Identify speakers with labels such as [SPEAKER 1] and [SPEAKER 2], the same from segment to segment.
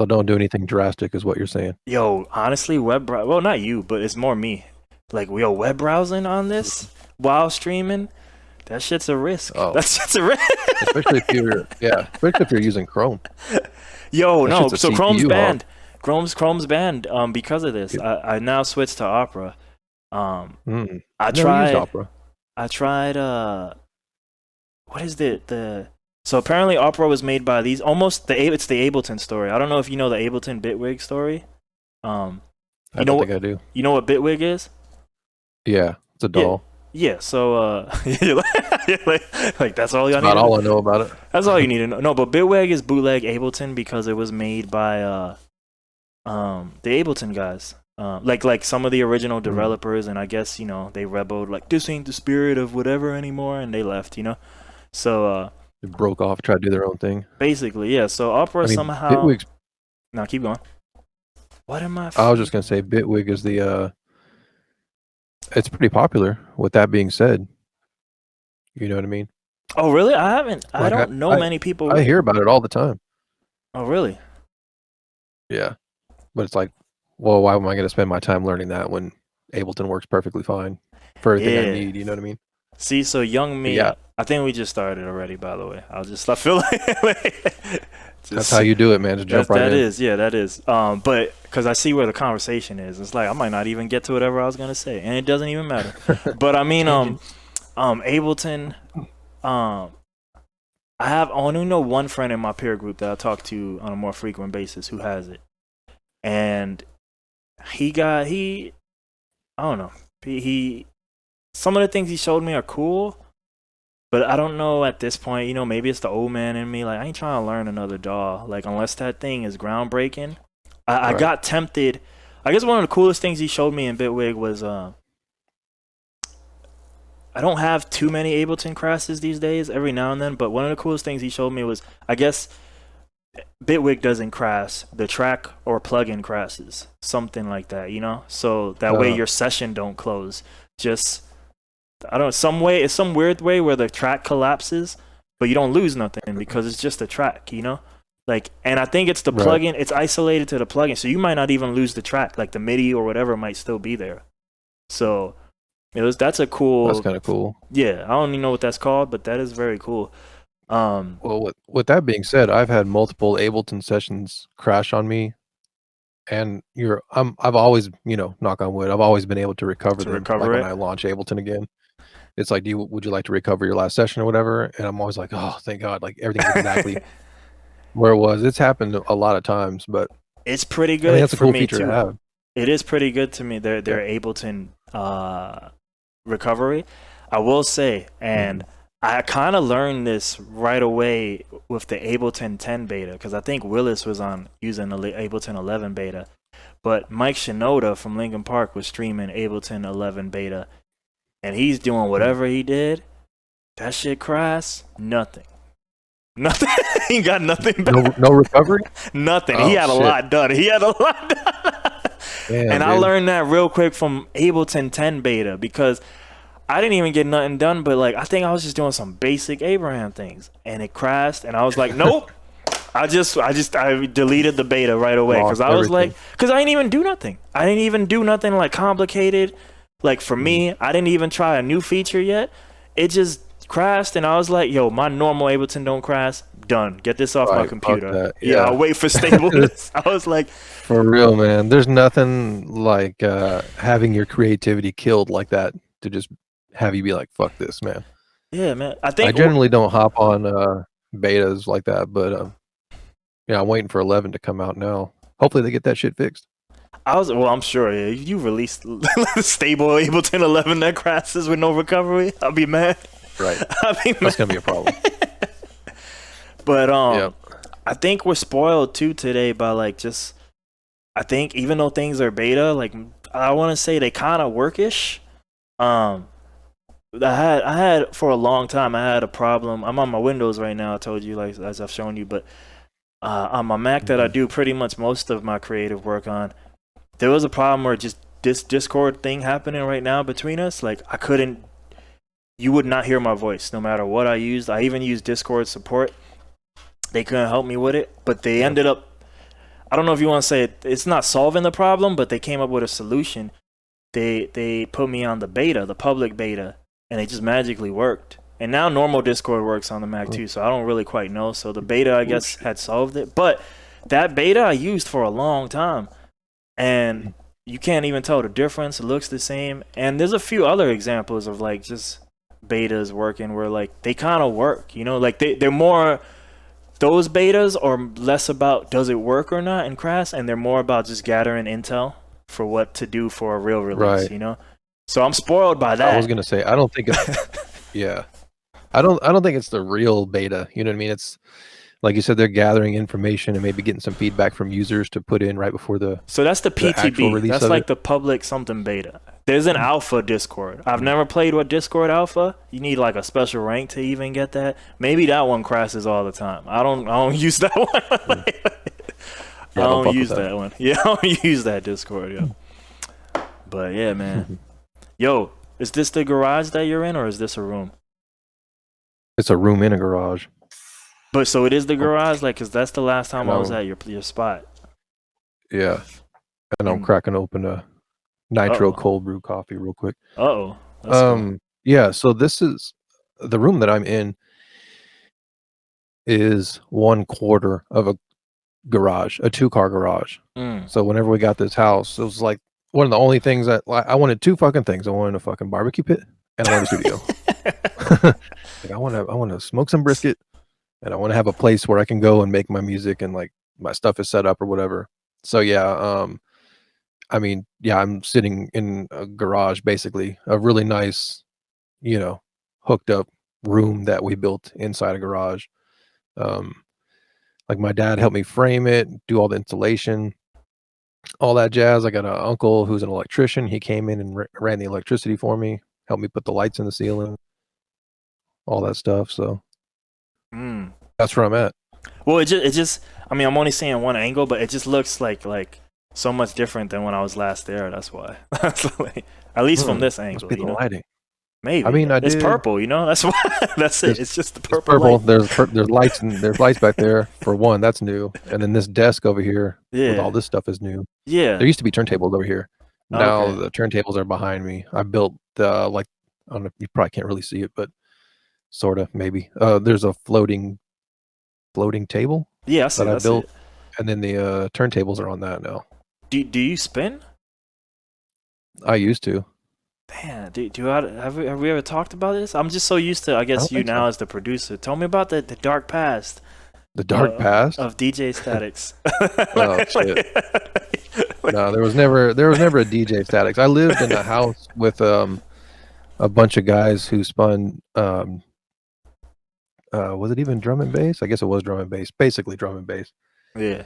[SPEAKER 1] So don't do anything drastic, is what you're saying.
[SPEAKER 2] Yo, honestly, well, not you, but it's more me. Like, yo, web browsing on this while streaming, that shit's a risk.
[SPEAKER 1] Oh,
[SPEAKER 2] That shit's a risk.
[SPEAKER 1] especially if you're using Chrome.
[SPEAKER 2] Yo,
[SPEAKER 1] That
[SPEAKER 2] no,
[SPEAKER 1] shit's a
[SPEAKER 2] so Chrome's
[SPEAKER 1] CPU hog.
[SPEAKER 2] banned. Chrome's banned because of this.
[SPEAKER 1] Yeah.
[SPEAKER 2] I now switched to Opera. Um, I
[SPEAKER 1] I've never used
[SPEAKER 2] tried
[SPEAKER 1] Opera.
[SPEAKER 2] I tried what is the so apparently Opera was made by these almost it's the Ableton story. I don't know if you know the Ableton Bitwig story. Um
[SPEAKER 1] I
[SPEAKER 2] you know
[SPEAKER 1] don't
[SPEAKER 2] what
[SPEAKER 1] think I do.
[SPEAKER 2] Bitwig is?
[SPEAKER 1] Yeah, it's a
[SPEAKER 2] Yeah.
[SPEAKER 1] doll.
[SPEAKER 2] Yeah, so like that's all y'all
[SPEAKER 1] That's about
[SPEAKER 2] need to
[SPEAKER 1] all I know about it.
[SPEAKER 2] that's all you need to know. No, but Bitwig is bootleg Ableton because it was made by the Ableton guys. Like some of the original
[SPEAKER 1] Mm.
[SPEAKER 2] developers, and I guess they rebelled like this ain't the spirit of whatever anymore, and they left. So
[SPEAKER 1] They broke off, tried to do their own thing.
[SPEAKER 2] basically, yeah. So Opera
[SPEAKER 1] I mean,
[SPEAKER 2] somehow.
[SPEAKER 1] Bitwig's.
[SPEAKER 2] Now keep going. What am I
[SPEAKER 1] I was just gonna
[SPEAKER 2] freaking?
[SPEAKER 1] say Bitwig is the. It's pretty popular. With that being said, you know what I mean.
[SPEAKER 2] Oh really? I haven't. I
[SPEAKER 1] Like
[SPEAKER 2] don't know many people
[SPEAKER 1] I
[SPEAKER 2] with
[SPEAKER 1] hear
[SPEAKER 2] it.
[SPEAKER 1] about it all the time.
[SPEAKER 2] Oh really?
[SPEAKER 1] Yeah, but it's like, well, why am I gonna spend my time learning that when Ableton works perfectly fine for everything I
[SPEAKER 2] Yeah.
[SPEAKER 1] need? You know what I mean?
[SPEAKER 2] See, so young
[SPEAKER 1] But
[SPEAKER 2] me.
[SPEAKER 1] yeah,
[SPEAKER 2] I think we just started already. By the way, I feel like
[SPEAKER 1] that's how
[SPEAKER 2] just
[SPEAKER 1] you do it, man. Just jump right
[SPEAKER 2] that
[SPEAKER 1] in.
[SPEAKER 2] is, yeah, that is. But because I see where the conversation is, it's like I might not even get to whatever I was gonna say, and it doesn't even matter. But I mean,
[SPEAKER 1] Tangent.
[SPEAKER 2] Ableton, um, I only know one friend in my peer group that I talk to on a more frequent basis who has it, and I don't know, he some of the things he showed me are cool, but I don't know at this point. Maybe it's the old man in me. Like I ain't trying to learn another DAW. Like unless that thing is groundbreaking. I
[SPEAKER 1] Right.
[SPEAKER 2] got tempted. I guess one of the coolest things he showed me in Bitwig was I don't have too many Ableton crashes these days. Every now and then, but one of the coolest things he showed me was I guess Bitwig doesn't crash. The track or plugin crashes, something like that. So that way
[SPEAKER 1] Uh,
[SPEAKER 2] your session don't close. Just I don't know, some way, it's some weird way where the track collapses, but you don't lose nothing because it's just a track. Like, and I think it's the
[SPEAKER 1] right.
[SPEAKER 2] plugin, it's isolated to the plugin, so you might not even lose the track, like the MIDI or whatever might still be there. So that's a
[SPEAKER 1] That's
[SPEAKER 2] cool,
[SPEAKER 1] kind of cool.
[SPEAKER 2] yeah. I don't even know what that's called, but that is very cool. Um,
[SPEAKER 1] Well, with that being said, I've had multiple Ableton sessions crash on me, and I've always, knock on wood, I've always been able to recover
[SPEAKER 2] to
[SPEAKER 1] them. Like
[SPEAKER 2] recover
[SPEAKER 1] when
[SPEAKER 2] it.
[SPEAKER 1] I launch Ableton again, it's like, would you like to recover your last session or whatever? And I'm always like, oh, thank God, like everything's exactly where it was. It's happened a lot of times, but
[SPEAKER 2] It's pretty
[SPEAKER 1] I think
[SPEAKER 2] good
[SPEAKER 1] that's a
[SPEAKER 2] for
[SPEAKER 1] cool
[SPEAKER 2] me
[SPEAKER 1] feature to
[SPEAKER 2] too.
[SPEAKER 1] have.
[SPEAKER 2] It is pretty good to me.
[SPEAKER 1] Yeah.
[SPEAKER 2] Their Ableton recovery. I will say,
[SPEAKER 1] Mhm.
[SPEAKER 2] and I kind of learned this right away with the Ableton 10 beta because I think Willis was on using the Ableton 11 beta, but Mike Shinoda from Linkin Park was streaming Ableton 11 beta, and he's doing
[SPEAKER 1] Mhm.
[SPEAKER 2] whatever he did. That shit crash, nothing. Nothing. He got nothing
[SPEAKER 1] No,
[SPEAKER 2] back.
[SPEAKER 1] no recovery.
[SPEAKER 2] Nothing. He
[SPEAKER 1] Oh
[SPEAKER 2] had a
[SPEAKER 1] shit!
[SPEAKER 2] lot done. He had a lot done. And
[SPEAKER 1] Damn,
[SPEAKER 2] I
[SPEAKER 1] dude.
[SPEAKER 2] learned that real quick from Ableton 10 beta because I didn't even get nothing done, but like I think I was just doing some basic Abraham things and it crashed and I was like, nope. I deleted the beta right away because
[SPEAKER 1] Lost
[SPEAKER 2] I was like,
[SPEAKER 1] everything.
[SPEAKER 2] because I didn't even do nothing. I didn't even do nothing like complicated. Like for
[SPEAKER 1] Mhm.
[SPEAKER 2] me, I didn't even try a new feature yet. It just crashed and I was like, yo, my normal Ableton don't crash. Done. Get this off my
[SPEAKER 1] Right. Fuck
[SPEAKER 2] computer.
[SPEAKER 1] that.
[SPEAKER 2] Yeah, I'll
[SPEAKER 1] Yeah.
[SPEAKER 2] wait for stableness. I was like,
[SPEAKER 1] For real, man. There's nothing like having your creativity killed like that to just have you be like, "Fuck this, man."
[SPEAKER 2] yeah, man. I
[SPEAKER 1] I
[SPEAKER 2] think
[SPEAKER 1] generally don't hop on betas like that, but yeah, I'm waiting for 11 to come out now. Hopefully, they get that shit fixed.
[SPEAKER 2] well, I'm sure. Yeah, if you released stable Ableton 11 that crashes with no recovery, I'll be mad.
[SPEAKER 1] Right.
[SPEAKER 2] I'll be
[SPEAKER 1] That's
[SPEAKER 2] mad.
[SPEAKER 1] gonna be a problem.
[SPEAKER 2] But
[SPEAKER 1] Yep.
[SPEAKER 2] I think we're spoiled too today by like just. I think even though things are beta, like I want to say they kind of workish. Um, I had for a long time. I had a problem. I'm on my Windows right now. I told you, like as I've shown you, but on my Mac that I
[SPEAKER 1] Mhm.
[SPEAKER 2] do pretty much most of my creative work on, there was a problem where just this Discord thing happening right now between us. Like I couldn't. You would not hear my voice no matter what I used. I even used Discord support. They couldn't help me with it, but they
[SPEAKER 1] Damn.
[SPEAKER 2] ended up I don't know if you want to say it's not solving the problem, but they came up with a solution. They put me on the beta, the public beta, and it just magically worked. And now normal Discord works on the Mac
[SPEAKER 1] Oh,
[SPEAKER 2] too, so I don't really quite know. So the beta, I guess,
[SPEAKER 1] bullshit.
[SPEAKER 2] had solved it. But that beta I used for a long time, and
[SPEAKER 1] Mhm.
[SPEAKER 2] you can't even tell the difference. It looks the same. And there's a few other examples of like just betas working where like they kind of work, you know, like they're more, those betas are less about does it work or not in Crass, and they're more about just gathering intel for what to do for a real release,
[SPEAKER 1] Right.
[SPEAKER 2] you know. So I'm spoiled by
[SPEAKER 1] I was
[SPEAKER 2] that.
[SPEAKER 1] gonna say I don't think it's yeah. I don't think it's the real beta. You know what I mean? It's like you said, they're gathering information and maybe getting some feedback from users to put in right before
[SPEAKER 2] So that's the
[SPEAKER 1] the actual
[SPEAKER 2] PTB.
[SPEAKER 1] release
[SPEAKER 2] That's
[SPEAKER 1] of it.
[SPEAKER 2] like the public something beta. There's an alpha Discord. I've
[SPEAKER 1] Mhm.
[SPEAKER 2] never played with Discord alpha. You need like a special rank to even get that. Maybe that one crashes all the time. I don't use that one.
[SPEAKER 1] Mm.
[SPEAKER 2] I
[SPEAKER 1] Yeah, don't
[SPEAKER 2] don't
[SPEAKER 1] fuck with
[SPEAKER 2] use
[SPEAKER 1] that.
[SPEAKER 2] that one. Yeah, I don't use that Discord, yo. But yeah, man. Yo, is this the garage that you're in or is this a room?
[SPEAKER 1] It's a room in a garage.
[SPEAKER 2] But so it is the
[SPEAKER 1] Oh,
[SPEAKER 2] garage, like, cause that's the last time
[SPEAKER 1] and
[SPEAKER 2] I was
[SPEAKER 1] I'm
[SPEAKER 2] at your spot.
[SPEAKER 1] yeah, and I'm
[SPEAKER 2] And
[SPEAKER 1] cracking open a nitro
[SPEAKER 2] oh,
[SPEAKER 1] cold brew coffee real quick.
[SPEAKER 2] oh, let's go.
[SPEAKER 1] Yeah, so this is the room that I'm in is 1/4 of a garage, a two-car garage.
[SPEAKER 2] Mm.
[SPEAKER 1] So whenever we got this house, it was like one of the only things that like, I wanted two fucking things. I wanted a fucking barbecue pit and I wanted a studio. Like I wanna smoke some brisket and I wanna have a place where I can go and make my music and like my stuff is set up or whatever. So yeah, I mean, yeah, I'm sitting in a garage basically, a really nice, you know, hooked up room that we built inside a garage. Um, like my dad helped me frame it, do all the installation, all that jazz. I got an uncle who's an electrician. He came in and ran the electricity for me, helped me put the lights in the ceiling, all that stuff. So
[SPEAKER 2] Mm.
[SPEAKER 1] that's where I'm at.
[SPEAKER 2] Well, it just. I mean, I'm only seeing one angle, but it just looks like so much different than when I was last there. That's why. That's like, at least from this
[SPEAKER 1] Must
[SPEAKER 2] angle,
[SPEAKER 1] be
[SPEAKER 2] you
[SPEAKER 1] the
[SPEAKER 2] know.
[SPEAKER 1] lighting. I
[SPEAKER 2] Maybe
[SPEAKER 1] mean, I
[SPEAKER 2] it's
[SPEAKER 1] did.
[SPEAKER 2] purple, you know. That's why. That's it.
[SPEAKER 1] There's
[SPEAKER 2] It's just the
[SPEAKER 1] it's
[SPEAKER 2] purple
[SPEAKER 1] purple.
[SPEAKER 2] light.
[SPEAKER 1] There's lights back there for one. That's new. And then this desk over here with all
[SPEAKER 2] Yeah.
[SPEAKER 1] this stuff is new.
[SPEAKER 2] Yeah.
[SPEAKER 1] There used to be turntables over here. Now
[SPEAKER 2] Okay.
[SPEAKER 1] the turntables are behind me. I built like I don't know. You probably can't really see it, but sort of maybe. There's a floating table
[SPEAKER 2] Yeah, I see.
[SPEAKER 1] that I
[SPEAKER 2] I see
[SPEAKER 1] built,
[SPEAKER 2] it.
[SPEAKER 1] and then the turntables are on that now.
[SPEAKER 2] Do you spin?
[SPEAKER 1] I used to.
[SPEAKER 2] Man, do you have we ever talked about this? I'm just so used to, I
[SPEAKER 1] I
[SPEAKER 2] guess,
[SPEAKER 1] don't
[SPEAKER 2] you
[SPEAKER 1] think so.
[SPEAKER 2] now as the producer. Tell me about the dark past
[SPEAKER 1] The dark past.
[SPEAKER 2] of DJ STATX.
[SPEAKER 1] Oh shit. No, there was never a DJ Statics. I lived in a house with a bunch of guys who spun was it even drum and bass? I guess it was drum and bass, basically drum and bass.
[SPEAKER 2] Yeah.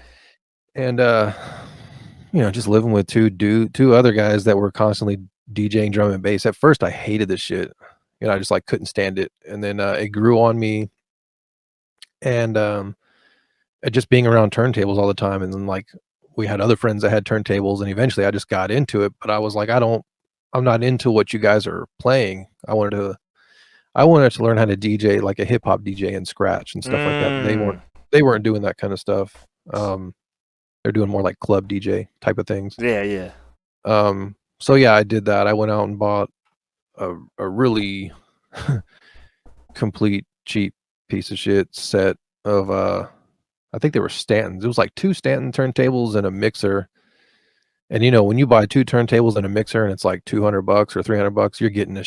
[SPEAKER 1] And you know, just living with two other guys that were constantly DJing drum and bass. At first I hated this shit. You know, I just like couldn't stand it. And then it grew on me and just being around turntables all the time and then like we had other friends that had turntables and eventually I just got into it, but I was like I'm not into what you guys are playing. I wanted to learn how to DJ like a hip hop DJ and scratch and stuff like that. But
[SPEAKER 2] Mm.
[SPEAKER 1] they weren't doing that kind of stuff. They're doing more like club DJ type of things.
[SPEAKER 2] Yeah, yeah.
[SPEAKER 1] So yeah, I did that. I went out and bought a really complete cheap piece of shit set of I think they were Stantons. It was like two Stanton turntables and a mixer. And you know, when you buy two turntables and a mixer and it's like $200 or $300, you're getting a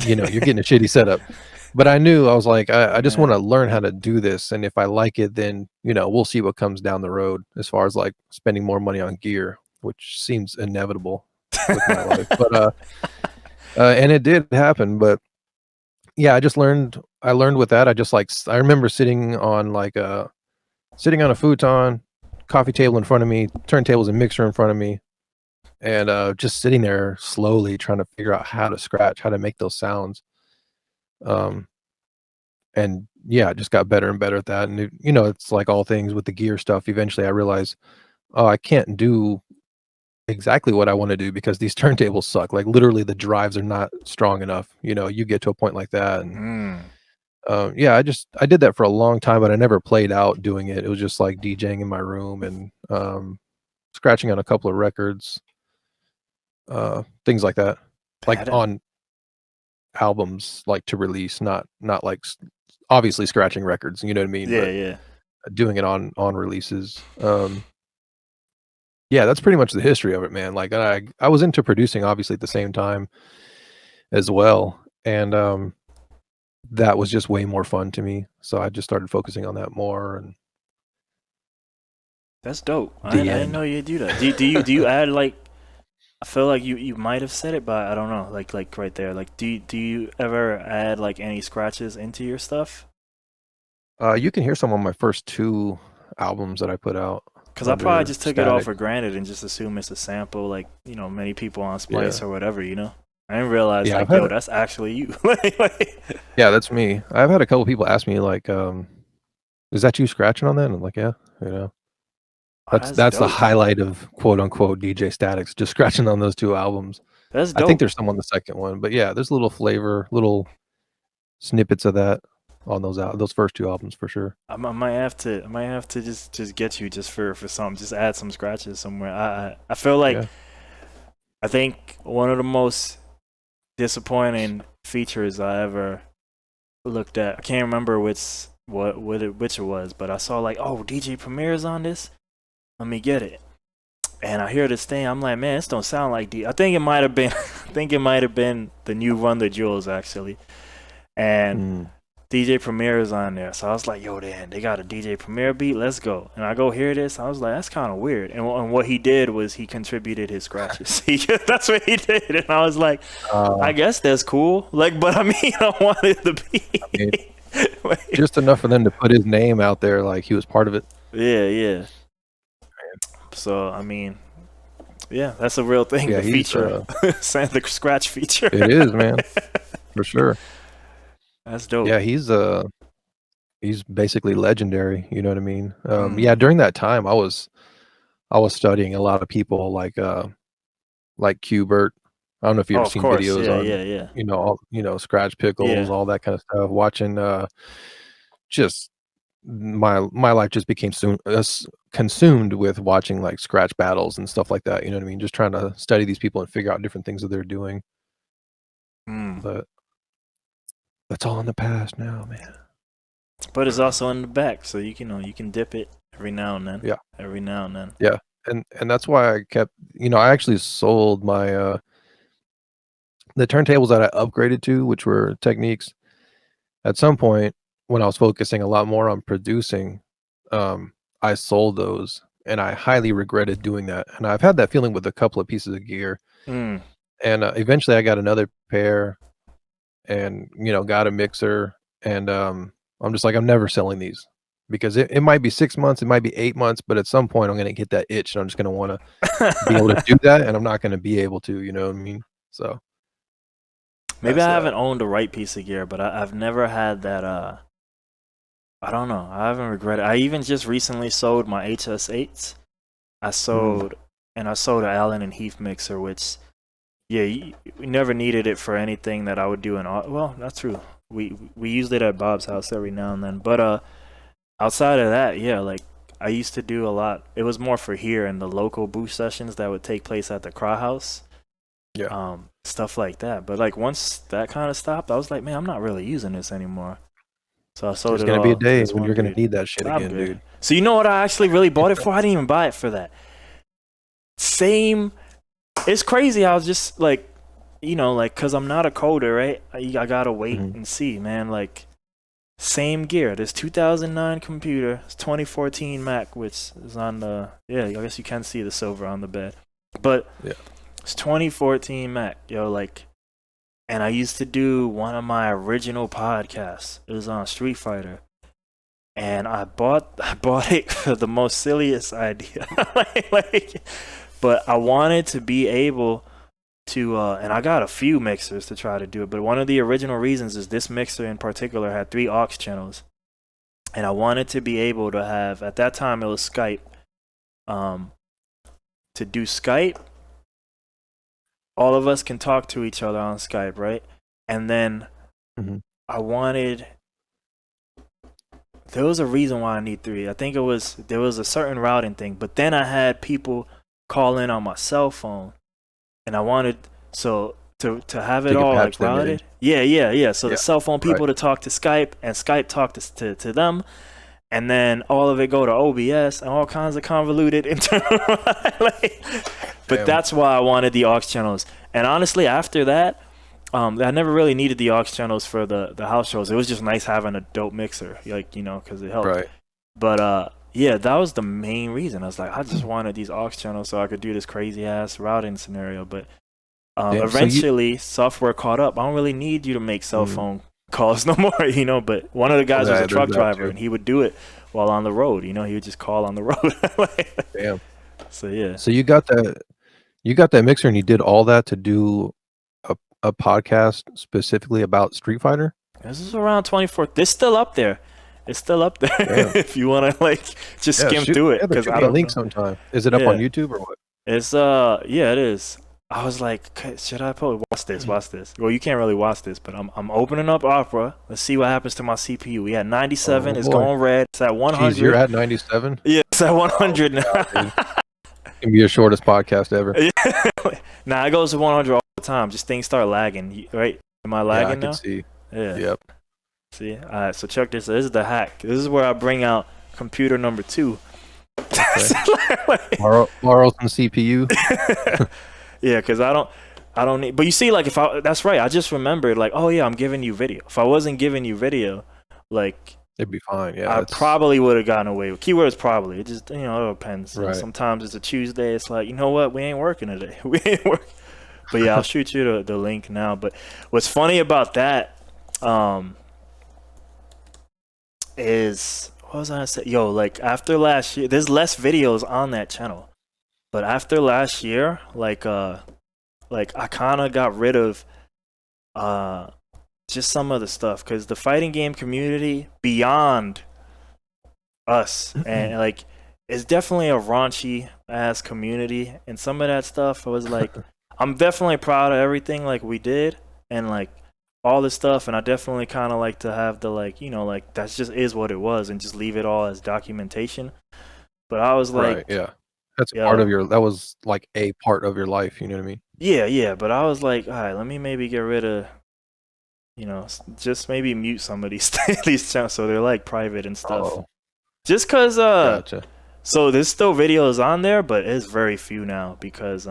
[SPEAKER 1] you know, you're getting a shitty setup. But I knew I was like, I just want
[SPEAKER 2] Man.
[SPEAKER 1] to learn how to do this. And if I like it, then, you know, we'll see what comes down the road as far as like spending more money on gear, which seems inevitable with my life. But, and it did happen. But yeah, I learned with that. I just like, I remember sitting on a futon, coffee table in front of me, turntables and mixer in front of me, and just sitting there slowly trying to figure out how to scratch, how to make those sounds. Um, and yeah, I just got better and better at that. And you know, it's like all things with the gear stuff. Eventually, I realized, oh, I can't do exactly what I want to do because these turntables suck. Like literally, the drives are not strong enough. You know, you get to a point like that, and
[SPEAKER 2] Mm.
[SPEAKER 1] Yeah, I did that for a long time, but I never played out doing it. It was just like DJing in my room and scratching on a couple of records, things like that, like
[SPEAKER 2] Had it.
[SPEAKER 1] on albums, like to release, not like obviously scratching records. You know what I mean?
[SPEAKER 2] Yeah,
[SPEAKER 1] But
[SPEAKER 2] yeah.
[SPEAKER 1] doing it on releases. Yeah, that's pretty much the history of it, man. Like I was into producing obviously at the same time as well, and that was just way more fun to me. So I just started focusing on that more, and
[SPEAKER 2] That's dope. I
[SPEAKER 1] the
[SPEAKER 2] didn't
[SPEAKER 1] end.
[SPEAKER 2] know you do that. Do you add like? I feel like you might have said it, but I don't know. Like right there. Like do you ever add like any scratches into your stuff?
[SPEAKER 1] You can hear some of my first 2 albums that I put out
[SPEAKER 2] Because I probably
[SPEAKER 1] under
[SPEAKER 2] just took it all
[SPEAKER 1] Static.
[SPEAKER 2] for granted and just assume it's a sample, like many people on Splice
[SPEAKER 1] Yeah.
[SPEAKER 2] or whatever. I didn't realize
[SPEAKER 1] Yeah, I've
[SPEAKER 2] like,
[SPEAKER 1] had
[SPEAKER 2] yo,
[SPEAKER 1] a
[SPEAKER 2] that's actually you.
[SPEAKER 1] yeah, that's me. I've had a couple people ask me like, "Is that you scratching on that?" And I'm like, "Yeah," you know?
[SPEAKER 2] Oh,
[SPEAKER 1] That's
[SPEAKER 2] that's
[SPEAKER 1] that's the
[SPEAKER 2] dope.
[SPEAKER 1] highlight of quote unquote DJ Statics, just scratching on those 2 albums.
[SPEAKER 2] That's
[SPEAKER 1] I think
[SPEAKER 2] dope.
[SPEAKER 1] there's some on the second one, but yeah, there's a little flavor, little snippets of that on those first 2 albums for sure.
[SPEAKER 2] I might have to. I might have to just get you just for something. Just add some scratches somewhere. I feel like
[SPEAKER 1] Yeah.
[SPEAKER 2] I think one of the most disappointing features I ever looked at. I can't remember which it was, but I saw like, oh, DJ Premiere's on this. Let me get it. And I hear this thing. I'm like, man, this don't sound like D. I think it might have been. I think it might have been the new Run the Jewels actually. And
[SPEAKER 1] Mm.
[SPEAKER 2] DJ Premier is on there. So I was like, yo, damn, they got a DJ Premier beat. Let's go. And I go hear this. I was like, that's kind of weird. And what he did was he contributed his scratches. That's what he did. And I was like, I
[SPEAKER 1] Uh,
[SPEAKER 2] guess that's cool. Like, but I mean, I wanted to
[SPEAKER 1] I mean,
[SPEAKER 2] be.
[SPEAKER 1] just enough for them to put his name out there like he was part of it.
[SPEAKER 2] Yeah, yeah. So, I mean, yeah, that's a real thing.
[SPEAKER 1] Yeah,
[SPEAKER 2] The feature, the scratch feature.
[SPEAKER 1] it is, man, for sure.
[SPEAKER 2] That's dope.
[SPEAKER 1] Yeah, he's basically legendary, you know what I mean?
[SPEAKER 2] Mm.
[SPEAKER 1] Yeah, during that time, I was studying a lot of people like Qbert. I don't know if you
[SPEAKER 2] Oh,
[SPEAKER 1] ever
[SPEAKER 2] of
[SPEAKER 1] seen
[SPEAKER 2] course.
[SPEAKER 1] videos
[SPEAKER 2] Yeah,
[SPEAKER 1] on,
[SPEAKER 2] yeah, yeah.
[SPEAKER 1] Scratch Pickles,
[SPEAKER 2] Yeah.
[SPEAKER 1] all that kind of stuff. Watching, just my life just became consumed with watching, like, scratch battles and stuff like that, you know what I mean? Just trying to study these people and figure out different things that they're doing,
[SPEAKER 2] Mm.
[SPEAKER 1] but that's all in the past now, man.
[SPEAKER 2] But it's also in the back, so you can dip it every now and then.
[SPEAKER 1] Yeah,
[SPEAKER 2] Every now and then.
[SPEAKER 1] yeah, and that's why I kept I actually sold my, the turntables that I upgraded to, which were Techniques. At some point, when I was focusing a lot more on producing, I sold those, and I highly regretted doing that, and I've had that feeling with a couple of pieces of gear,
[SPEAKER 2] Mm.
[SPEAKER 1] and, eventually I got another pair and, got a mixer, and, I'm just like, "I'm never selling these," because it might be 6 months, it might be 8 months, but at some point, I'm gonna get that itch, and I'm just gonna wanna be able to do that, and I'm not gonna be able to, you know what I mean? So,
[SPEAKER 2] Maybe
[SPEAKER 1] that's
[SPEAKER 2] I
[SPEAKER 1] that.
[SPEAKER 2] haven't owned the right piece of gear, but I've never had that. I don't know. I haven't regretted. I even just recently sold my HS8s. I
[SPEAKER 1] Mhm.
[SPEAKER 2] sold and I sold an Allen and Heath mixer, which yeah, we never needed it for anything that I would do in. Well, that's true. We used it at Bob's house every now and then, but outside of that, yeah, like I used to do a lot. It was more for here and the local booth sessions that would take place at the Craw House,
[SPEAKER 1] Yeah.
[SPEAKER 2] stuff like that. But like once that kind of stopped, I was like, man, I'm not really using this anymore. So I sold
[SPEAKER 1] There's
[SPEAKER 2] it
[SPEAKER 1] gonna be a
[SPEAKER 2] all to
[SPEAKER 1] day
[SPEAKER 2] this
[SPEAKER 1] when
[SPEAKER 2] one
[SPEAKER 1] you're gonna
[SPEAKER 2] dude.
[SPEAKER 1] need that shit
[SPEAKER 2] I'm
[SPEAKER 1] again,
[SPEAKER 2] good.
[SPEAKER 1] dude.
[SPEAKER 2] So you know what I actually really bought it for? I didn't even buy it for that. Same. It's crazy. I was just like, like, cause I'm not a coder, right? I gotta wait
[SPEAKER 1] Mhm.
[SPEAKER 2] and see, man. Like, same gear. This 2009 computer, it's 2014 Mac, which is on the yeah. I guess you can see the silver on the bed, but
[SPEAKER 1] Yeah.
[SPEAKER 2] it's 2014 Mac, yo. Like, and I used to do one of my original podcasts. It was on Street Fighter, and I bought it for the most silliest idea, but I wanted to be able to, and I got a few mixers to try to do it. But one of the original reasons is this mixer in particular had 3 aux channels, and I wanted to be able to have at that time it was Skype, um, to do Skype. All of us can talk to each other on Skype, right? And then
[SPEAKER 1] Mhm.
[SPEAKER 2] I wanted there was a reason why I need 3. I think there was a certain routing thing, but then I had people call in on my cell phone, and I wanted so to have
[SPEAKER 1] So
[SPEAKER 2] it
[SPEAKER 1] you could
[SPEAKER 2] all
[SPEAKER 1] patch
[SPEAKER 2] like
[SPEAKER 1] them in.
[SPEAKER 2] routed. Yeah. So
[SPEAKER 1] Yeah,
[SPEAKER 2] the cell phone
[SPEAKER 1] right.
[SPEAKER 2] people to talk to Skype, and Skype talk to them, and then all of it go to OBS and all kinds of convoluted internal. like, but
[SPEAKER 1] Damn.
[SPEAKER 2] that's why I wanted the aux channels. And honestly, after that, I never really needed the aux channels for the house shows. It was just nice having a dope mixer, like because it helped.
[SPEAKER 1] Right.
[SPEAKER 2] But yeah, that was the main reason. I was like, I just wanted these aux channels so I could do this crazy ass routing scenario. But
[SPEAKER 1] Damn. So you.
[SPEAKER 2] eventually, software caught up. I don't really need you to make cell
[SPEAKER 1] Mm,
[SPEAKER 2] phone calls no more, But one of the guys was a
[SPEAKER 1] yeah, there's
[SPEAKER 2] truck
[SPEAKER 1] that
[SPEAKER 2] driver,
[SPEAKER 1] too.
[SPEAKER 2] and he would do it while on the road. He would just call on the road.
[SPEAKER 1] Damn.
[SPEAKER 2] So yeah,
[SPEAKER 1] So you got that mixer and you did all that to do a podcast specifically about Street Fighter?
[SPEAKER 2] this is around 24. This still up there. It's still up there
[SPEAKER 1] Damn.
[SPEAKER 2] if you want to just
[SPEAKER 1] Yeah,
[SPEAKER 2] skim through it
[SPEAKER 1] but
[SPEAKER 2] because
[SPEAKER 1] shoot
[SPEAKER 2] I
[SPEAKER 1] me a
[SPEAKER 2] don't
[SPEAKER 1] link
[SPEAKER 2] know.
[SPEAKER 1] sometime. Is it up on
[SPEAKER 2] Yeah,
[SPEAKER 1] YouTube or what?
[SPEAKER 2] it's yeah, it is. I was like, should I probably watch this? Watch this. Well, you can't really watch this, but I'm opening up Opera. Let's see what happens to my CPU. We had 97.
[SPEAKER 1] Oh
[SPEAKER 2] It's
[SPEAKER 1] boy.
[SPEAKER 2] going red. It's at
[SPEAKER 1] Jeez, you're
[SPEAKER 2] 100.
[SPEAKER 1] at 97?
[SPEAKER 2] Yeah, it's at
[SPEAKER 1] Oh
[SPEAKER 2] 100
[SPEAKER 1] my
[SPEAKER 2] now.
[SPEAKER 1] god, dude. Can be your shortest podcast ever.
[SPEAKER 2] Nah, it goes to 100 all the time. Just things start lagging, right? Am I
[SPEAKER 1] Yeah, I
[SPEAKER 2] lagging
[SPEAKER 1] could
[SPEAKER 2] now?
[SPEAKER 1] see.
[SPEAKER 2] Yeah.
[SPEAKER 1] Yep.
[SPEAKER 2] See? All right, so check this. This is the hack. This is where I bring out computer number 2.
[SPEAKER 1] Okay. Borrow some CPU.
[SPEAKER 2] Yeah, because I don't need. But you see, like that's right. I just remembered, like, oh yeah, I'm giving you video. If I wasn't giving you video, like,
[SPEAKER 1] It'd be fine. Yeah,
[SPEAKER 2] I
[SPEAKER 1] it's
[SPEAKER 2] probably would have gotten away with. Keywords probably. It just it depends.
[SPEAKER 1] right.
[SPEAKER 2] Sometimes it's a Tuesday. It's like, you know what, we ain't working today. We ain't working. But yeah, I'll shoot you the link now. But what's funny about that, is what was I gonna say? Yo, like after last year, there's less videos on that channel. But after last year, like I kind of got rid of uh just some of the stuff because the fighting game community beyond us and like it's definitely a raunchy ass community, and some of that stuff I was like, I'm definitely proud of everything like we did and like all this stuff, and I definitely kind of like to have the like like that's just is what it was and just leave it all as documentation. But I was
[SPEAKER 1] Right.
[SPEAKER 2] like,
[SPEAKER 1] Yeah. That's part of
[SPEAKER 2] yo,
[SPEAKER 1] your. That was like a part of your life. You know what I mean?
[SPEAKER 2] yeah, but I was like, all right, let me maybe get rid of just maybe mute some of these these channels so they're like private and stuff.
[SPEAKER 1] Oh,
[SPEAKER 2] Just cause
[SPEAKER 1] gotcha.
[SPEAKER 2] so there's still videos on there, but it's very few now because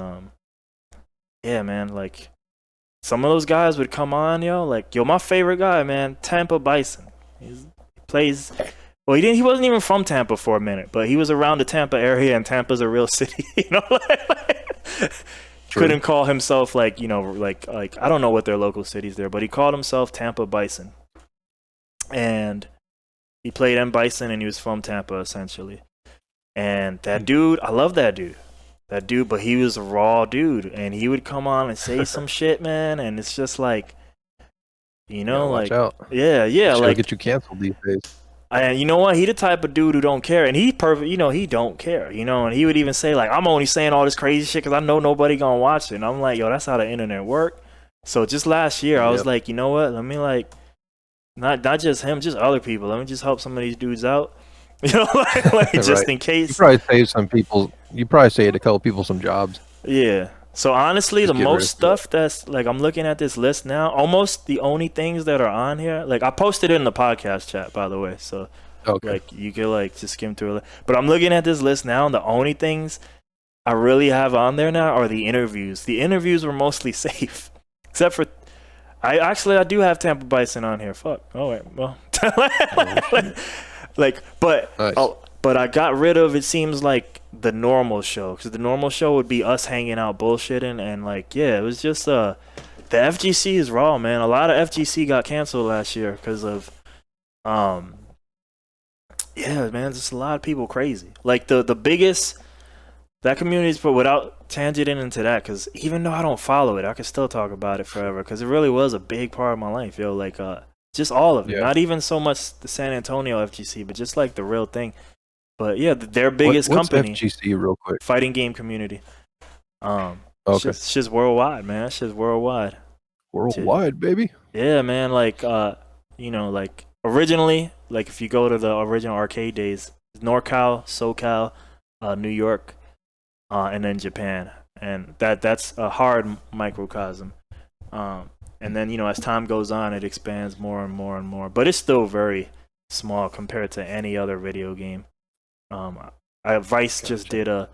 [SPEAKER 2] yeah, man, like some of those guys would come on, like my favorite guy, man, Tampa Bison. He plays well, he wasn't even from Tampa for a minute, but he was around the Tampa area, and Tampa's a real city,
[SPEAKER 1] True.
[SPEAKER 2] Couldn't call himself like like I don't know what their local cities there, but he called himself Tampa Bison, and he played M Bison, and he was from Tampa essentially. And that dude, I love that dude. That dude, but he was a raw dude, and he would come on and say some shit, man, and it's just like,
[SPEAKER 1] Watch
[SPEAKER 2] like,
[SPEAKER 1] out.
[SPEAKER 2] yeah,
[SPEAKER 1] She'll
[SPEAKER 2] like,
[SPEAKER 1] get you canceled these days.
[SPEAKER 2] and you know what? He the type of dude who don't care, and he perfect. He don't care. And he would even say like, "I'm only saying all this crazy shit because I know nobody gonna watch it." And I'm like, "Yo, that's how the internet work." So just last year, I was
[SPEAKER 1] Yep.
[SPEAKER 2] like, you know what? Let me like, not just him, just other people. Let me just help some of these dudes out. Like just
[SPEAKER 1] Right.
[SPEAKER 2] in
[SPEAKER 1] You
[SPEAKER 2] case.
[SPEAKER 1] probably saved some people. You probably saved a couple people some jobs.
[SPEAKER 2] Yeah. So honestly,
[SPEAKER 1] Just
[SPEAKER 2] the
[SPEAKER 1] get rid
[SPEAKER 2] most
[SPEAKER 1] of
[SPEAKER 2] stuff that's like I'm looking at this list now, almost the only things that are on here, like I posted it in the podcast chat, by the way. So
[SPEAKER 1] Okay.
[SPEAKER 2] like you could like just skim through it. But I'm looking at this list now, and the only things I really have on there now are the interviews. The interviews were mostly safe, except for I do have Tampa Bison on here. Fuck. Oh wait, well, like, but
[SPEAKER 1] Nice.
[SPEAKER 2] but I got rid of, it seems like, the normal show, because the normal show would be us hanging out bullshitting, and like yeah, it was just the FGC is raw, man. A lot of FGC got canceled last year because of yeah, man, just a lot of people crazy. Like the biggest that community's, but without tangenting into that, because even though I don't follow it, I could still talk about it forever because it really was a big part of my life, yo. Like just all of it,
[SPEAKER 1] Yeah.
[SPEAKER 2] not even so much the San Antonio FGC, but just like the real thing. But yeah, their biggest
[SPEAKER 1] What's
[SPEAKER 2] company,
[SPEAKER 1] FGC real quick?
[SPEAKER 2] fighting game community.
[SPEAKER 1] Okay.
[SPEAKER 2] It's just worldwide, man. It's just worldwide.
[SPEAKER 1] Worldwide, baby.
[SPEAKER 2] Yeah, man. Like like originally like if you go to the original arcade days, NorCal, SoCal, New York, and then Japan, and that's a hard microcosm. And then as time goes on, it expands more and more and more, but it's still very small compared to any other video game. Vice just did a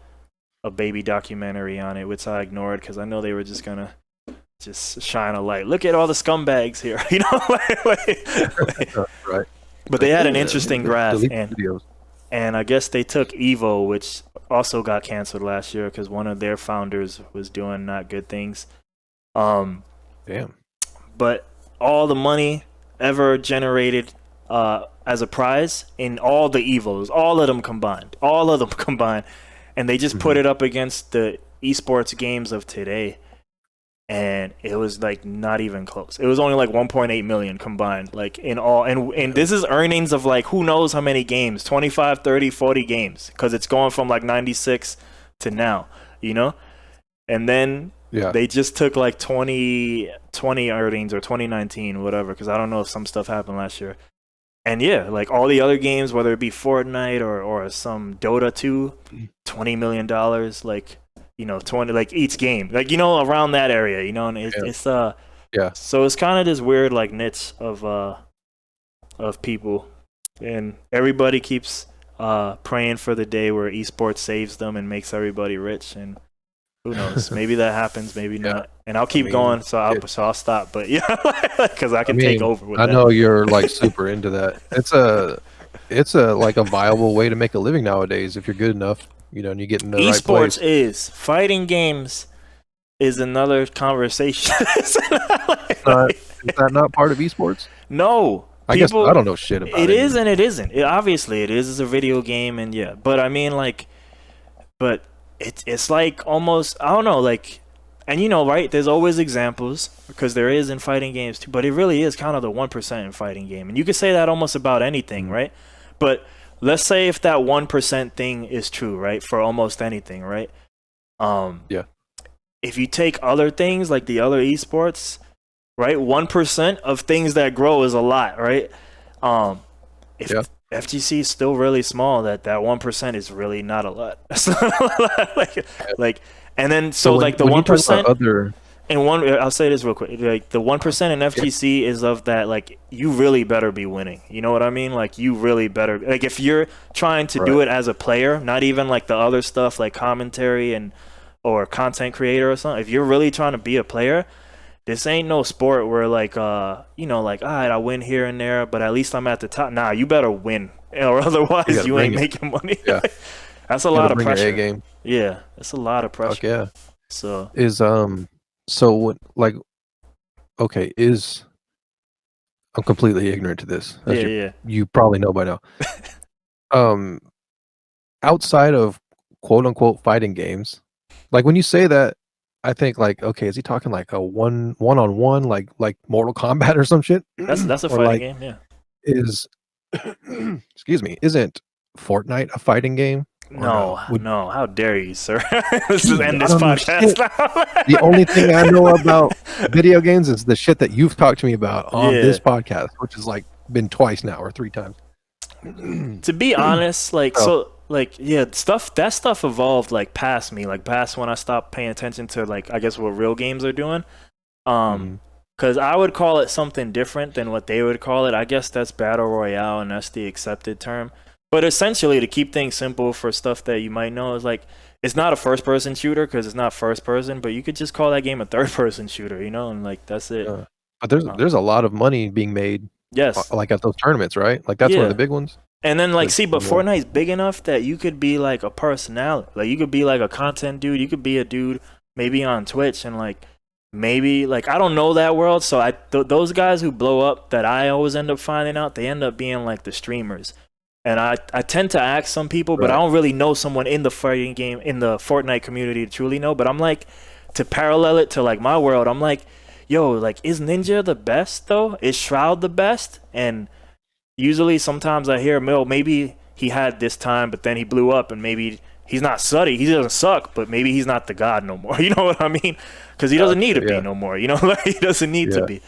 [SPEAKER 2] baby documentary on it, which I ignored because I know they were just gonna just shine a light. Look at all the scumbags here,
[SPEAKER 1] Right.
[SPEAKER 2] But they had an interesting graph,
[SPEAKER 1] delete
[SPEAKER 2] and
[SPEAKER 1] videos.
[SPEAKER 2] I guess they took Evo, which also got canceled last year because one of their founders was doing not good things.
[SPEAKER 1] Damn.
[SPEAKER 2] But all the money ever generated as a prize in all the Evos, all of them combined, and they just put it up against the esports games of today, and it was like not even close. It was only like 1.8 million combined, like in all, and this is earnings of like who knows how many games, 25, 30, 40 games, because it's going from like 96 to now, and then they just took like 2020 earnings or 2019, whatever, because I don't know if some stuff happened last year. And yeah, like all the other games, whether it be Fortnite or some Dota 2, $20 million, like 20, like each game, like around that area, and it's so it's kind of this weird like niche of people, and everybody keeps praying for the day where esports saves them and makes everybody rich, and who knows? Maybe that happens, maybe not. And I'll keep going, so I'll stop. But yeah, because I can take over with that.
[SPEAKER 1] I know you're like super into that. It's a like a viable way to make a living nowadays if you're good enough, and you get in the right place.
[SPEAKER 2] Esports is fighting games is another conversation.
[SPEAKER 1] Is that not part of esports?
[SPEAKER 2] No.
[SPEAKER 1] I guess I don't know shit about it.
[SPEAKER 2] It is and it isn't. Obviously, it is. It's a video game, and yeah. But I mean, but it's like almost, I don't know, like, and right, there's always examples because there is in fighting games too, but it really is kind of the 1% in fighting game, and you could say that almost about anything, right? But let's say if that 1% thing is true, right, for almost anything, right? If you take other things like the other esports, right, 1% of things that grow is a lot, right? If FGC is still really small, that 1% is really not a lot. And then so like the 1%. And I'll say this real quick. Like the 1% in FGC is of that. Like you really better be winning. You know what I mean? Like you really better. Like if you're trying to do it as a player, not even like the other stuff like commentary or content creator or something. If you're really trying to be a player, this ain't no sport where like like all right, I win here and there, but at least I'm at the top. Nah, you better win, or otherwise you ain't making money.
[SPEAKER 1] Yeah.
[SPEAKER 2] That's a lot of pressure.
[SPEAKER 1] Your A game.
[SPEAKER 2] Yeah, that's a lot of pressure.
[SPEAKER 1] Fuck yeah.
[SPEAKER 2] So
[SPEAKER 1] so like, okay, I'm completely ignorant to this. You probably know by now. Outside of quote unquote fighting games, like when you say that, I think like, okay, is he talking like a one-on-one, like Mortal Kombat or some shit?
[SPEAKER 2] That's a fighting game, yeah.
[SPEAKER 1] Excuse me, isn't Fortnite a fighting game?
[SPEAKER 2] No, how dare you, sir? Let's just end this podcast now.
[SPEAKER 1] The only thing I know about video games is the shit that you've talked to me about on this podcast, which has like been twice now or 3 times.
[SPEAKER 2] To be honest, like that stuff evolved like past me, like past when I stopped paying attention to like I guess what real games are doing. Because I would call it something different than what they would call it. I guess that's battle royale, and that's the accepted term. But essentially, to keep things simple for stuff that you might know, is like it's not a first-person shooter because it's not first-person, but you could just call that game a third-person shooter, and like that's it.
[SPEAKER 1] But there's a lot of money being made.
[SPEAKER 2] Yes.
[SPEAKER 1] Like at those tournaments, right? Like that's one of the big ones.
[SPEAKER 2] And then like but Fortnite's big enough that you could be like a personality. Like you could be like a content dude. You could be a dude maybe on Twitch and like maybe like I don't know that world. So those guys who blow up that I always end up finding out, they end up being like the streamers. And I tend to ask some people, but I don't really know someone in the fighting game, in the Fortnite community to truly know. But I'm like, to parallel it to like my world, I'm like, yo, like is Ninja the best though? Is Shroud the best? And usually sometimes I hear, maybe he had this time, but then he blew up and maybe he's not Suddy. He doesn't suck, but maybe he's not the god no more. You know what I mean? Because he doesn't need to be no more. Like he doesn't need to be.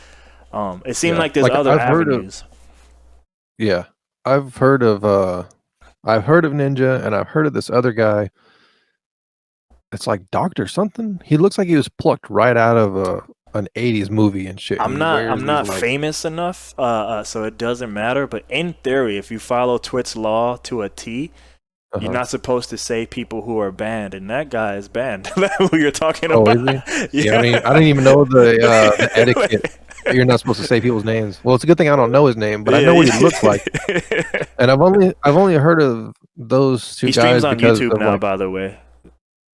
[SPEAKER 2] It seemed like there's other avenues.
[SPEAKER 1] I've heard of Ninja, and I've heard of this other guy. It's like Doctor something. He looks like he was plucked right out of an '80s movie and shit.
[SPEAKER 2] I'm
[SPEAKER 1] He
[SPEAKER 2] not
[SPEAKER 1] wears
[SPEAKER 2] I'm
[SPEAKER 1] these
[SPEAKER 2] not
[SPEAKER 1] like,
[SPEAKER 2] famous enough, so it doesn't matter. But in theory, if you follow Twit's law to a T, you're
[SPEAKER 1] uh-huh.
[SPEAKER 2] not supposed to say people who are banned, and that guy is banned. Who you're talking
[SPEAKER 1] Oh,
[SPEAKER 2] about?
[SPEAKER 1] is he? Yeah,
[SPEAKER 2] Yeah.
[SPEAKER 1] I didn't even know the etiquette. You're not supposed to say people's names. Well, it's a good thing I don't know his name, but I
[SPEAKER 2] Yeah,
[SPEAKER 1] know what he looks like.
[SPEAKER 2] yeah.
[SPEAKER 1] And I've only heard of those two
[SPEAKER 2] He streams
[SPEAKER 1] guys
[SPEAKER 2] on
[SPEAKER 1] because
[SPEAKER 2] YouTube
[SPEAKER 1] of
[SPEAKER 2] now,
[SPEAKER 1] like,
[SPEAKER 2] by the way.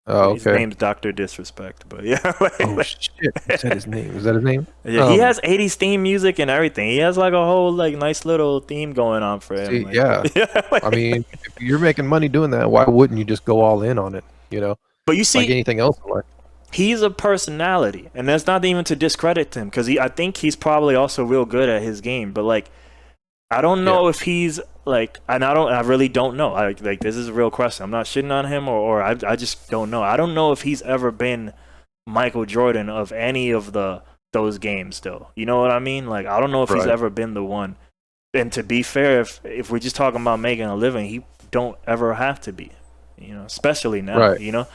[SPEAKER 1] oh,
[SPEAKER 2] His
[SPEAKER 1] okay.
[SPEAKER 2] name's Doctor Disrespect, but yeah,
[SPEAKER 1] Oh shit, you said his name. Is that his name?
[SPEAKER 2] yeah. He has 80s theme music and everything. He has like a whole like nice little theme going on for him.
[SPEAKER 1] See,
[SPEAKER 2] Like,
[SPEAKER 1] yeah.
[SPEAKER 2] yeah,
[SPEAKER 1] I mean, if you're making money doing that, why wouldn't you just go all in on it? You know,
[SPEAKER 2] but you
[SPEAKER 1] like
[SPEAKER 2] see,
[SPEAKER 1] anything else in life.
[SPEAKER 2] he's a personality, and that's not even to discredit him because I think he's probably also real good at his game. But like, I don't
[SPEAKER 1] Yeah,
[SPEAKER 2] know if he's like, and I really don't know. Like this is a real question. I'm not shitting on him, or I just don't know. I don't know if he's ever been Michael Jordan of any of those games, though. You know what I mean? Like, I don't know if he's
[SPEAKER 1] right,
[SPEAKER 2] ever been the one. And to be fair, if we're just talking about making a living, he don't ever have to be. You know, especially now.
[SPEAKER 1] right,
[SPEAKER 2] You know,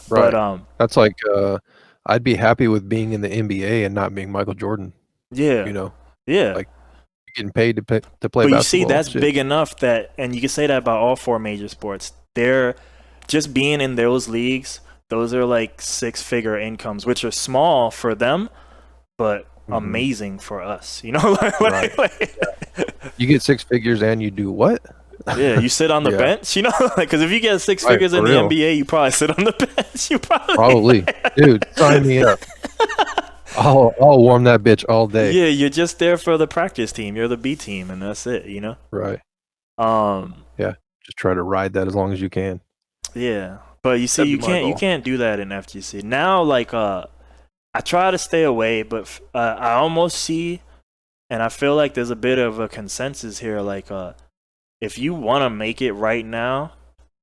[SPEAKER 2] but
[SPEAKER 1] right. That's like, I'd be happy with being in the NBA and not being Michael Jordan. You
[SPEAKER 2] yeah,
[SPEAKER 1] know,
[SPEAKER 2] yeah.
[SPEAKER 1] like getting paid to play
[SPEAKER 2] But you see,
[SPEAKER 1] basketball.
[SPEAKER 2] that's
[SPEAKER 1] Shit.
[SPEAKER 2] big enough that, and you can say that about all four major sports. They're just being in those leagues. Those are like six-figure incomes, which are small for them, but
[SPEAKER 1] Hmm.
[SPEAKER 2] amazing for us. You know,
[SPEAKER 1] Right. You get six figures and you do what?
[SPEAKER 2] yeah, you sit on the
[SPEAKER 1] Yeah.
[SPEAKER 2] bench. You know, like because if you get six
[SPEAKER 1] Right.
[SPEAKER 2] figures
[SPEAKER 1] For
[SPEAKER 2] in the
[SPEAKER 1] real.
[SPEAKER 2] NBA, you probably sit on the bench. You probably
[SPEAKER 1] Probably, dude. Sign me up. I'll warm that bitch all day.
[SPEAKER 2] yeah, you're just there for the practice team. You're the B team, and that's it. You know.
[SPEAKER 1] Right.
[SPEAKER 2] Um,
[SPEAKER 1] Yeah. Just try to ride that as long as you can.
[SPEAKER 2] yeah, but you see,
[SPEAKER 1] That'd be my
[SPEAKER 2] you
[SPEAKER 1] goal.
[SPEAKER 2] can't do that in FGC now. Like I try to stay away, but I almost see, and I feel like there's a bit of a consensus here. Like, if you want to make it right now,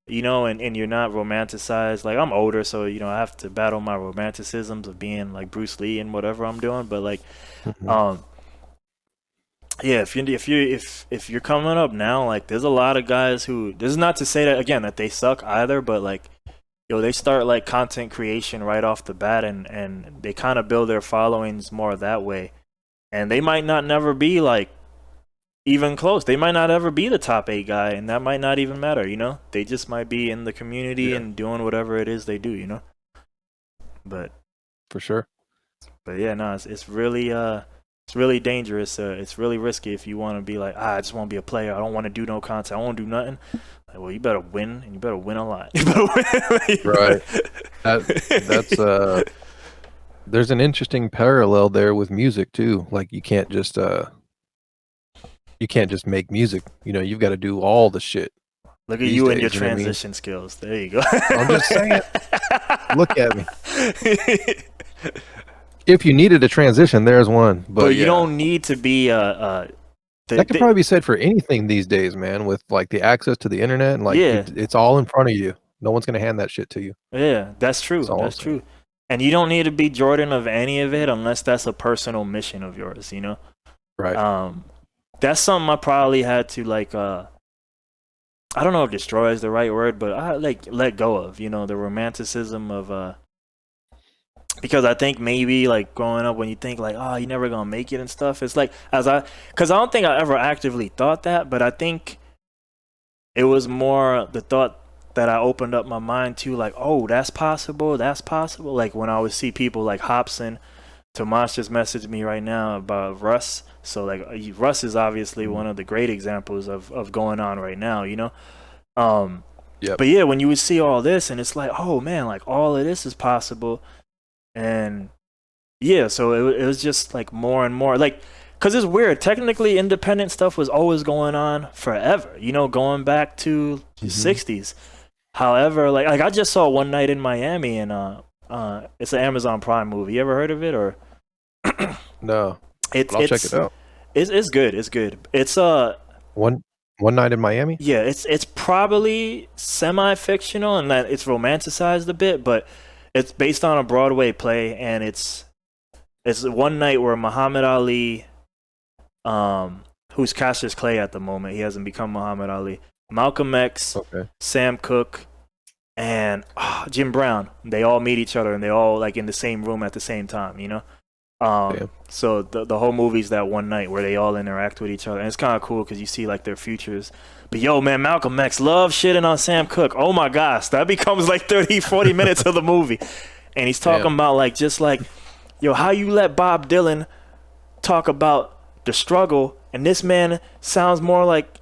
[SPEAKER 2] you know, and you're not romanticized. Like, I'm older, so you know I have to battle my romanticisms of being like Bruce Lee and whatever I'm doing. But like,
[SPEAKER 1] Mhm.
[SPEAKER 2] um, yeah, if you're coming up now, like, there's a lot of guys who. This is not to say that again that they suck either, but like yo, they start like content creation right off the bat, and they kind of build their followings more that way. And they might not never be like even close. They might not ever be the top 8 guy, and that might not even matter. You know, they just might be in the community
[SPEAKER 1] Yeah,
[SPEAKER 2] and doing whatever it is they do. You know, but
[SPEAKER 1] for sure.
[SPEAKER 2] yeah, no, it's really dangerous. It's really risky if you want to be like, I just want to be a player. I don't want to do no content. I don't want to do nothing. Like, well, you better win, and you better win a lot. You better win.
[SPEAKER 1] Right. That's there's an interesting parallel there with music too. Like you can't just make music. You know, you've got to do all the shit
[SPEAKER 2] Look at
[SPEAKER 1] these
[SPEAKER 2] you and your
[SPEAKER 1] days, you know what I mean?
[SPEAKER 2] transition skills. There you go.
[SPEAKER 1] I'm just saying, look at me. If you needed a transition, there's one.
[SPEAKER 2] But
[SPEAKER 1] But
[SPEAKER 2] you
[SPEAKER 1] yeah,
[SPEAKER 2] don't need to be
[SPEAKER 1] that could probably be said for anything these days, man, with like the access to the internet and like
[SPEAKER 2] yeah,
[SPEAKER 1] it's all in front of you. No one's gonna hand that shit to you.
[SPEAKER 2] yeah, that's
[SPEAKER 1] That's
[SPEAKER 2] true.
[SPEAKER 1] all I'm
[SPEAKER 2] That's
[SPEAKER 1] saying.
[SPEAKER 2] true. And you don't need to be Jordan of any of it unless that's a personal mission of yours, you know?
[SPEAKER 1] Right.
[SPEAKER 2] Um that's something I probably had to like I don't know if destroy is the right word, but I like let go of, you know, the romanticism of because I think maybe like growing up when you think like, oh, you're never gonna make it and stuff, it's like because I don't think I ever actively thought that, but I think it was more the thought that I opened up my mind to, like, oh, that's possible, that's possible. Like when I would see people like Hobson, Tomas just messaged me right now about Russ. So like Russ is obviously
[SPEAKER 1] Mhm.
[SPEAKER 2] one of the great examples of going on right now, you know. Um,
[SPEAKER 1] Yep.
[SPEAKER 2] but yeah, when you would see all this and it's like, oh man, like all of this is possible, and yeah, so it was just like more and more like, cause it's weird. Technically, independent stuff was always going on forever. You know, going back to the
[SPEAKER 1] Hmm.
[SPEAKER 2] '60s. However, like I just saw One Night in Miami, and it's an Amazon Prime movie. You ever heard of it? Or
[SPEAKER 1] No,
[SPEAKER 2] it's
[SPEAKER 1] but I'll check it
[SPEAKER 2] it's
[SPEAKER 1] out.
[SPEAKER 2] it's good. It's good. It's
[SPEAKER 1] One one night in Miami.
[SPEAKER 2] yeah, it's probably semi-fictional and that it's romanticized a bit, but it's based on a Broadway play, and it's one night where Muhammad Ali, um, who's Cassius Clay at the moment. He hasn't become Muhammad Ali. Malcolm X,
[SPEAKER 1] Okay.
[SPEAKER 2] Sam Cooke, and Jim Brown. They all meet each other and they all like in the same room at the same time, you know?
[SPEAKER 1] Damn.
[SPEAKER 2] So the whole movie's that one night where they all interact with each other, and it's kind of cool because you see like their futures. But yo, man, Malcolm X love shitting on Sam Cooke. Oh my gosh, that becomes like 30, 40 minutes of the movie, and he's talking about like just like, yo, how you let Bob Dylan talk about the struggle, and this man sounds more like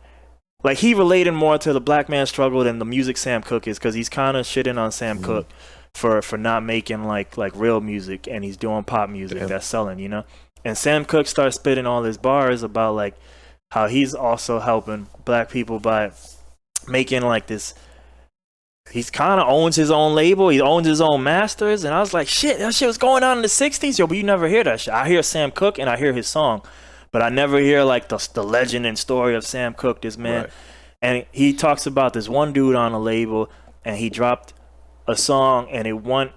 [SPEAKER 2] he related more to the black man's struggle than the music Sam Cooke is, because he's kind of shitting on Sam Cooke for not making like real music, and he's doing pop music that's selling, you know. And Sam Cooke starts spitting all his bars about like how he's also helping black people by making like this. He's kind of owns his own label. He owns his own masters. And I was like, shit, that shit was going on in the 60s. Yo, but you never hear that shit. I hear Sam Cooke and I hear his song, but I never hear like the legend and story of Sam Cooke, this man. Right. And he talks about this one dude on a label, and he dropped a song and it won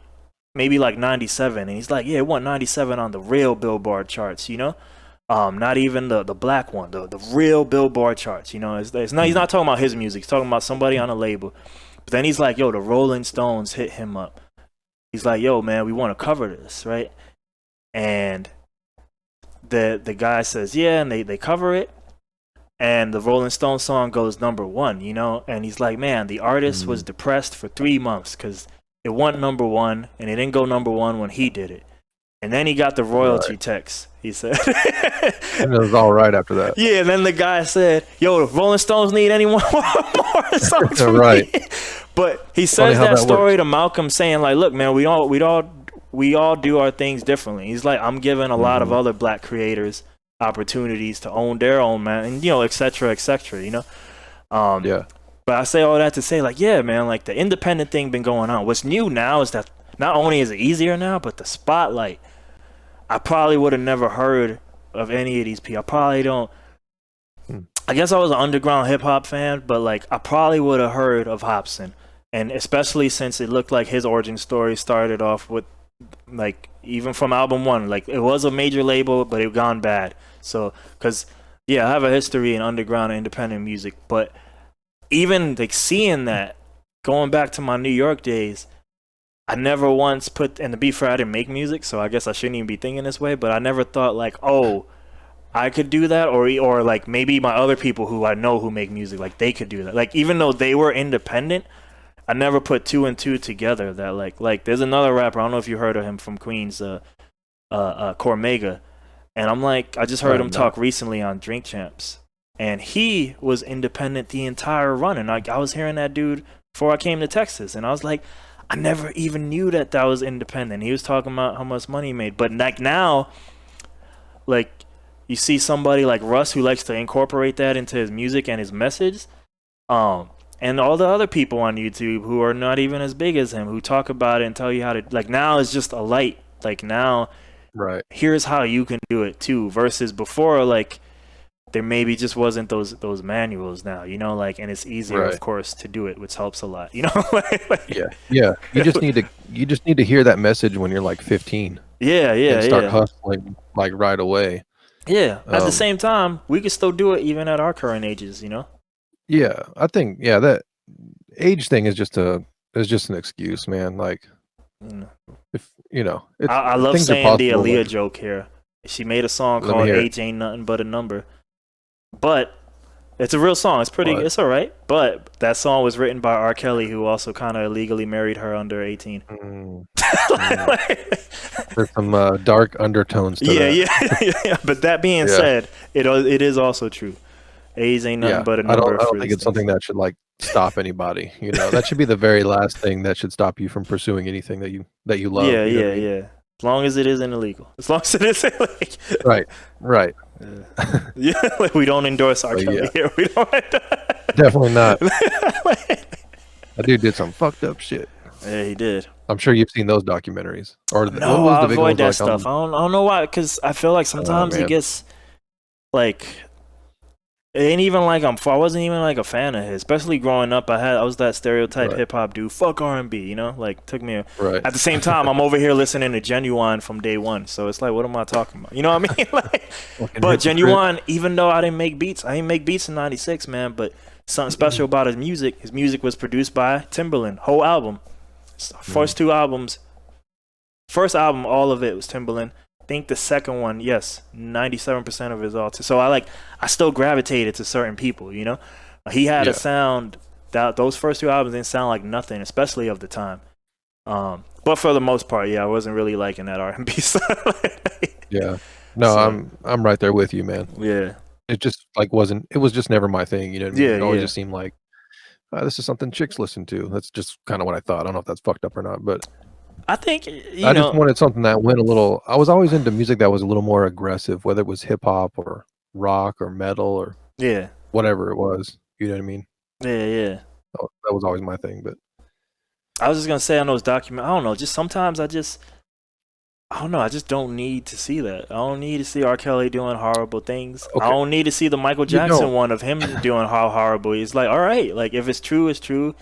[SPEAKER 2] maybe like 97. And he's like, yeah, it won 97 on the real Billboard charts, you know? Not even the black one, the real Billboard charts, you know? It's not, he's not talking about his music. He's talking about somebody on a label. But then he's like, yo, the Rolling Stones hit him up. He's like, yo, man, we want to cover this, right? And the guy says, yeah, and they cover it. And the Rolling Stones song goes #1, you know? And he's like, man, the artist was depressed for 3 months because it went #1, and it didn't go #1 when he did it. And then he got the royalty text, he said.
[SPEAKER 1] And it was all right after that.
[SPEAKER 2] Yeah, and then the guy said, yo, the Rolling Stones need any more songs from
[SPEAKER 1] right.
[SPEAKER 2] me. But he says that story to Malcolm, saying like, look, man, we all do our things differently. He's like, I'm giving a lot of other black creators opportunities to own their own, man, and you know, et cetera, you know.
[SPEAKER 1] Yeah.
[SPEAKER 2] But I say all that to say, like, yeah, man, like the independent thing been going on. What's new now is that not only is it easier now, but the spotlight. I probably would have never heard of any of these people. I probably don't. I guess I was an underground hip hop fan, but like I probably would have heard of Hopsin, and especially since it looked like his origin story started off with like even from album 1, like it was a major label, but it gone bad. So, cause yeah, I have a history in underground and independent music, but even like seeing that, going back to my New York days, I never once put, and to be fair, I didn't make music, so I guess I shouldn't even be thinking this way, but I never thought like, oh, I could do that, or like maybe my other people who I know who make music, like they could do that. Like even though they were independent, I never put 2 and 2 together that like there's another rapper, I don't know if you heard of him from Queens, Cormega, and I'm like, I just heard him talk recently on Drink Champs, and he was independent the entire run, and like I was hearing that dude before I came to Texas, and I was like, I never even knew that was independent. He was talking about how much money he made, but like now, like you see somebody like Russ who likes to incorporate that into his music and his message, and all the other people on YouTube who are not even as big as him who talk about it and tell you how to, like now it's just a light, like now,
[SPEAKER 1] right,
[SPEAKER 2] here's how you can do it too, versus before like there maybe just wasn't those manuals now, you know, like, and it's easier of course to do it, which helps a lot, you know.
[SPEAKER 1] yeah you just need to hear that message when you're like 15 and start hustling like right away.
[SPEAKER 2] At the same time we can still do it even at our current ages, you know.
[SPEAKER 1] I think that age thing is just an excuse, man. Like if you know,
[SPEAKER 2] I love saying the Aaliyah joke here. She made a song called Age Ain't Nothing But a Number, but it's a real song. It's pretty. It's all right. But that song was written by R. Kelly, who also kind of illegally married her under 18.
[SPEAKER 1] There's some dark undertones to that.
[SPEAKER 2] Yeah. But that being said, it is also true. Age ain't nothing but a number.
[SPEAKER 1] I don't think it's something that should like stop anybody. You know, that should be the very last thing that should stop you from pursuing anything that you love.
[SPEAKER 2] Yeah. As long as it isn't illegal. As long as it isn't like
[SPEAKER 1] right.
[SPEAKER 2] Like we don't endorse R. Kelly here. We don't.
[SPEAKER 1] Definitely not. That dude did some fucked up shit.
[SPEAKER 2] Yeah, he did.
[SPEAKER 1] I'm sure you've seen those documentaries.
[SPEAKER 2] No, I avoid that stuff. I don't know why, because I feel like sometimes it gets like it ain't even like I wasn't even like a fan of his. Especially growing up, I was that stereotype
[SPEAKER 1] Right.
[SPEAKER 2] hip hop dude. Fuck R&B, you know. Like took me.
[SPEAKER 1] Right.
[SPEAKER 2] At the same time, I'm over here listening to Genuine from day one. So it's like, what am I talking about? You know what I mean? Like,
[SPEAKER 1] Fucking
[SPEAKER 2] but
[SPEAKER 1] hypocrite.
[SPEAKER 2] Genuine, even though I didn't make beats in '96, man. But something special about his music. His music was produced by Timbaland. Whole album, first two albums. First album, all of it was Timbaland. I think the second one, yes, 97% of it is all. So I still gravitated to certain people, you know. He had a
[SPEAKER 1] Yeah.
[SPEAKER 2] sound that those first two albums didn't sound like nothing, especially of the time. But for the most part, yeah, I wasn't really liking that R&B stuff.
[SPEAKER 1] Yeah. No,
[SPEAKER 2] So
[SPEAKER 1] I'm right there with you, man.
[SPEAKER 2] yeah,
[SPEAKER 1] It just like wasn't. It was just never my thing. You know what I mean?
[SPEAKER 2] yeah,
[SPEAKER 1] It always
[SPEAKER 2] yeah.
[SPEAKER 1] just seemed like this is something chicks listen to. That's just kind of what I thought. I don't know if that's fucked up or not, but
[SPEAKER 2] I think
[SPEAKER 1] I just wanted something that went a little. I was always into music that was a little more aggressive, whether it was hip hop or rock or metal or
[SPEAKER 2] yeah,
[SPEAKER 1] whatever it was. You know what I mean?
[SPEAKER 2] yeah, yeah.
[SPEAKER 1] That was always my thing. But
[SPEAKER 2] I was just gonna say on those documents, I don't know. Just sometimes I don't know. I just don't need to see that. I don't need to see R. Kelly doing horrible things. I
[SPEAKER 1] okay,
[SPEAKER 2] don't need to see the Michael
[SPEAKER 1] you
[SPEAKER 2] Jackson
[SPEAKER 1] don't.
[SPEAKER 2] one of him doing how horrible. He's like, all right, like if it's true, it's true.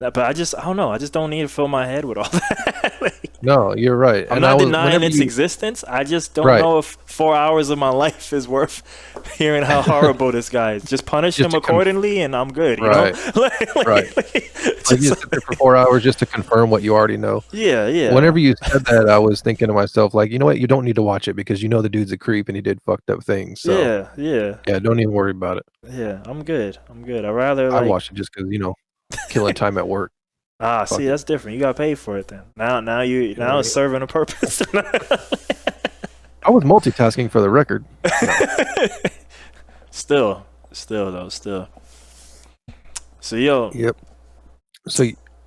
[SPEAKER 2] But I don't know. I just don't need to fill my head with all that. Like,
[SPEAKER 1] No, you're right.
[SPEAKER 2] I'm
[SPEAKER 1] And I
[SPEAKER 2] not
[SPEAKER 1] was
[SPEAKER 2] denying
[SPEAKER 1] whenever
[SPEAKER 2] its
[SPEAKER 1] you
[SPEAKER 2] existence. I just don't
[SPEAKER 1] right,
[SPEAKER 2] know if 4 hours of my life is worth hearing how horrible this guy is. Just punish
[SPEAKER 1] just
[SPEAKER 2] him
[SPEAKER 1] to
[SPEAKER 2] accordingly, and I'm good. You know,
[SPEAKER 1] right, right. Like you
[SPEAKER 2] just,
[SPEAKER 1] sit there for 4 hours just to confirm what you already know.
[SPEAKER 2] yeah, yeah,
[SPEAKER 1] Whenever you said that, I was thinking to myself, like, you know what? You don't need to watch it because you know the dude's a creep and he did fucked up things. So
[SPEAKER 2] yeah, yeah,
[SPEAKER 1] yeah, don't even worry about it.
[SPEAKER 2] yeah. I'm good. I'm good. I rather
[SPEAKER 1] I
[SPEAKER 2] like.
[SPEAKER 1] watched it just because killing time at work.
[SPEAKER 2] Ah,
[SPEAKER 1] Fuck
[SPEAKER 2] see,
[SPEAKER 1] it.
[SPEAKER 2] that's different. You got paid for it then.
[SPEAKER 1] Yeah,
[SPEAKER 2] Now it's serving a purpose.
[SPEAKER 1] I was multitasking for the record. No.
[SPEAKER 2] Still though, still. So yo,
[SPEAKER 1] Yep. So,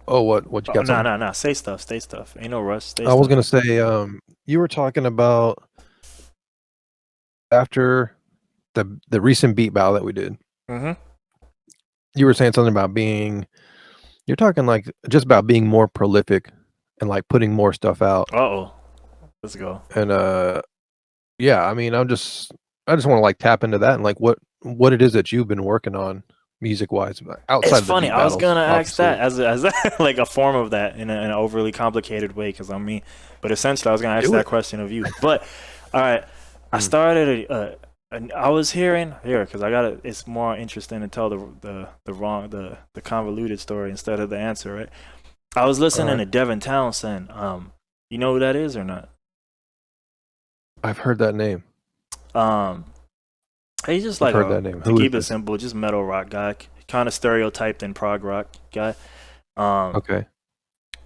[SPEAKER 1] oh, what you got
[SPEAKER 2] nah,
[SPEAKER 1] something?
[SPEAKER 2] nah, nah. Say stuff, stay stuff. Ain't no rush. Stay
[SPEAKER 1] I was
[SPEAKER 2] stuff.
[SPEAKER 1] gonna say, you were talking about after the recent beat battle that we did.
[SPEAKER 2] Mhm.
[SPEAKER 1] You were saying something about being. You're talking like just about being more prolific and like putting more stuff out.
[SPEAKER 2] Uh oh. Let's go.
[SPEAKER 1] And yeah, I mean, I just want to like tap into that and like what it is that you've been working on music wise outside
[SPEAKER 2] It's
[SPEAKER 1] of the
[SPEAKER 2] funny.
[SPEAKER 1] beat
[SPEAKER 2] I was
[SPEAKER 1] battles,
[SPEAKER 2] gonna ask
[SPEAKER 1] obviously.
[SPEAKER 2] that as like a form of that in an overly complicated way, because I mean, but essentially, I was gonna ask
[SPEAKER 1] Do
[SPEAKER 2] that
[SPEAKER 1] it.
[SPEAKER 2] question of you. But all right, I
[SPEAKER 1] Mm,
[SPEAKER 2] started and I was hearing here because I got to it's more interesting to tell the convoluted story instead of the answer, right? I was
[SPEAKER 1] all
[SPEAKER 2] listening
[SPEAKER 1] right.
[SPEAKER 2] to Devin Townsend. You know who that is or not?
[SPEAKER 1] I've heard that name.
[SPEAKER 2] Um, he's just
[SPEAKER 1] I've
[SPEAKER 2] like
[SPEAKER 1] heard that name.
[SPEAKER 2] to
[SPEAKER 1] Who is
[SPEAKER 2] keep it
[SPEAKER 1] this?
[SPEAKER 2] simple, just metal rock guy, kind of stereotyped in prog rock guy. Um,
[SPEAKER 1] Okay.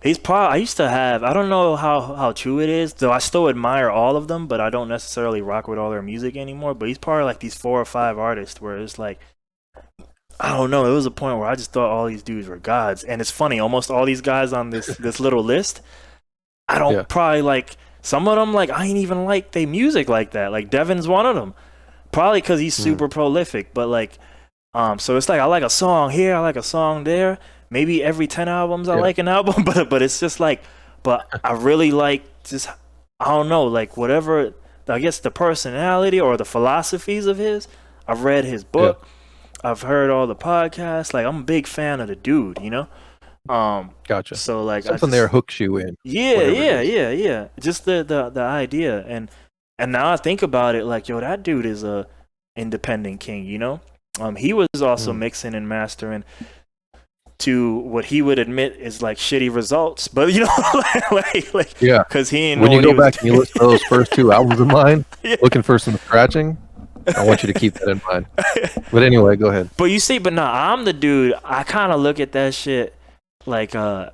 [SPEAKER 2] he's probably I used to have I don't know how true it is though. I still admire all of them, but I don't necessarily rock with all their music anymore. But he's probably like these 4 or 5 artists where it's like I don't know. It was a point where I just thought all these dudes were gods, and it's funny. Almost all these guys on this little list, I
[SPEAKER 1] Yeah.
[SPEAKER 2] don't probably like some of them. Like I ain't even like they music like that. Like Devin's one of them, probably because he's
[SPEAKER 1] Mm,
[SPEAKER 2] super prolific. But like, so it's like I like a song here, I like a song there. Maybe every 10 albums I
[SPEAKER 1] yeah.
[SPEAKER 2] like an album, but it's just like, but I really like just I don't know, like whatever. I guess the personality or the philosophies of his. I've read his
[SPEAKER 1] Yeah.
[SPEAKER 2] book. I've heard all the podcasts. Like I'm a big fan of the dude, you know.
[SPEAKER 1] Gotcha.
[SPEAKER 2] So like I
[SPEAKER 1] Something there
[SPEAKER 2] just
[SPEAKER 1] hooks you in,
[SPEAKER 2] yeah,
[SPEAKER 1] whatever it
[SPEAKER 2] yeah,
[SPEAKER 1] is.
[SPEAKER 2] yeah, yeah. Just the idea and now I think about it like yo, that dude is a independent king, you know. He was also
[SPEAKER 1] Mm,
[SPEAKER 2] mixing and mastering to what he would admit is like shitty results, but you know, like
[SPEAKER 1] yeah.
[SPEAKER 2] because he ain't know
[SPEAKER 1] When you
[SPEAKER 2] what he
[SPEAKER 1] go
[SPEAKER 2] was
[SPEAKER 1] back and you listen to those first two albums of mine,
[SPEAKER 2] doing.
[SPEAKER 1] looking for some scratching, I want you to keep that in mind. But anyway, go ahead.
[SPEAKER 2] But you see, but nah, I'm the dude. I kind of look at that shit like not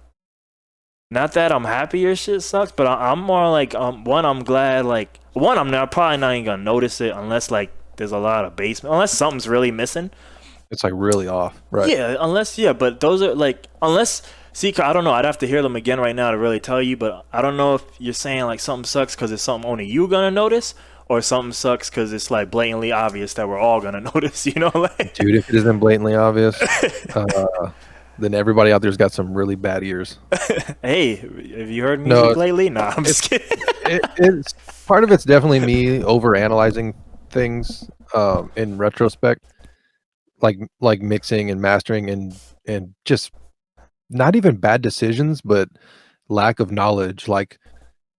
[SPEAKER 2] that I'm happy your shit sucks, but I'm more like one I'm glad like one I'm not probably not even gonna notice it unless like there's a lot of basement unless something's really missing.
[SPEAKER 1] It's like really off, right?
[SPEAKER 2] Yeah, unless yeah, but those are like unless see I don't know. I'd have to hear them again right now to really tell you, but I don't know if you're saying like something sucks because it's something only you gonna notice. Or something sucks because it's like blatantly obvious that we're all gonna notice, you know? Like,
[SPEAKER 1] Dude, if it isn't blatantly obvious, then everybody out there's got some really bad ears.
[SPEAKER 2] hey, have you heard
[SPEAKER 1] No,
[SPEAKER 2] music lately? Nah, I'm just
[SPEAKER 1] it's
[SPEAKER 2] kidding.
[SPEAKER 1] it's part of it's definitely me over analyzing things in retrospect. like mixing and mastering and just not even bad decisions, but lack of knowledge. Like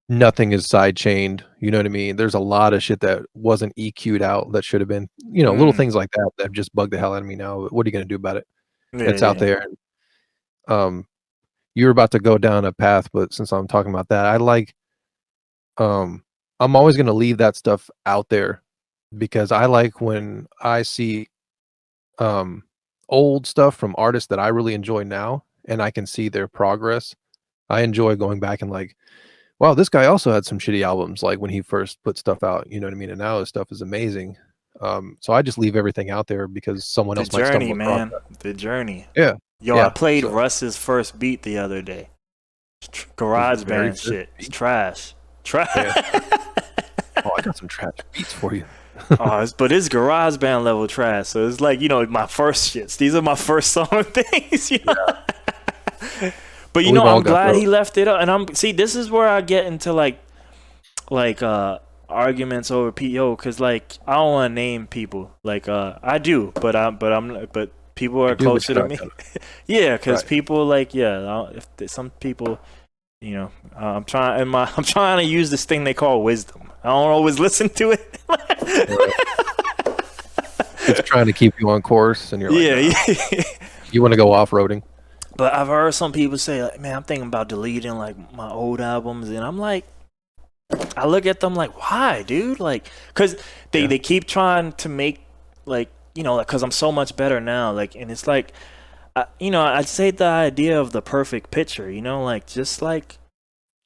[SPEAKER 1] nothing is side chained. You know what I mean? There's a lot of shit that wasn't EQ'd out that should have been. You know, little
[SPEAKER 2] Mm.
[SPEAKER 1] things like that that just bug the hell out of me now. What are you gonna do about it?
[SPEAKER 2] Yeah,
[SPEAKER 1] It's out
[SPEAKER 2] yeah.
[SPEAKER 1] there. Um, you were about to go down a path, but since I'm talking about that, I like um I'm always gonna leave that stuff out there because I like when I see um old stuff from artists that I really enjoy now and I can see their progress. I enjoy going back and like, wow, this guy also had some shitty albums like when he first put stuff out, you know what I mean? And now his stuff is amazing. So I just leave everything out there because someone
[SPEAKER 2] The
[SPEAKER 1] else might stumble
[SPEAKER 2] journey,
[SPEAKER 1] across
[SPEAKER 2] man.
[SPEAKER 1] that.
[SPEAKER 2] The journey.
[SPEAKER 1] Yeah.
[SPEAKER 2] Yo, I
[SPEAKER 1] Yeah.
[SPEAKER 2] played
[SPEAKER 1] So
[SPEAKER 2] Russ's first beat the other day.
[SPEAKER 1] his
[SPEAKER 2] Garage
[SPEAKER 1] very
[SPEAKER 2] band
[SPEAKER 1] first
[SPEAKER 2] shit. It's
[SPEAKER 1] beat.
[SPEAKER 2] trash.
[SPEAKER 1] Yeah.
[SPEAKER 2] Trash.
[SPEAKER 1] Oh, I got some trash beats for you.
[SPEAKER 2] But it's garage band level trash. So it's like, my first shits. These are my first song things,
[SPEAKER 1] Yeah.
[SPEAKER 2] But
[SPEAKER 1] We've all
[SPEAKER 2] I'm
[SPEAKER 1] got
[SPEAKER 2] glad
[SPEAKER 1] those.
[SPEAKER 2] he left it up. And this is where I get into like arguments over PO, because like I don't want to name people. Like I do, but people
[SPEAKER 1] You
[SPEAKER 2] are
[SPEAKER 1] do, but
[SPEAKER 2] closer
[SPEAKER 1] you're
[SPEAKER 2] to
[SPEAKER 1] not
[SPEAKER 2] me.
[SPEAKER 1] gonna.
[SPEAKER 2] Yeah, because
[SPEAKER 1] Right.
[SPEAKER 2] people like, some people, I'm trying I'm trying to use this thing they call wisdom. I don't always listen to it.
[SPEAKER 1] Right. It's trying to keep you on course, and you're like,
[SPEAKER 2] Yeah,
[SPEAKER 1] "Nah."
[SPEAKER 2] yeah.
[SPEAKER 1] You wanna go off-roading.
[SPEAKER 2] But I've heard some people say, like, man, I'm thinking about deleting like my old albums, and I'm like, I look at them like, why, dude? Like, cause
[SPEAKER 1] Yeah.
[SPEAKER 2] they keep trying to make like, like, cause I'm so much better now. Like, and it's like, I'd say the idea of the perfect picture, like just like,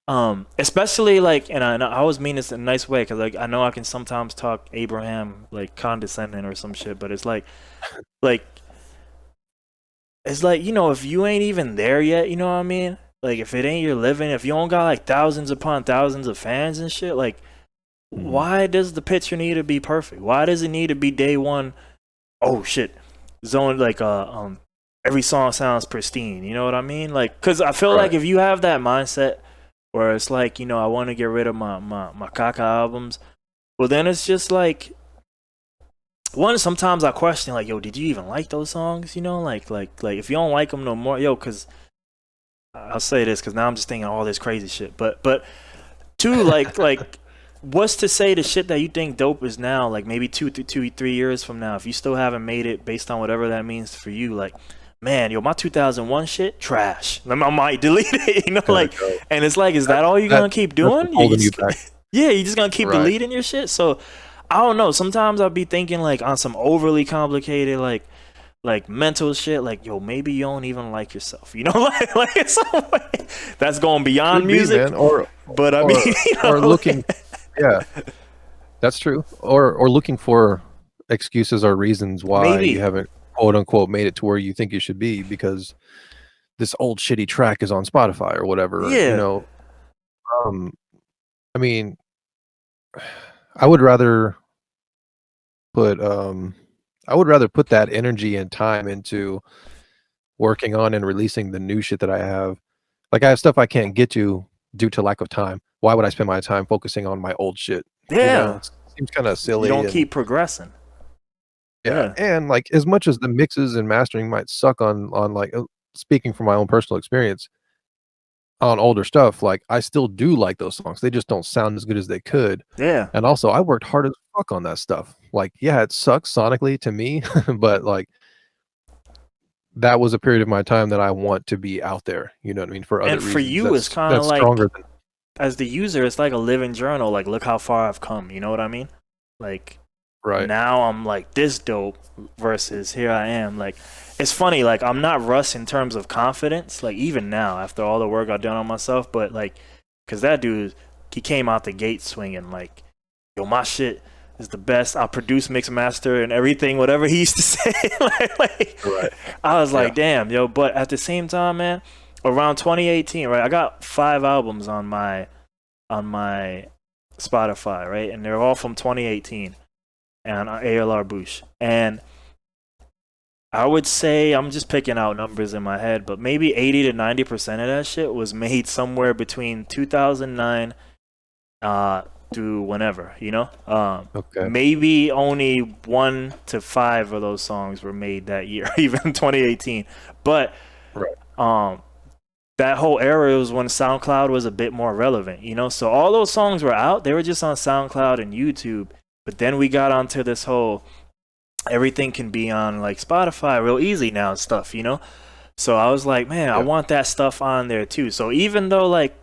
[SPEAKER 2] especially like, and I always mean this in a nice way, cause like I know I can sometimes talk Abraham like condescending or some shit, but like it's like, if you ain't even there yet, you know what I mean? Like if it ain't your living, if you don't got like thousands upon thousands of fans and shit, like
[SPEAKER 1] Mhm.
[SPEAKER 2] why does the picture need to be perfect? Why does it need to be day one? Oh shit, zone like every song sounds pristine. You know what I mean? Like, cause I feel like
[SPEAKER 1] Right.
[SPEAKER 2] if you have that mindset where it's like, I want to get rid of my Kaka albums, well then it's just like, one, sometimes I question like, yo, did you even like those songs? Like if you don't like them no more, yo, cause I'll say this, cause now I'm just thinking all this crazy shit. But two, like what's to say the shit that you think dope is now, like maybe 3 years from now, if you still haven't made it based on whatever that means for you, like, man, yo, my 2001 shit trash. I might delete it,
[SPEAKER 1] Gotta
[SPEAKER 2] like,
[SPEAKER 1] go.
[SPEAKER 2] and it's like, is
[SPEAKER 1] That
[SPEAKER 2] that all you're
[SPEAKER 1] that
[SPEAKER 2] gonna keep
[SPEAKER 1] that's what's
[SPEAKER 2] doing?
[SPEAKER 1] holding you back.
[SPEAKER 2] Yeah, you just gonna keep
[SPEAKER 1] Right.
[SPEAKER 2] deleting your shit. So I don't know. Sometimes I'll be thinking like on some overly complicated like mental shit, like, yo, maybe you don't even like yourself, like it's that's going beyond
[SPEAKER 1] Could be,
[SPEAKER 2] music.
[SPEAKER 1] man,
[SPEAKER 2] But I mean,
[SPEAKER 1] or or looking yeah, that's true. Or looking for excuses or reasons why you
[SPEAKER 2] maybe,
[SPEAKER 1] haven't, quote, unquote, "made it to where you think you should be," because this old shitty track is on Spotify or whatever, you
[SPEAKER 2] yeah.
[SPEAKER 1] know? Um, I mean, I would rather put, I would rather put that energy and time into working on and releasing the new shit that I have. Like, I have stuff I can't get to due to lack of time. Why would I spend my time focusing on my old shit? You know,
[SPEAKER 2] Yeah,
[SPEAKER 1] it seems kinda
[SPEAKER 2] you
[SPEAKER 1] silly
[SPEAKER 2] don't
[SPEAKER 1] and
[SPEAKER 2] keep progressing.
[SPEAKER 1] yeah,
[SPEAKER 2] Yeah,
[SPEAKER 1] and, like, as much as the mixes and mastering might suck on, like, speaking from my own personal experience, on older stuff, like, I still do like those songs, they just don't sound as good as they could,
[SPEAKER 2] yeah.
[SPEAKER 1] and also, I worked hard as fuck on that stuff. Like, yeah, it sucks sonically to me, but, like, that was a period of my time that I want to be out there, you know what I mean, for other
[SPEAKER 2] And for
[SPEAKER 1] reasons.
[SPEAKER 2] you, it's kind of
[SPEAKER 1] That's
[SPEAKER 2] like,
[SPEAKER 1] stronger than
[SPEAKER 2] as the user, it's like a living journal. Like, look how far I've come. You know what I mean? Like,
[SPEAKER 1] right.
[SPEAKER 2] now I'm like this dope versus here I am. Like, it's funny. Like, I'm not Russ in terms of confidence. Like, even now, after all the work I've done on myself, but like, cause that dude, he came out the gate swinging. Like, yo, my shit is the best. I produce, mix, master, and everything. Whatever he used to say.
[SPEAKER 1] Right.
[SPEAKER 2] I was
[SPEAKER 1] Yeah.
[SPEAKER 2] like, damn, yo. But at the same time, man, around 2018, right? I got 5 albums on my Spotify, right, and they're all from 2018 and ALR Bush. And I would say, I'm just picking out numbers in my head, but maybe 80 to 90% of that shit was made somewhere between 2009, through whenever,
[SPEAKER 1] Okay.
[SPEAKER 2] maybe only 1 to 5 of those songs were made that year, even 2018. But
[SPEAKER 1] Right.
[SPEAKER 2] um, that whole era was when SoundCloud was a bit more relevant, So all those songs were out; they were just on SoundCloud and YouTube. But then we got onto this whole everything can be on like Spotify real easy now and stuff. So I was like, man, I
[SPEAKER 1] Yeah.
[SPEAKER 2] want that stuff on there too. So even though like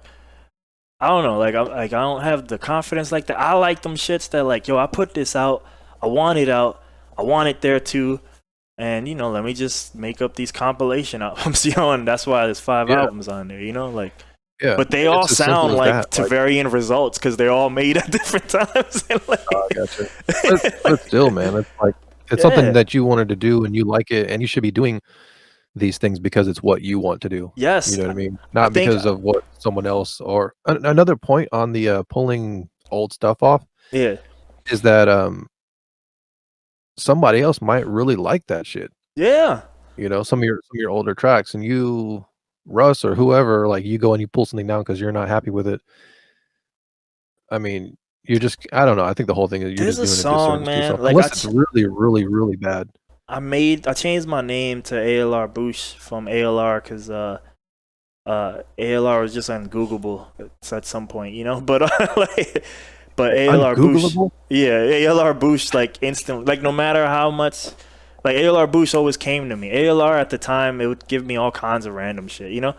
[SPEAKER 2] I don't know, I don't have the confidence like that. I like them shits that like, yo, I put this out, I want it out, I want it there too, and let me just make up these compilation albums, and that's why there's 5
[SPEAKER 1] Yeah.
[SPEAKER 2] albums on there, like.
[SPEAKER 1] Yeah.
[SPEAKER 2] But they
[SPEAKER 1] And
[SPEAKER 2] all
[SPEAKER 1] it's as simple
[SPEAKER 2] sound
[SPEAKER 1] as
[SPEAKER 2] like
[SPEAKER 1] that.
[SPEAKER 2] to
[SPEAKER 1] Like,
[SPEAKER 2] varying results because they're all made at different times. And like,
[SPEAKER 1] oh, I gotcha. But still, man, it's like it's something
[SPEAKER 2] yeah,
[SPEAKER 1] that you wanted to do and you like it, and you should be doing these things because it's what you want to do. You
[SPEAKER 2] yes,
[SPEAKER 1] know what I mean?
[SPEAKER 2] I
[SPEAKER 1] Not
[SPEAKER 2] think,
[SPEAKER 1] because of what someone else or another point on the, pulling old stuff off
[SPEAKER 2] yeah,
[SPEAKER 1] is that, somebody else might really like that shit,
[SPEAKER 2] yeah.
[SPEAKER 1] some of your older tracks, and you, Russ or whoever, like, you go and you pull something down because 'cause you're not happy with it. I mean, you're just I don't know, I think the whole thing is you're
[SPEAKER 2] There's
[SPEAKER 1] just
[SPEAKER 2] a
[SPEAKER 1] doing a
[SPEAKER 2] song,
[SPEAKER 1] disservice to
[SPEAKER 2] man.
[SPEAKER 1] yourself,
[SPEAKER 2] Like
[SPEAKER 1] unless it's really, really, really bad.
[SPEAKER 2] I changed my name to ALR Bush from ALR because ALR was just ungoogleable at some point, But like, but ALR Bush,
[SPEAKER 1] Ungoogleable?
[SPEAKER 2] yeah, ALR Bush, like instant, like no matter how much, like ALR Bush always came to me. ALR at the time, it would give me all kinds of random shit.
[SPEAKER 1] Mm,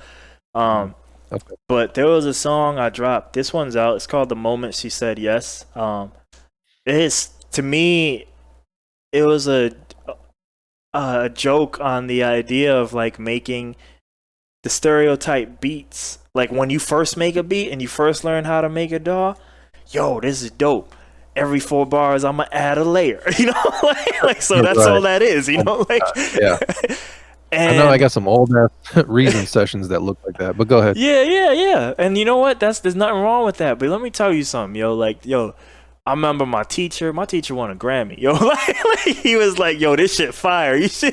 [SPEAKER 2] Um,
[SPEAKER 1] okay.
[SPEAKER 2] but there was a song I dropped. This one's out. It's called "The Moment She Said Yes." It is to me, it was a joke on the idea of like making the stereotype beats. Like when you first make a beat and you first learn how to make a DAW, yo, this is dope. Every 4 bars, I'ma add a layer, like so. That's all
[SPEAKER 1] Right.
[SPEAKER 2] that is,
[SPEAKER 1] Oh my
[SPEAKER 2] like.
[SPEAKER 1] god, yeah. I know I
[SPEAKER 2] And
[SPEAKER 1] got some old ass Reason sessions that look like that, but go ahead.
[SPEAKER 2] yeah, yeah, yeah. And you know what? There's nothing wrong with that. But let me tell you something, yo. Like, yo, I remember my teacher. My teacher won a Grammy, yo. Like he was like, yo, this shit fire. You see?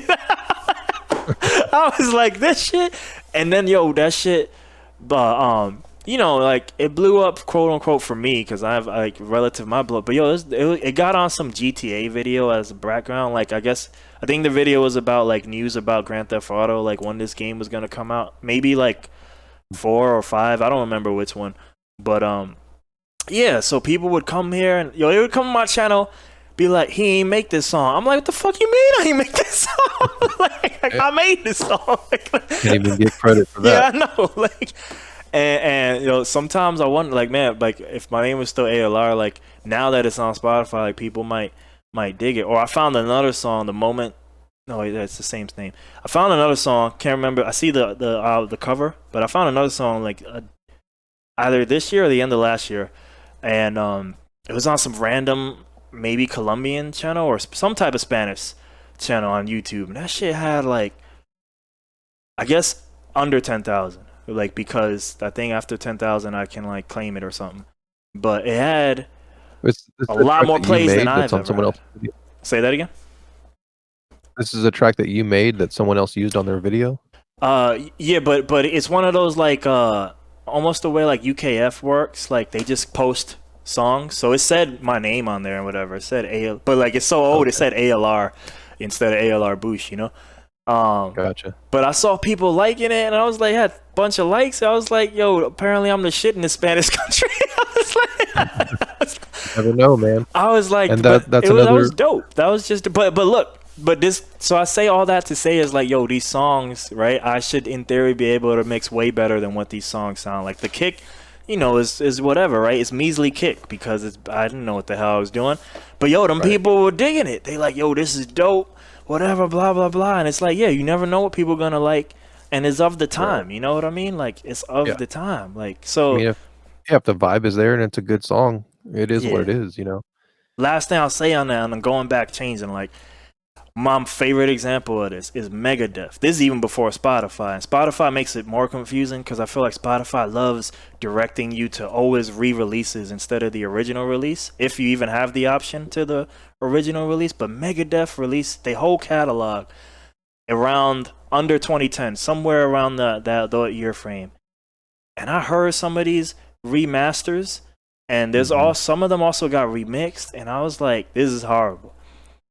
[SPEAKER 2] I was like, this shit, and then yo, that shit, but like it blew up, quote unquote, for me because I have like relative my blood. But yo, it got on some GTA video as a background. Like I think the video was about like news about Grand Theft Auto, like when this game was gonna come out, maybe like 4 or 5. I don't remember which one, but yeah. So people would come here and yo, they would come to my channel. Be like, he ain't make this song. I'm like, what the fuck you mean I ain't make this song? like
[SPEAKER 1] Yeah.
[SPEAKER 2] I made this song.
[SPEAKER 1] Can't even get credit for
[SPEAKER 2] Yeah,
[SPEAKER 1] that.
[SPEAKER 2] I know. Like, and sometimes I wonder, like, man, like if my name was still ALR, like now that it's on Spotify, like people might dig it. Or I found another song, the moment. No, wait, that's the same name. I found another song. Can't remember. I see the cover, but I found another song like either this year or the end of last year, and it was on some random maybe Colombian channel or some type of Spanish channel on YouTube, and that shit had like I guess under 10,000, like because I think after 10,000 I can like claim it or something. But it had
[SPEAKER 1] This
[SPEAKER 2] a
[SPEAKER 1] is a
[SPEAKER 2] lot
[SPEAKER 1] track
[SPEAKER 2] more
[SPEAKER 1] that you
[SPEAKER 2] plays than
[SPEAKER 1] made that's
[SPEAKER 2] I've
[SPEAKER 1] on
[SPEAKER 2] ever
[SPEAKER 1] someone
[SPEAKER 2] had.
[SPEAKER 1] else's video?
[SPEAKER 2] Say that again.
[SPEAKER 1] This is a track that you made that someone else used on their video?
[SPEAKER 2] Yeah, but it's one of those like almost the way like UKF works. Like they just post songs, so it said my name on there and whatever. It said A, but like it's so old, it
[SPEAKER 1] Okay,
[SPEAKER 2] said ALR instead of ALR Bush. Um,
[SPEAKER 1] gotcha.
[SPEAKER 2] but I saw people liking it, and I was like, had a bunch of likes. I was like, yo, apparently I'm the shit in the Spanish country.
[SPEAKER 1] Never know, man.
[SPEAKER 2] I was like,
[SPEAKER 1] And
[SPEAKER 2] but
[SPEAKER 1] that's
[SPEAKER 2] that was
[SPEAKER 1] another
[SPEAKER 2] dope. That was just, but look, but this. So I say all that to say is like, yo, these songs, right? I should, in theory, be able to mix way better than what these songs sound like. The kick, is whatever, right? It's measly kick because I didn't know what the hell I was doing. But yo, them
[SPEAKER 1] right,
[SPEAKER 2] people were digging it. They like, yo, this is dope. Whatever, blah blah blah. And it's like, yeah, you never know what people gonna like, and it's of the
[SPEAKER 1] right.
[SPEAKER 2] time. You know what I mean? Like it's
[SPEAKER 1] Yeah.
[SPEAKER 2] of the time. Like
[SPEAKER 1] I
[SPEAKER 2] so,
[SPEAKER 1] mean, if the vibe is there and it's a good song, it is what
[SPEAKER 2] yeah.
[SPEAKER 1] it is.
[SPEAKER 2] Last thing I'll say on that, and I'm going back changing like. My favorite example of this is Megadeth. This is even before Spotify, and Spotify makes it more confusing because I feel like Spotify loves directing you to always re-releases instead of the original release, if you even have the option to the original release. But Megadeth released the whole catalog around under 2010, somewhere around the year frame, and I heard some of these remasters. And there's all some of them also got remixed, and I was like, this is horrible,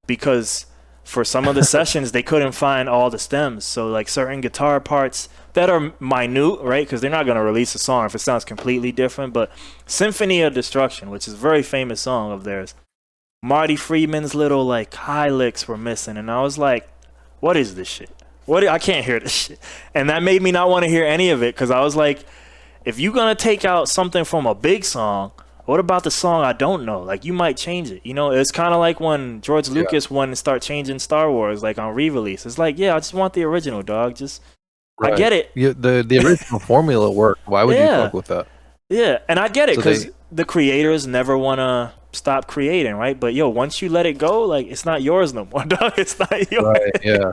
[SPEAKER 2] because for some of the sessions they couldn't find all the stems, so like certain guitar parts that are minute, right? Because they're not going to release a song if it sounds completely different. But Symphony of Destruction, which is a very famous song of theirs, Marty Friedman's little like high licks were missing, and I was like, what is this shit? I can't hear this shit. And that made me not want to hear any of it, because I was like, if you're going to take out something from a big song, what about the song I don't know? Like, you might change it. You know, it's kind of like when George Lucas wanted to start changing Star Wars, like on re-release. It's like, yeah, I just want the original, dog. Just, right. I get it.
[SPEAKER 1] Yeah, the original formula worked. Why would you fuck with that?
[SPEAKER 2] Yeah, and I get it, because the creators never want to stop creating, right? But yo, once you let it go, like, it's not yours no more, dog. It's not yours.
[SPEAKER 1] Right, yeah.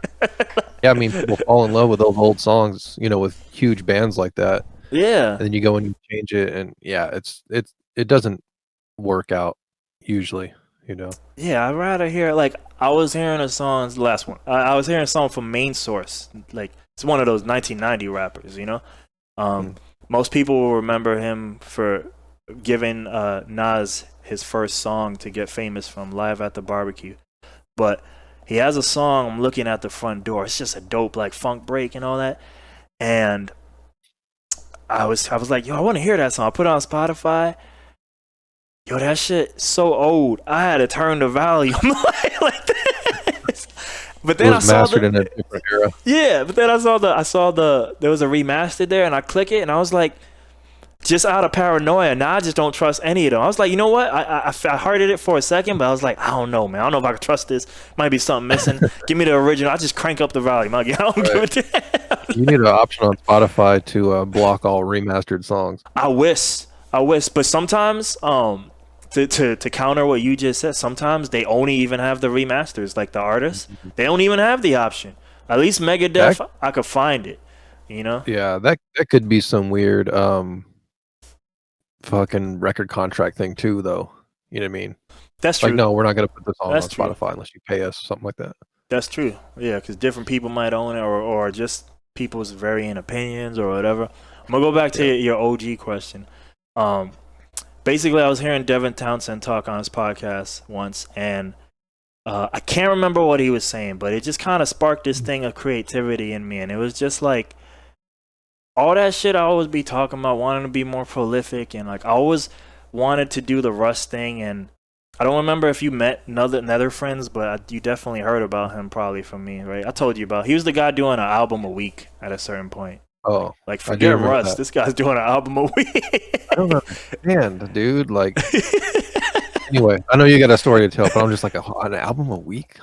[SPEAKER 1] Yeah, I mean, people fall in love with those old songs, you know, with huge bands like that.
[SPEAKER 2] Yeah.
[SPEAKER 1] And then you go and you change it, and yeah, it doesn't work out usually, you know.
[SPEAKER 2] Yeah, I'd rather hear, like, I was hearing a song, the last one. I was hearing a song from Main Source, like, it's one of those 1990 rappers, you know. Most people will remember him for giving Nas his first song to get famous from, Live at the Barbecue. But he has a song, I'm looking at the front door. It's just a dope, like, funk break and all that. And I was like, yo, I want to hear that song. I put it on Spotify. Yo, that shit so old. I had to turn the volume like this. But then I saw
[SPEAKER 1] mastered in a different era.
[SPEAKER 2] Yeah, but then I saw there was a remastered there, and I click it, and I was like, just out of paranoia, now I just don't trust any of them. I was like, you know what? I hearted it for a second, but I was like, I don't know, man. I don't know if I can trust this. Might be something missing. Give me the original. I just crank up the volume. I don't give a damn.
[SPEAKER 1] You need an option on Spotify to block all remastered songs.
[SPEAKER 2] I wish, but sometimes, to counter what you just said, sometimes they only even have the remasters, like the artists. They don't even have the option. At least Megadeth, I could find it, you know?
[SPEAKER 1] Yeah, that could be some weird fucking record contract thing too, though. You know what I mean?
[SPEAKER 2] That's true.
[SPEAKER 1] Like, no, we're not gonna put this on Spotify unless you pay us, something like that.
[SPEAKER 2] That's true. Yeah, because different people might own it, or just people's varying opinions or whatever. I'm gonna go back to your OG question. Basically, I was hearing Devin Townsend talk on his podcast once, and I can't remember what he was saying, but it just kind of sparked this thing of creativity in me, and it was just like, all that shit I always be talking about, wanting to be more prolific, and like I always wanted to do the Russ thing. And I don't remember if you met Nether Friends, but you definitely heard about him probably from me, right? I told you about. He was the guy doing an album a week at a certain point.
[SPEAKER 1] Oh,
[SPEAKER 2] like, forget Russ. This guy's doing an album a week.
[SPEAKER 1] I don't understand, dude. Like, anyway, I know you got a story to tell, but I'm just like, an album a week?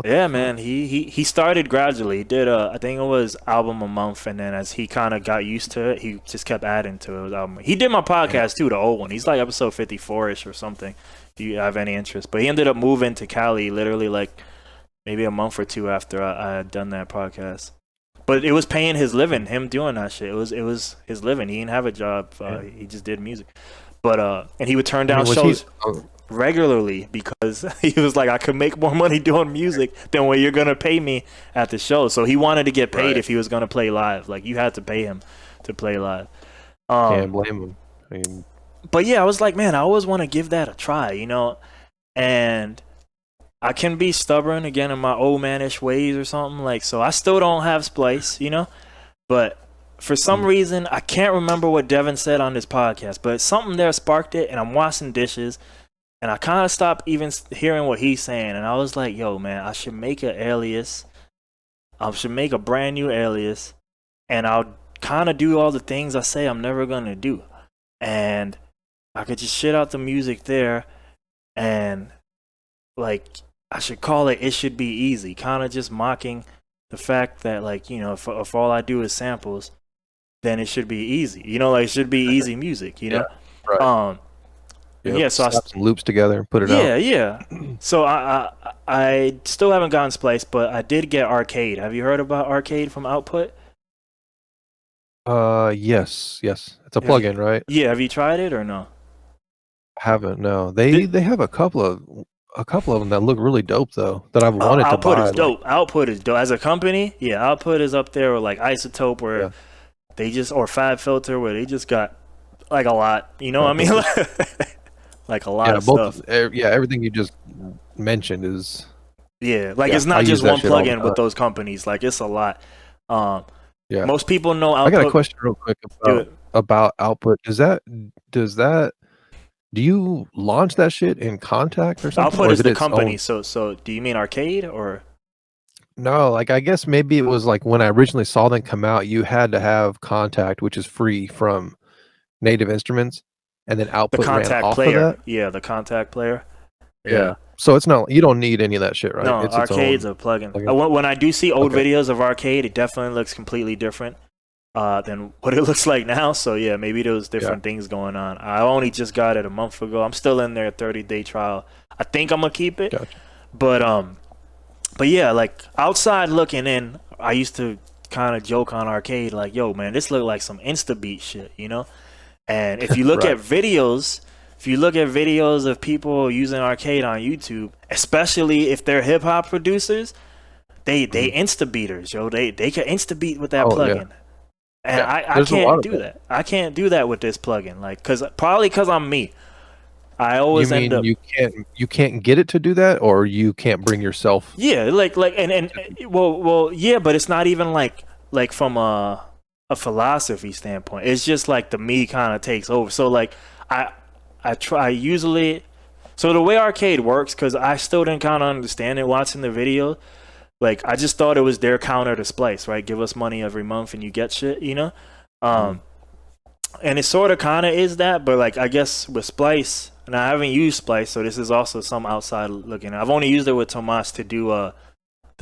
[SPEAKER 2] Yeah, man. He started gradually. He did I think it was album a month, and then as he kind of got used to it, he just kept adding to it. Album. He did my podcast too, the old one. He's like episode 54ish or something. If you have any interest, but he ended up moving to Cali literally like maybe a month or two after I had done that podcast. But it was paying his living, him doing that shit. It was his living. He didn't have a job. He just did music. But and he would turn down shows regularly because he was like, I could make more money doing music than what you're gonna pay me at the show. So he wanted to get paid if he was gonna play live. Like, you had to pay him to play live.
[SPEAKER 1] Can't blame him. I mean,
[SPEAKER 2] but yeah, I was like, man, I always want to give that a try, you know. And I can be stubborn again in my old manish ways or something, like, so I still don't have Splice, you know. But for some reason, I can't remember what Devin said on this podcast, but something there sparked it, and I'm washing dishes, and I kind of stopped even hearing what he's saying, and I was like, yo, man, I should make an alias. I should make a brand new alias, and I'll kind of do all the things I say I'm never going to do. And I could just shit out the music there, and, like, I should call it Should Be Easy, kind of just mocking the fact that, like, you know, if all I do is samples, then it should be easy, you know, like, it should be easy music, you know.
[SPEAKER 1] Right.
[SPEAKER 2] So I
[SPEAKER 1] some loops together and put it out.
[SPEAKER 2] Yeah. So I still haven't gotten Splice, but I did get Arcade. Have you heard about Arcade from Output?
[SPEAKER 1] Yes, it's a plugin, right?
[SPEAKER 2] Yeah, have you tried it or no?
[SPEAKER 1] I haven't. No, they have a couple of them that look really dope though, that I've wanted to buy.
[SPEAKER 2] Output is dope. Output is dope as a company. Yeah, Output is up there with like Isotope, where they just, or Fab Filter, where they just got like a lot. You know what I mean? like a lot
[SPEAKER 1] Yeah,
[SPEAKER 2] of stuff.
[SPEAKER 1] yeah, everything you just mentioned is
[SPEAKER 2] Yeah, like
[SPEAKER 1] yeah.
[SPEAKER 2] it's
[SPEAKER 1] I
[SPEAKER 2] not
[SPEAKER 1] use
[SPEAKER 2] just
[SPEAKER 1] that
[SPEAKER 2] one
[SPEAKER 1] shit all the
[SPEAKER 2] plugin with
[SPEAKER 1] time.
[SPEAKER 2] those companies. Like it's a lot. Um,
[SPEAKER 1] Yeah,
[SPEAKER 2] most people know
[SPEAKER 1] I got a
[SPEAKER 2] Output.
[SPEAKER 1] question real quick
[SPEAKER 2] Do it.
[SPEAKER 1] about output. Does that do you launch that shit in Contact or something,
[SPEAKER 2] Output
[SPEAKER 1] or is
[SPEAKER 2] is
[SPEAKER 1] it
[SPEAKER 2] the
[SPEAKER 1] its
[SPEAKER 2] company.
[SPEAKER 1] own?
[SPEAKER 2] So do you mean Arcade or
[SPEAKER 1] No, like I guess maybe it was like when I originally saw them come out, you had to have Contact, which is free from Native Instruments, and then
[SPEAKER 2] the
[SPEAKER 1] output ran
[SPEAKER 2] Contact
[SPEAKER 1] off of
[SPEAKER 2] Player?
[SPEAKER 1] that.
[SPEAKER 2] Yeah, the Contact Player.
[SPEAKER 1] Yeah.
[SPEAKER 2] Yeah.
[SPEAKER 1] So it's not you don't need any of that shit, right?
[SPEAKER 2] No,
[SPEAKER 1] It's its
[SPEAKER 2] Arcade's
[SPEAKER 1] own
[SPEAKER 2] a plugin.
[SPEAKER 1] plugin.
[SPEAKER 2] When I do see old
[SPEAKER 1] Okay.
[SPEAKER 2] videos of Arcade, it definitely looks completely different than what it looks like now. So yeah, maybe there was
[SPEAKER 1] Yeah.
[SPEAKER 2] different things going on. I only just got it a month ago. I'm still in their 30-day trial. I think I'm gonna keep it,
[SPEAKER 1] Gotcha.
[SPEAKER 2] but but yeah, like outside looking in, I used to kind of joke on Arcade like, "Yo, man, this look like some Instabeat shit," you know? And if you look
[SPEAKER 1] Right.
[SPEAKER 2] at videos, if you look at videos of people using Arcade on YouTube, especially if they're hip hop producers, they
[SPEAKER 1] Mhm.
[SPEAKER 2] insta beaters, yo. They can insta beat with that
[SPEAKER 1] Oh yeah.
[SPEAKER 2] plugin, and
[SPEAKER 1] Yeah.
[SPEAKER 2] I
[SPEAKER 1] There's a lot
[SPEAKER 2] can't
[SPEAKER 1] of
[SPEAKER 2] do
[SPEAKER 1] that.
[SPEAKER 2] that. I can't do that with this plugin, like, cause I'm me. I
[SPEAKER 1] You
[SPEAKER 2] always end
[SPEAKER 1] mean
[SPEAKER 2] up
[SPEAKER 1] you can't get it to do that, or you can't bring yourself
[SPEAKER 2] yeah, like and
[SPEAKER 1] to do
[SPEAKER 2] well yeah, but it's not even like from a philosophy standpoint. It's just like the me kind of takes over. So like I I try usually so the way Arcade works, because I still didn't kind of understand it watching the video. Like I just thought it was their counter to Splice, right? Give us money every month and you get shit, you know.
[SPEAKER 1] Mhm.
[SPEAKER 2] Um, and it sort of kind of is that, but like I guess with Splice, and I haven't used Splice, so this is also some outside looking. I've only used it with Tomas to do the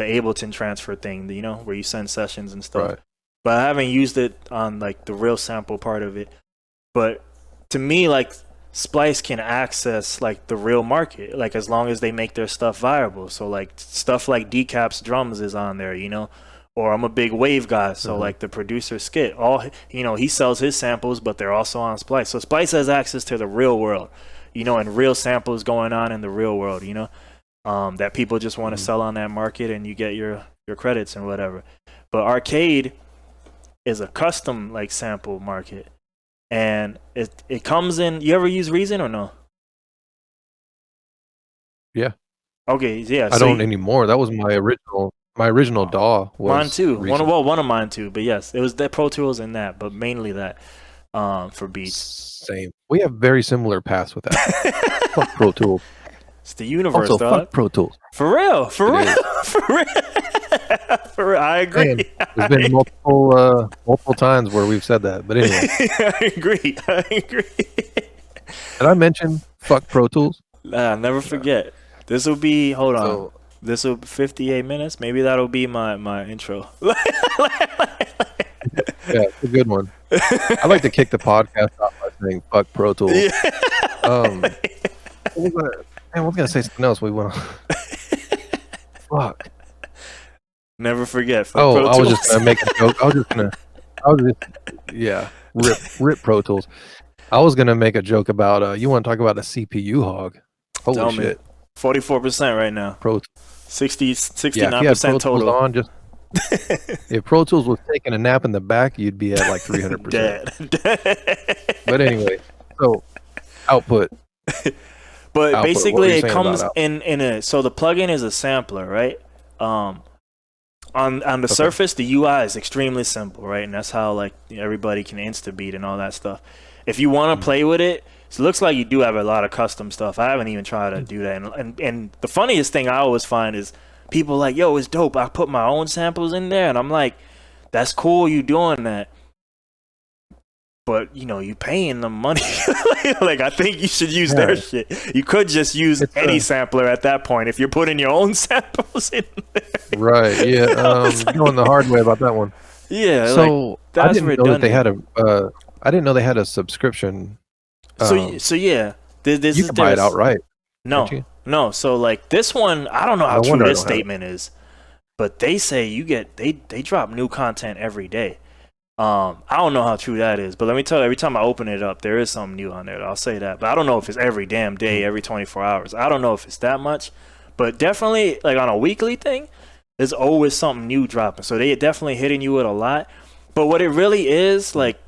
[SPEAKER 2] Ableton transfer thing, you know, where you send sessions and stuff.
[SPEAKER 1] Right.
[SPEAKER 2] But I haven't used it on like the real sample part of it. But to me, like Splice can access like the real market, like as long as they make their stuff viable. So like stuff like Decap's drums is on there, you know. Or I'm a big wave guy, so
[SPEAKER 1] Mhm.
[SPEAKER 2] like the producer Skit, all you know, he sells his samples, but they're also on Splice. So Splice has access to the real world, you know, and real samples going on in the real world, you know, that people just want to
[SPEAKER 1] Mhm.
[SPEAKER 2] sell on that market, and you get your credits and whatever. But Arcade is a custom like sample market, and it comes in. You ever use Reason or no?
[SPEAKER 1] Yeah.
[SPEAKER 2] Okay, yeah.
[SPEAKER 1] I
[SPEAKER 2] So
[SPEAKER 1] don't anymore. That was my original DAW
[SPEAKER 2] mine
[SPEAKER 1] was
[SPEAKER 2] too.
[SPEAKER 1] Reason.
[SPEAKER 2] One of mine too. But yes, it was the Pro Tools and that, but mainly that for beats.
[SPEAKER 1] Same. We have very similar paths with that. Fuck Pro Tools.
[SPEAKER 2] It's the universe,
[SPEAKER 1] Also, fuck
[SPEAKER 2] dog.
[SPEAKER 1] Pro Tools.
[SPEAKER 2] For real, for
[SPEAKER 1] It
[SPEAKER 2] real,
[SPEAKER 1] is.
[SPEAKER 2] for real, for real. I agree.
[SPEAKER 1] And there's been multiple times where we've said that. But anyway,
[SPEAKER 2] I agree. I agree.
[SPEAKER 1] did I mention fuck Pro Tools?
[SPEAKER 2] Nah, never
[SPEAKER 1] Yeah.
[SPEAKER 2] forget. This will be. Hold on.
[SPEAKER 1] So
[SPEAKER 2] This will be 58 minutes. Maybe that'll be my intro.
[SPEAKER 1] yeah, it's a good one. I like to kick the podcast off by saying fuck Pro Tools.
[SPEAKER 2] Yeah.
[SPEAKER 1] Um, what was I was gonna say something else. We went on. Fuck.
[SPEAKER 2] Never forget. For
[SPEAKER 1] Oh,
[SPEAKER 2] Pro
[SPEAKER 1] I was
[SPEAKER 2] Tools.
[SPEAKER 1] just gonna make a joke. I was just, yeah, rip Pro Tools. I was gonna make a joke about, you want to talk about a CPU hog? Holy
[SPEAKER 2] Tell me.
[SPEAKER 1] shit,
[SPEAKER 2] 44% right now.
[SPEAKER 1] Pro.
[SPEAKER 2] 60,
[SPEAKER 1] Yeah, if you had
[SPEAKER 2] 69%
[SPEAKER 1] Pro Tools
[SPEAKER 2] total.
[SPEAKER 1] on, just if Pro Tools was taking a nap in the back, you'd be at like 300%.
[SPEAKER 2] Dead.
[SPEAKER 1] But anyway, so output.
[SPEAKER 2] But
[SPEAKER 1] What
[SPEAKER 2] basically,
[SPEAKER 1] were you
[SPEAKER 2] it
[SPEAKER 1] saying about
[SPEAKER 2] comes
[SPEAKER 1] output?
[SPEAKER 2] in a. So the plugin is a sampler, right? On the
[SPEAKER 1] Okay.
[SPEAKER 2] surface, the UI is extremely simple, right? And that's how like everybody can insta beat and all that stuff. If you want to
[SPEAKER 1] Mhm.
[SPEAKER 2] play with it, so it looks like you do have a lot of custom stuff. I haven't even tried to do that. And the funniest thing I always find is people like, "Yo, it's dope. I put my own samples in there," and I'm like, "That's cool, you doing that." But you know, you paying them money. Like I think you should use their
[SPEAKER 1] Yeah,
[SPEAKER 2] shit. You could just use
[SPEAKER 1] it's
[SPEAKER 2] any sampler at that point if you're putting your own samples in there.
[SPEAKER 1] right. Yeah,
[SPEAKER 2] I was
[SPEAKER 1] going the hard way about that one.
[SPEAKER 2] yeah, like
[SPEAKER 1] So I
[SPEAKER 2] that's
[SPEAKER 1] didn't know that they
[SPEAKER 2] redundant.
[SPEAKER 1] had I didn't know they had a subscription.
[SPEAKER 2] So yeah, this
[SPEAKER 1] You
[SPEAKER 2] is
[SPEAKER 1] can buy it
[SPEAKER 2] there's
[SPEAKER 1] outright, can't
[SPEAKER 2] no,
[SPEAKER 1] you?
[SPEAKER 2] no. So like this one, I don't know how
[SPEAKER 1] No
[SPEAKER 2] true
[SPEAKER 1] wonder I
[SPEAKER 2] this
[SPEAKER 1] don't have it.
[SPEAKER 2] statement is, but they say you get they drop new content every day. I don't know how true that is, but let me tell you, every time I open it up, there is something new on there. I'll say that, but I don't know if it's every damn day,
[SPEAKER 1] Mhm.
[SPEAKER 2] every 24 hours. I don't know if it's that much, but definitely like on a weekly thing, there's always something new dropping. So they definitely hitting you with a lot. But what it really is like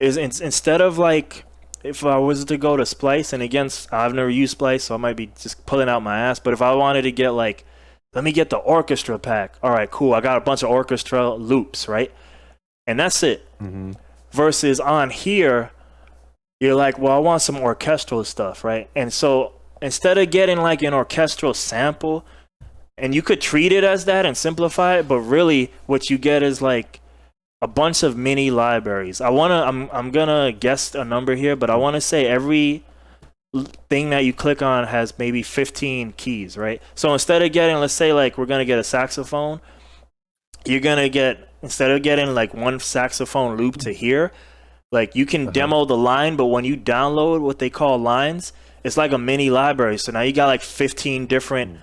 [SPEAKER 2] is instead of like if I was to go to Splice, and again, I've never used Splice, so I might be just pulling out my ass. But if I wanted to get like, let me get the orchestra pack. All right, cool. I got a bunch of orchestra loops, right? And that's it.
[SPEAKER 1] Mm-hmm.
[SPEAKER 2] Versus on here, you're like, well, I want some orchestral stuff, right? And so instead of getting like an orchestral sample, and you could treat it as that and simplify it, but really what you get is like a bunch of mini libraries. I'm gonna guess a number here, but I want to say every thing that you click on has maybe 15 keys, right? So instead of getting, let's say like we're gonna get a saxophone, you're gonna get, instead of getting like one saxophone loop to here, like you can demo the line, but when you download what they call lines, it's like a mini library. So now you got like 15 different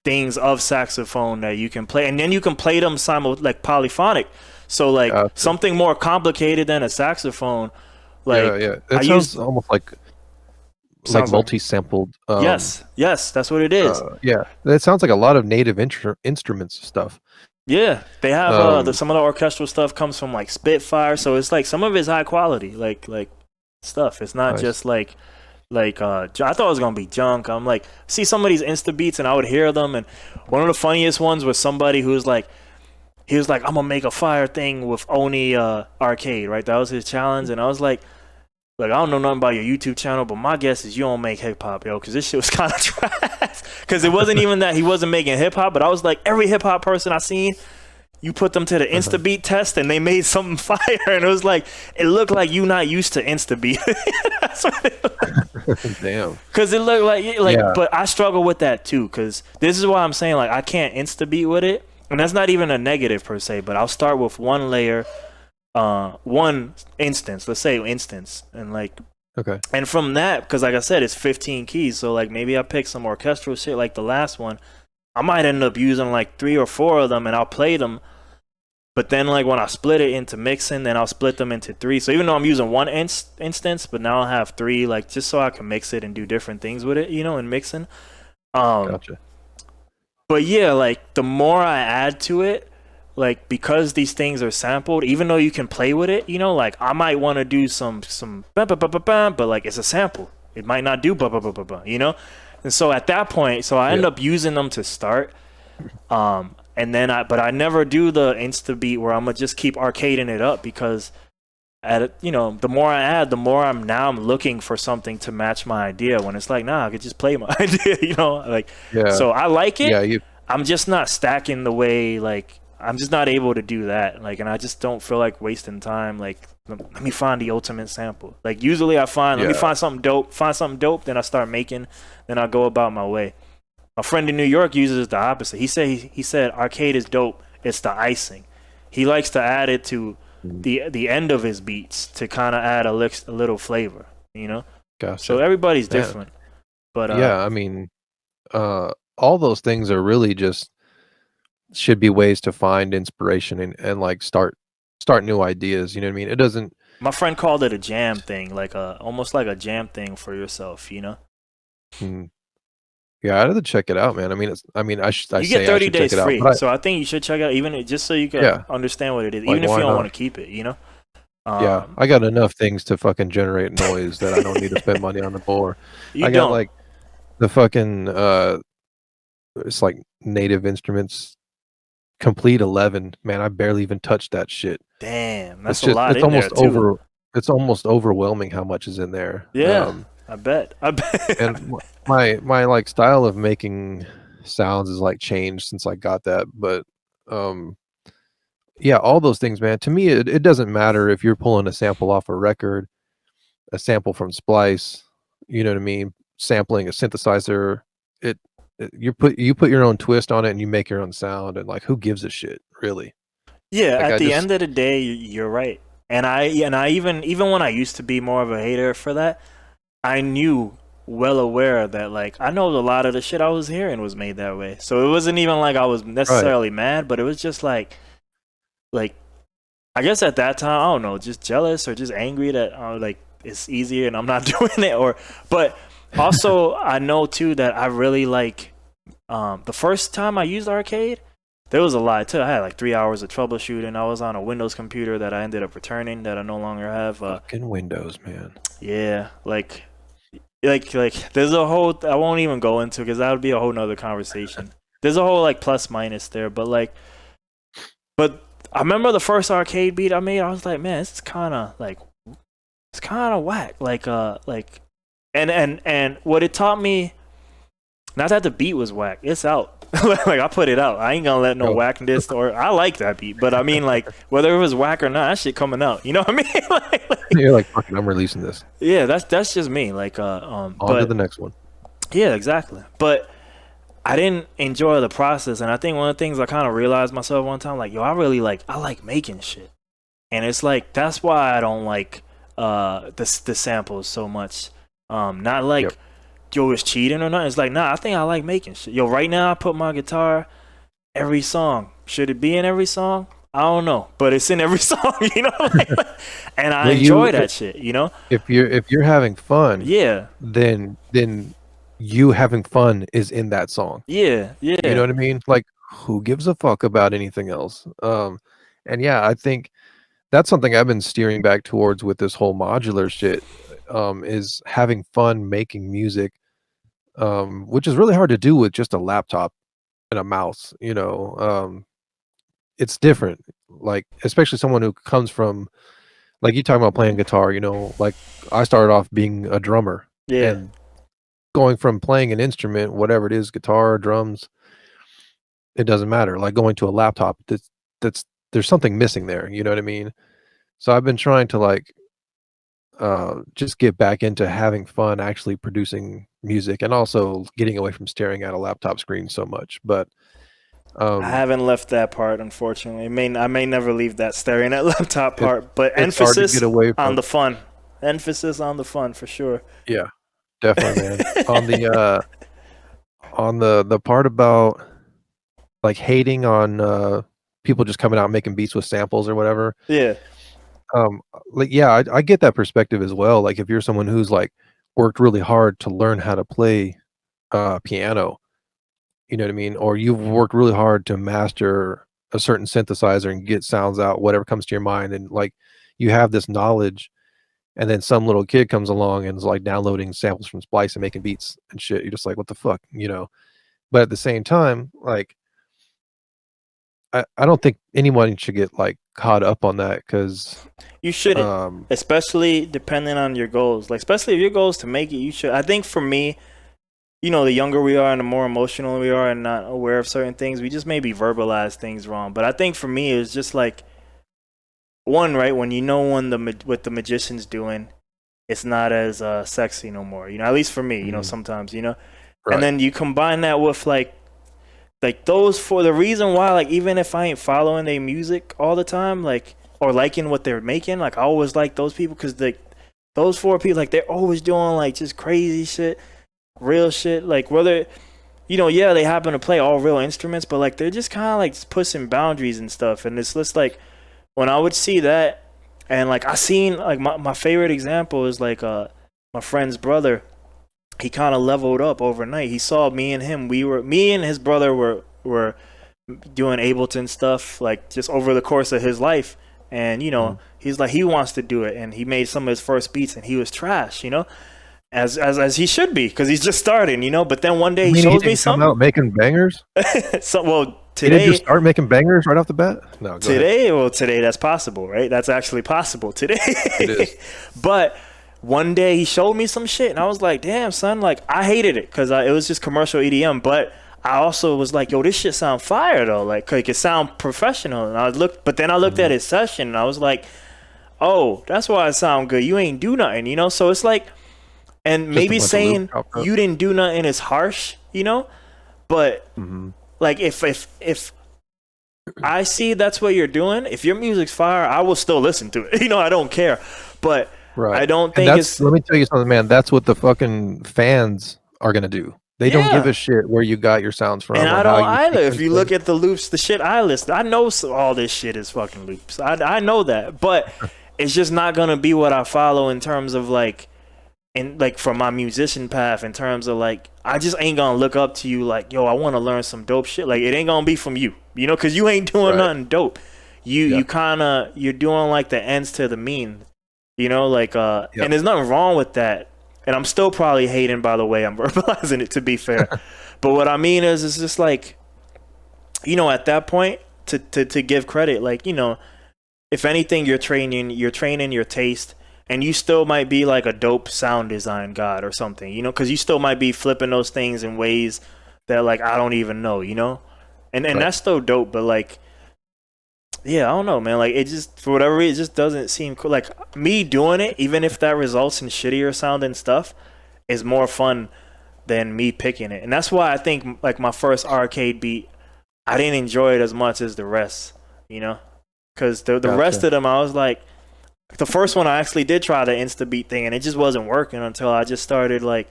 [SPEAKER 2] things of saxophone that you can play, and then you can play them like polyphonic. So like something more complicated than a saxophone. Like
[SPEAKER 1] yeah. It sounds almost like multi-sampled.
[SPEAKER 2] Yes, that's what it is.
[SPEAKER 1] Yeah, it sounds like a lot of native instruments stuff.
[SPEAKER 2] Yeah, they have some of the orchestral stuff comes from like Spitfire, so it's like some of it's high quality, like stuff. It's not just like I thought it was gonna be junk. I'm like, see some of these Insta beats, and I would hear them, and one of the funniest ones was somebody who was like, he was like, I'm gonna make a fire thing with Oni Arcade, right? That was his challenge, and I was like, I don't know nothing about your YouTube channel, but my guess is you don't make hip hop, yo, because this shit was kind of trash. Because it wasn't even that he wasn't making hip hop, but I was like, every hip hop person I seen, you put them to the Instabeat test and they made something fire, and it was like, it looked like you not used to Instabeat. That's what it looked.
[SPEAKER 1] Damn.
[SPEAKER 2] Because it looked like, but I struggle with that too. Because this is why I'm saying like I can't Instabeat with it, and that's not even a negative per se. But I'll start with one layer. One instance, let's say instance, and like,
[SPEAKER 1] okay,
[SPEAKER 2] and from that, because like I said, it's 15 keys, so like maybe I pick some orchestral shit like the last one, I might end up using like 3 or 4 of them, and I'll play them, but then like when I split it into mixing, then I'll split them into 3, so even though I'm using one instance, but now I'll have 3, like just so I can mix it and do different things with it, in mixing.
[SPEAKER 1] Gotcha.
[SPEAKER 2] But yeah, like the more I add to it, like because these things are sampled, even though you can play with it, like I might want to do some but like it's a sample, it might not do and so at that point, so I end up using them to start, and then I never do the insta beat where I'm gonna just keep arcading it up, because the more I add, the more I'm looking for something to match my idea, when it's like, nah, I could just play my idea, so I like it. I'm just not stacking the way, like I'm just not able to do that, like, and I just don't feel like wasting time. Like, let me find the ultimate sample. Like, usually I find, let me find something dope, then I start making, then I go about my way. A friend in New York uses the opposite. He said arcade is dope. It's the icing. He likes to add it to the end of his beats to kind of add a little flavor,
[SPEAKER 1] Gotcha.
[SPEAKER 2] So everybody's different. But
[SPEAKER 1] I mean, all those things are really just should be ways to find inspiration and like start new ideas. You know what I mean? It doesn't.
[SPEAKER 2] My friend called it a jam thing, like almost like a jam thing for yourself.
[SPEAKER 1] Yeah, I had to check it out, man. I mean, you
[SPEAKER 2] get 30 days free, so I think you should check it out, even just so you can understand what it is, even if you don't want to keep it.
[SPEAKER 1] Yeah, I got enough things to fucking generate noise that I don't need to spend money on the board. I got like the fucking it's like native instruments. Complete 11, man. I barely even touched that shit.
[SPEAKER 2] Damn, that's a lot. It's almost
[SPEAKER 1] It's almost overwhelming how much is in there.
[SPEAKER 2] Yeah, I bet.
[SPEAKER 1] And my like style of making sounds is like changed since I got that. But yeah, all those things, man. To me, it doesn't matter if you're pulling a sample off a record, a sample from Splice. You know what I mean? Sampling a synthesizer. You put your own twist on it and you make your own sound, and like, who gives a shit, really?
[SPEAKER 2] Yeah, like, at the end of the day, you're right. And I even when I used to be more of a hater for that, I knew, well aware that like I know a lot of the shit I was hearing was made that way. So it wasn't even like I was necessarily mad, but it was just like I guess at that time, I don't know, just jealous or just angry that like it's easier and I'm not doing it, but also I know too that I really like the first time I used arcade, there was a lot too. I had like 3 hours of troubleshooting. I was on a Windows computer that I ended up returning that I no longer have.
[SPEAKER 1] Fucking Windows, man.
[SPEAKER 2] Yeah, like there's a whole I won't even go into because that would be a whole nother conversation. There's a whole like plus minus there, but but I remember the first arcade beat I made. I was like, man, this is kind of like it's kind of whack. And what it taught me, not that the beat was whack, it's out. Like I put it out. I ain't gonna let no
[SPEAKER 1] Oh.
[SPEAKER 2] whackness or I like that beat, but I mean like whether it was whack or not, that shit coming out. You know what I mean?
[SPEAKER 1] You're like, fucking, I'm releasing this.
[SPEAKER 2] Yeah, that's just me.
[SPEAKER 1] On to
[SPEAKER 2] But
[SPEAKER 1] the next one.
[SPEAKER 2] yeah, exactly. But I didn't enjoy the process, and I think one of the things I kind of realized myself one time, like, yo, I like making shit, and it's like that's why I don't like the samples so much. Not like
[SPEAKER 1] Yep.
[SPEAKER 2] yo, it's cheating or nothing. It's like, nah, I think I like making shit. Yo, right now I put my guitar every song. Should it be in every song? I don't know, but it's in every song, you know. And I
[SPEAKER 1] Yeah,
[SPEAKER 2] enjoy that shit, you know.
[SPEAKER 1] if you're having fun,
[SPEAKER 2] Yeah,
[SPEAKER 1] then you having fun is in that song.
[SPEAKER 2] yeah,
[SPEAKER 1] You know
[SPEAKER 2] yeah.
[SPEAKER 1] what I mean? Like, who gives a fuck about anything else? And yeah, I think that's something I've been steering back towards with this whole modular shit. Is having fun making music, which is really hard to do with just a laptop and a mouse. It's different. Like, especially someone who comes from, like, you talking about playing guitar. Like, I started off being a drummer,
[SPEAKER 2] Yeah.
[SPEAKER 1] and going from playing an instrument, whatever it is, guitar, drums, it doesn't matter. Like going to a laptop, that's there's something missing there. You know what I mean? So I've been trying to like just get back into having fun, actually producing music, and also getting away from staring at a laptop screen so much. But
[SPEAKER 2] I
[SPEAKER 1] um,
[SPEAKER 2] haven't left that part, unfortunately. I may never leave that staring at laptop
[SPEAKER 1] it
[SPEAKER 2] part, but
[SPEAKER 1] it's hard to get
[SPEAKER 2] emphasis
[SPEAKER 1] away
[SPEAKER 2] on
[SPEAKER 1] from.
[SPEAKER 2] the fun. Emphasis on the fun for sure.
[SPEAKER 1] Yeah, definitely, man. On the part about like hating on people just coming out and making beats with samples or whatever.
[SPEAKER 2] Yeah.
[SPEAKER 1] um like, yeah, I get that perspective as well. Like, if you're someone who's like worked really hard to learn how to play piano, you know what I mean, or you've worked really hard to master a certain synthesizer and get sounds out, whatever comes to your mind, and like you have this knowledge, and then some little kid comes along and is like downloading samples from Splice and making beats and shit. You're just like, what the fuck? But at the same time, like, I don't think anyone should get like caught up on that, because
[SPEAKER 2] You shouldn't,
[SPEAKER 1] um
[SPEAKER 2] especially depending on your goals. Like, especially if your goal is to make it, you should. I think for me, the younger we are and the more emotional we are and not aware of certain things, we just maybe verbalize things wrong. But I think for me, it's just like, one, right, when what the magician's doing, it's not as sexy no more. At least for me,
[SPEAKER 1] mhm,
[SPEAKER 2] sometimes, and
[SPEAKER 1] right.
[SPEAKER 2] then you combine that with like those for the reason why, like, even if I ain't following their music all the time, like, or liking what they're making, like, I always like those people because those four people, like, they're always doing like just crazy shit, real shit, like, whether yeah, they happen to play all real instruments, but like they're just kind of like just pushing boundaries and stuff. And it's just like when I would see that, and like I seen like my favorite example is like my friend's brother. He kind of leveled up overnight. He saw me and him. Me and his brother were doing Ableton stuff like just over the course of his life. And
[SPEAKER 1] Mhm.
[SPEAKER 2] he's like he wants to do it, and he made some of his first beats, and he was trash, as he should be because he's just starting, But then one day
[SPEAKER 1] You
[SPEAKER 2] he
[SPEAKER 1] mean he
[SPEAKER 2] shows me
[SPEAKER 1] didn't come
[SPEAKER 2] something.
[SPEAKER 1] out making bangers?
[SPEAKER 2] So well
[SPEAKER 1] He didn't just
[SPEAKER 2] today
[SPEAKER 1] start making bangers right off the bat? No, go ahead.
[SPEAKER 2] today that's possible, right? That's actually possible today.
[SPEAKER 1] It is.
[SPEAKER 2] But one day he showed me some shit, and I was like, damn, son, like I hated it because it was just commercial EDM. But I also was like, yo, this shit sound fire though, like it sound professional. And but then I looked at
[SPEAKER 1] Mhm.
[SPEAKER 2] his session, and I was like, oh, that's why it sound good. You ain't do nothing. So it's like, and
[SPEAKER 1] Just a
[SPEAKER 2] maybe
[SPEAKER 1] bunch of loops
[SPEAKER 2] saying
[SPEAKER 1] chopped up.
[SPEAKER 2] you didn't do nothing is harsh. But
[SPEAKER 1] Mhm.
[SPEAKER 2] like if I see that's what you're doing, if your music's fire, I will still listen to it. I don't care. But
[SPEAKER 1] Right.
[SPEAKER 2] I don't
[SPEAKER 1] And
[SPEAKER 2] think
[SPEAKER 1] that's
[SPEAKER 2] it's
[SPEAKER 1] let me tell you something, man, that's what the fucking fans are gonna do. They don't give a
[SPEAKER 2] yeah.
[SPEAKER 1] shit where you got your sounds
[SPEAKER 2] And
[SPEAKER 1] from or
[SPEAKER 2] I
[SPEAKER 1] how
[SPEAKER 2] don't
[SPEAKER 1] you
[SPEAKER 2] either. If
[SPEAKER 1] sequence
[SPEAKER 2] you look
[SPEAKER 1] things.
[SPEAKER 2] at the loops, the shit I list, I know all this shit is fucking loops. I know that, but it's just not gonna be what I follow in terms of like and like for my musician path in terms of like I just ain't gonna look up to you like yo I want to learn some dope shit. Like it ain't gonna be from you, you know, because you ain't doing
[SPEAKER 1] Right.
[SPEAKER 2] nothing dope.
[SPEAKER 1] Yeah.
[SPEAKER 2] You kind of you're doing like the ends to the mean, you know, like
[SPEAKER 1] Yep.
[SPEAKER 2] and there's nothing wrong with that. And I'm still probably hating by the way I'm verbalizing it, to be fair. But what I mean is it's just like, you know, at that point to give credit, like, you know, if anything, you're training your taste, and you still might be like a dope sound design god or something, you know, because you still might be flipping those things in ways that like I don't even know, you know, and
[SPEAKER 1] Right.
[SPEAKER 2] that's still dope. But like, yeah, I don't know, man. Like it just for whatever reason, it just doesn't seem cool. Like me doing it, even if that results in shittier sounding stuff, is more fun than me picking it, and that's why I think like my first arcade beat, I didn't enjoy it as much as the rest, you know, because the rest
[SPEAKER 1] Gotcha.
[SPEAKER 2] of them I was like the first one I actually did try the insta beat thing and it just wasn't working until I just started like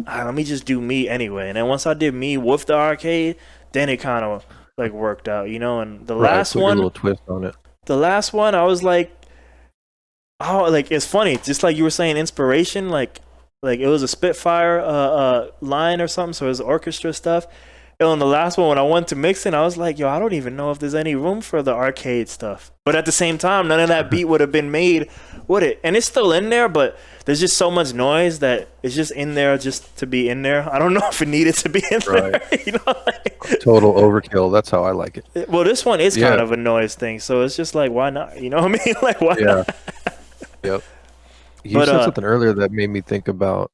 [SPEAKER 2] let me just do me anyway. And then once I did me with the arcade, then it kind of like worked out, you know. And
[SPEAKER 1] Right. Put your little twist on it.
[SPEAKER 2] the last one I was like, oh, like it's funny, just like you were saying inspiration, like it was a Spitfire line or something, so it was orchestra stuff. And on the last one, when I went to mixing, I was like, yo, I don't even know if there's any room for the arcade stuff. But at the same time, none of that beat would have been made, would it? And it's still in there, but there's just so much noise that it's just in there just to be in there. I don't know if it needed to be in
[SPEAKER 1] Right.
[SPEAKER 2] there. You know, like,
[SPEAKER 1] Total overkill. That's how I like it.
[SPEAKER 2] well, this one is kind
[SPEAKER 1] Yeah.
[SPEAKER 2] of a noise thing, so it's just like, why not? You know what I mean? Like, why
[SPEAKER 1] Yeah.
[SPEAKER 2] not?
[SPEAKER 1] Yep. You
[SPEAKER 2] But
[SPEAKER 1] said something earlier that made me think about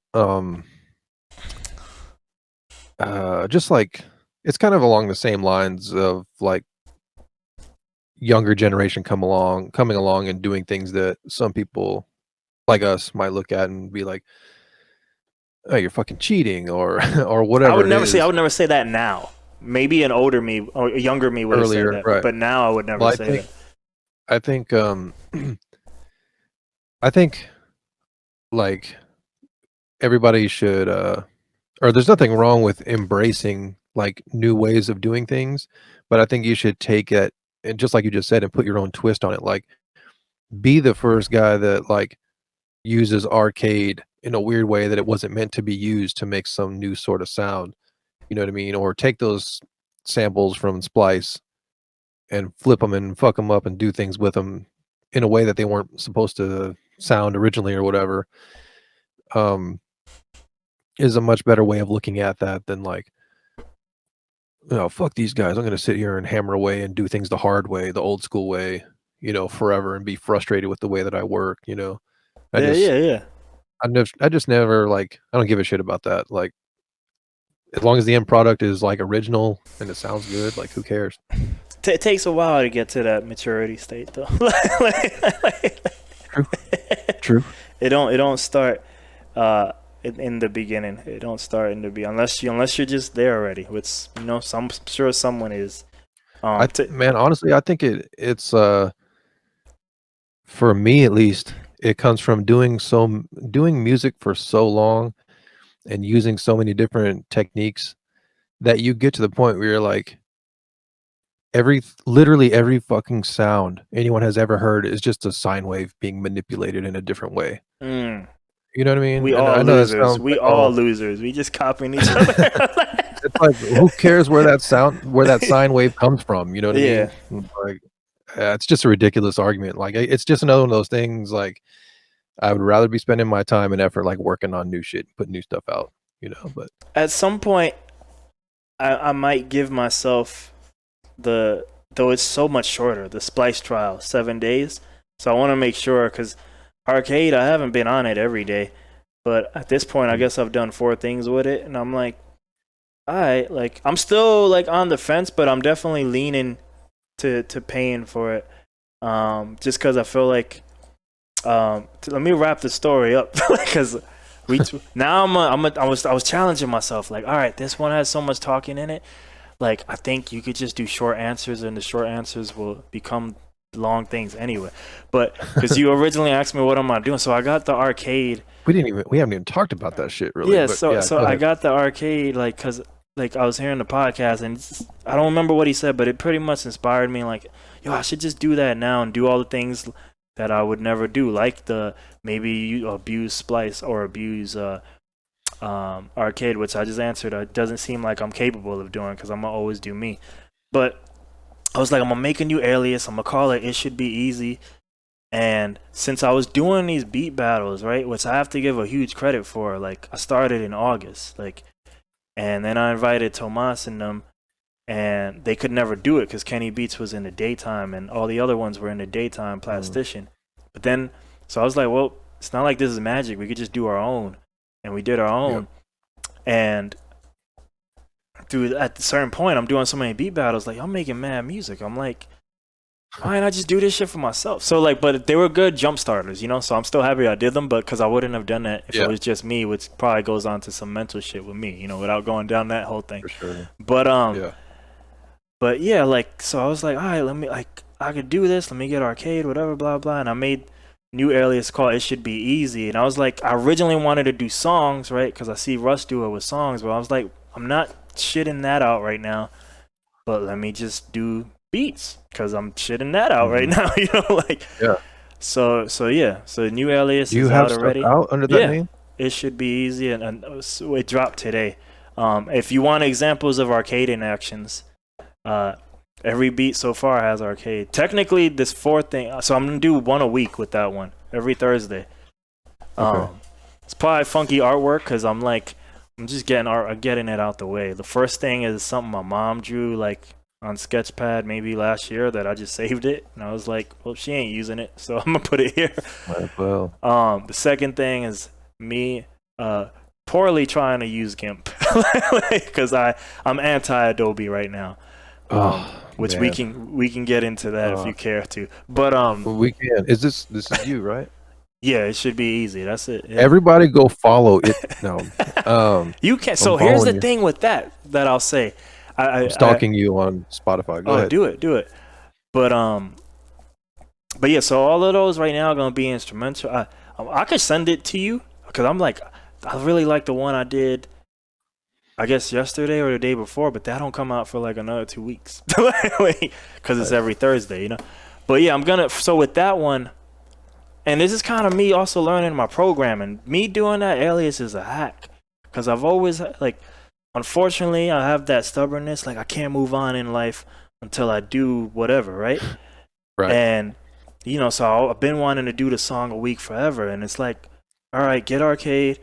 [SPEAKER 1] just like it's kind of along the same lines of like younger generation coming along and doing things that some people like us might look at and be like, "Oh, you're fucking cheating," or or whatever it
[SPEAKER 2] I
[SPEAKER 1] is.
[SPEAKER 2] would never say that now. Maybe an older me or a younger me would have said
[SPEAKER 1] Earlier,
[SPEAKER 2] that,
[SPEAKER 1] right?
[SPEAKER 2] but now I would never
[SPEAKER 1] Well,
[SPEAKER 2] say that.
[SPEAKER 1] I think I think like everybody should or there's nothing wrong with embracing like new ways of doing things, but I think you should take it and just like you just said and put your own twist on it. Like be the first guy that like uses arcade in a weird way that it wasn't meant to be used to make some new sort of sound. You know what I mean? Or take those samples from Splice and flip them and fuck them up and do things with them in a way that they weren't supposed to sound originally or whatever. Um, is a much better way of looking at that than like, "Oh, fuck these guys. I'm gonna sit here and hammer away and do things the hard way, the old school way, you know, forever and be frustrated with the way that I work," you know? I
[SPEAKER 2] Yeah,
[SPEAKER 1] just
[SPEAKER 2] yeah, yeah.
[SPEAKER 1] I just never like I don't give a shit about that. Like, as long as the end product is, like, original and it sounds good, like, who cares?
[SPEAKER 2] It takes a while to get to that maturity state, though.
[SPEAKER 1] True, true.
[SPEAKER 2] It don't start in the beginning. It don't start in the beginning unless you're just there already. Which you know, I'm sure someone is.
[SPEAKER 1] I man, honestly, I think for me at least, it comes from doing music for so long and using so many different techniques that you get to the point where you're like, literally every fucking sound anyone has ever heard is just a sine wave being manipulated in a different way.
[SPEAKER 2] mm,
[SPEAKER 1] You know what I mean?
[SPEAKER 2] we
[SPEAKER 1] And
[SPEAKER 2] all
[SPEAKER 1] I know that
[SPEAKER 2] losers.
[SPEAKER 1] sounds
[SPEAKER 2] We
[SPEAKER 1] like,
[SPEAKER 2] all
[SPEAKER 1] oh,
[SPEAKER 2] losers. We just copying each other.
[SPEAKER 1] it's like, who cares where that sine wave comes from, you know what I
[SPEAKER 2] Yeah.
[SPEAKER 1] mean? Like, it's just a ridiculous argument. Like, it's just another one of those things, like, I would rather be spending my time and effort, like, working on new shit, putting new stuff out, you know, but
[SPEAKER 2] At some point, I might give myself the though it's so much shorter. The Splice trial, 7 days. So I want to make sure because arcade, I haven't been on it every day, but at this point, I
[SPEAKER 1] mm,
[SPEAKER 2] guess I've done 4 things with it, and I'm like, all right, like I'm still like on the fence, but I'm definitely leaning to paying for it. Just because I feel like let me wrap the story up because now I was challenging myself like, all right, this one has so much talking in it. Like I think you could just do short answers, and the short answers will become long things anyway. But because you originally asked me what am I doing, so I got the arcade.
[SPEAKER 1] we haven't even talked about that shit really,
[SPEAKER 2] Yeah,
[SPEAKER 1] but
[SPEAKER 2] so
[SPEAKER 1] yeah, go
[SPEAKER 2] I
[SPEAKER 1] ahead.
[SPEAKER 2] got the arcade like because like I was hearing the podcast and I don't remember what he said, but it pretty much inspired me. Like, yo, I should just do that now and do all the things that I would never do, like the maybe you abuse Splice or abuse arcade, which I just answered. It doesn't seem like I'm capable of doing because I'm gonna always do me. But I was like, I'm gonna make a new alias. I'm gonna call it "It Should Be Easy." And since I was doing these beat battles, right, which I have to give a huge credit for, like I started in August, like, and then I invited Tomas and them, and they could never do it because Kenny Beats was in the daytime and all the other ones were in the daytime plastician. But then, so I was like, well, it's not like this is magic. We could just do our own, and we did our own. And dude, at a certain point, I'm doing so many beat battles, like I'm making mad music. I'm like, why didn't I just do this shit for myself? So like, but they were good jump starters, you know. So I'm still happy I did them, but because I wouldn't have done that if it was just me, which probably goes on to some mental shit with me, you know, without going down that whole thing.
[SPEAKER 1] For sure.
[SPEAKER 2] But yeah, like, so I was like, all right, let me, like, I could do this. Let me get arcade, whatever, blah blah. And I made new alias called "It Should Be Easy." And I was like, I originally wanted to do songs, right? Because I see Russ do it with songs, but I was like, I'm not shitting that out right now. But let me just do beats because I'm shitting that out right now, you know, like. So yeah, so new alias
[SPEAKER 1] Do you
[SPEAKER 2] is
[SPEAKER 1] have
[SPEAKER 2] out
[SPEAKER 1] stuff
[SPEAKER 2] already.
[SPEAKER 1] out under that name?
[SPEAKER 2] It Should Be Easy, and so it dropped today. If you want examples of arcade in actions, every beat so far has arcade. Technically, this fourth thing, so I'm gonna do one a week with that one every Thursday. It's probably funky artwork because I'm just getting it out the way. The first thing is something my mom drew like on Sketchpad maybe last year that I just saved it, and I was like, well, she ain't using it, so I'm gonna put it here.
[SPEAKER 1] Well,
[SPEAKER 2] The second thing is me poorly trying to use GIMP because I'm anti Adobe right now. Which
[SPEAKER 1] man.
[SPEAKER 2] we can get into that if you care to. But
[SPEAKER 1] We can. This is you, right?
[SPEAKER 2] yeah, it should be easy. That's it. Yeah.
[SPEAKER 1] Everybody go follow it. No.
[SPEAKER 2] You can.
[SPEAKER 1] I'm
[SPEAKER 2] So here's the
[SPEAKER 1] following you.
[SPEAKER 2] thing with that I'll say.
[SPEAKER 1] I'm stalking you on Spotify. Go ahead.
[SPEAKER 2] Do it. But yeah, so all of those right now are gonna be instrumental. I could send it to you because I'm like, I really like the one I did, I guess yesterday or the day before, but that don't come out for like another 2 weeks because it's every Thursday, you know. But yeah, I'm gonna. So with that one, and this is kind of me also learning my programming. Me doing that alias is a hack because I've always like, unfortunately, I have that stubbornness. Like I can't move on in life until I do whatever, right?
[SPEAKER 1] Right.
[SPEAKER 2] And you know, so I've been wanting to do the song a week forever, and it's like, all right, get arcade,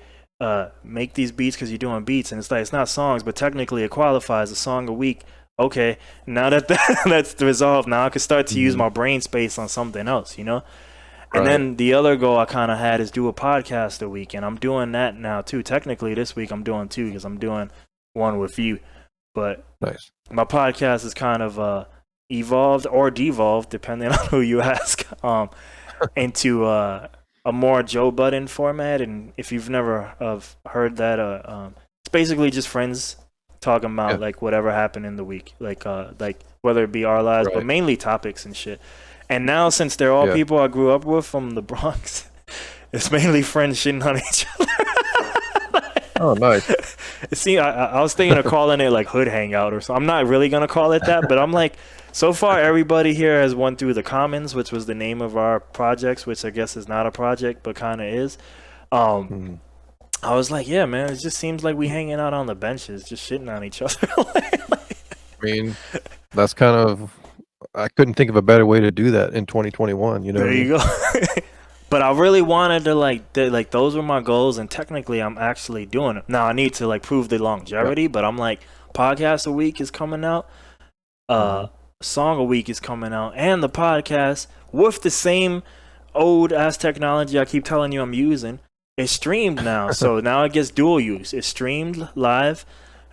[SPEAKER 2] make these beats because you're doing beats, and it's like it's not songs, but technically it qualifies a song a week. Okay, now that that's resolved, now I can start to use my brain space on something else, you know. And then the other goal I kind of had is do a podcast a week, and I'm doing that now too. Technically, this week I'm doing two because I'm doing one with you, but
[SPEAKER 1] Nice.
[SPEAKER 2] my podcast is kind of evolved or devolved, depending on who you ask, into a more Joe Budden format. And if you've never heard that, it's basically just friends talking about like whatever happened in the week, like whether it be our lives, but mainly topics and shit. And now, since they're all people I grew up with from the Bronx, it's mainly friends shitting on each other.
[SPEAKER 1] Oh, nice.
[SPEAKER 2] See, I was thinking of calling it like Hood Hangout or so. I'm not really gonna call it that, but I'm like, so far everybody here has went through the Commons, which was the name of our projects, which I guess is not a project, but kind of is. I was like, yeah, man, it just seems like we hanging out on the benches, just shitting on each other.
[SPEAKER 1] I mean, that's kind of. I couldn't think of a better way to do that in 2021. You know.
[SPEAKER 2] There you go. But I really wanted to like those were my goals, and technically I'm actually doing it now. I need to like prove the longevity, but I'm like, podcast a week is coming out, song a week is coming out, and the podcast with the same old ass technology I keep telling you I'm using. It's streamed now, so now it gets dual use. It's streamed live,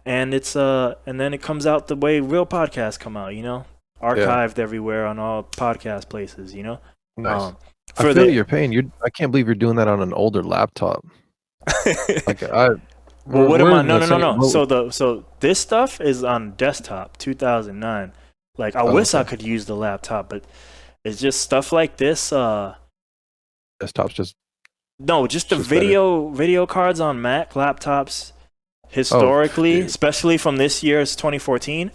[SPEAKER 2] and it's and then it comes out the way real podcasts come out. You know, archived everywhere on all podcast places. You know.
[SPEAKER 1] Nice. I feel your pain. I can't believe you're doing that on an older laptop. Like
[SPEAKER 2] well, what am I? No. So this stuff is on desktop, 2009. Like I wish I could use the laptop, but it's just stuff like this.
[SPEAKER 1] Desktop's just
[SPEAKER 2] just the video cards on Mac laptops. Historically, especially from this year's 2014,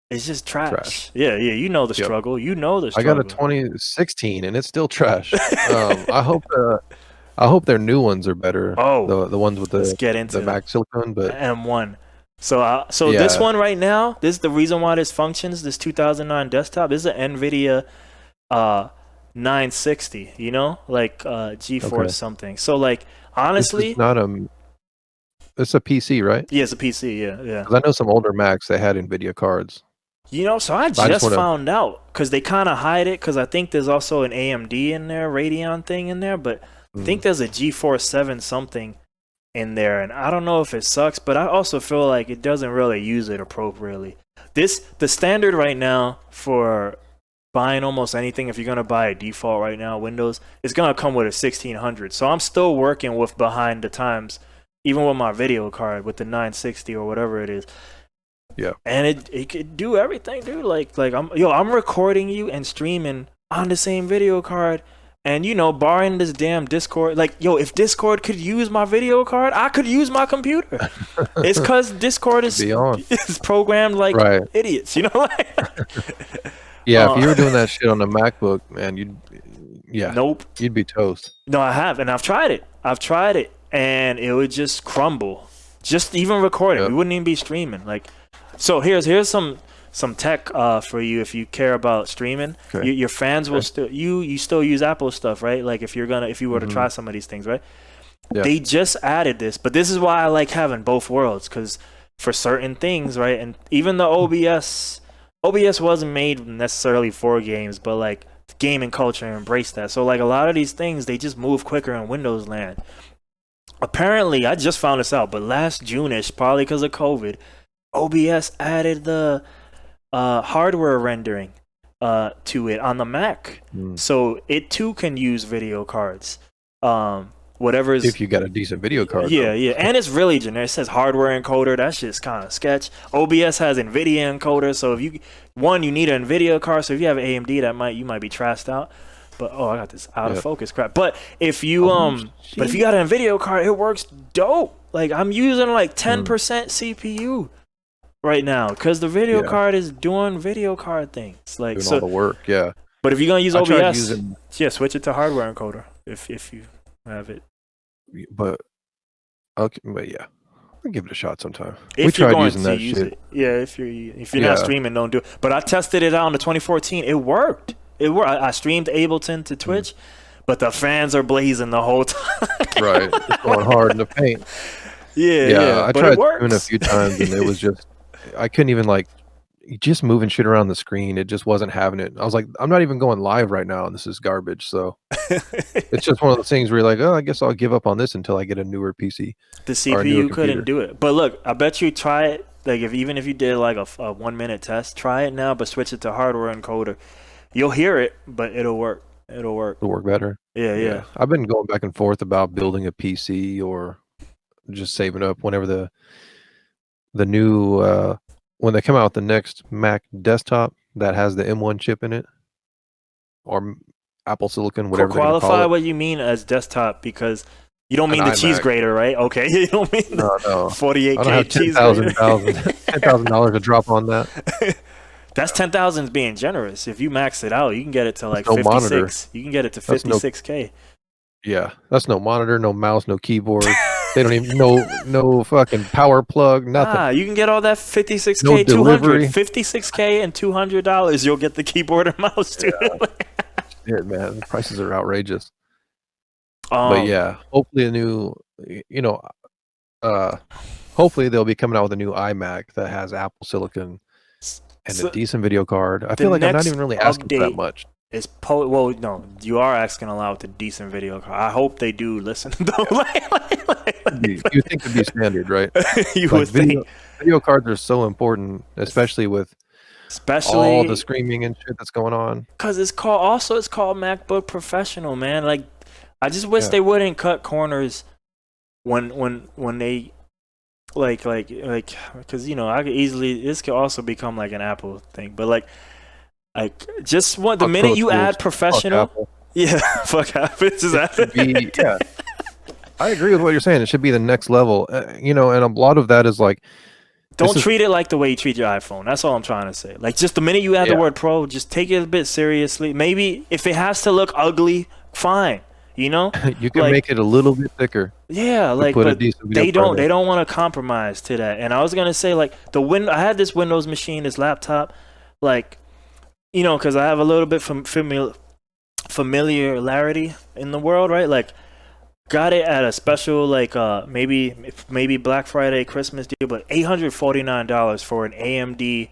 [SPEAKER 2] It's just
[SPEAKER 1] trash.
[SPEAKER 2] trash. Yeah, yeah. You know the
[SPEAKER 1] Yep.
[SPEAKER 2] struggle. You know the
[SPEAKER 1] I got a
[SPEAKER 2] struggle.
[SPEAKER 1] 2016 and it's still trash. I hope their new ones are better.
[SPEAKER 2] Oh,
[SPEAKER 1] The ones with
[SPEAKER 2] let's
[SPEAKER 1] the
[SPEAKER 2] get into them.
[SPEAKER 1] Mac Silicon, but
[SPEAKER 2] M1. So this
[SPEAKER 1] yeah,
[SPEAKER 2] one right now, this is the reason why this functions. This 2009 desktop, this is an NVIDIA uh 960. You know, like GeForce
[SPEAKER 1] okay.
[SPEAKER 2] something. So like
[SPEAKER 1] This is
[SPEAKER 2] honestly,
[SPEAKER 1] not it's a PC, right?
[SPEAKER 2] yeah, it's a PC. Yeah, yeah.
[SPEAKER 1] Because I know some older Macs they had NVIDIA cards.
[SPEAKER 2] You know, so I
[SPEAKER 1] I just
[SPEAKER 2] just
[SPEAKER 1] want to.
[SPEAKER 2] found out because they kind of hide it because I think there's also an AMD in there, Radeon thing in there, but I think there's a GeForce 7 something in there, and I don't know if it sucks, but I also feel like it doesn't really use it appropriately. The standard right now for buying almost anything, if you're gonna buy a default right now, Windows, it's gonna come with a 1600. So I'm still working with behind the times, even with my video card with the 960 or whatever it is.
[SPEAKER 1] Yeah.
[SPEAKER 2] And it could do everything, dude. Like I'm recording you and streaming on the same video card. And you know, barring this damn Discord, like if Discord could use my video card, I could use my computer. It's cause Discord is is programmed like
[SPEAKER 1] Right.
[SPEAKER 2] idiots, you know. Like,
[SPEAKER 1] Yeah, if you were doing that shit on a MacBook, man,
[SPEAKER 2] nope.
[SPEAKER 1] you'd be toast.
[SPEAKER 2] No, I have, and I've tried it. And it would just crumble. Just even recording,
[SPEAKER 1] Yep.
[SPEAKER 2] we wouldn't even be streaming. Like, so here's some tech for you if you care about streaming.
[SPEAKER 1] Okay.
[SPEAKER 2] Your fans will still you still use Apple stuff, right? Like if you were to
[SPEAKER 1] Mhm.
[SPEAKER 2] try some of these things, right?
[SPEAKER 1] Yeah.
[SPEAKER 2] They just added this, but this is why I like having both worlds, because for certain things, right? And even the OBS wasn't made necessarily for games, but like gaming culture embraced that. So like a lot of these things, they just move quicker in Windows land. Apparently, I just found this out, but last June-ish, probably because of COVID, OBS added the hardware rendering to it on the Mac, so it too can use video cards. Whatever is,
[SPEAKER 1] If you got a decent video card.
[SPEAKER 2] yeah,
[SPEAKER 1] though.
[SPEAKER 2] yeah, and it's really generic. It says hardware encoder. That shit's kind of sketch. OBS has NVIDIA encoder, so if you need an NVIDIA card. So if you have AMD, you might be trashed out. But I got this out of focus crap. But if you but if you got an NVIDIA card, it works dope. Like I'm using like 10% CPU right now because the video card is doing video card things. Like
[SPEAKER 1] doing all the work. Yeah.
[SPEAKER 2] But if you're gonna use
[SPEAKER 1] I tried
[SPEAKER 2] OBS,
[SPEAKER 1] using,
[SPEAKER 2] switch it to hardware encoder if you have it.
[SPEAKER 1] but okay, but yeah, I'll give it a shot sometime.
[SPEAKER 2] If
[SPEAKER 1] We
[SPEAKER 2] you're
[SPEAKER 1] tried
[SPEAKER 2] going
[SPEAKER 1] using
[SPEAKER 2] to
[SPEAKER 1] that
[SPEAKER 2] use
[SPEAKER 1] shit.
[SPEAKER 2] it, yeah. If you're not streaming, don't do it. But I tested it out in the 2014. It worked. It worked. I streamed Ableton to Twitch, but the fans are blazing the whole time.
[SPEAKER 1] Right, it's going hard in the paint.
[SPEAKER 2] Yeah.
[SPEAKER 1] I
[SPEAKER 2] But
[SPEAKER 1] tried
[SPEAKER 2] it works.
[SPEAKER 1] doing it a few times, and it was just I couldn't even like just moving shit around the screen. It just wasn't having it. I was like, I'm not even going live right now, and this is garbage. So it's just one of those things where you're like, oh, I guess I'll give up on this until I get a newer PC.
[SPEAKER 2] The
[SPEAKER 1] or a newer
[SPEAKER 2] CPU couldn't
[SPEAKER 1] computer.
[SPEAKER 2] do it. But look, I bet you try it. Like even if you did like a 1 minute test, try it now, but switch it to hardware encoder. You'll hear it, but it'll work. It'll work.
[SPEAKER 1] It'll work better.
[SPEAKER 2] Yeah.
[SPEAKER 1] I've been going back and forth about building a PC or just saving up whenever the new when they come out with the next Mac desktop that has the M1 chip in it or Apple Silicon, whatever they're gonna
[SPEAKER 2] Qualify
[SPEAKER 1] call it.
[SPEAKER 2] what you mean as desktop because you don't mean
[SPEAKER 1] An
[SPEAKER 2] the cheese
[SPEAKER 1] iMac.
[SPEAKER 2] grater, right? Okay, you don't mean
[SPEAKER 1] No,
[SPEAKER 2] the 48K
[SPEAKER 1] I don't have
[SPEAKER 2] cheese grater.
[SPEAKER 1] $10,000 to drop on that.
[SPEAKER 2] That's 10,000 being generous. If you max it out, you can get it to like
[SPEAKER 1] no
[SPEAKER 2] 56.
[SPEAKER 1] monitor.
[SPEAKER 2] You can get it to
[SPEAKER 1] That's no-
[SPEAKER 2] 56K.
[SPEAKER 1] Yeah, that's no monitor, no mouse, no keyboard. They don't even no fucking power plug, nothing.
[SPEAKER 2] You can get all that 56K,
[SPEAKER 1] No
[SPEAKER 2] 200,
[SPEAKER 1] delivery.
[SPEAKER 2] 56K and $200. You'll get the keyboard and mouse too.
[SPEAKER 1] Yeah, man, the prices are outrageous. But yeah, hopefully a new, hopefully they'll be coming out with a new iMac that has Apple Silicon and a decent video card. I feel like I'm not even really asking for that much.
[SPEAKER 2] Well, no, you are asking a lot with a decent video card. I hope they do listen. Though.
[SPEAKER 1] You think it'd be standard, right?
[SPEAKER 2] You
[SPEAKER 1] Like
[SPEAKER 2] would think.
[SPEAKER 1] video cards are so important, especially with all the screaming and shit that's going on.
[SPEAKER 2] Because it's called MacBook Professional, man. Like, I just wish they wouldn't cut corners when they like because I could easily this could also become like an Apple thing, but like just the
[SPEAKER 1] Fuck
[SPEAKER 2] minute
[SPEAKER 1] Pro
[SPEAKER 2] you
[SPEAKER 1] Tools,
[SPEAKER 2] add
[SPEAKER 1] fuck
[SPEAKER 2] professional,
[SPEAKER 1] Apple.
[SPEAKER 2] fuck Apple.
[SPEAKER 1] I agree with what you're saying. It should be the next level, and a lot of that is like
[SPEAKER 2] don't treat it like the way you treat your iPhone. That's all I'm trying to say. Like, just the minute you add the word pro, just take it a bit seriously. Maybe if it has to look ugly, fine. You know,
[SPEAKER 1] You can make it a little bit thicker.
[SPEAKER 2] Yeah, like,
[SPEAKER 1] put a
[SPEAKER 2] but
[SPEAKER 1] decent
[SPEAKER 2] they
[SPEAKER 1] video
[SPEAKER 2] don't want to compromise to that. And I was gonna say, like, I had this Windows machine, this laptop, like, you know, because I have a little bit familiarity in the world, right? Like, got it at a special, like, maybe Black Friday, Christmas deal, but $849 for an AMD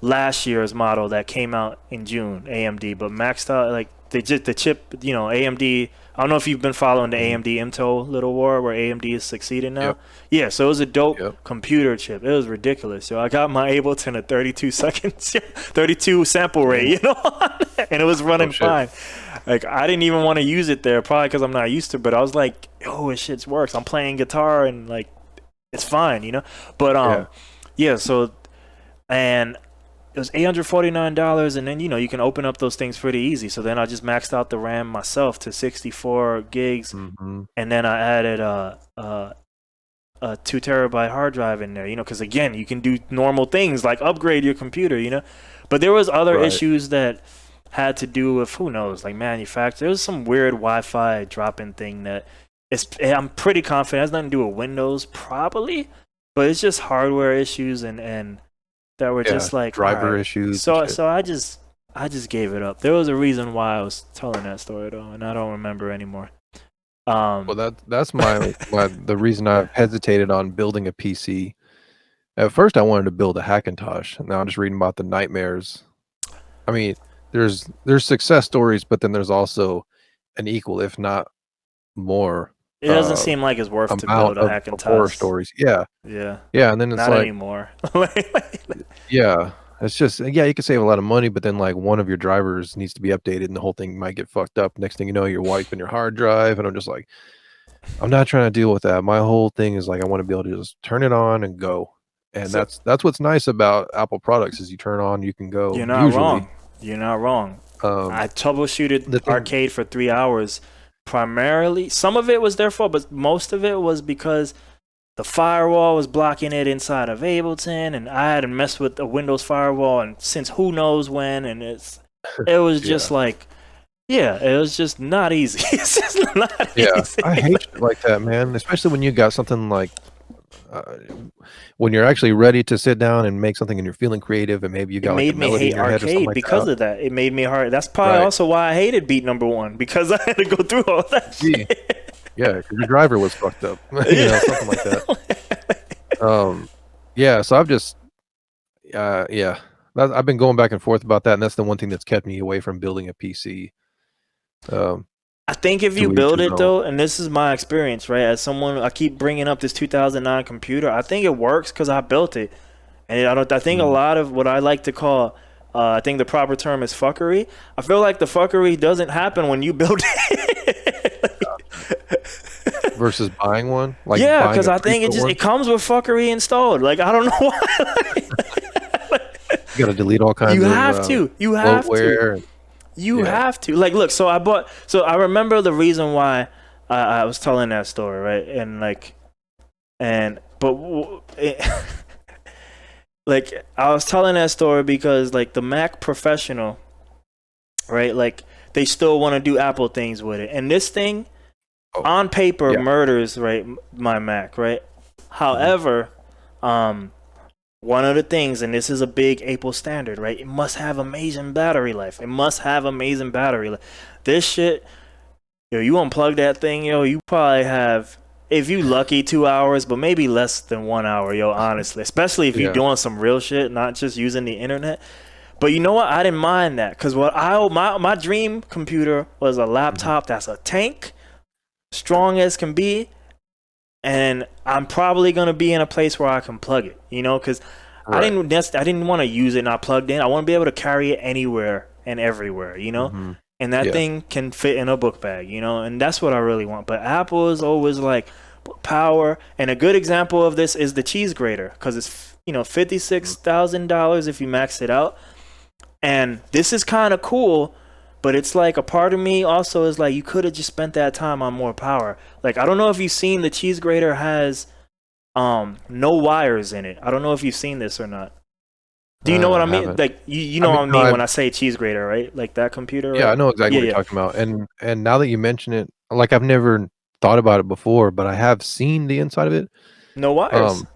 [SPEAKER 2] last year's model that came out in June, AMD, but maxed out, like, the chip, you know, AMD. I don't know if you've been following the AMD Intel little war where AMD is succeeding now. Yeah, so it was a dope computer chip. It was ridiculous. So I got my Ableton at 32 seconds, 32 sample rate, you know, and it was running fine. Like, I didn't even want to use it there, probably because I'm not used to it, but I was like, oh, this shit works. I'm playing guitar and, like, it's fine, you know? But, yeah, so, and it was $849, and then, you know, you can open up those things pretty easy. So then I just maxed out the RAM myself to 64 gigs, and then I added a 2 terabyte hard drive in there, you know, because, again, you can do normal things like upgrade your computer, you know. But there was other issues that had to do with, who knows, like manufacturer. There was some weird Wi-Fi drop-in thing that I'm pretty confident it has nothing to do with Windows, probably, but it's just hardware issues and that were just like
[SPEAKER 1] driver issues.
[SPEAKER 2] So I just gave it up. There was a reason why I was telling that story though, and I don't remember anymore.
[SPEAKER 1] Well, that's the reason I hesitated on building a PC. At first, I wanted to build a Hackintosh. Now I'm just reading about the nightmares. I mean, there's success stories, but then there's also an equal, if not more.
[SPEAKER 2] It doesn't seem like it's worth to build a Hackintosh.
[SPEAKER 1] Horror stories, yeah, and then it's
[SPEAKER 2] not
[SPEAKER 1] like
[SPEAKER 2] anymore.
[SPEAKER 1] Yeah, it's just you can save a lot of money, but then like one of your drivers needs to be updated, and the whole thing might get fucked up. Next thing you know, you're wiping your hard drive, and I'm just like, I'm not trying to deal with that. My whole thing is like I want to be able to just turn it on and go, and that's what's nice about Apple products is you turn on, you can go.
[SPEAKER 2] You're not wrong. You're not wrong. I troubleshooted Arcade for 3 hours. Primarily, some of it was their fault, but most of it was because the firewall was blocking it inside of Ableton, and I hadn't messed with the Windows firewall and since who knows when, and it was just like, it was just not easy. It's just not easy.
[SPEAKER 1] I hate shit like that, man. Especially when you got something like when you're actually ready to sit down and make something and you're feeling creative, and maybe you got
[SPEAKER 2] made me hate Arcade because of that. It made me hard. That's probably also why I hated Beat Number One, because I had to go through all that shit.
[SPEAKER 1] Yeah, because your driver was fucked up. You know, something like that. So I've just I've been going back and forth about that, and that's the one thing that's kept me away from building a PC.
[SPEAKER 2] I think if you build it though, and this is my experience, right? As someone, I keep bringing up this 2009 computer. I think it works because I built it, and I think a lot of what I like to call, I think the proper term is fuckery. I feel like the fuckery doesn't happen when you build it.
[SPEAKER 1] Versus buying one,
[SPEAKER 2] because I think it comes with fuckery installed. Like, I don't know why.
[SPEAKER 1] You got to delete all kinds.
[SPEAKER 2] You have to. Like, look, so I remember the reason why I was telling that story, right? And like, like, I was telling that story because like the Mac Professional, right? Like, they still want to do Apple things with it, and this thing on paper murders, right, my Mac, right? However, one of the things, and this is a big Apple standard, right? It must have amazing battery life. This shit, you unplug that thing, you probably have, if you lucky, 2 hours, but maybe less than 1 hour, honestly. Especially if you're doing some real shit, not just using the internet. But you know what? I didn't mind that, because my dream computer was a laptop that's a tank, strong as can be, and I'm probably gonna be in a place where I can plug it, because I didn't want to use it not plugged in. I want to be able to carry it anywhere and everywhere, and that thing can fit in a book bag, and that's what I really want. But Apple is always like power, and a good example of this is the cheese grater, because it's $56,000 if you max it out, and this is kind of cool. But it's like a part of me also is like, you could have just spent that time on more power. Like, I don't know if you've seen the cheese grater has No wires in it. I don't know if you've seen this or not. Do you know what
[SPEAKER 1] I
[SPEAKER 2] I mean?
[SPEAKER 1] haven't.
[SPEAKER 2] Like you
[SPEAKER 1] I
[SPEAKER 2] know
[SPEAKER 1] mean,
[SPEAKER 2] what I
[SPEAKER 1] no,
[SPEAKER 2] mean when I say cheese grater, right? Like that computer,
[SPEAKER 1] yeah, I
[SPEAKER 2] right?
[SPEAKER 1] know exactly
[SPEAKER 2] Yeah,
[SPEAKER 1] what you're
[SPEAKER 2] yeah.
[SPEAKER 1] talking about, and now that you mention it, like, I've never thought about it before, but I have seen the inside of it.
[SPEAKER 2] No wires.
[SPEAKER 1] Um,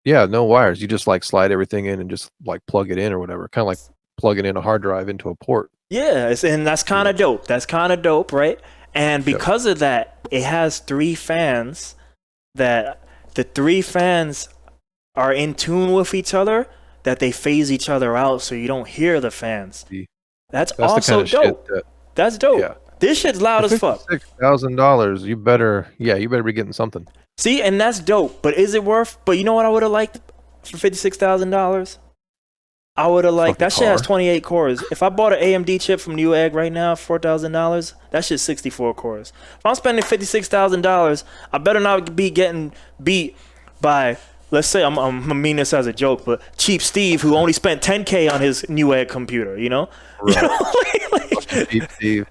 [SPEAKER 1] yeah, no wires. You just, like, slide everything in and just, like, plug it in or whatever, kinda like plugging in a hard drive into a port.
[SPEAKER 2] Yeah, and that's kind
[SPEAKER 1] Yeah.
[SPEAKER 2] of dope. That's kind of dope, right? And
[SPEAKER 1] Yep.
[SPEAKER 2] because of that, it has three fans that the three fans are in tune with each other, that they phase each other out so you don't hear the fans.
[SPEAKER 1] See,
[SPEAKER 2] That's
[SPEAKER 1] that's the
[SPEAKER 2] also
[SPEAKER 1] kinda shit
[SPEAKER 2] dope.
[SPEAKER 1] that
[SPEAKER 2] That's
[SPEAKER 1] yeah.
[SPEAKER 2] dope. This shit's
[SPEAKER 1] For
[SPEAKER 2] loud as fuck.
[SPEAKER 1] $56,000, you better be getting something.
[SPEAKER 2] See, and that's dope. But is it worth? But you know what I would have liked for $56,000? I would have liked
[SPEAKER 1] Fucking
[SPEAKER 2] that shit has
[SPEAKER 1] car.
[SPEAKER 2] 28 cores. If I bought an AMD chip from Newegg right now, $4,000, that shit's 64 cores. If I'm spending $56,000, I better not be getting beat by, let's say, I'm gonna mean this as a joke, but cheap Steve who only spent 10K on his Newegg computer. You know, you
[SPEAKER 1] Right.
[SPEAKER 2] know,
[SPEAKER 1] Fucking cheap Steve.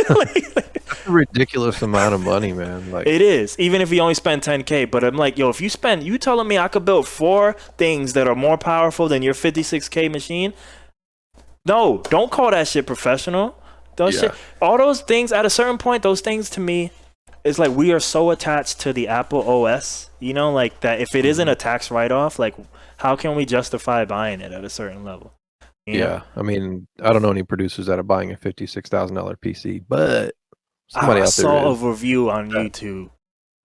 [SPEAKER 2] like,
[SPEAKER 1] That's a ridiculous amount of money, man, like,
[SPEAKER 2] it is, even if he only spent 10K. But I'm like, yo, if you telling me I could build four things that are more powerful than your 56K machine, no, don't call that shit professional. Those shit,
[SPEAKER 1] yeah.
[SPEAKER 2] all those things at a certain point, those things to me, it's like we are so attached to the Apple OS, you know, like that. If it isn't
[SPEAKER 1] Mhm.
[SPEAKER 2] a tax write off, like how can we justify buying it at a certain level? You know,
[SPEAKER 1] Yeah, I mean, I don't know any producers that are buying a $56,000 PC, but
[SPEAKER 2] I,
[SPEAKER 1] somebody
[SPEAKER 2] I
[SPEAKER 1] out there
[SPEAKER 2] saw a
[SPEAKER 1] is.
[SPEAKER 2] review on
[SPEAKER 1] That
[SPEAKER 2] YouTube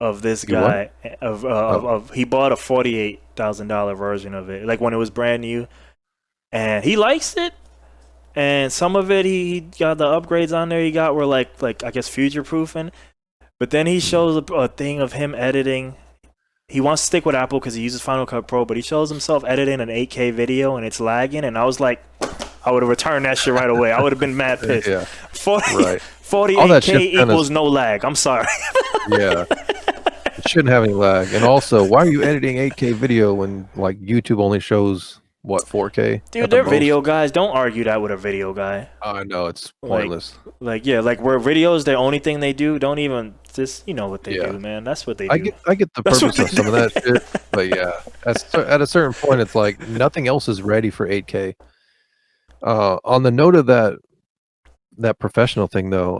[SPEAKER 2] of this
[SPEAKER 1] you what?
[SPEAKER 2] guy
[SPEAKER 1] Oh,
[SPEAKER 2] of he bought a $48,000 version of it, like when it was brand new, and he likes it. And some of it, he got the upgrades on there. He got were like I guess future proofing. But then he
[SPEAKER 1] mhm.
[SPEAKER 2] shows a thing of him editing. He wants to stick with Apple because he uses Final Cut Pro, but he shows himself editing an 8K video and it's lagging. And I was like, I would have returned that shit right away. I would have been mad pissed.
[SPEAKER 1] Yeah,
[SPEAKER 2] 40,
[SPEAKER 1] right. All that
[SPEAKER 2] 48K
[SPEAKER 1] shit's kinda
[SPEAKER 2] equals no lag. I'm sorry.
[SPEAKER 1] yeah, it shouldn't have any lag, and also, why are you editing 8K video when, like, YouTube only shows, what, 4K
[SPEAKER 2] Dude,
[SPEAKER 1] at the
[SPEAKER 2] they're video
[SPEAKER 1] most?
[SPEAKER 2] guys. Don't argue that with a video guy.
[SPEAKER 1] I know, it's
[SPEAKER 2] Like,
[SPEAKER 1] pointless.
[SPEAKER 2] yeah, like where videos, the only thing they do, don't even just, you know what they
[SPEAKER 1] Yeah.
[SPEAKER 2] do, man. That's what they do.
[SPEAKER 1] I get the
[SPEAKER 2] That's what
[SPEAKER 1] purpose
[SPEAKER 2] they
[SPEAKER 1] of some of
[SPEAKER 2] do.
[SPEAKER 1] that shit, but yeah, at a certain point, it's like nothing else is ready for 8K. On the note of that professional thing though,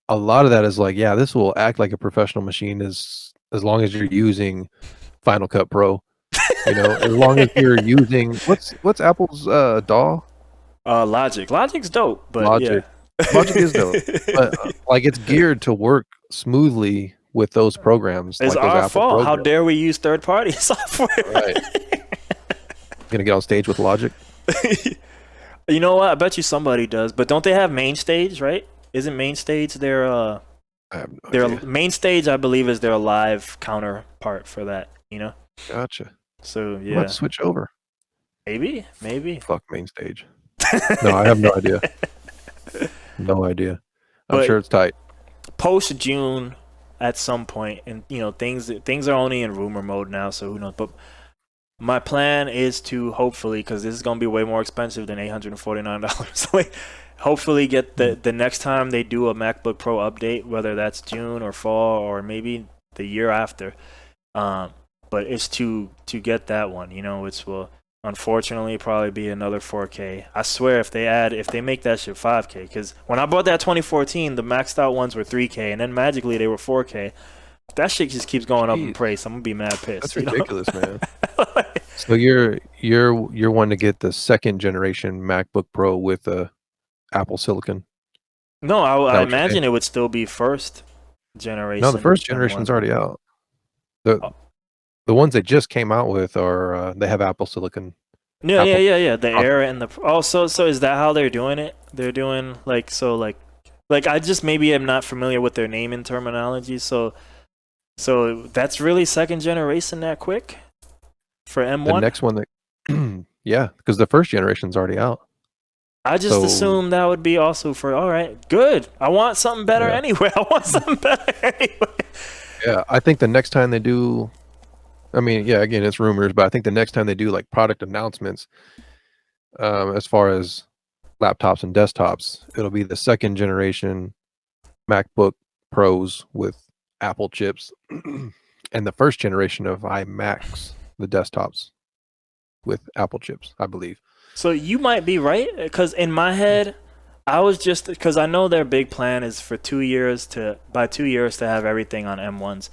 [SPEAKER 1] a lot of that is like, yeah, this will act like a professional machine as long as you're using Final Cut Pro, you know, as long as you're using what's Apple's DAW?
[SPEAKER 2] Logic's dope, but yeah.
[SPEAKER 1] Logic. Logic is dope, but like it's geared to work smoothly with those programs,
[SPEAKER 2] It's
[SPEAKER 1] like those
[SPEAKER 2] our
[SPEAKER 1] Apple
[SPEAKER 2] fault. How
[SPEAKER 1] programs.
[SPEAKER 2] dare we use third party software?
[SPEAKER 1] Right. Gonna get on stage with Logic?
[SPEAKER 2] You know what? I bet you somebody does. But don't they have main stage, right? Isn't main stage
[SPEAKER 1] I have no
[SPEAKER 2] their
[SPEAKER 1] idea.
[SPEAKER 2] main stage I believe is their live counterpart for that, you know?
[SPEAKER 1] Gotcha.
[SPEAKER 2] So
[SPEAKER 1] I'm about to
[SPEAKER 2] yeah.
[SPEAKER 1] switch over.
[SPEAKER 2] Maybe.
[SPEAKER 1] Fuck main stage. No, I have no idea. No idea. I'm
[SPEAKER 2] But
[SPEAKER 1] sure it's tight.
[SPEAKER 2] post June at some point, and you know, things are only in rumor mode now, so who knows. But my plan is to hopefully, because this is gonna be way more expensive than $849. Like, hopefully get
[SPEAKER 1] Mm.
[SPEAKER 2] the next time they do a MacBook Pro update, whether that's June or fall or maybe the year after. Um, but it's to get that one, you know, which will unfortunately probably be another 4K. I swear if they make that shit 5K, because when I bought that 2014, the maxed out ones were 3K, and then magically they were 4K. That shit just keeps going up in
[SPEAKER 1] Jeez,
[SPEAKER 2] price. I'm gonna be mad pissed.
[SPEAKER 1] that's
[SPEAKER 2] You know?
[SPEAKER 1] ridiculous, man. So you're wanting to get the second generation MacBook Pro with Apple Silicon.
[SPEAKER 2] No,
[SPEAKER 1] Is that
[SPEAKER 2] I
[SPEAKER 1] what you're saying?
[SPEAKER 2] imagine it would still be first
[SPEAKER 1] No, the
[SPEAKER 2] generation
[SPEAKER 1] first generation's
[SPEAKER 2] M1.
[SPEAKER 1] already out. The
[SPEAKER 2] Oh,
[SPEAKER 1] the ones they just came out with are they have Apple Silicon.
[SPEAKER 2] yeah, yeah,
[SPEAKER 1] Apple
[SPEAKER 2] yeah, yeah. The Air
[SPEAKER 1] processors.
[SPEAKER 2] and the so is that how they're doing it? They're doing like I just maybe am not familiar with their naming terminology. So that's really second generation that quick for
[SPEAKER 1] The
[SPEAKER 2] M1.
[SPEAKER 1] next one that yeah, because the first generation's already out.
[SPEAKER 2] I just
[SPEAKER 1] So
[SPEAKER 2] assumed that would be also for all right, good. I want something better
[SPEAKER 1] yeah.
[SPEAKER 2] anyway. I want something better anyway.
[SPEAKER 1] Yeah, I think the next time they do I mean, yeah, again, it's rumors, but I think the next time they do like product announcements, as far as laptops and desktops, it'll be the second generation MacBook Pros with Apple chips. and the first generation of iMacs, the desktops with Apple chips, I believe.
[SPEAKER 2] So you might be right, because in my head, I was just because I know their big plan is for 2 years to by 2 years to have everything on M1s,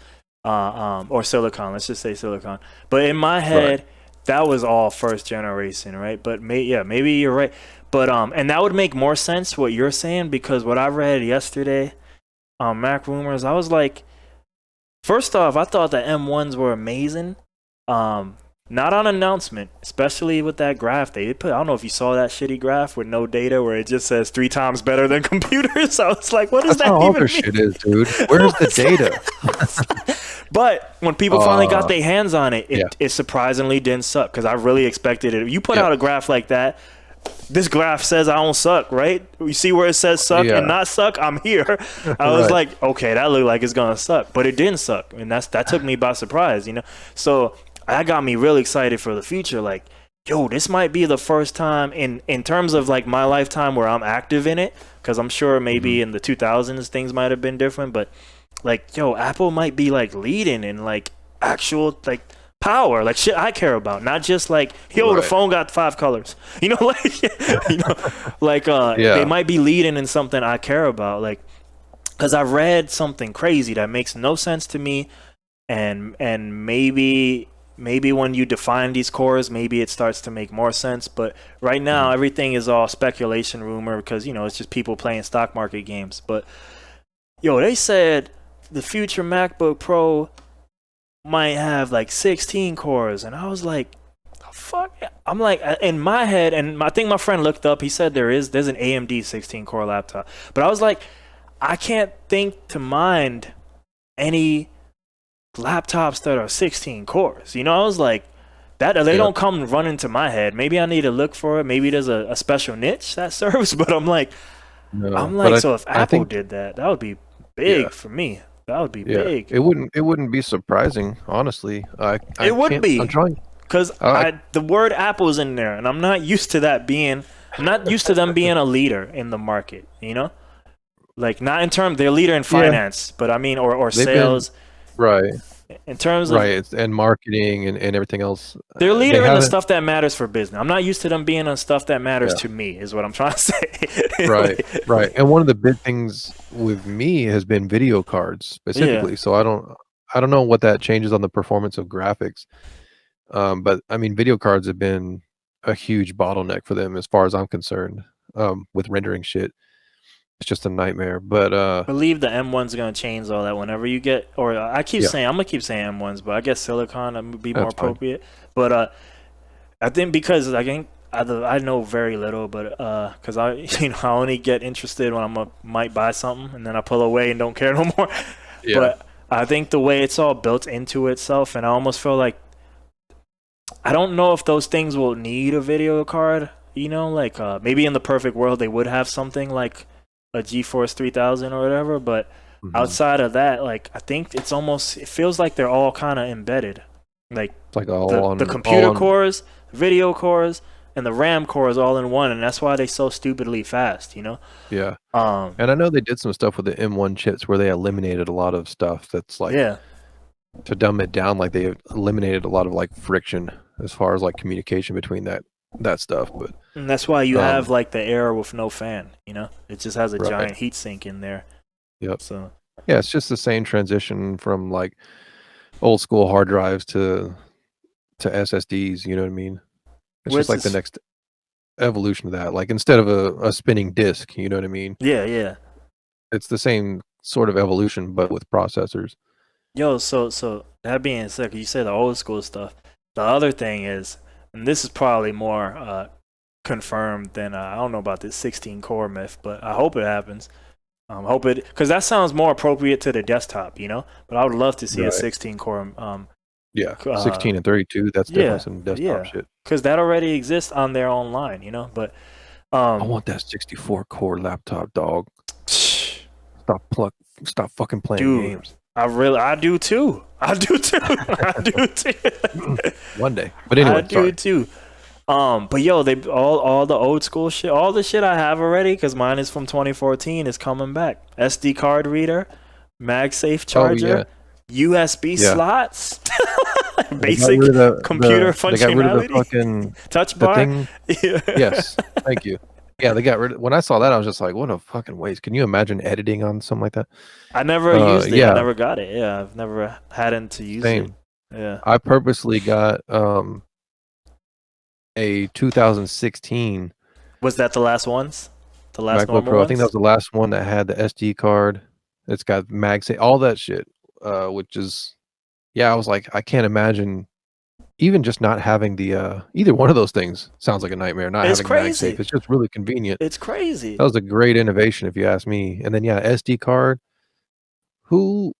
[SPEAKER 2] or silicon. Let's just say silicon. But in my
[SPEAKER 1] Right.
[SPEAKER 2] head, that was all first generation, right? But yeah, maybe you're right. But and that would make more sense what you're saying, because what I read yesterday on Mac Rumors, I was like, first off, I thought the M1s were amazing. Um, Not on announcement, especially with that graph they put. I don't know if you saw that shitty graph with no data where it just says 3 times better than computers. I was like, what does
[SPEAKER 1] That's
[SPEAKER 2] that
[SPEAKER 1] how all
[SPEAKER 2] even
[SPEAKER 1] their
[SPEAKER 2] mean?
[SPEAKER 1] shit is, dude. Where's the data?
[SPEAKER 2] But when people finally got
[SPEAKER 1] Uh,
[SPEAKER 2] their hands on it,
[SPEAKER 1] yeah,
[SPEAKER 2] it surprisingly didn't suck, because I really expected it. You put
[SPEAKER 1] yeah,
[SPEAKER 2] out a graph like that, this graph says I don't suck, right? You see where it says suck and
[SPEAKER 1] yeah.
[SPEAKER 2] not suck? I'm here. I was
[SPEAKER 1] Right.
[SPEAKER 2] like, okay, that looked like it's gonna suck, but it didn't suck, and that took me by surprise, you know. So that got me really excited for the future. Like, yo, this might be the first time in terms of like my lifetime where I'm active in it, because I'm sure
[SPEAKER 1] Hmm.
[SPEAKER 2] maybe in the 2000s things might have been different, but like, yo, Apple might be like leading in like actual like power, like shit I care about, not just like, yo, the
[SPEAKER 1] Right.
[SPEAKER 2] phone got 5 colors, you know, like, you know, like they
[SPEAKER 1] Yeah.
[SPEAKER 2] might be leading in something I care about, like, because I read something crazy that makes no sense to me, and maybe when you define these cores, maybe it starts to make more sense. But right now,
[SPEAKER 1] Hmm.
[SPEAKER 2] everything is all speculation, rumor, because it's just people playing stock market games. But yo, they said the future MacBook Pro might have like 16 cores, and I was like, fuck. I'm like, in my head, and I think my friend looked up. He said there's an AMD 16 core laptop, but I was like, I can't think to mind any laptops that are 16 cores. I was like, that they
[SPEAKER 1] Yeah.
[SPEAKER 2] don't come running to my head. Maybe I need to look for it. Maybe there's a special niche that serves. But I'm
[SPEAKER 1] No,
[SPEAKER 2] like,
[SPEAKER 1] but
[SPEAKER 2] so if
[SPEAKER 1] I
[SPEAKER 2] Apple
[SPEAKER 1] think
[SPEAKER 2] did that, that would be
[SPEAKER 1] yeah,
[SPEAKER 2] big for me. That would be
[SPEAKER 1] yeah.
[SPEAKER 2] big.
[SPEAKER 1] It wouldn't be surprising, honestly. I
[SPEAKER 2] It would
[SPEAKER 1] can't. I'm
[SPEAKER 2] be,
[SPEAKER 1] trying.
[SPEAKER 2] because
[SPEAKER 1] I
[SPEAKER 2] the word Apple's in there, and I'm not used to that being. I'm not used to them being a leader in the market. Like, not in terms they're a leader in
[SPEAKER 1] Yeah.
[SPEAKER 2] finance, but I mean, or
[SPEAKER 1] They've been
[SPEAKER 2] sales.
[SPEAKER 1] right,
[SPEAKER 2] In terms
[SPEAKER 1] right.
[SPEAKER 2] of,
[SPEAKER 1] And marketing and everything else.
[SPEAKER 2] they're a
[SPEAKER 1] They
[SPEAKER 2] leader in the
[SPEAKER 1] haven't.
[SPEAKER 2] stuff that matters for business. I'm not used to them being on stuff that matters
[SPEAKER 1] Yeah.
[SPEAKER 2] to me, is what I'm trying to say.
[SPEAKER 1] Right. Right. And one of the big things with me has been video cards
[SPEAKER 2] Yeah.
[SPEAKER 1] specifically. So I don't know what that changes on the performance of graphics. But I mean, video cards have been a huge bottleneck for them as far as I'm concerned. With rendering shit, it's just a nightmare. But
[SPEAKER 2] Believe the M1's gonna change all that whenever you get, or I keep
[SPEAKER 1] yeah,
[SPEAKER 2] saying, I'm gonna keep saying M1s, but I guess silicon would be more
[SPEAKER 1] that's fine.
[SPEAKER 2] appropriate. But I think, because I think I know very little, but because I I only get interested when might buy something, and then I pull away and don't care no more.
[SPEAKER 1] Yeah.
[SPEAKER 2] But I think the way it's all built into itself, and I almost feel like I don't know if those things will need a video card. Like, maybe in the perfect world they would have something like a GeForce 3000 or whatever. But
[SPEAKER 1] Hmm.
[SPEAKER 2] outside of that, like, I think it feels like they're all kind of embedded. Like,
[SPEAKER 1] It's like all
[SPEAKER 2] the
[SPEAKER 1] on all
[SPEAKER 2] computer
[SPEAKER 1] on.
[SPEAKER 2] cores, video cores, and the RAM cores all in one, and that's why they so stupidly fast.
[SPEAKER 1] Yeah.
[SPEAKER 2] Um,
[SPEAKER 1] And I know they did some stuff with the M1 chips where they eliminated a lot of stuff that's like
[SPEAKER 2] yeah,
[SPEAKER 1] to dumb it down, like they eliminated a lot of like friction as far as like communication between that stuff. But
[SPEAKER 2] and that's why you have
[SPEAKER 1] um,
[SPEAKER 2] like the Air with no fan. It just has a
[SPEAKER 1] right.
[SPEAKER 2] giant heat sink in there.
[SPEAKER 1] Yep.
[SPEAKER 2] So.
[SPEAKER 1] Yeah, it's just the same transition from like old school hard drives to SSDs. You know what I mean? It's just
[SPEAKER 2] Where's
[SPEAKER 1] like the
[SPEAKER 2] this?
[SPEAKER 1] next evolution of that. Like instead of a spinning disk, you know what I mean?
[SPEAKER 2] Yeah, yeah.
[SPEAKER 1] It's the same sort of evolution, but with processors.
[SPEAKER 2] Yo, so that being said, 'cause you say the old school stuff. The other thing is, and this is probably more confirmed than I don't know about this 16 core myth, but I hope it happens. Hope it, because that sounds more appropriate to the desktop. But I would love to see a
[SPEAKER 1] Right.
[SPEAKER 2] 16 core.
[SPEAKER 1] Yeah.
[SPEAKER 2] Uh,
[SPEAKER 1] 16 and 32, that's definitely
[SPEAKER 2] yeah,
[SPEAKER 1] some desktop
[SPEAKER 2] yeah,
[SPEAKER 1] shit.
[SPEAKER 2] because that already exists on their online. But
[SPEAKER 1] I
[SPEAKER 2] um,
[SPEAKER 1] want that 64 core laptop, dog. Stop pluck stop fucking playing
[SPEAKER 2] dude,
[SPEAKER 1] games.
[SPEAKER 2] I do too. I do too. I do too.
[SPEAKER 1] One day. But
[SPEAKER 2] I
[SPEAKER 1] anyway,
[SPEAKER 2] do
[SPEAKER 1] sorry.
[SPEAKER 2] too. But yo, they all the old school shit, all the shit I have already, because mine is from 2014, is coming back. SD card reader, MagSafe
[SPEAKER 1] Oh yeah.
[SPEAKER 2] charger, USB
[SPEAKER 1] Yeah.
[SPEAKER 2] slots,
[SPEAKER 1] They got rid
[SPEAKER 2] basic
[SPEAKER 1] of
[SPEAKER 2] computer
[SPEAKER 1] they got rid of the
[SPEAKER 2] functionality,
[SPEAKER 1] fucking
[SPEAKER 2] touch
[SPEAKER 1] the
[SPEAKER 2] bar.
[SPEAKER 1] thing.
[SPEAKER 2] Yeah.
[SPEAKER 1] Yes, thank you. Yeah, they got rid of when I saw that, I was just like, "What a fucking waste." Can you imagine editing on something like that?
[SPEAKER 2] I never used it. I
[SPEAKER 1] Yeah,
[SPEAKER 2] never got it. Yeah, I've never had to use it.
[SPEAKER 1] same.
[SPEAKER 2] Yeah.
[SPEAKER 1] I purposely got, a 2016
[SPEAKER 2] Was that the last ones? The last
[SPEAKER 1] MacBook
[SPEAKER 2] normal
[SPEAKER 1] Pro. I think that
[SPEAKER 2] ones?
[SPEAKER 1] was the last one that had the SD card. It's got MagSafe, all that shit, which is yeah, I was like, I can't imagine even just not having the, either one of those things sounds like a nightmare, not
[SPEAKER 2] It's
[SPEAKER 1] having MagSafe.
[SPEAKER 2] crazy.
[SPEAKER 1] It's just really convenient.
[SPEAKER 2] It's crazy.
[SPEAKER 1] That was a great innovation if you ask me. And then, yeah, SD card. Who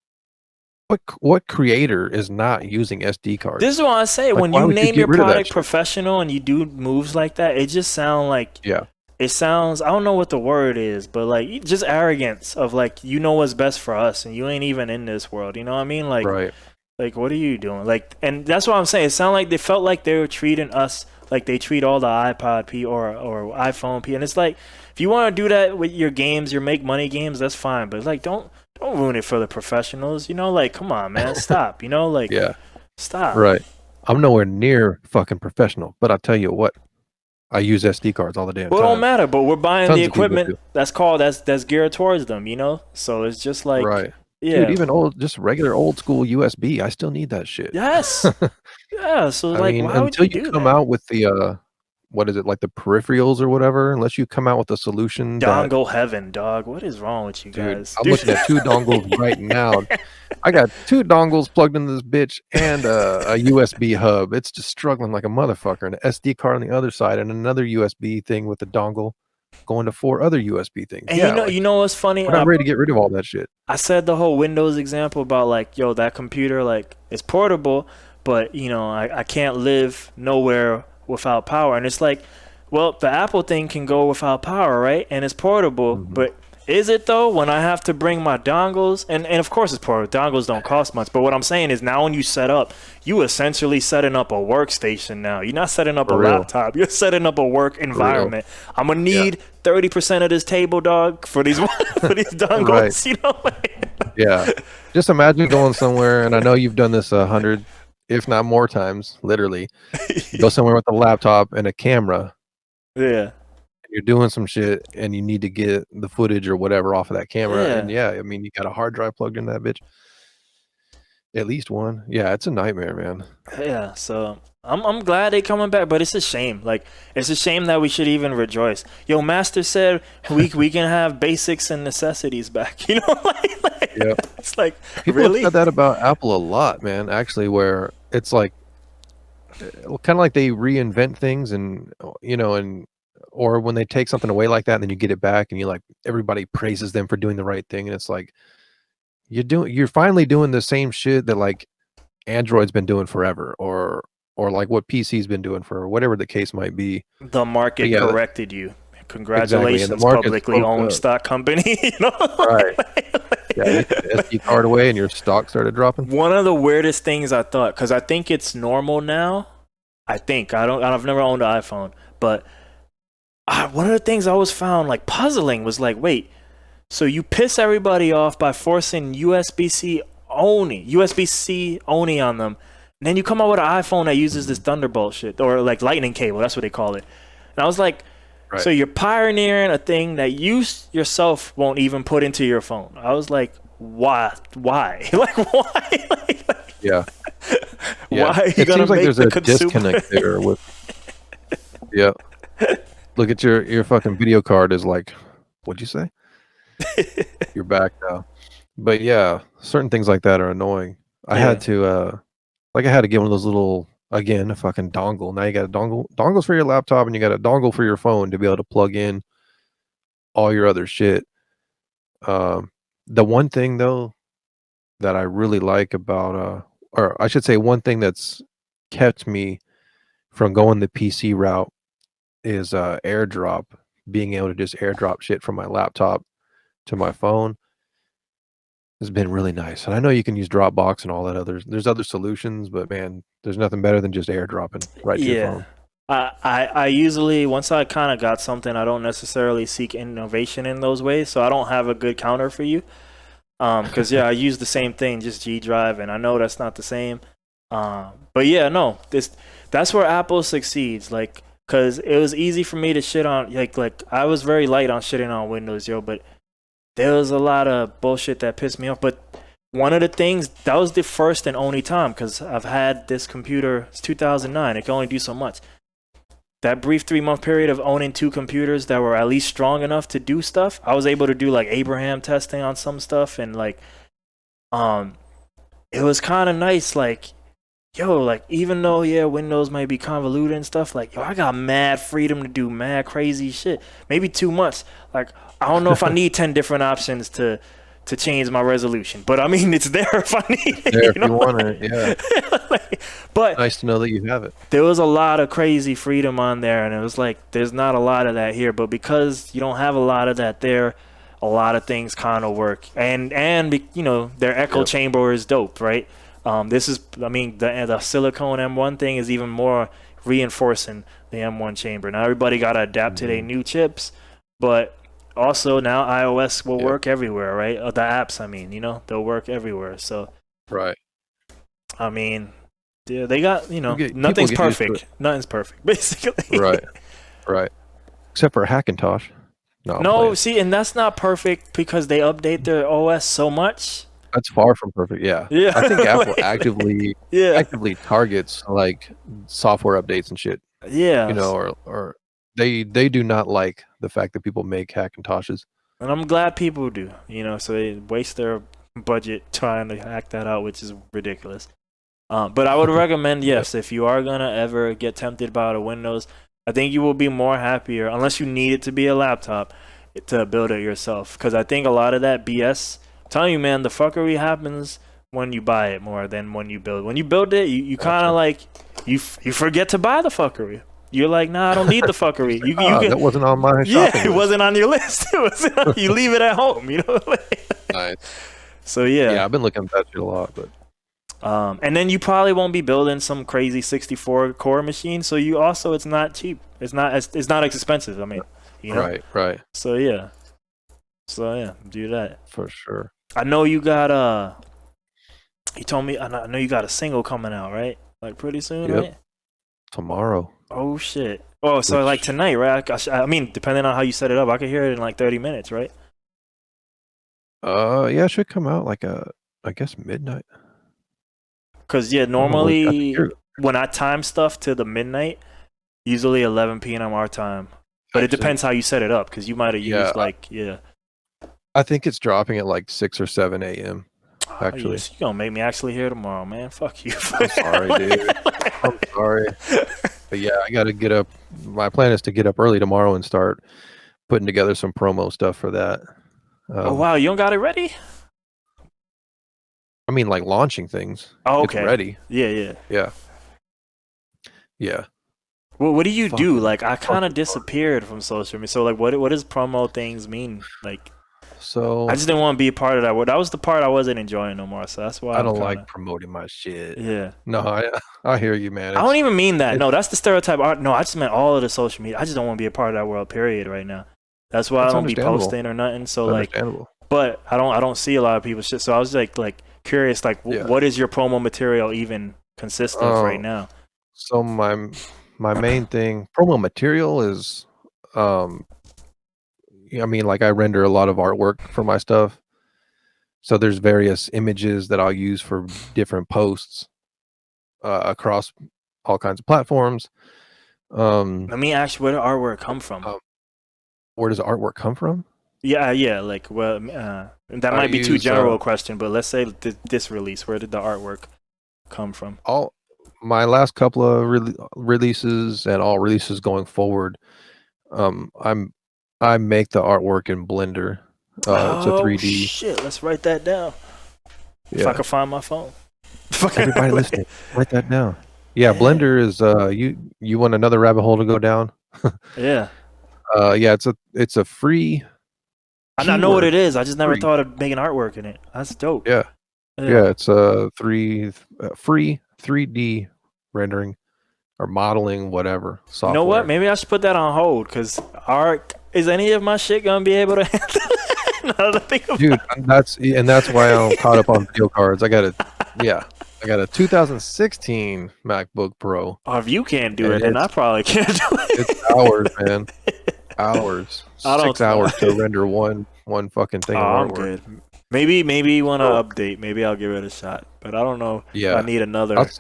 [SPEAKER 1] what creator is not using SD
[SPEAKER 2] This
[SPEAKER 1] cards?
[SPEAKER 2] is what I say.
[SPEAKER 1] Like,
[SPEAKER 2] When
[SPEAKER 1] why
[SPEAKER 2] you
[SPEAKER 1] would you
[SPEAKER 2] name
[SPEAKER 1] get
[SPEAKER 2] your
[SPEAKER 1] rid of that
[SPEAKER 2] product
[SPEAKER 1] shit?
[SPEAKER 2] professional and you do moves like that, it just sounds like
[SPEAKER 1] Yeah,
[SPEAKER 2] it sounds. I don't know what the word is, but like just arrogance of like you know what's best for us and you ain't even in this world. You know what I mean?
[SPEAKER 1] right.
[SPEAKER 2] Like what are you doing? Like, and that's what I'm saying. It sounded like they felt like they were treating us like they treat all the iPod P or iPhone P, and it's like if you want to do that with your games, your make money games, that's fine. But like don't ruin it for the professionals. You know, like come on, man, stop. You know, like
[SPEAKER 1] Yeah,
[SPEAKER 2] stop.
[SPEAKER 1] right. I'm nowhere near fucking professional, but I'll tell you what, I use SD cards all the damn
[SPEAKER 2] Well, it don't
[SPEAKER 1] time.
[SPEAKER 2] matter, but we're buying the
[SPEAKER 1] Tons of people
[SPEAKER 2] equipment
[SPEAKER 1] do.
[SPEAKER 2] that's geared towards them, you know? So it's just like,
[SPEAKER 1] Right. Dude,
[SPEAKER 2] yeah,
[SPEAKER 1] even old just regular old school USB, I still need that shit.
[SPEAKER 2] yes, yeah. So
[SPEAKER 1] I
[SPEAKER 2] like,
[SPEAKER 1] mean,
[SPEAKER 2] why would
[SPEAKER 1] until
[SPEAKER 2] you
[SPEAKER 1] you
[SPEAKER 2] do
[SPEAKER 1] come
[SPEAKER 2] that?
[SPEAKER 1] out with the, what is it, like the peripherals or whatever, unless you come out with a solution that
[SPEAKER 2] Dongle heaven, dog. What is wrong with you
[SPEAKER 1] dude,
[SPEAKER 2] guys,
[SPEAKER 1] I'm
[SPEAKER 2] dude?
[SPEAKER 1] looking at 2 dongles right now. I got 2 dongles plugged into this bitch and a USB hub. It's just struggling like a motherfucker, and an SD card on the other side, and another USB thing with the dongle going to 4 other USB things.
[SPEAKER 2] And
[SPEAKER 1] Yeah,
[SPEAKER 2] you
[SPEAKER 1] like,
[SPEAKER 2] know what's funny?
[SPEAKER 1] we're not ready to get rid of all that shit.
[SPEAKER 2] I said the whole Windows example about like, yo, that computer like it's portable, but you know, I can't live nowhere without power. And it's like, well, the Apple thing can go without power, right? And it's portable,
[SPEAKER 1] Mhm.
[SPEAKER 2] but is it though when I have to bring my dongles? And of course it's portable. Dongles don't cost much. But what I'm saying is now when you set up, you essentially setting up a workstation now. You're not setting up a
[SPEAKER 1] For real,
[SPEAKER 2] laptop. You're setting up a work
[SPEAKER 1] for real.
[SPEAKER 2] environment. I'm gonna
[SPEAKER 1] Yeah,
[SPEAKER 2] need 30% of this table, dog, for these for these
[SPEAKER 1] right.
[SPEAKER 2] dongles, you know?
[SPEAKER 1] Yeah. Just imagine going somewhere, and I know you've done this 100, if not more times, literally. You go somewhere with a laptop and a camera,
[SPEAKER 2] Yeah.
[SPEAKER 1] and you're doing some shit, and you need to get the footage or whatever off of that camera, and
[SPEAKER 2] Yeah.
[SPEAKER 1] yeah, I mean, you got a hard drive plugged in that bitch. At least one. Yeah, it's a nightmare, man.
[SPEAKER 2] Yeah. So I'm glad they coming back, but it's a shame. Like it's a shame that we should even rejoice. Yo, Master said we can have basics and necessities back. You know,
[SPEAKER 1] Yeah.
[SPEAKER 2] it's like
[SPEAKER 1] People have
[SPEAKER 2] really?
[SPEAKER 1] said that about Apple a lot, man, actually, where it's like, kinda like they reinvent things and, and or when they take something away like that, and then you get it back and you like everybody praises them for doing the right thing, and it's like, you're finally doing the same shit that, like, Android's been doing forever or like what PC's been doing for whatever the case might be.
[SPEAKER 2] The
[SPEAKER 1] But
[SPEAKER 2] market
[SPEAKER 1] yeah,
[SPEAKER 2] corrected you.
[SPEAKER 1] exactly, and the
[SPEAKER 2] Congratulations,
[SPEAKER 1] market
[SPEAKER 2] publicly
[SPEAKER 1] spoke
[SPEAKER 2] owned
[SPEAKER 1] up.
[SPEAKER 2] stock company. You know,
[SPEAKER 1] Right. Yeah, you took the SD card away and your stock started dropping?
[SPEAKER 2] one of the weirdest things I thought, because I think it's normal now. I think I've never owned an iPhone, but one of the things I always found like puzzling was like, wait, so you piss everybody off by forcing USB-C only on them, and then you come out with an iPhone that uses this
[SPEAKER 1] Mhm.
[SPEAKER 2] Thunderbolt shit or like Lightning cable. That's what they call it. And I was like,
[SPEAKER 1] Right.
[SPEAKER 2] so you're pioneering a thing that you yourself won't even put into your phone. I was like, why? Why? Like why?
[SPEAKER 1] Yeah.
[SPEAKER 2] Why
[SPEAKER 1] Yeah.
[SPEAKER 2] are you
[SPEAKER 1] It
[SPEAKER 2] gonna
[SPEAKER 1] seems like
[SPEAKER 2] make
[SPEAKER 1] there's
[SPEAKER 2] the
[SPEAKER 1] a
[SPEAKER 2] consumer?
[SPEAKER 1] disconnect there with yeah. Look at your fucking video card is like, "What'd you say?" You're back now. But yeah, certain things like that are annoying. I had
[SPEAKER 2] Yeah.
[SPEAKER 1] to, like, I had to get one of those little again, a fucking dongle. Now you got a dongles for your laptop, and you got a dongle for your phone to be able to plug in all your other shit. Um, the one thing, though, that I really like about, or I should say one thing that's kept me from going the PC route is, AirDrop, being able to just AirDrop shit from my laptop to my phone has been really nice, and I know you can use Dropbox and all that there's other solutions, but man, there's nothing better than just airdropping right to your
[SPEAKER 2] Yeah.
[SPEAKER 1] phone.
[SPEAKER 2] I usually once I kind of got something, I don't necessarily seek innovation in those ways, so I don't have a good counter for you. Because yeah, I use the same thing, just G Drive, and I know that's not the same. But yeah, no, that's where Apple succeeds. Like, cause it was easy for me to shit on like I was very light on shitting on Windows, yo, but there was a lot of bullshit that pissed me off. But one of the things that was the first and only time, because I've had this computer. It's 2009. It can only do so much. That brief 3 month period of owning two computers that were at least strong enough to do stuff, I was able to do like Abraham testing on some stuff, and like um it was kind of nice. Like, yo, like even though yeah, Windows might be convoluted and stuff, like yo, I got mad freedom to do mad crazy shit. Maybe too much. Like I don't know if I need 10 different options to change my resolution, but I mean it's there if I need it.
[SPEAKER 1] There if you want it, yeah.
[SPEAKER 2] Like, but
[SPEAKER 1] Nice to know that you have it.
[SPEAKER 2] there was a lot of crazy freedom on there, and it was like there's not a lot of that here. But because you don't have a lot of that there, a lot of things kind of work. And you know their echo
[SPEAKER 1] Yep.
[SPEAKER 2] chamber is dope, right? This is, I mean, the silicone M1 thing is even more reinforcing the M1 chamber. Now everybody got to adapt to their new chips, but also now iOS will
[SPEAKER 1] Yep.
[SPEAKER 2] work everywhere, right? The apps, I mean, you know, they'll work everywhere. So
[SPEAKER 1] Right.
[SPEAKER 2] I mean, yeah, they got, you know,
[SPEAKER 1] People
[SPEAKER 2] nothing's
[SPEAKER 1] get used to
[SPEAKER 2] perfect. Nothing's perfect, basically.
[SPEAKER 1] Right. Right. Except for Hackintosh. No, I'm
[SPEAKER 2] No,
[SPEAKER 1] playing.
[SPEAKER 2] see, and that's not perfect because they update their OS so much.
[SPEAKER 1] That's far from perfect. Yeah.
[SPEAKER 2] Yeah.
[SPEAKER 1] I think Apple
[SPEAKER 2] Like,
[SPEAKER 1] actively
[SPEAKER 2] yeah.
[SPEAKER 1] targets like software updates and shit.
[SPEAKER 2] Yeah.
[SPEAKER 1] You know, or they do not like the fact that people make Hackintoshes.
[SPEAKER 2] And I'm glad people do, you know, so they waste their budget trying to hack that out, which is ridiculous. But I would recommend, yes, if you are going to ever get tempted by the Windows, I think you will be more happier, unless you need it to be a laptop, to build it yourself. Because I think a lot of that BS, I'm telling you, man, the fuckery happens when you buy it more than when you build it. When you build it, you kind of like, you forget to buy the fuckery. You're like, nah, I don't need the fuckery. You
[SPEAKER 1] That wasn't on my
[SPEAKER 2] yeah,
[SPEAKER 1] shopping
[SPEAKER 2] it
[SPEAKER 1] list.
[SPEAKER 2] wasn't on your list. It wasn't on, you leave it at home, you know?
[SPEAKER 1] Nice.
[SPEAKER 2] So yeah.
[SPEAKER 1] Yeah, I've been looking at that shit a lot, but
[SPEAKER 2] And then you probably won't be building some crazy 64 core machine. So you also, it's not cheap. It's not as expensive. I mean, you know.
[SPEAKER 1] right,
[SPEAKER 2] So yeah. Do that.
[SPEAKER 1] for sure.
[SPEAKER 2] I know you got you told me, I know you got a single coming out, right? Like pretty soon,
[SPEAKER 1] Yep.
[SPEAKER 2] right?
[SPEAKER 1] Tomorrow.
[SPEAKER 2] Oh shit. Oh, so like tonight, right? I mean, depending on how you set it up, I could hear it in like 30 minutes, right?
[SPEAKER 1] Yeah, it should come out like I guess midnight.
[SPEAKER 2] Because yeah,
[SPEAKER 1] I think
[SPEAKER 2] normally
[SPEAKER 1] you're-
[SPEAKER 2] when I time stuff to the midnight, usually 11 p.m. our time. But it
[SPEAKER 1] Actually,
[SPEAKER 2] depends how you set it up, because you might have
[SPEAKER 1] Yeah,
[SPEAKER 2] used like yeah.
[SPEAKER 1] I think it's dropping at like 6 or 7 a.m. Actually.
[SPEAKER 2] Yes, you gonna make me actually here tomorrow, man. Fuck you.
[SPEAKER 1] I'm sorry, dude. I'm sorry. But yeah, I gotta get up. My plan is to get up early tomorrow and start putting together some promo stuff for that.
[SPEAKER 2] Oh wow, you don't got it ready?
[SPEAKER 1] I mean, like launching things.
[SPEAKER 2] Oh,
[SPEAKER 1] It's
[SPEAKER 2] okay.
[SPEAKER 1] ready.
[SPEAKER 2] Yeah.
[SPEAKER 1] Yeah.
[SPEAKER 2] Well, what do you do?
[SPEAKER 1] Fucking-
[SPEAKER 2] Like, I kind
[SPEAKER 1] fucking
[SPEAKER 2] of disappeared from social media. So like, what does promo things mean? Like,
[SPEAKER 1] So
[SPEAKER 2] I just didn't want to be a part of that. That was the part I wasn't enjoying no more. So that's why
[SPEAKER 1] I
[SPEAKER 2] I'm
[SPEAKER 1] don't
[SPEAKER 2] kinda,
[SPEAKER 1] like promoting my shit.
[SPEAKER 2] Yeah.
[SPEAKER 1] No, I hear you, man.
[SPEAKER 2] I don't even mean that.
[SPEAKER 1] it's-
[SPEAKER 2] No, that's the stereotype. No, I just meant all of the social media. I just don't want to be a part of that world. Period. Right now. That's why I
[SPEAKER 1] That's
[SPEAKER 2] don't be
[SPEAKER 1] understandable.
[SPEAKER 2] posting or nothing. So like,
[SPEAKER 1] Understandable.
[SPEAKER 2] but I don't see a lot of people shit. So I was like curious, like
[SPEAKER 1] Yeah.
[SPEAKER 2] what is your promo material even consist of right now?
[SPEAKER 1] So my main thing, promo material is, I mean, like I render a lot of artwork for my stuff. So there's various images that I'll use for different posts across all kinds of platforms.
[SPEAKER 2] Let me ask you, where did artwork come from?
[SPEAKER 1] Where does artwork come from?
[SPEAKER 2] Yeah. Like, well, that
[SPEAKER 1] I
[SPEAKER 2] might be too
[SPEAKER 1] use,
[SPEAKER 2] general a question, but let's say this release, where did the artwork come from?
[SPEAKER 1] All my last couple of releases and all releases going forward, I make the artwork in Blender. It's a 3D.
[SPEAKER 2] Shit, let's write that down. If I
[SPEAKER 1] Yeah.
[SPEAKER 2] could find my phone.
[SPEAKER 1] Everybody listening, write that down. Yeah, Blender is you want another rabbit hole to go down?
[SPEAKER 2] Yeah.
[SPEAKER 1] Yeah, it's a free.
[SPEAKER 2] I know what it is. I just never
[SPEAKER 1] Free.
[SPEAKER 2] thought of making artwork in it. That's dope.
[SPEAKER 1] Yeah, it's a free 3D rendering or modeling, whatever software.
[SPEAKER 2] You know what? Maybe I should put that on hold, because art, is any of my shit gonna be able to handle it? Now that I think about
[SPEAKER 1] dude. That's why I'm caught up on video cards. I got a 2016 MacBook Pro,
[SPEAKER 2] oh, if you can't do
[SPEAKER 1] and
[SPEAKER 2] it, then I probably can't do
[SPEAKER 1] it's
[SPEAKER 2] it.
[SPEAKER 1] hours, man. Hours,
[SPEAKER 2] I don't.
[SPEAKER 1] 6 hours to render one fucking
[SPEAKER 2] Oh,
[SPEAKER 1] thing of
[SPEAKER 2] I'm
[SPEAKER 1] artwork.
[SPEAKER 2] good. Maybe you want to
[SPEAKER 1] So
[SPEAKER 2] update. Maybe I'll give it a shot. But I don't know if I
[SPEAKER 1] yeah,
[SPEAKER 2] need another.
[SPEAKER 1] that's,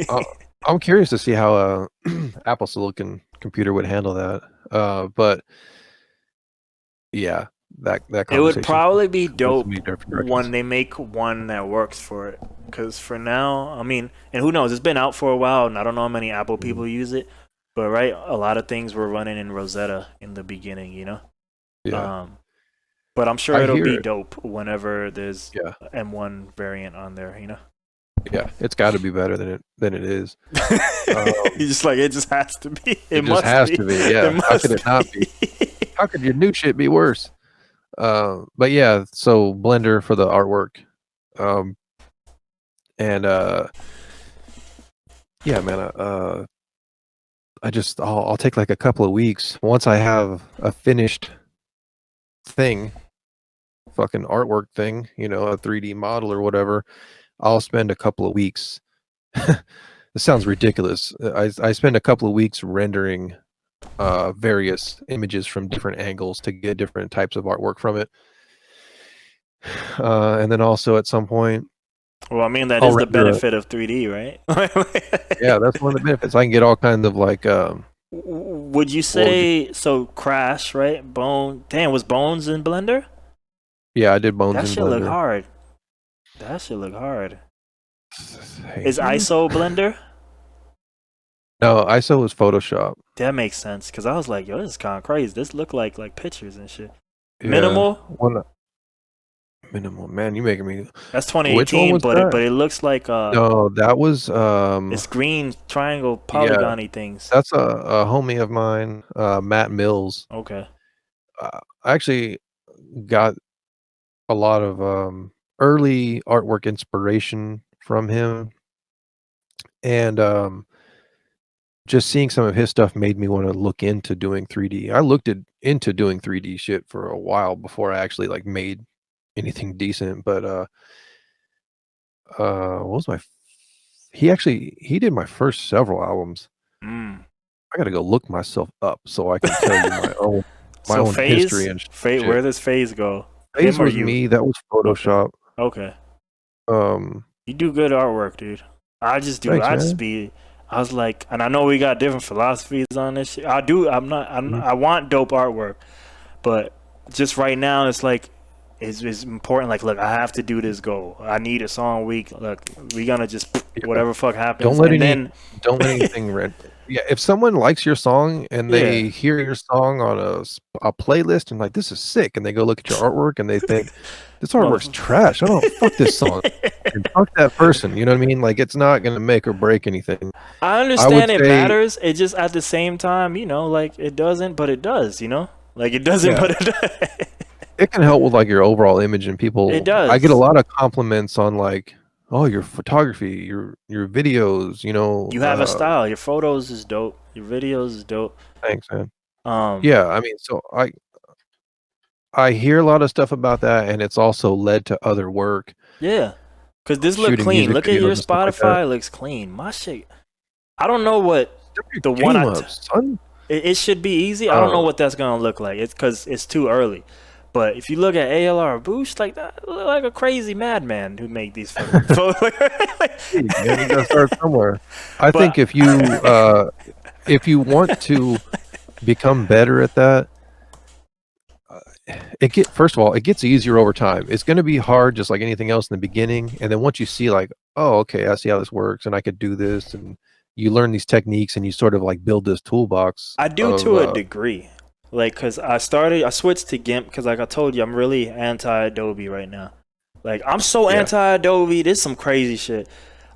[SPEAKER 1] uh, I'm curious to see how Apple Silicon computer would handle that. But yeah, that
[SPEAKER 2] It would
[SPEAKER 1] conversation
[SPEAKER 2] probably be
[SPEAKER 1] went so
[SPEAKER 2] dope
[SPEAKER 1] many different
[SPEAKER 2] when
[SPEAKER 1] directions.
[SPEAKER 2] they make one that works for it. Because for now, I mean, and who knows? It's been out for a while, and I don't know how many Apple
[SPEAKER 1] Mhm.
[SPEAKER 2] people use it. But right, a lot of things were running in Rosetta in the beginning, you know.
[SPEAKER 1] Yeah,
[SPEAKER 2] Um, but I'm sure
[SPEAKER 1] I
[SPEAKER 2] it'll be
[SPEAKER 1] hear.
[SPEAKER 2] dope whenever there's
[SPEAKER 1] Yeah,
[SPEAKER 2] a M1 variant on there, you know.
[SPEAKER 1] yeah, it's got to be better than it is.
[SPEAKER 2] He's just like it just has to be. It
[SPEAKER 1] It just
[SPEAKER 2] must
[SPEAKER 1] has
[SPEAKER 2] be.
[SPEAKER 1] to be.
[SPEAKER 2] It
[SPEAKER 1] Yeah, how could
[SPEAKER 2] must
[SPEAKER 1] it not
[SPEAKER 2] be.
[SPEAKER 1] be? How could your new shit be worse? But yeah, so Blender for the artwork. Um, and yeah, man, I'll take like a couple of weeks once I have a finished thing, fucking artwork thing, a 3D model or whatever. I'll spend a couple of weeks. It sounds ridiculous. I spend a couple of weeks rendering various images from different angles to get different types of artwork from it. And then also at some point
[SPEAKER 2] Well, I mean that
[SPEAKER 1] I'll
[SPEAKER 2] is the
[SPEAKER 1] render a
[SPEAKER 2] benefit of 3D, right?
[SPEAKER 1] yeah, that's one of the benefits. I can get all kinds of like
[SPEAKER 2] Would you
[SPEAKER 1] what would you
[SPEAKER 2] say so? Crash, right? Bone. Damn, was Bones in Blender?
[SPEAKER 1] yeah, I did bones
[SPEAKER 2] That
[SPEAKER 1] in
[SPEAKER 2] shit look
[SPEAKER 1] Blender.
[SPEAKER 2] hard. That shit look hard. Is
[SPEAKER 1] Thank you.
[SPEAKER 2] ISO Blender?
[SPEAKER 1] No, ISO is Photoshop.
[SPEAKER 2] That makes sense because I was like, yo, this is kind of crazy. This look like pictures and shit.
[SPEAKER 1] Yeah.
[SPEAKER 2] Minimal.
[SPEAKER 1] One minimal. Man, you making me
[SPEAKER 2] That's
[SPEAKER 1] which one
[SPEAKER 2] 2018,
[SPEAKER 1] was
[SPEAKER 2] but it
[SPEAKER 1] that?
[SPEAKER 2] but it looks like
[SPEAKER 1] No, that was
[SPEAKER 2] it's green triangle
[SPEAKER 1] yeah,
[SPEAKER 2] polygony things.
[SPEAKER 1] that's a homie of mine, Matt Mills.
[SPEAKER 2] Okay.
[SPEAKER 1] I actually got a lot of early artwork inspiration from him, and just seeing some of his stuff made me want to look into doing 3D. I looked into doing 3D shit for a while before I actually like made anything decent. But what was my? He did my first several albums.
[SPEAKER 2] Mm.
[SPEAKER 1] I got to go look myself up so I can tell you my
[SPEAKER 2] So
[SPEAKER 1] own history and
[SPEAKER 2] Phase,
[SPEAKER 1] shit.
[SPEAKER 2] where does Phase go?
[SPEAKER 1] Phase
[SPEAKER 2] Him or
[SPEAKER 1] was
[SPEAKER 2] you?
[SPEAKER 1] me. That was
[SPEAKER 2] Okay.
[SPEAKER 1] Photoshop.
[SPEAKER 2] Okay.
[SPEAKER 1] Um,
[SPEAKER 2] You do good artwork, dude. I just do.
[SPEAKER 1] thanks, man.
[SPEAKER 2] I was like, and I know we got different philosophies on this shit. I do. I'm not.
[SPEAKER 1] Mhm.
[SPEAKER 2] I want dope artwork, but just right now, it's like, it's important. Like, look, I have to do this goal. I need a song week. Look, we gonna just
[SPEAKER 1] Yeah.
[SPEAKER 2] whatever fuck
[SPEAKER 1] Don't
[SPEAKER 2] happens,
[SPEAKER 1] let
[SPEAKER 2] and
[SPEAKER 1] any
[SPEAKER 2] then,
[SPEAKER 1] don't let anything rent. Yeah, if someone likes your song and
[SPEAKER 2] yeah,
[SPEAKER 1] they hear your song on a playlist and like, "This is sick," and they go look at your artwork and they think, "This artwork's trash. I don't fuck this song."
[SPEAKER 2] motherfucker.
[SPEAKER 1] And fuck that person, you know what I mean? Like, it's not gonna make or break anything.
[SPEAKER 2] I
[SPEAKER 1] I would
[SPEAKER 2] understand it
[SPEAKER 1] say
[SPEAKER 2] matters. It just at the same time, like it doesn't, but it does. Like it doesn't,
[SPEAKER 1] yeah,
[SPEAKER 2] but it does.
[SPEAKER 1] it can help with, like, your overall image and
[SPEAKER 2] It
[SPEAKER 1] I get a
[SPEAKER 2] does.
[SPEAKER 1] lot of compliments on, like, "Oh, your photography, your videos,"
[SPEAKER 2] You have a style. Your photos is dope. Your videos is dope.
[SPEAKER 1] thanks, man.
[SPEAKER 2] Um,
[SPEAKER 1] Yeah, I mean, so I hear a lot of stuff about that, and it's also led to other work,
[SPEAKER 2] yeah. Cause this look
[SPEAKER 1] shooting
[SPEAKER 2] clean.
[SPEAKER 1] music
[SPEAKER 2] Look at
[SPEAKER 1] videos
[SPEAKER 2] your
[SPEAKER 1] and stuff like that.
[SPEAKER 2] Spotify. It looks clean. My shit. I don't know what
[SPEAKER 1] Step your
[SPEAKER 2] the one
[SPEAKER 1] game up, son.
[SPEAKER 2] it should be easy. I don't know
[SPEAKER 1] Uh,
[SPEAKER 2] what that's gonna look like. It's cause it's too early. But if you look at ALR Boost like that, it look like a crazy madman who made these fucking photos.
[SPEAKER 1] hey, man, you gotta start somewhere. I think
[SPEAKER 2] But
[SPEAKER 1] if you want to become better at that, uh, first of all, it gets easier over time. It's gonna be hard just like anything else in the beginning, and then once you see like, "Oh, okay, I see how this works, and I could do this," and you learn these techniques, and you sort of like build this toolbox
[SPEAKER 2] I do
[SPEAKER 1] of,
[SPEAKER 2] to a degree. Like, cause I switched to GIMP because, like I told you, I'm really anti Adobe right now. Like, I'm so
[SPEAKER 1] yeah.
[SPEAKER 2] anti Adobe. This is some crazy shit.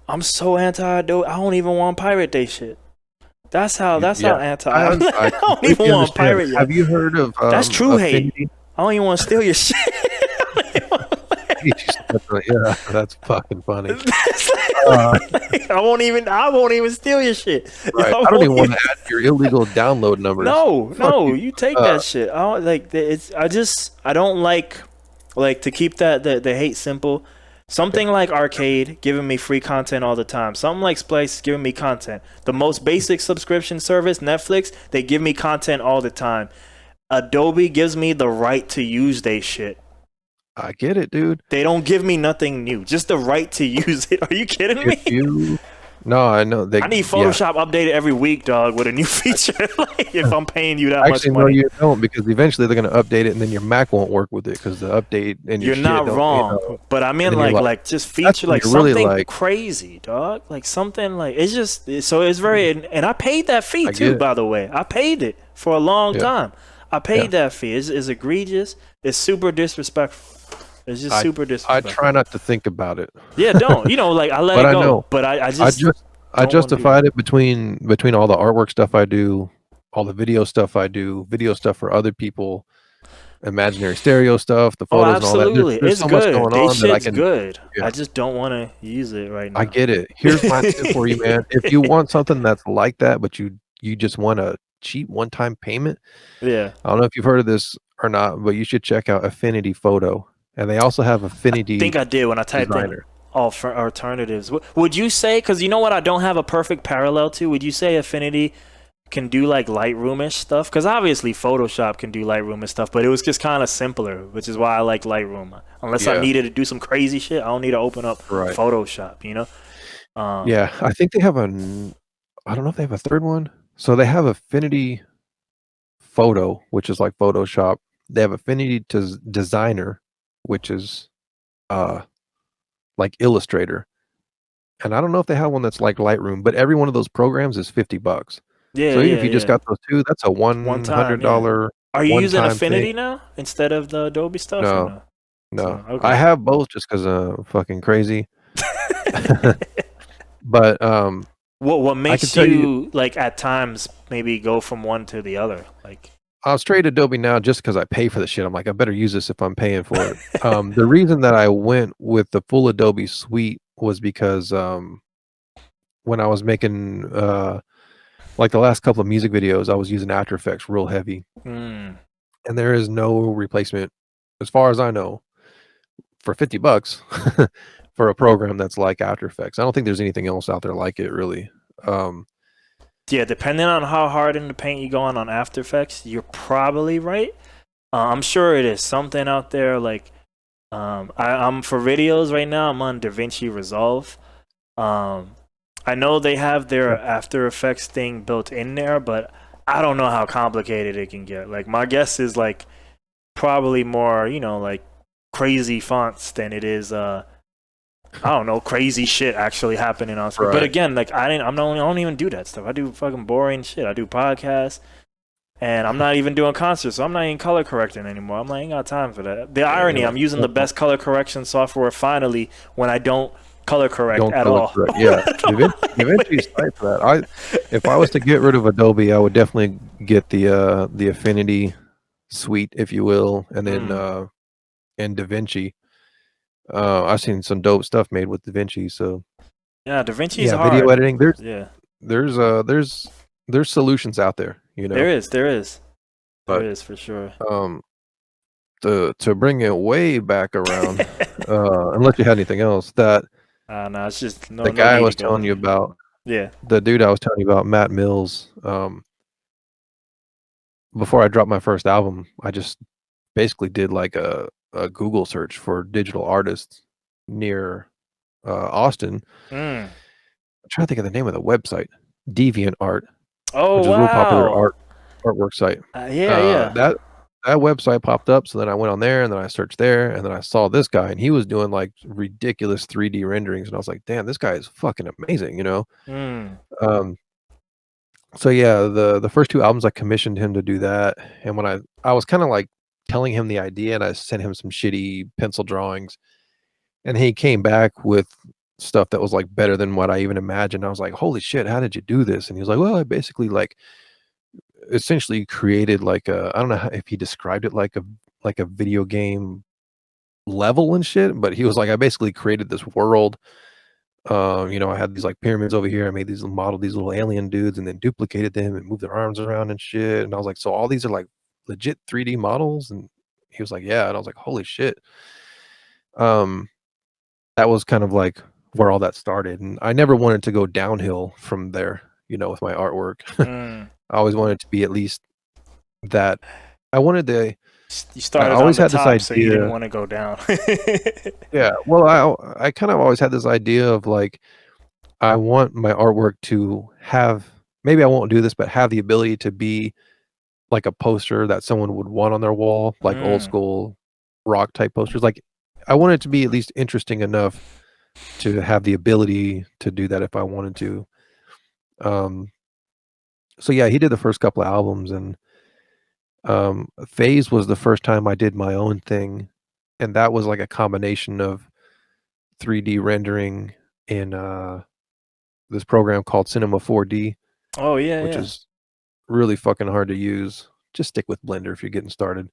[SPEAKER 2] I'm so anti Adobe. I don't even want to pirate they shit. That's how
[SPEAKER 1] Yeah,
[SPEAKER 2] anti.
[SPEAKER 1] I
[SPEAKER 2] I don't even
[SPEAKER 1] completely
[SPEAKER 2] want to
[SPEAKER 1] understand.
[SPEAKER 2] pirate yet.
[SPEAKER 1] Have you heard of,
[SPEAKER 2] That's true hate.
[SPEAKER 1] Affinity?
[SPEAKER 2] I don't even want to steal your shit.
[SPEAKER 1] Yeah, that's fucking funny.
[SPEAKER 2] It's
[SPEAKER 1] Uh,
[SPEAKER 2] I won't even steal your shit.
[SPEAKER 1] right.
[SPEAKER 2] I
[SPEAKER 1] I don't
[SPEAKER 2] won't
[SPEAKER 1] even want
[SPEAKER 2] even,
[SPEAKER 1] to add your illegal download numbers.
[SPEAKER 2] no,
[SPEAKER 1] Fuck
[SPEAKER 2] no,
[SPEAKER 1] you.
[SPEAKER 2] you take
[SPEAKER 1] Uh,
[SPEAKER 2] that shit. I don't like it's I don't like to keep the hate simple. Something like Arcade giving me free content all the time. Something like Splice giving me content. The most basic subscription service, Netflix, they give me content all the time. Adobe gives me the right to use they shit.
[SPEAKER 1] I get it, dude.
[SPEAKER 2] They don't give me nothing new, just the right to use it. Are you kidding
[SPEAKER 1] If
[SPEAKER 2] me?
[SPEAKER 1] you, no, I know
[SPEAKER 2] I
[SPEAKER 1] they,
[SPEAKER 2] need
[SPEAKER 1] yeah.
[SPEAKER 2] Photoshop updated every week, dog, with a new feature. Like, if I'm paying you that much
[SPEAKER 1] Actually, no,
[SPEAKER 2] money,
[SPEAKER 1] you don't because eventually they're gonna update it and then your Mac won't work with it because the update and your
[SPEAKER 2] you're
[SPEAKER 1] shit
[SPEAKER 2] not
[SPEAKER 1] don't,
[SPEAKER 2] wrong. But I
[SPEAKER 1] and
[SPEAKER 2] mean,
[SPEAKER 1] then you're like,
[SPEAKER 2] like just
[SPEAKER 1] that's
[SPEAKER 2] feature
[SPEAKER 1] when
[SPEAKER 2] like
[SPEAKER 1] you're really
[SPEAKER 2] something
[SPEAKER 1] like,
[SPEAKER 2] crazy, dog. Like something like it's just so it's very and I paid that fee
[SPEAKER 1] I
[SPEAKER 2] too.
[SPEAKER 1] get it.
[SPEAKER 2] By the way, I paid it for a long
[SPEAKER 1] Yeah,
[SPEAKER 2] time. I
[SPEAKER 1] yeah.
[SPEAKER 2] paid that fee. It's egregious. It's super disrespectful. It's just
[SPEAKER 1] I
[SPEAKER 2] super
[SPEAKER 1] I
[SPEAKER 2] disrespectful.
[SPEAKER 1] try not to think about it,
[SPEAKER 2] Yeah, don't. Like I let
[SPEAKER 1] but
[SPEAKER 2] it
[SPEAKER 1] I
[SPEAKER 2] go.
[SPEAKER 1] know.
[SPEAKER 2] But I
[SPEAKER 1] I
[SPEAKER 2] just
[SPEAKER 1] just I
[SPEAKER 2] don't want to do that.
[SPEAKER 1] justified it between all the artwork stuff I do, all the video stuff I do, video stuff for other people, imaginary stereo stuff, the
[SPEAKER 2] Oh,
[SPEAKER 1] photos and all that. There's
[SPEAKER 2] absolutely.
[SPEAKER 1] there's
[SPEAKER 2] It's
[SPEAKER 1] so much
[SPEAKER 2] good.
[SPEAKER 1] going
[SPEAKER 2] They
[SPEAKER 1] on that I
[SPEAKER 2] shit's
[SPEAKER 1] can.
[SPEAKER 2] good.
[SPEAKER 1] Yeah,
[SPEAKER 2] I just don't want to use it right
[SPEAKER 1] I
[SPEAKER 2] now.
[SPEAKER 1] get it. Here's my tip for you, man. If you want something that's like that, but you just want a cheap one-time payment,
[SPEAKER 2] Yeah.
[SPEAKER 1] I don't know if you've heard of this or not, but you should check out Affinity Photo, and they also have
[SPEAKER 2] Think
[SPEAKER 1] Affinity
[SPEAKER 2] I did when I typed in
[SPEAKER 1] Designer.
[SPEAKER 2] all for alternatives. Would you say, because you know what I don't have a perfect parallel to, would you say Affinity can do like Lightroom-ish stuff? Because obviously Photoshop can do Lightroom-ish stuff, but it was just kind of simpler, which is why I like Lightroom. Unless I
[SPEAKER 1] Yeah,
[SPEAKER 2] needed to do some crazy shit, I don't need to open up
[SPEAKER 1] right.
[SPEAKER 2] Photoshop, you know? Um,
[SPEAKER 1] Yeah, I think they have I don't know if they have a third one. So they have Affinity Photo, which is like Photoshop. They have Affinity Designer, which is uh like Illustrator. And I don't know if they have one that's like Lightroom, but every one of those programs is $50.
[SPEAKER 2] yeah,
[SPEAKER 1] So even if
[SPEAKER 2] yeah,
[SPEAKER 1] you just
[SPEAKER 2] yeah.
[SPEAKER 1] got those 2, that's a
[SPEAKER 2] One time, yeah.
[SPEAKER 1] $100
[SPEAKER 2] Are you using
[SPEAKER 1] one-time thing.
[SPEAKER 2] Affinity now instead of the Adobe stuff or
[SPEAKER 1] No,
[SPEAKER 2] no?
[SPEAKER 1] no.
[SPEAKER 2] So,
[SPEAKER 1] I
[SPEAKER 2] okay.
[SPEAKER 1] have both just 'cause fucking crazy. But,
[SPEAKER 2] What
[SPEAKER 1] I can
[SPEAKER 2] makes
[SPEAKER 1] tell you
[SPEAKER 2] you like at times maybe go from one to the other? Like,
[SPEAKER 1] I'll straight Adobe now just 'cause I pay for the shit. I'm like, "I better use this if I'm paying for it." The reason that I went with the full Adobe suite was because, when I was making, like, the last couple of music videos, I was using After Effects real heavy,
[SPEAKER 2] mm,
[SPEAKER 1] and there is no replacement, as far as I know, for $50 for a program that's like After Effects. I don't think there's anything else out there like it really. Um,
[SPEAKER 2] yeah, depending on how hard in the paint you go on After Effects, you're probably right. I'm sure it is something out there. Like, I'm for videos right now. I'm on DaVinci Resolve. Um, I know they have their
[SPEAKER 1] yeah,
[SPEAKER 2] After Effects thing built in there, but I don't know how complicated it can get. Like, my guess is like probably more, like crazy fonts than it is I don't know, crazy shit actually happening on screen. But
[SPEAKER 1] right.
[SPEAKER 2] again, like I don't even do that stuff. I do fucking boring shit. I do podcasts and I'm not even doing concerts, so I'm not even color correcting anymore. I'm like, I ain't got time for that. The
[SPEAKER 1] Yeah, you're
[SPEAKER 2] irony, I'm
[SPEAKER 1] like,
[SPEAKER 2] using the best color correction software finally when I don't color correct
[SPEAKER 1] don't
[SPEAKER 2] at
[SPEAKER 1] color
[SPEAKER 2] all.
[SPEAKER 1] correct. Yeah, DaVinci's tight for that. If I was to get rid of Adobe, I would definitely get the Affinity suite, if you will, and then
[SPEAKER 2] Mm.
[SPEAKER 1] and DaVinci. I've seen some dope stuff made with DaVinci. So
[SPEAKER 2] Yeah, DaVinci's
[SPEAKER 1] yeah, video
[SPEAKER 2] hard.
[SPEAKER 1] editing.
[SPEAKER 2] Yeah.
[SPEAKER 1] There's uh there's there's solutions out there,
[SPEAKER 2] There is, there is. There
[SPEAKER 1] but
[SPEAKER 2] is for sure.
[SPEAKER 1] um to bring it way back around, unless you had anything else, that
[SPEAKER 2] No, it's just
[SPEAKER 1] the
[SPEAKER 2] no
[SPEAKER 1] guy I
[SPEAKER 2] need to
[SPEAKER 1] was
[SPEAKER 2] go
[SPEAKER 1] telling you
[SPEAKER 2] there.
[SPEAKER 1] about,
[SPEAKER 2] Yeah.
[SPEAKER 1] the dude I was telling you about, Matt Mills, before I dropped my first album, I just basically did like a Google search for digital artists near Austin.
[SPEAKER 2] Mm.
[SPEAKER 1] I'm trying to think of the name of the website, DeviantArt,
[SPEAKER 2] Oh
[SPEAKER 1] which is a real popular
[SPEAKER 2] wow.
[SPEAKER 1] artwork site.
[SPEAKER 2] Yeah, yeah.
[SPEAKER 1] That website popped up, so then I went on there, and then I searched there, and then I saw this guy, and he was doing, like, ridiculous 3D renderings, and I was like, "Damn, this guy is fucking amazing," you know?
[SPEAKER 2] Mm.
[SPEAKER 1] Um, so yeah, the first 2 albums, I commissioned him to do that, and when I was kinda, like, telling him the idea, and I sent him some shitty pencil drawings, and he came back with stuff that was, like, better than what I even imagined. I was like, "Holy shit, how did you do this?" And he was like, "Well, I basically, like, essentially created like a," I don't know how if he described it like a video game level and shit, but he was like, I basically created this world. You know, I had these like pyramids over here. I made these model these little alien dudes and then duplicated them and moved their arms around and shit. And I was like, so all these are like legit 3D models? And he was like, yeah. And I was like, holy shit. Um, that was kind of like where all that started. And I never wanted to go downhill from there, you know, with my artwork.
[SPEAKER 2] Mm.
[SPEAKER 1] I always wanted to be at least that. I wanted the
[SPEAKER 2] You
[SPEAKER 1] I
[SPEAKER 2] started on
[SPEAKER 1] always
[SPEAKER 2] the
[SPEAKER 1] had this
[SPEAKER 2] top, so you didn't
[SPEAKER 1] idea.
[SPEAKER 2] want to go down.
[SPEAKER 1] Yeah, well, I kind of always had this idea of like I want my artwork to have, maybe I won't do this, but have the ability to be like a poster that someone would want on their wall, like old
[SPEAKER 2] Mm.
[SPEAKER 1] school rock type posters. Like I want it to be at least interesting enough to have the ability to do that if I wanted to. Um, so yeah, he did the first couple of albums, and Phase was the first time I did my own thing, and that was like a combination of 3D rendering in this program called Cinema 4D,
[SPEAKER 2] Oh yeah,
[SPEAKER 1] which
[SPEAKER 2] yeah.
[SPEAKER 1] is really fucking hard to use. Just stick with Blender if you're getting started.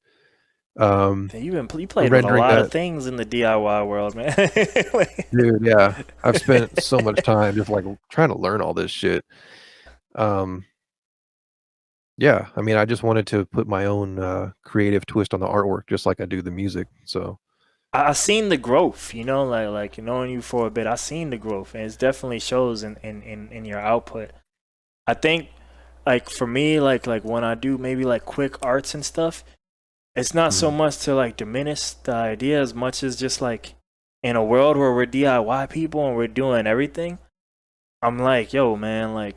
[SPEAKER 1] Um,
[SPEAKER 2] You played with a
[SPEAKER 1] rendering
[SPEAKER 2] lot of
[SPEAKER 1] that,
[SPEAKER 2] things in the DIY world, man.
[SPEAKER 1] dude. Yeah, I've spent so much time just like trying to learn all this shit. Um, yeah, I mean, I just wanted to put my own creative twist on the artwork, just like I do the music. So,
[SPEAKER 2] I seen the growth, you know, like knowing you for a bit. I seen the growth, and it definitely shows in your output. I think, like for me, like when I do maybe like quick arts and stuff, it's not so
[SPEAKER 1] mhm,
[SPEAKER 2] much to like diminish the idea as much as just like in a world where we're DIY people and we're doing everything. I'm like, yo, man, like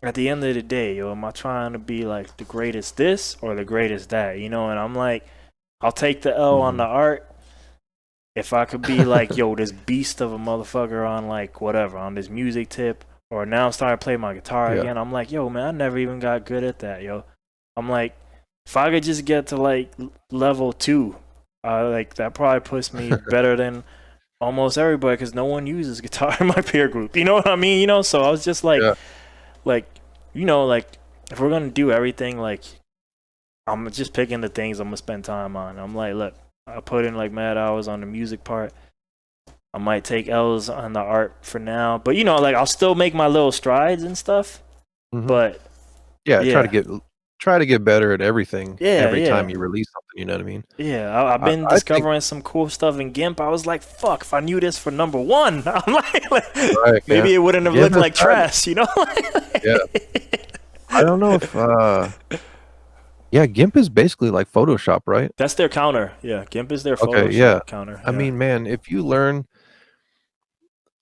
[SPEAKER 2] at the end of the day, yo, am I trying to be like the greatest this or the greatest that, you know? And I'm like, I'll take the L on the
[SPEAKER 1] mhm.
[SPEAKER 2] art if I could be like, yo, this beast of a motherfucker on like whatever, on this music tip, or now I'm starting to play my guitar
[SPEAKER 1] Yeah.
[SPEAKER 2] again. I'm like, yo, man, I never even got good at that, yo. I'm like, if I could just get to like level 2, like that probably puts me better than almost everybody because no one uses guitar in my peer group. You know what I mean? You know, so I was just
[SPEAKER 1] Yeah.
[SPEAKER 2] like, you know, like if we're gonna do everything, like I'm just picking the things I'm gonna spend time on. I'm like, look, I put in like mad hours on the music part. I might take L's on the art for now, but you know, like I'll still make my little strides and stuff.
[SPEAKER 1] Mhm.
[SPEAKER 2] But
[SPEAKER 1] Yeah,
[SPEAKER 2] yeah,
[SPEAKER 1] try to get better at everything
[SPEAKER 2] yeah,
[SPEAKER 1] every time
[SPEAKER 2] yeah,
[SPEAKER 1] you release something, you know what I mean?
[SPEAKER 2] yeah. I've been
[SPEAKER 1] I think
[SPEAKER 2] discovering some cool stuff in GIMP. I was like, fuck, if I knew this for number one, I'm like
[SPEAKER 1] right, yeah.
[SPEAKER 2] maybe it wouldn't have
[SPEAKER 1] GIMP
[SPEAKER 2] looked
[SPEAKER 1] has
[SPEAKER 2] like
[SPEAKER 1] gotten,
[SPEAKER 2] trash, you know?
[SPEAKER 1] yeah. I don't know if yeah, GIMP is basically like Photoshop, right?
[SPEAKER 2] That's their counter. Yeah, GIMP is their
[SPEAKER 1] Okay, yeah.
[SPEAKER 2] Photoshop counter.
[SPEAKER 1] I
[SPEAKER 2] Yeah.
[SPEAKER 1] mean, man, if you learn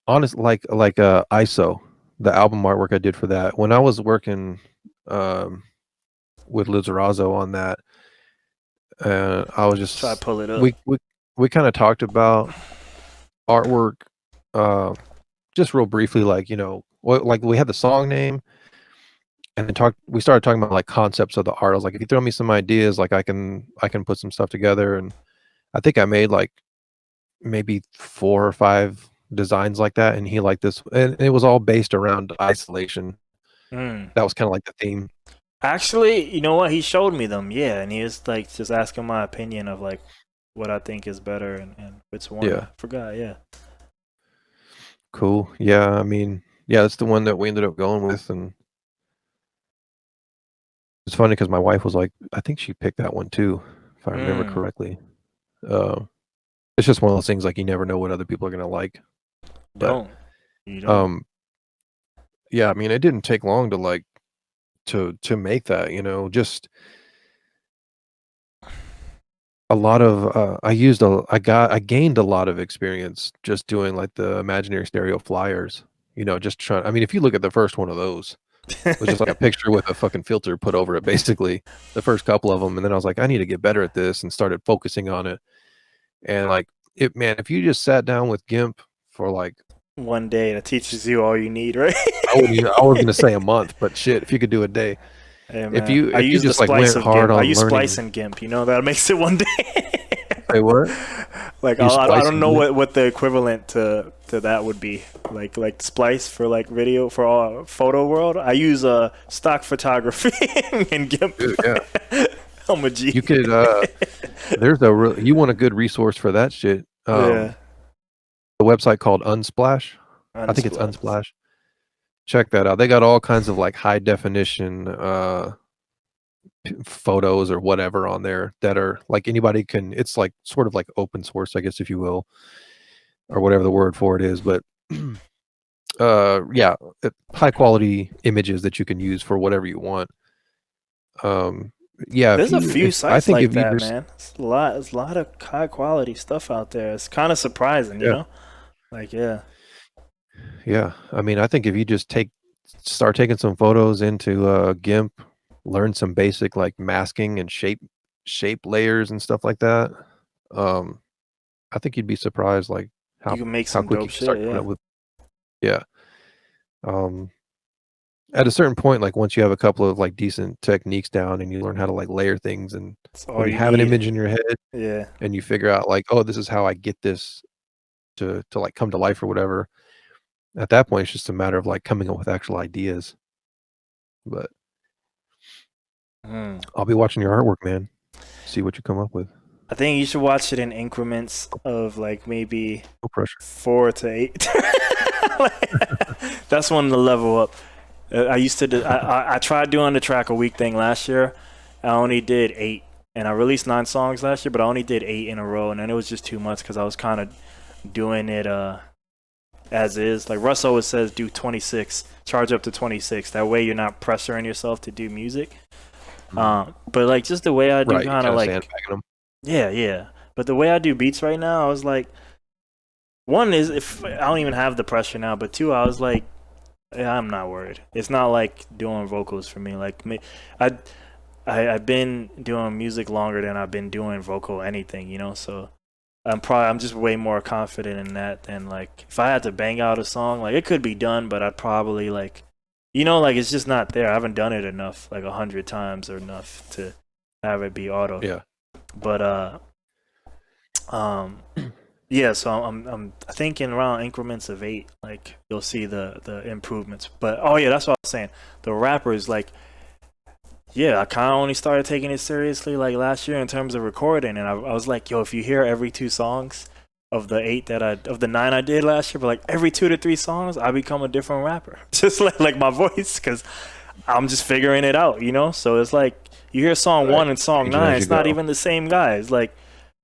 [SPEAKER 1] honest like ISO, the album artwork I did for that, when I was working um with Lizarazo on that, I was
[SPEAKER 2] Try to
[SPEAKER 1] just
[SPEAKER 2] pull it up.
[SPEAKER 1] we kind of talked about artwork just real briefly, like, you know, what, like we had the song name, and then we started talking about like concepts of the art. I was like, if you throw me some ideas, like I can put some stuff together. And I think I made like maybe 4 or 5 designs like that, and he liked this, and it was all based around isolation.
[SPEAKER 2] Mm.
[SPEAKER 1] That was kind of like the theme.
[SPEAKER 2] Actually, you know what? He showed me them. Yeah, and he was like just asking my opinion of like what I think is better and which one. I
[SPEAKER 1] Yeah,
[SPEAKER 2] forgot. Yeah.
[SPEAKER 1] cool. Yeah, I mean, yeah, that's the one that we ended up going with. And it's funny because my wife was like, I think she picked that one too, if I remember
[SPEAKER 2] Mm.
[SPEAKER 1] correctly. uh, it's just one of those things, like you never know what other people are gonna like. But
[SPEAKER 2] Don't. You don't.
[SPEAKER 1] um yeah, I mean, it didn't take long to like to make that, you know, just a lot of I gained a lot of experience just doing like the imaginary stereo flyers, you know, just trying. I mean, if you look at the first one of those, it was just like a picture with a fucking filter put over it, basically, the first couple of them. And then I was like, I need to get better at this, and started focusing on it. And like it, man, if you just sat down with GIMP for like,
[SPEAKER 2] One day that teaches you all you need, right?
[SPEAKER 1] I was gonna say a month, but shit, if you could do a day,
[SPEAKER 2] Hey man, I
[SPEAKER 1] if you
[SPEAKER 2] use the
[SPEAKER 1] just like
[SPEAKER 2] splice
[SPEAKER 1] went
[SPEAKER 2] of
[SPEAKER 1] hard
[SPEAKER 2] GIMP. I
[SPEAKER 1] on
[SPEAKER 2] use splice
[SPEAKER 1] learning.
[SPEAKER 2] and GIMP. You know that makes it one day.
[SPEAKER 1] Say what?
[SPEAKER 2] Like
[SPEAKER 1] You
[SPEAKER 2] I
[SPEAKER 1] splice
[SPEAKER 2] don't
[SPEAKER 1] and
[SPEAKER 2] know
[SPEAKER 1] GIMP?
[SPEAKER 2] what the equivalent to that would be. Like splice for like video for all photo world. I use stock photography in GIMP.
[SPEAKER 1] Dude, yeah.
[SPEAKER 2] I'm a G.
[SPEAKER 1] You could there's a you want a good resource for that shit.
[SPEAKER 2] Yeah.
[SPEAKER 1] The website called Unsplash. I think it's
[SPEAKER 2] Unsplash.
[SPEAKER 1] Unsplash. Check that out. They got all kinds of like high definition photos or whatever on there that are like anybody can, it's like sort of like open source, I guess, if you will, or whatever the word for it is. But yeah, high quality images that you can use for whatever you want. Um, yeah,
[SPEAKER 2] There's a few
[SPEAKER 1] if I
[SPEAKER 2] sites
[SPEAKER 1] think
[SPEAKER 2] like
[SPEAKER 1] if you
[SPEAKER 2] that,
[SPEAKER 1] just,
[SPEAKER 2] man. It's a lot. There's a lot of high quality stuff out there. It's kind of surprising, you
[SPEAKER 1] yeah,
[SPEAKER 2] know? Like, yeah.
[SPEAKER 1] yeah. I mean, I think if you just start taking some photos into GIMP, learn some basic like masking and shape layers and stuff like that. Um, I think you'd be surprised like
[SPEAKER 2] You
[SPEAKER 1] how
[SPEAKER 2] can make
[SPEAKER 1] how
[SPEAKER 2] some
[SPEAKER 1] quick
[SPEAKER 2] dope
[SPEAKER 1] you can start
[SPEAKER 2] shit,
[SPEAKER 1] coming
[SPEAKER 2] yeah.
[SPEAKER 1] up with, yeah. Um, at a certain point, like once you have a couple of like decent techniques down and you learn how to like layer things, and
[SPEAKER 2] That's
[SPEAKER 1] when
[SPEAKER 2] all
[SPEAKER 1] you
[SPEAKER 2] you
[SPEAKER 1] have an
[SPEAKER 2] need.
[SPEAKER 1] image in your head
[SPEAKER 2] Yeah.
[SPEAKER 1] and you figure out like, oh, this is how I get this to like come to life or whatever. At that point, it's just a matter of like coming up with actual ideas. But
[SPEAKER 2] Mm.
[SPEAKER 1] I'll be watching your artwork, man. See what you come up with.
[SPEAKER 2] I think you should watch it in increments of like maybe
[SPEAKER 1] No pressure.
[SPEAKER 2] 4 to 8. That's one to level up. I used to. I tried doing the track a week thing last year. I only did 8, and I released 9 songs last year, but I only did 8 in a row, and then it was just too much because I was kind of doing it as is. Like Russ always says, do 26, charge up to 26. That way you're not pressuring yourself to do music. But like just the way I do,
[SPEAKER 1] Right, you
[SPEAKER 2] kind of
[SPEAKER 1] kind of
[SPEAKER 2] like,
[SPEAKER 1] sandbagging them.
[SPEAKER 2] yeah, yeah. But the way I do beats right now, I was like, one is if I don't even have the pressure now, but two, I was like, yeah, I'm not worried. It's not like doing vocals for me. Like me, I, I've been doing music longer than I've been doing vocal anything, you know. So I'm just way more confident in that than like if I had to bang out a song, like it could be done, but I'd probably like, you know, like it's just not there. I haven't done it enough, like 100 times or enough to have it be auto.
[SPEAKER 1] Yeah.
[SPEAKER 2] But um, yeah. So I'm thinking around increments of 8, like you'll see the improvements. But oh yeah, that's what I was saying. The rappers like. Yeah, I kind of only started taking it seriously like last year in terms of recording, and I was like, yo, if you hear every 2 songs of the 8 of the 9 I did last year, but like every 2 to 3 songs, I become a different rapper, just like my voice, because I'm just figuring it out, you know. So it's like you hear song
[SPEAKER 1] Right.
[SPEAKER 2] 1 and song
[SPEAKER 1] Changing
[SPEAKER 2] 9,
[SPEAKER 1] as you
[SPEAKER 2] it's not
[SPEAKER 1] go.
[SPEAKER 2] even the same guy. It's like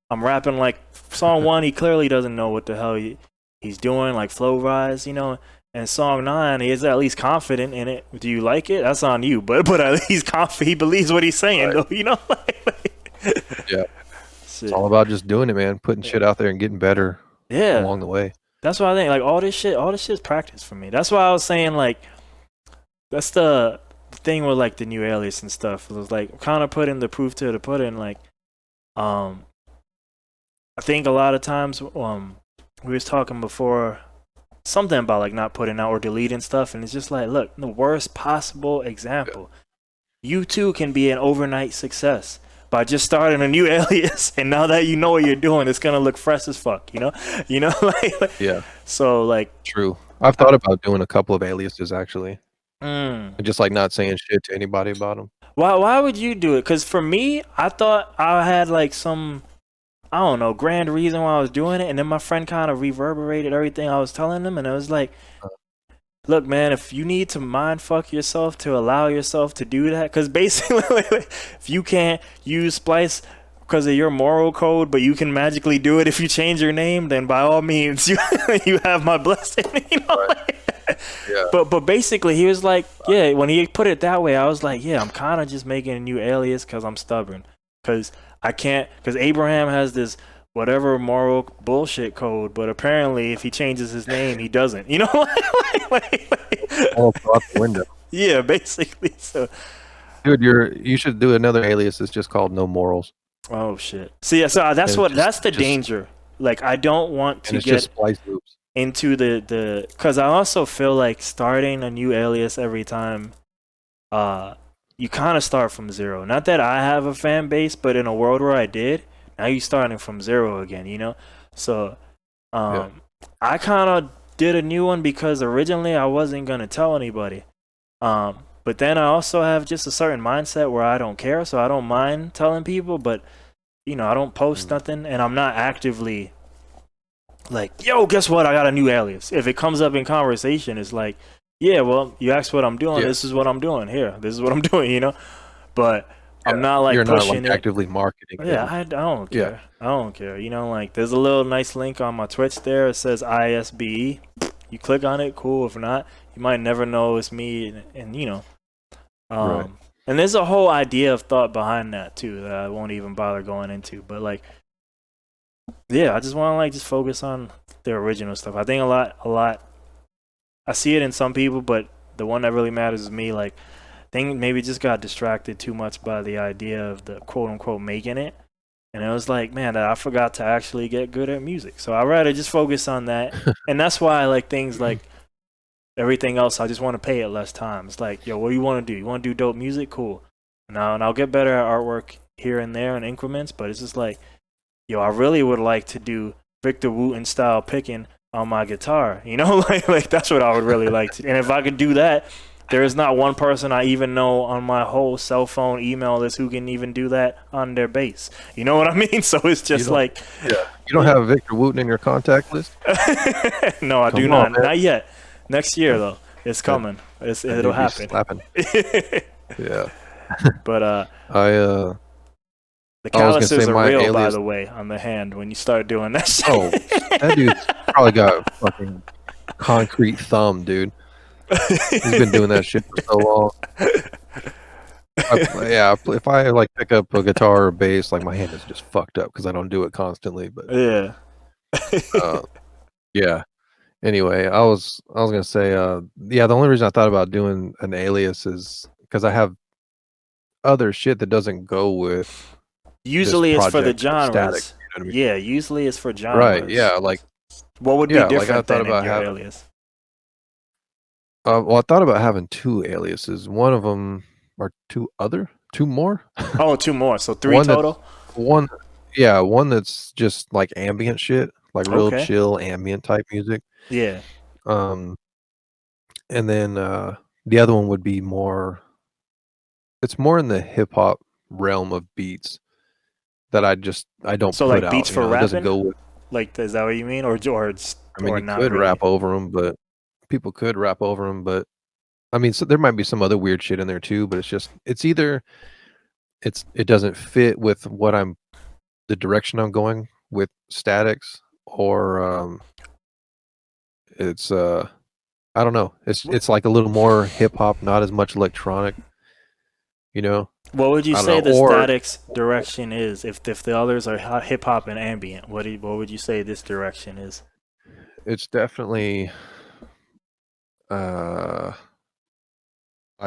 [SPEAKER 2] I'm rapping like song 1, he clearly doesn't know what the hell he's doing, like flow rise, you know. And song 9, he is at least confident in it. Do you like it? That's on you. But at least he's confident. He believes what he's saying,
[SPEAKER 1] Right.
[SPEAKER 2] though. You know,
[SPEAKER 1] Yeah. It's
[SPEAKER 2] shit.
[SPEAKER 1] all about just doing it, man. Putting shit out there and getting better
[SPEAKER 2] Yeah,
[SPEAKER 1] along the way.
[SPEAKER 2] that's what I think. Like all this shit's practice for me. That's why I was saying like that's the thing with like the new alias and stuff. It was like kind of putting the proof to the pudding. Like, um, I think a lot of times, we was talking before something about like not putting out or deleting stuff, and it's just like, look, the worst possible
[SPEAKER 1] Yeah.
[SPEAKER 2] example. You too can be an overnight success by just starting a new alias, and now that you know what you're doing, it's gonna look fresh as fuck. You know,
[SPEAKER 1] Yeah.
[SPEAKER 2] so like,
[SPEAKER 1] True. I've
[SPEAKER 2] I,
[SPEAKER 1] thought about doing a couple of aliases actually.
[SPEAKER 2] mm,
[SPEAKER 1] And just like not saying shit to anybody about them.
[SPEAKER 2] why would you do it? Because for me, I thought I had like some, I don't know, grand reason why I was doing it, and then my friend kind of reverberated everything I was telling them, and it was like, look, man, if you need to mind fuck yourself to allow yourself to do that, because basically, if you can't use Splice because of your moral code, but you can magically do it if you change your name, then by all means, you have my blessing. You know?
[SPEAKER 1] Right. Yeah.
[SPEAKER 2] But basically, he was like, yeah. When he put it that way, I was like, yeah, I'm kind of just making a new alias because I'm stubborn, because I can't, because Abraham has this whatever moral bullshit code, but apparently if he changes his name, he doesn't. You know,
[SPEAKER 1] All out the window.
[SPEAKER 2] yeah, basically. So,
[SPEAKER 1] Dude, you should do another alias that's just called No Morals.
[SPEAKER 2] oh shit. See, so
[SPEAKER 1] And it's
[SPEAKER 2] that's the
[SPEAKER 1] just
[SPEAKER 2] danger. Like, I don't want
[SPEAKER 1] and
[SPEAKER 2] to
[SPEAKER 1] it's just
[SPEAKER 2] get
[SPEAKER 1] splice loops.
[SPEAKER 2] into the because I also feel like starting a new alias every time, uh, you kind of start from zero. Not that I have a fan base, but in a world where I did, now you starting from zero again. You know, so
[SPEAKER 1] Yeah.
[SPEAKER 2] I kind of did a new one because originally I wasn't gonna tell anybody. But then I also have just a certain mindset where I don't care, so I don't mind telling people, but I don't post nothing, and I'm not actively like, yo, guess what? I got a new alias. If it comes up in conversation, it's like, yeah, well, you asked what I'm doing.
[SPEAKER 1] Yeah.
[SPEAKER 2] This is what I'm doing. Here, this is what I'm doing. But I'm
[SPEAKER 1] Yeah.
[SPEAKER 2] not like
[SPEAKER 1] You're not like
[SPEAKER 2] pushing it.
[SPEAKER 1] actively marketing it.
[SPEAKER 2] Yeah, I don't
[SPEAKER 1] Yeah.
[SPEAKER 2] care. I don't care. Like there's a little nice link on my Twitch there. It says ISBE. You click on it, cool. If not, you might never know it's me. And
[SPEAKER 1] Right.
[SPEAKER 2] and there's a whole idea of thought behind that too that I won't even bother going into. But like, yeah, I just want to like just focus on the original stuff. I think a lot. I see it in some people, but the one that really matters is me. Like, think maybe just got distracted too much by the idea of the quote unquote making it. And it was like, man, I forgot to actually get good at music. So I'd rather just focus on that. And that's why I like things like everything else. I just want to pay it less time. It's like, yo, what do you want to do? You want to do dope music? Cool. And I'll get better at artwork here and there in increments. But it's just like, yo, I really would like to do Victor Wooten style picking on my guitar. Like that's what I would really like to. And if I could do that, there is not one person I even know on my whole cell phone email list who can even do that on their bass. You know what I mean? So it's just like,
[SPEAKER 1] yeah, you don't have Victor Wooten in your contact list?
[SPEAKER 2] No, I do not. Not yet. Next year though, it's coming. It'll happen.
[SPEAKER 1] Yeah.
[SPEAKER 2] But
[SPEAKER 1] the
[SPEAKER 2] calluses are real, by the way, on the hand when you start doing that shit.
[SPEAKER 1] Oh, that dude probably got a fucking concrete thumb, dude. He's been doing that shit for so long. If I like pick up a guitar or bass, like my hand is just fucked up because I don't do it constantly. But
[SPEAKER 2] yeah,
[SPEAKER 1] yeah. Anyway, I was gonna say, the only reason I thought about doing an alias is because I have other shit that doesn't go with.
[SPEAKER 2] Usually it's for the genres.
[SPEAKER 1] STATX, you know what I mean?
[SPEAKER 2] Yeah, usually it's for genres.
[SPEAKER 1] Right. Yeah. Like,
[SPEAKER 2] what would be different
[SPEAKER 1] like I thought
[SPEAKER 2] than
[SPEAKER 1] about
[SPEAKER 2] your
[SPEAKER 1] having,
[SPEAKER 2] alias?
[SPEAKER 1] well, I thought about having two aliases. One of them, or two more.
[SPEAKER 2] Oh, two more. So three total.
[SPEAKER 1] One that's just like ambient shit, like real chill ambient type music.
[SPEAKER 2] Yeah.
[SPEAKER 1] And then the other one would be more. It's more in the hip hop realm of beats that I don't
[SPEAKER 2] so
[SPEAKER 1] put
[SPEAKER 2] like
[SPEAKER 1] out.
[SPEAKER 2] Beats for rapping.
[SPEAKER 1] It doesn't go with.
[SPEAKER 2] Like, is that what you mean, or
[SPEAKER 1] I mean,
[SPEAKER 2] or
[SPEAKER 1] you
[SPEAKER 2] not
[SPEAKER 1] could
[SPEAKER 2] really?
[SPEAKER 1] rap over them, but people could rap over them. But I mean, so there might be some other weird shit in there too. But it's either it doesn't fit with the direction I'm going with STATX, or it's I don't know. It's like a little more hip hop, not as much electronic.
[SPEAKER 2] What would you
[SPEAKER 1] I don't
[SPEAKER 2] say
[SPEAKER 1] know,
[SPEAKER 2] the
[SPEAKER 1] or-
[SPEAKER 2] STATX direction is? If the others are hip hop and ambient, what would you say this direction is?
[SPEAKER 1] It's definitely I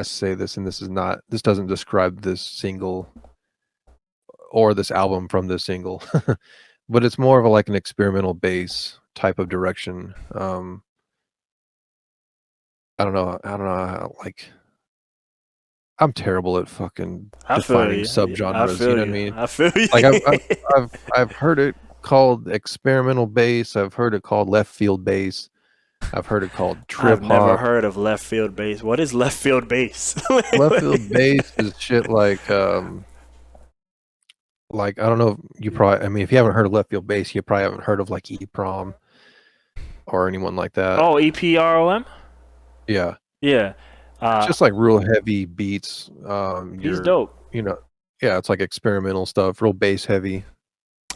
[SPEAKER 1] say this, and this doesn't describe this single or this album from this single, but it's more of like an experimental bass type of direction. I don't know how, like, I'm terrible at fucking defining subgenres. You know what I mean?
[SPEAKER 2] I feel you.
[SPEAKER 1] Like I've heard it called experimental bass. I've heard it called left field bass. I've heard it called trip hop.
[SPEAKER 2] I've never heard of left field bass. What is left field bass?
[SPEAKER 1] Left field bass is shit like I don't know. I mean, if you haven't heard of left field bass, you probably haven't heard of like EPROM or anyone like that.
[SPEAKER 2] Oh, EPROM.
[SPEAKER 1] Yeah.
[SPEAKER 2] Yeah.
[SPEAKER 1] It's just like real heavy beats.
[SPEAKER 2] He's dope.
[SPEAKER 1] Yeah, it's like experimental stuff, real bass heavy.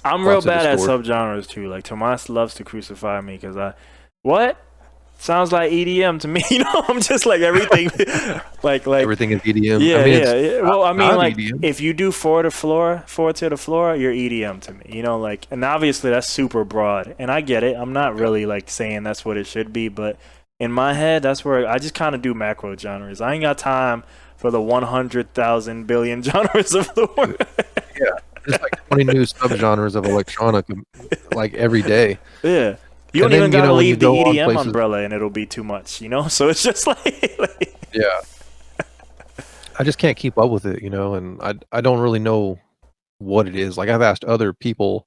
[SPEAKER 2] I'm real bad at subgenres too. Like Tomas loves to crucify me because what sounds like EDM to me. I'm just like everything, like
[SPEAKER 1] everything is EDM.
[SPEAKER 2] Yeah,
[SPEAKER 1] I mean,
[SPEAKER 2] yeah. Well, I mean, like
[SPEAKER 1] EDM.
[SPEAKER 2] If you do four to the floor, you're EDM to me. Like, and obviously that's super broad, and I get it. I'm not really like saying that's what it should be, but in my head, that's where I just kind of do macro genres. I ain't got time for the 100,000 billion genres of the world.
[SPEAKER 1] Yeah, there's like 20 new subgenres of electronic, like every day.
[SPEAKER 2] Yeah. You don't even gotta leave the EDM umbrella and it'll be too much, So it's just like
[SPEAKER 1] yeah. I just can't keep up with it, and I don't really know what it is. Like I've asked other people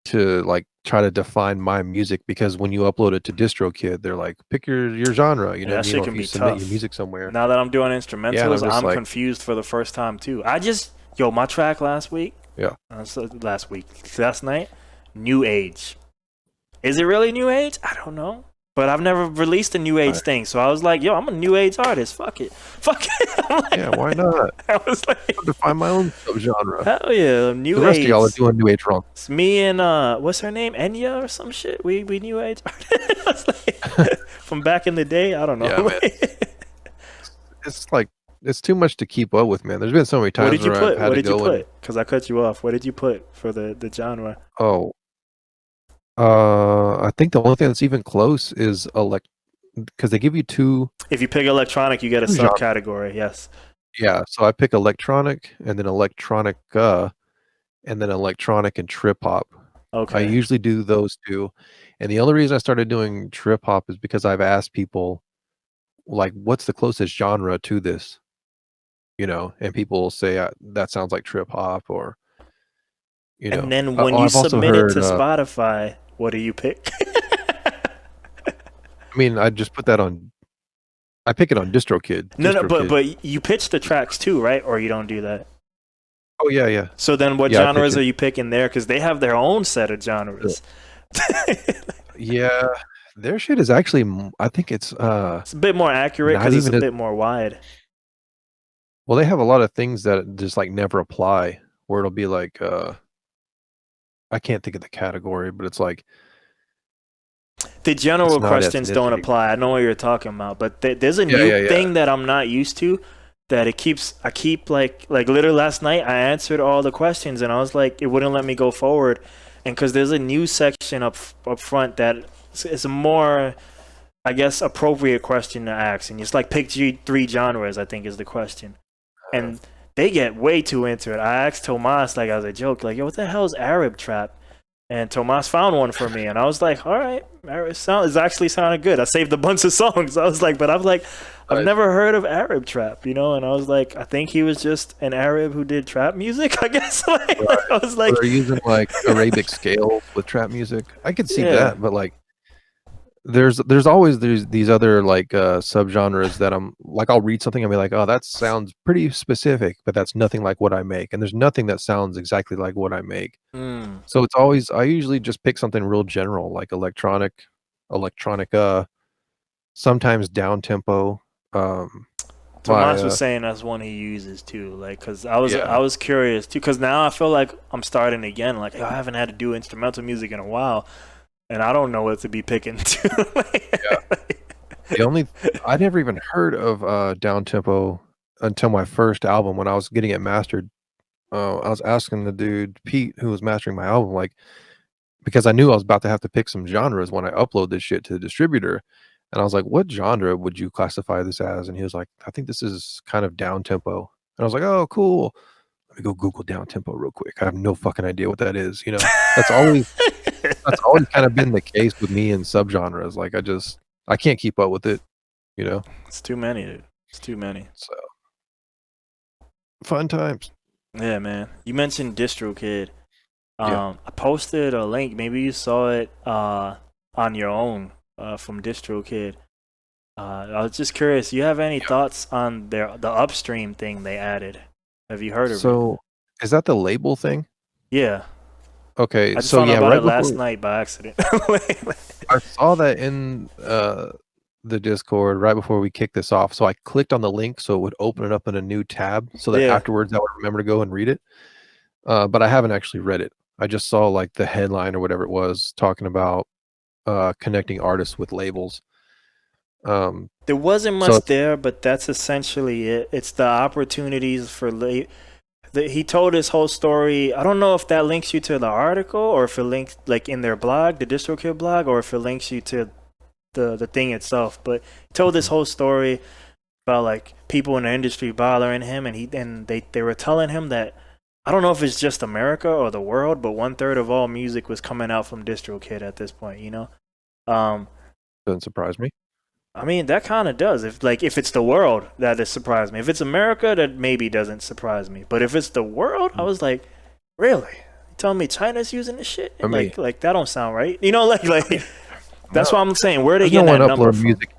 [SPEAKER 1] to like try to define my music because when you upload it to DistroKid, they're like, pick your genre, you
[SPEAKER 2] Yeah,
[SPEAKER 1] know what I
[SPEAKER 2] that
[SPEAKER 1] mean?
[SPEAKER 2] shit
[SPEAKER 1] Or if
[SPEAKER 2] can
[SPEAKER 1] you
[SPEAKER 2] be
[SPEAKER 1] submit your
[SPEAKER 2] tough.
[SPEAKER 1] music somewhere.
[SPEAKER 2] Now that I'm doing
[SPEAKER 1] Yeah, and
[SPEAKER 2] instrumentals,
[SPEAKER 1] I'm just
[SPEAKER 2] I'm
[SPEAKER 1] like,
[SPEAKER 2] confused for the first time too. My track last week,
[SPEAKER 1] yeah.
[SPEAKER 2] last night, New Age. Is it really New Age? I don't know. But I've never released a New Age
[SPEAKER 1] I-
[SPEAKER 2] thing, so I was like, yo, I'm a New Age artist. Fuck it. Fuck it.
[SPEAKER 1] yeah, why not?
[SPEAKER 2] I was
[SPEAKER 1] I'll
[SPEAKER 2] like,
[SPEAKER 1] define my own subgenre.
[SPEAKER 2] hell yeah,
[SPEAKER 1] The
[SPEAKER 2] New
[SPEAKER 1] rest of
[SPEAKER 2] Age.
[SPEAKER 1] y'all are doing new age wrong.
[SPEAKER 2] It's me and what's her name? Enya or some shit. We New Age artists. From back in the day. I don't know.
[SPEAKER 1] Yeah, man. It's like it's too much to keep up with, man. There's been so many
[SPEAKER 2] What
[SPEAKER 1] times
[SPEAKER 2] did you
[SPEAKER 1] where I've
[SPEAKER 2] put?
[SPEAKER 1] had
[SPEAKER 2] What
[SPEAKER 1] to
[SPEAKER 2] did you
[SPEAKER 1] go and
[SPEAKER 2] put? Because I cut you off. What did you put for the genre?
[SPEAKER 1] oh, I think the only thing that's even close is because they give you
[SPEAKER 2] If you pick electronic, you get a
[SPEAKER 1] two genres.
[SPEAKER 2] subcategory. Yes.
[SPEAKER 1] Yeah, so I pick electronic and then electronica and then electronic and trip hop. I
[SPEAKER 2] Okay.
[SPEAKER 1] usually do those two. And the only reason I started doing trip hop is because I've asked people like what's the closest genre to this, you know, and people will say that sounds like trip hop or you
[SPEAKER 2] And
[SPEAKER 1] know.
[SPEAKER 2] then when
[SPEAKER 1] Oh,
[SPEAKER 2] you
[SPEAKER 1] I've also
[SPEAKER 2] submit it
[SPEAKER 1] heard
[SPEAKER 2] to Spotify, what do you pick?
[SPEAKER 1] I mean, I pick it on DistroKid,
[SPEAKER 2] No, no, but
[SPEAKER 1] DistroKid.
[SPEAKER 2] you pitch the tracks too, right? Or you don't do that.
[SPEAKER 1] Oh yeah, yeah.
[SPEAKER 2] So then, what
[SPEAKER 1] Yeah, I pitch
[SPEAKER 2] genres
[SPEAKER 1] it.
[SPEAKER 2] are you picking there? Because they have their own set of
[SPEAKER 1] Yeah.
[SPEAKER 2] genres.
[SPEAKER 1] Yeah, their shit is actually I think it's
[SPEAKER 2] It's a bit more accurate
[SPEAKER 1] not
[SPEAKER 2] because it's a
[SPEAKER 1] even as
[SPEAKER 2] bit more wide.
[SPEAKER 1] well, they have a lot of things that just like never apply where it'll be like I can't think of the category, but it's like
[SPEAKER 2] The
[SPEAKER 1] it's
[SPEAKER 2] general
[SPEAKER 1] not
[SPEAKER 2] questions don't
[SPEAKER 1] ethnicity.
[SPEAKER 2] apply. I know what you're talking about, but there's a
[SPEAKER 1] Yeah,
[SPEAKER 2] new
[SPEAKER 1] yeah, yeah.
[SPEAKER 2] thing that I'm not used to. That I keep like literally last night I answered all the questions and I was like it wouldn't let me go forward, and because there's a new section up front that is a more I guess appropriate question to ask, and it's like pick three genres I think is the question, and they get way too into it. I asked Tomas like as a joke like yo what the hell is Arab trap, and Tomas found one for me, and I was like, all right, it's actually sounded good. I saved a bunch of songs. I was like, but I'm like, I've
[SPEAKER 1] Nice.
[SPEAKER 2] never heard of Arab trap, you know? And I was like, I think he was just an Arab who did trap music, I guess. Like,
[SPEAKER 1] Right.
[SPEAKER 2] I was
[SPEAKER 1] Or
[SPEAKER 2] like,
[SPEAKER 1] they're using like Arabic scales with trap music. I could see
[SPEAKER 2] yeah.
[SPEAKER 1] that, but like there's always these other like subgenres that I'm like I'll read something and be like, "Oh, that sounds pretty specific, but that's nothing like what I make." And there's nothing that sounds exactly like what I make.
[SPEAKER 2] Mm.
[SPEAKER 1] So it's always I usually just pick something real general like electronica, sometimes down tempo. My
[SPEAKER 2] Tomas was saying that's one he uses too, like, cause I
[SPEAKER 1] yeah.
[SPEAKER 2] was curious too, cause now I feel like I'm starting again. Like I haven't had to do instrumental music in a while, and I don't know what to be picking
[SPEAKER 1] Yeah.
[SPEAKER 2] to.
[SPEAKER 1] The only I never even heard of down tempo until my first album when I was getting it mastered. I was asking the dude Pete who was mastering my album like because I knew I was about to have to pick some genres when I upload this shit to the distributor. And I was like, "What genre would you classify this as?" And he was like, "I think this is kind of down tempo." And I was like, "Oh, cool. Let me go Google down tempo real quick. I have no fucking idea what that is." You know, that's always kind of been the case with me in subgenres. Like I can't keep up with it. You know,
[SPEAKER 2] It's too many, dude. It's too many.
[SPEAKER 1] so fun times.
[SPEAKER 2] Yeah, man. You mentioned DistroKid.
[SPEAKER 1] Yeah.
[SPEAKER 2] I posted a link. Maybe you saw it on your own from DistroKid. I was just curious. You have any
[SPEAKER 1] Yeah.
[SPEAKER 2] thoughts on the upstream thing they added? Have you heard of it?
[SPEAKER 1] So is that the label thing?
[SPEAKER 2] Yeah,
[SPEAKER 1] Okay,
[SPEAKER 2] I just
[SPEAKER 1] so
[SPEAKER 2] found out
[SPEAKER 1] yeah,
[SPEAKER 2] about
[SPEAKER 1] right
[SPEAKER 2] it last
[SPEAKER 1] before
[SPEAKER 2] night by accident.
[SPEAKER 1] I saw that in the Discord right before we kicked this off. So I clicked on the link so it would open it up in a new tab so that
[SPEAKER 2] Yeah,
[SPEAKER 1] afterwards I would remember to go and read it. But I haven't actually read it. I just saw like the headline or whatever it was talking about connecting artists with labels.
[SPEAKER 2] there wasn't
[SPEAKER 1] So
[SPEAKER 2] much there, but that's essentially it. It's the opportunities for he told his whole story. I don't know if that links you to the article or if it links like in their blog, the DistroKid blog, or if it links you to the thing itself. But he told this whole story about like people in the industry bothering him, and they were telling him that I don't know if it's just America or the world, but 1/3 of all music was coming out from DistroKid at this point. You know, um,
[SPEAKER 1] doesn't surprise me.
[SPEAKER 2] I mean, that kind of does. If it's the world, that does surprise me. If it's America, that maybe doesn't surprise me. But if it's the world, I was like, really? telling me China's using this shit?
[SPEAKER 1] I mean,
[SPEAKER 2] Like that don't sound right. You know,
[SPEAKER 1] I mean,
[SPEAKER 2] that's
[SPEAKER 1] no,
[SPEAKER 2] what I'm saying. Where are they
[SPEAKER 1] there's no
[SPEAKER 2] getting
[SPEAKER 1] one
[SPEAKER 2] that number
[SPEAKER 1] uploading
[SPEAKER 2] from?
[SPEAKER 1] music.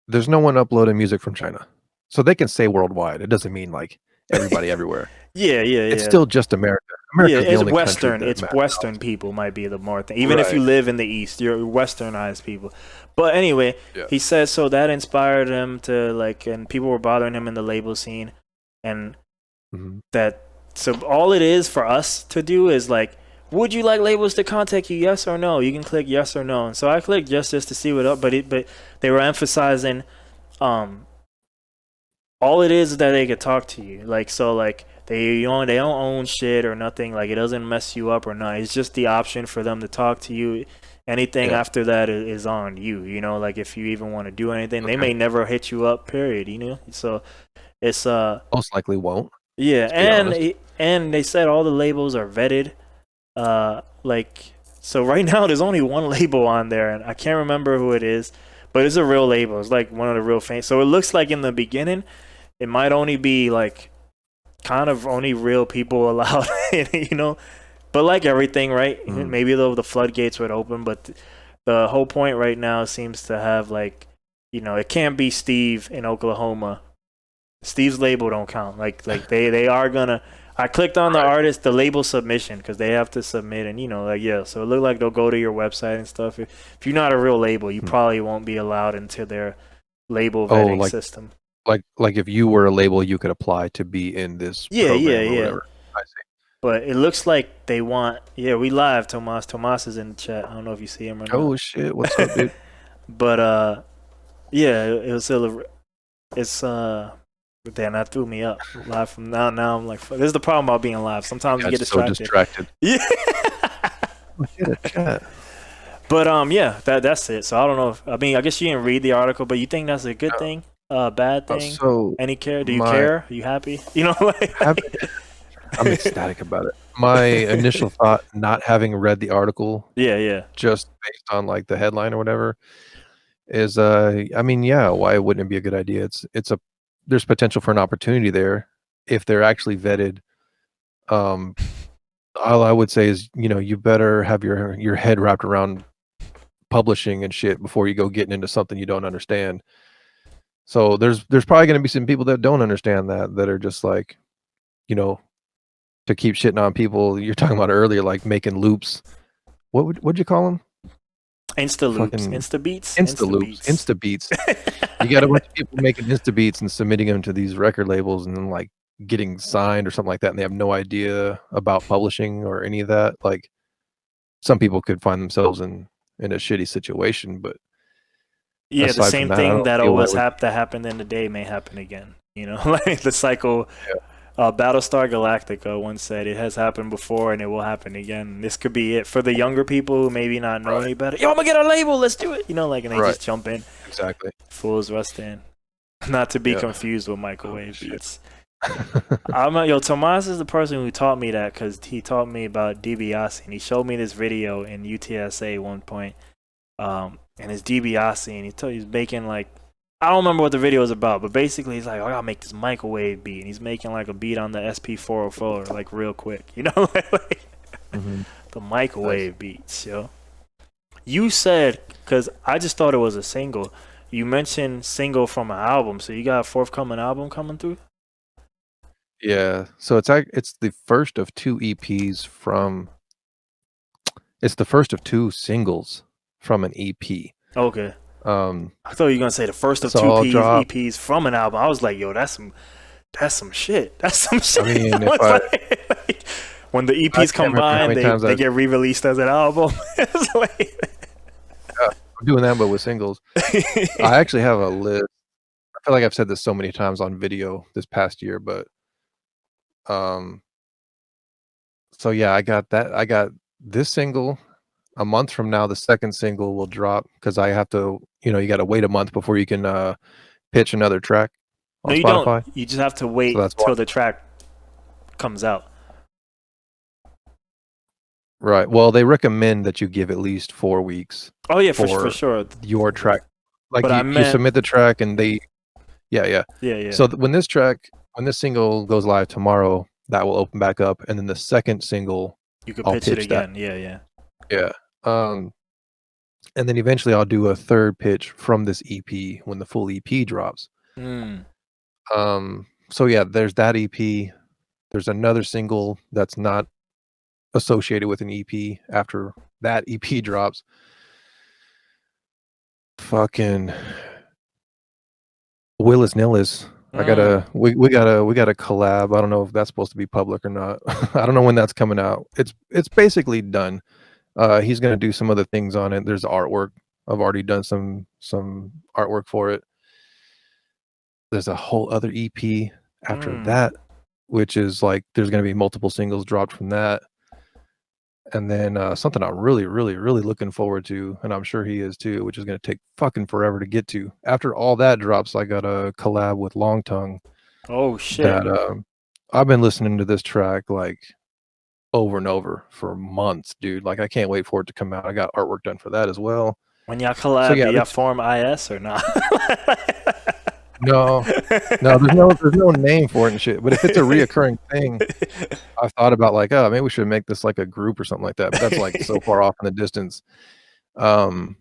[SPEAKER 1] There's no one uploading music from China, so they can say worldwide. It doesn't mean like everybody everywhere.
[SPEAKER 2] Yeah, yeah,
[SPEAKER 1] It's
[SPEAKER 2] yeah.
[SPEAKER 1] still just America.
[SPEAKER 2] Yeah,
[SPEAKER 1] America's the
[SPEAKER 2] it's
[SPEAKER 1] only country
[SPEAKER 2] Western.
[SPEAKER 1] that
[SPEAKER 2] It's
[SPEAKER 1] matters.
[SPEAKER 2] Western people might be the more thing. Even if you
[SPEAKER 1] Right.
[SPEAKER 2] live in the East, you're Westernized people. But anyway,
[SPEAKER 1] Yeah.
[SPEAKER 2] he says so that inspired him to like, and people were bothering him in the label scene, and
[SPEAKER 1] Mhm.
[SPEAKER 2] that so all it is for us to do is like, would you like labels to contact you? Yes or no. You can click yes or no. And so I clicked yes just to see what up, but they were emphasizing, um, all it is that they could talk to you. Like so, like they don't own shit or nothing. Like it doesn't mess you up or not. It's just the option for them to talk to you. Anything
[SPEAKER 1] Yeah.
[SPEAKER 2] after that is on you. You know, like if you even want to do anything, they
[SPEAKER 1] Okay.
[SPEAKER 2] may never hit you up. Period. You know, so it's
[SPEAKER 1] Most likely won't.
[SPEAKER 2] yeah,
[SPEAKER 1] Let's be honest.
[SPEAKER 2] and they said all the labels are vetted. Like so right now there's only one label on there, and I can't remember who it is, but it's a real label. It's like one of the real famous. So it looks like in the beginning it might only be like kind of only real people allowed, you know. But like everything, right?
[SPEAKER 1] Mm.
[SPEAKER 2] Maybe though the floodgates would open, but the whole point right now seems to have like, you know, it can't be Steve in Oklahoma. Steve's label don't count. Like they are gonna. I clicked on the
[SPEAKER 1] Right.
[SPEAKER 2] artist, the label submission, because they have to submit, and you know, like yeah. So it looked like they'll go to your website and stuff. If you're not a real label, you probably won't be allowed into their label
[SPEAKER 1] Oh,
[SPEAKER 2] vetting system.
[SPEAKER 1] like if you were a label, you could apply to be in this
[SPEAKER 2] Yeah, yeah,
[SPEAKER 1] program or
[SPEAKER 2] yeah.
[SPEAKER 1] whatever. I see.
[SPEAKER 2] But it looks like they want. Yeah, we live. Tomas. Tomas is in the chat. I don't know if you see him or
[SPEAKER 1] Oh
[SPEAKER 2] not.
[SPEAKER 1] shit! What's up, dude?
[SPEAKER 2] But yeah, it was still. It's Damn, that threw me up. Live from now. Now I'm like, fuck. This is the problem about being live. Sometimes you
[SPEAKER 1] Got
[SPEAKER 2] get
[SPEAKER 1] so
[SPEAKER 2] distracted.
[SPEAKER 1] distracted.
[SPEAKER 2] Yeah.
[SPEAKER 1] Oh shit! A chat.
[SPEAKER 2] But yeah, that's it. So I don't know. I mean, I guess you didn't read the article, but you think that's a good thing? Bad thing?
[SPEAKER 1] So
[SPEAKER 2] Any care? Do you
[SPEAKER 1] my
[SPEAKER 2] care? Are you happy? You know,
[SPEAKER 1] have I'm ecstatic about it. My initial thought, not having read the article,
[SPEAKER 2] Yeah, yeah.
[SPEAKER 1] just based on like the headline or whatever, is I mean, yeah, why wouldn't it be a good idea? It's a there's potential for an opportunity there if they're actually vetted. Um, all I would say is, you know, you better have your head wrapped around publishing and shit before you go getting into something you don't understand. So there's probably going to be some people that don't understand that are just like, you know, to keep shitting on people. You're talking about earlier, like making loops. What'd you call them?
[SPEAKER 2] Insta loops,
[SPEAKER 1] Fucking
[SPEAKER 2] Insta beats,
[SPEAKER 1] Insta loops, Insta beats. You got a bunch of people making Insta beats and submitting them to these record labels and then like getting signed or something like that, and they have no idea about publishing or any of that. Like some people could find themselves in a shitty situation, but
[SPEAKER 2] Yeah, the
[SPEAKER 1] aside from
[SPEAKER 2] same
[SPEAKER 1] that, I
[SPEAKER 2] thing
[SPEAKER 1] don't
[SPEAKER 2] that
[SPEAKER 1] see why it
[SPEAKER 2] always
[SPEAKER 1] would.
[SPEAKER 2] that happened in the day may happen again. You know, like the cycle.
[SPEAKER 1] Yeah,
[SPEAKER 2] Battlestar Galactica once said it has happened before and it will happen again. This could be it for the younger people who maybe not know
[SPEAKER 1] right,
[SPEAKER 2] any better. Yo, I'm gonna get a label. Let's do it. You know, like and they
[SPEAKER 1] right,
[SPEAKER 2] just jump in.
[SPEAKER 1] exactly.
[SPEAKER 2] Fools rush in. Not to be
[SPEAKER 1] Yeah.
[SPEAKER 2] confused with
[SPEAKER 1] Oh,
[SPEAKER 2] microwave
[SPEAKER 1] shit.
[SPEAKER 2] beats. Tomas is the person who taught me that because he taught me about DiBiase and he showed me this video in UTSA one point. And it's DiBiase and he's making like I don't remember what the video is about, but basically he's like, I gotta make this microwave beat, and he's making like a beat on the SP404 like real quick, you know,
[SPEAKER 1] Mhm.
[SPEAKER 2] the microwave beats, yo. You said because I just thought it was a single. You mentioned single from an album, so you got a forthcoming album coming through.
[SPEAKER 1] Yeah, so it's the first of two EPs from. It's the first of two singles from an EP.
[SPEAKER 2] Okay.
[SPEAKER 1] Um,
[SPEAKER 2] I thought you were gonna say the first of
[SPEAKER 1] so
[SPEAKER 2] two
[SPEAKER 1] I'll drop.
[SPEAKER 2] EPs from an album. I was like, yo, that's some shit. That's some shit.
[SPEAKER 1] I mean,
[SPEAKER 2] I
[SPEAKER 1] if
[SPEAKER 2] was like, when the
[SPEAKER 1] I
[SPEAKER 2] EPs
[SPEAKER 1] can't remember how
[SPEAKER 2] combine,
[SPEAKER 1] many times
[SPEAKER 2] they get re-released as an album. It's like,
[SPEAKER 1] I'm doing that, but with singles. I actually have a list. I feel like I've said this so many times on video this past year, but um, so yeah, I got that. I got this single. A month from now, the second single will drop because I have to. You know, you got to wait a month before you can pitch another track
[SPEAKER 2] no,
[SPEAKER 1] on
[SPEAKER 2] you don't.
[SPEAKER 1] Spotify.
[SPEAKER 2] You just have to
[SPEAKER 1] So
[SPEAKER 2] wait
[SPEAKER 1] that's why.
[SPEAKER 2] till the track comes out.
[SPEAKER 1] Right. Well, they recommend that you give at least 4 weeks
[SPEAKER 2] Oh yeah, for
[SPEAKER 1] for
[SPEAKER 2] sure.
[SPEAKER 1] your track. Like
[SPEAKER 2] But I
[SPEAKER 1] you
[SPEAKER 2] meant,
[SPEAKER 1] submit the track and they. Yeah, yeah.
[SPEAKER 2] yeah, yeah.
[SPEAKER 1] So when this single goes live tomorrow, that will open back up, and then the second single,
[SPEAKER 2] You could
[SPEAKER 1] I'll
[SPEAKER 2] pitch it
[SPEAKER 1] pitch that.
[SPEAKER 2] again. Yeah, yeah.
[SPEAKER 1] Yeah. Um, and then eventually I'll do a third pitch from this EP when the full EP drops.
[SPEAKER 2] Mm.
[SPEAKER 1] So yeah, there's that EP. There's another single that's not associated with an EP after that EP drops. Fucking Willis Nillis.
[SPEAKER 2] Mm.
[SPEAKER 1] We gotta collab. I don't know if that's supposed to be public or not. I don't know when that's coming out. It's basically done. He's gonna do some other things on it. There's artwork. I've already done some artwork for it. There's a whole other EP after
[SPEAKER 2] Mm.
[SPEAKER 1] that, which is like there's gonna be multiple singles dropped from that. And then something I'm really, really, really looking forward to, and I'm sure he is too, which is gonna take fucking forever to get to. After all that drops, I got a collab with Long Tongue
[SPEAKER 2] Oh shit.
[SPEAKER 1] that I've been listening to this track like over and over for months, dude. Like I can't wait for it to come out. I got artwork done for that as well.
[SPEAKER 2] When y'all
[SPEAKER 1] So
[SPEAKER 2] collab, do
[SPEAKER 1] yeah,
[SPEAKER 2] y'all
[SPEAKER 1] this
[SPEAKER 2] form IS or not?
[SPEAKER 1] no, no, there's no name for it and shit. But if it's a reoccurring thing, I've thought about like, oh, maybe we should make this like a group or something like that. But that's like so far off in the distance. Um,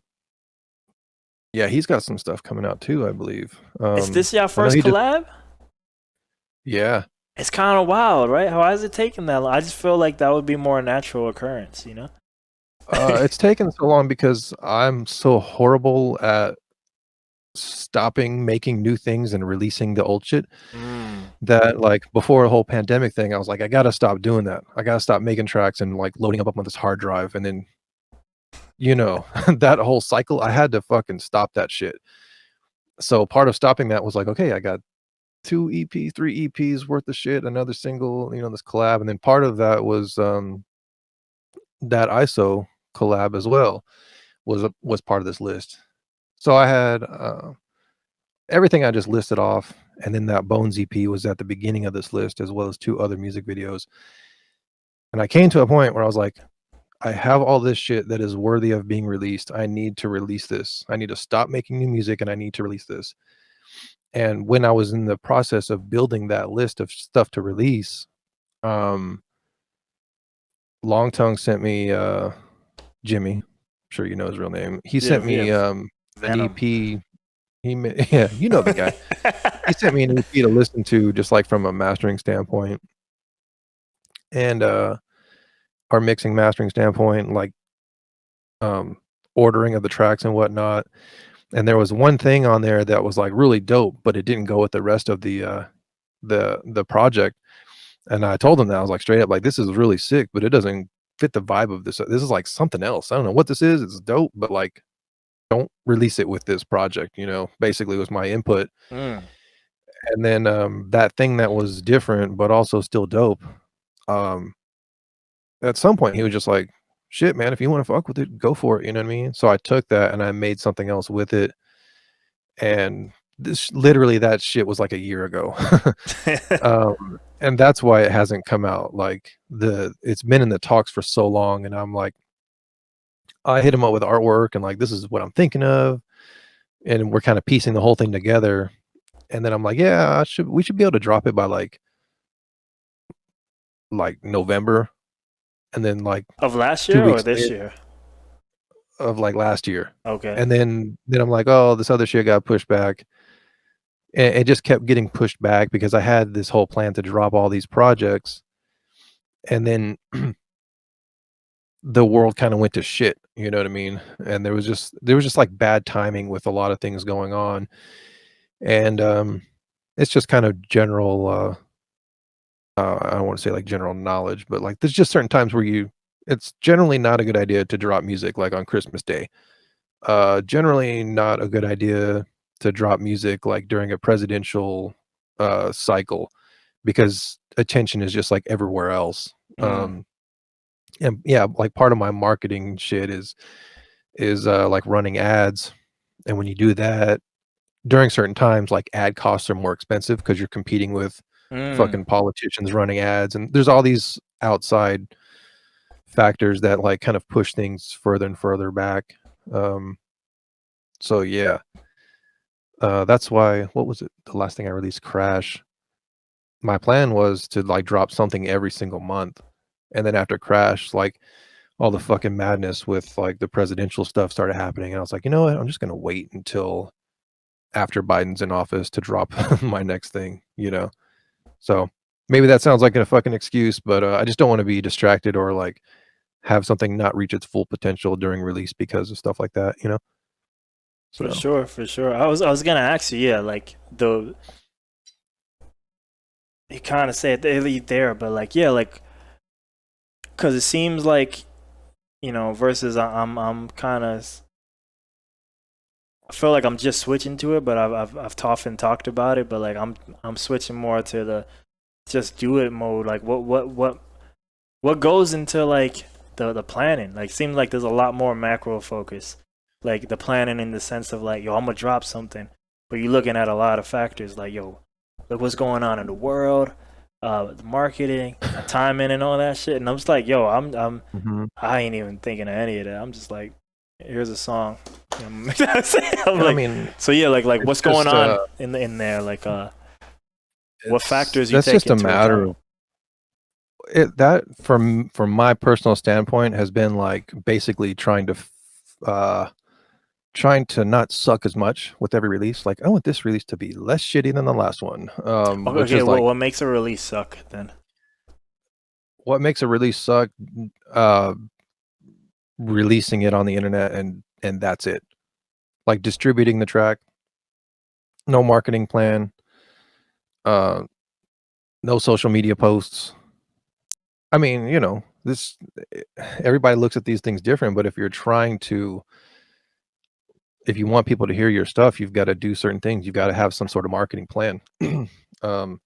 [SPEAKER 1] yeah, he's got some stuff coming out too, I believe.
[SPEAKER 2] Is this your
[SPEAKER 1] I know
[SPEAKER 2] first
[SPEAKER 1] he just
[SPEAKER 2] collab?
[SPEAKER 1] yeah.
[SPEAKER 2] It's kind of wild, right? Why is it taking that long? I just feel like that would be more a natural occurrence, you know?
[SPEAKER 1] It's taken so long because I'm so horrible at stopping making new things and releasing the old shit
[SPEAKER 2] Mm.
[SPEAKER 1] that like before the whole pandemic thing, I was like, I gotta stop doing that. I gotta stop making tracks and like loading up on this hard drive and then that whole cycle, I had to fucking stop that shit. So part of stopping that was like, okay, I got 2 EPs, 3 EPs worth of shit, another single, this collab, and then part of that was that ISO collab as well was part of this list. So I had everything I just listed off, and then that Bones EP was at the beginning of this list, as well as 2 other music videos. And I came to a point where I was like, I have all this shit that is worthy of being released. I need to release this. I need to stop making new music and I need to release this. And when I was in the process of building that list of stuff to release, um, Long Tongue sent me Jimmy, I'm sure you know his real name. He
[SPEAKER 2] Yeah,
[SPEAKER 1] sent
[SPEAKER 2] yeah.
[SPEAKER 1] me an
[SPEAKER 2] Venom.
[SPEAKER 1] EP. Yeah, you know the guy. He sent me an EP to listen to just like from a mastering standpoint and our mixing mastering standpoint, like um ordering of the tracks and whatnot. And there was one thing on there that was like really dope, but it didn't go with the rest of the project. And I told him that I was like straight up like this is really sick, but it doesn't fit the vibe of this. This is like something else. I don't know what this is. It's dope, but like don't release it with this project, basically was my input.
[SPEAKER 2] Mm.
[SPEAKER 1] And then that thing that was different but also still dope. Um at some point he was just like, shit, man, if you want to fuck with it, go for it. You know what I mean? So I took that and I made something else with it. And this literally that shit was like a year ago. And that's why it hasn't come out. Like it's been in the talks for so long, and I'm like, I hit him up with artwork and like this is what I'm thinking of, and we're kind of piecing the whole thing together. And then I'm like, yeah, we should be able to drop it by like November, and then like
[SPEAKER 2] Of last
[SPEAKER 1] two
[SPEAKER 2] year or
[SPEAKER 1] weeks
[SPEAKER 2] this
[SPEAKER 1] later
[SPEAKER 2] year?
[SPEAKER 1] of like last year.
[SPEAKER 2] Okay.
[SPEAKER 1] And then I'm like, oh, this other shit got pushed back. And it just kept getting pushed back because I had this whole plan to drop all these projects, and then the world kind of went to shit, you know what I mean? And there was just like bad timing with a lot of things going on. And it's just kind of general I don't want to say like general knowledge, but like there's just certain times where it's generally not a good idea to drop music like on Christmas Day. Generally not a good idea to drop music like during a presidential cycle because attention is just like everywhere else.
[SPEAKER 2] Mm.
[SPEAKER 1] And yeah, like part of my marketing shit is like running ads. And when you do that during certain times, like ad costs are more expensive because you're competing with
[SPEAKER 2] Mm.
[SPEAKER 1] fucking politicians running ads. And there's all these outside factors that like kind of push things further and further back. Um, so yeah, that's why, what was it? The last thing I released, Crash. my plan was to like drop something every single month, and then after Crash, like all the fucking madness with like the presidential stuff started happening, and I was like, you know what, I'm just gonna wait until after Biden's in office to drop my next thing, you know. So maybe that sounds like a fucking excuse, but I just don't want to be distracted or like have something not reach its full potential during release because of stuff like that, you know.
[SPEAKER 2] For
[SPEAKER 1] So
[SPEAKER 2] sure, for sure. I was gonna ask you, yeah, like the you kind of say it there, but like yeah, like because it seems like versus I'm kind of I feel like I'm just switching to it, but I've often talked about it, but like I'm switching more to the just do it mode. Like what goes into like the planning? Like seems like there's a lot more macro focus, like the planning in the sense of like yo I'm gonna drop something, but you're looking at a lot of factors like yo look what's going on in the world, the marketing, timing, and all that shit. And I'm just like yo
[SPEAKER 1] mhm.
[SPEAKER 2] I ain't even thinking of any of that. I'm just like here's a song. I'm
[SPEAKER 1] I
[SPEAKER 2] like
[SPEAKER 1] mean,
[SPEAKER 2] so yeah like
[SPEAKER 1] it's
[SPEAKER 2] what's going
[SPEAKER 1] just
[SPEAKER 2] on in there like what
[SPEAKER 1] it's
[SPEAKER 2] factors you
[SPEAKER 1] that's
[SPEAKER 2] take
[SPEAKER 1] just a
[SPEAKER 2] into
[SPEAKER 1] matter
[SPEAKER 2] account.
[SPEAKER 1] of it that from my personal standpoint has been like basically uh trying to not suck as much with every release. Like I want this release to be less shitty than the last one. Which
[SPEAKER 2] Okay,
[SPEAKER 1] is
[SPEAKER 2] well,
[SPEAKER 1] like
[SPEAKER 2] what makes a release suck then?
[SPEAKER 1] what makes a release suck, uh releasing it on the internet and that's it. Like distributing the track, no marketing plan, uh no social media posts. I mean, you know, this everybody looks at these things different, but if you're trying to if you want people to hear your stuff, you've got to do certain things. You've got to have some sort of marketing plan. um,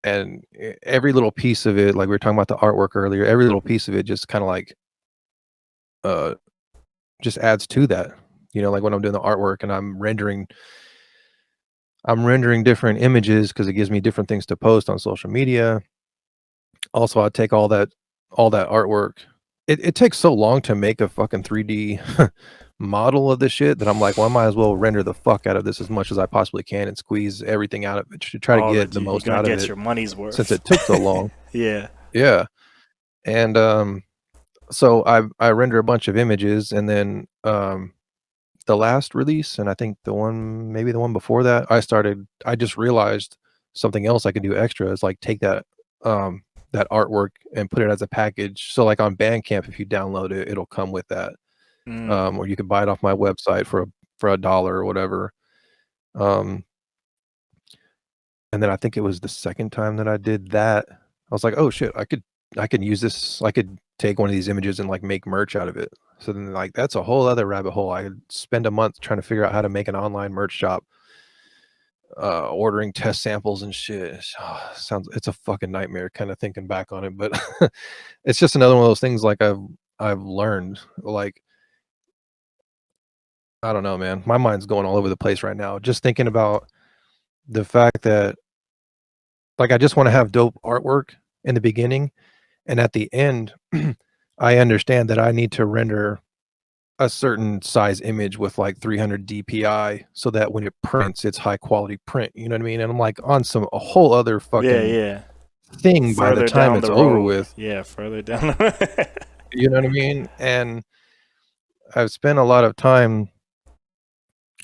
[SPEAKER 1] and every little piece of it, like we were talking about the artwork earlier, every little piece of it just kind of like uh, just adds to that. You know, like when I'm doing the artwork and I'm rendering different images because it gives me different things to post on social media. Also, I take all that artwork. It takes so long to make a fucking 3D model of this shit that I'm like, well, I might as well render the fuck out of this as much as I possibly can and squeeze everything out of it to try to
[SPEAKER 2] All
[SPEAKER 1] get
[SPEAKER 2] that
[SPEAKER 1] the
[SPEAKER 2] you're
[SPEAKER 1] most
[SPEAKER 2] gonna
[SPEAKER 1] out of
[SPEAKER 2] get
[SPEAKER 1] it
[SPEAKER 2] your money's
[SPEAKER 1] since
[SPEAKER 2] worth.
[SPEAKER 1] it took so long.
[SPEAKER 2] Yeah.
[SPEAKER 1] Yeah. And so I render a bunch of images and then the last release and I think the one maybe the one before that, I just realized something else I could do extra is like take that artwork and put it as a package. So like on Bandcamp, if you download it, it'll come with that.
[SPEAKER 2] Mm.
[SPEAKER 1] Or you could buy it off my website for a dollar or whatever. Um, and then I think it was the second time that I did that, I was like, oh shit, I could use this. I could take one of these images and like make merch out of it. So then like that's a whole other rabbit hole. I could spend a month trying to figure out how to make an online merch shop, ordering test samples and shit. Sounds it's a fucking nightmare kind of thinking back on it, but it's just another one of those things like I've learned like I don't know, man. My mind's going all over the place right now. Just thinking about the fact that like I just want to have dope artwork in the beginning and at the end I understand that I need to render a certain size image with like 300 DPI so that when it prints it's high quality print, you know what I mean? And I'm like on some a whole other
[SPEAKER 2] Yeah,
[SPEAKER 1] fucking
[SPEAKER 2] yeah.
[SPEAKER 1] thing by the
[SPEAKER 2] Further
[SPEAKER 1] time
[SPEAKER 2] down
[SPEAKER 1] it's
[SPEAKER 2] the
[SPEAKER 1] over
[SPEAKER 2] road.
[SPEAKER 1] with,
[SPEAKER 2] Yeah, further down the
[SPEAKER 1] you know what I mean? And I've spent a lot of time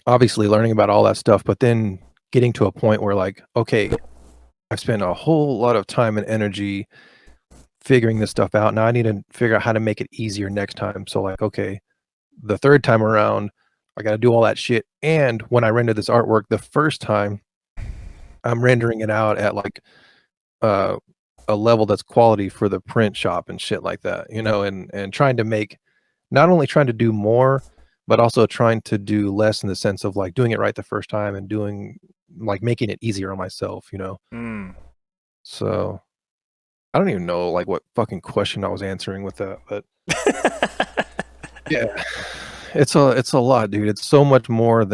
[SPEAKER 1] obviously learning about all that stuff, but then getting to a point where like, okay, I've spent a whole lot of time and energy figuring this stuff out. Now I need to figure out how to make it easier next time. So like, okay, the third time around, I got to do all that shit. And when I render this artwork the first time, I'm rendering it out at like uh, a level that's quality for the print shop and shit like that, you know, and trying to make not only trying to do more, but also trying to do less in the sense of like doing it right the first time and doing like making it easier on myself, you know.
[SPEAKER 2] Mm.
[SPEAKER 1] So I don't even know like what fucking question I was answering with that, but yeah, it's a lot, dude. It's so much more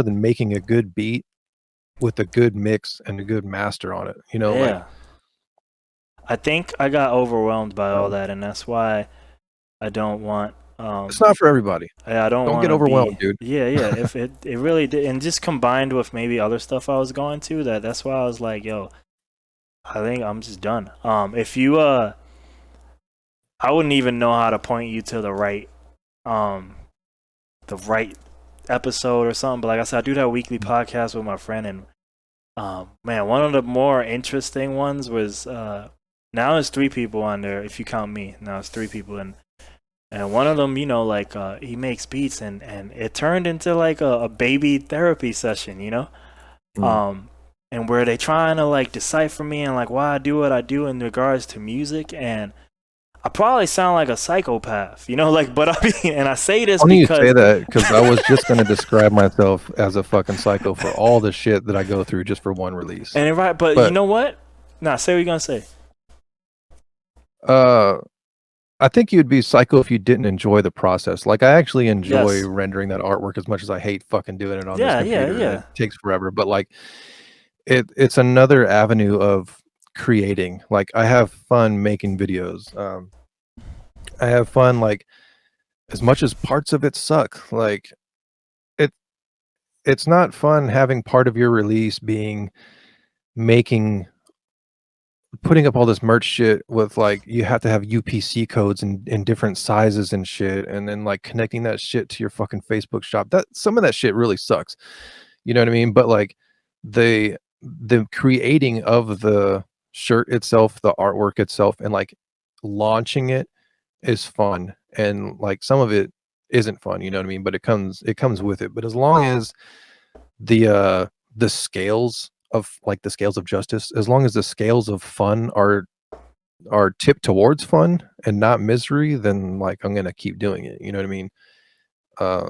[SPEAKER 1] than making a good beat with a good mix and a good master on it. You know, like
[SPEAKER 2] Yeah. I think I got overwhelmed by all
[SPEAKER 1] um,
[SPEAKER 2] that, and that's why I don't want
[SPEAKER 1] It's not for everybody.
[SPEAKER 2] I don't
[SPEAKER 1] Don't
[SPEAKER 2] want
[SPEAKER 1] get
[SPEAKER 2] to
[SPEAKER 1] overwhelmed,
[SPEAKER 2] be.
[SPEAKER 1] dude.
[SPEAKER 2] Yeah, yeah. If it really did, and just combined with maybe other stuff I was going to, that's why I was like, yo, I think I'm just done. If you I wouldn't even know how to point you to um the right episode or something. But like I said, I do that weekly podcast with my friend, and man, one of the more interesting ones was now it's 3 people on there if you count me. Now it's 3 people, and one of them, like he makes beats, and it turned into like a baby therapy session,
[SPEAKER 1] Mm.
[SPEAKER 2] um, and where they trying to like decipher me and like why I do what I do in regards to music, and I probably sound like a psychopath, like, but I mean, and I say this
[SPEAKER 1] Funny you say
[SPEAKER 2] because,
[SPEAKER 1] that because I was just gonna describe myself as a fucking psycho for all the shit that I go through just for one release.
[SPEAKER 2] and right, but you
[SPEAKER 1] But
[SPEAKER 2] know what? Nah, say what you gonna say.
[SPEAKER 1] uh, I think you'd be psycho if you didn't enjoy the process. Like I actually enjoy
[SPEAKER 2] Yes.
[SPEAKER 1] rendering that artwork as much as I hate fucking doing it on this
[SPEAKER 2] Yeah, yeah,
[SPEAKER 1] computer, and it
[SPEAKER 2] yeah.
[SPEAKER 1] takes forever. But like it's another avenue of creating. Like I have fun making videos. I have fun like as much as parts of it suck. Like it it's not fun having part of your release being making putting up all this merch shit with like you have to have UPC codes in different sizes and shit, and then like connecting that shit to your fucking Facebook shop. That some of that shit really sucks. You know what I mean? But like the creating of the shirt itself, the artwork itself, and like launching it is fun. And like some of it isn't fun, you know what I mean? But it comes with it. But as long as the scales of like the scales of justice, as long as the scales of fun are tipped towards fun and not misery, then like I'm gonna keep doing it. You know what I mean? Uh,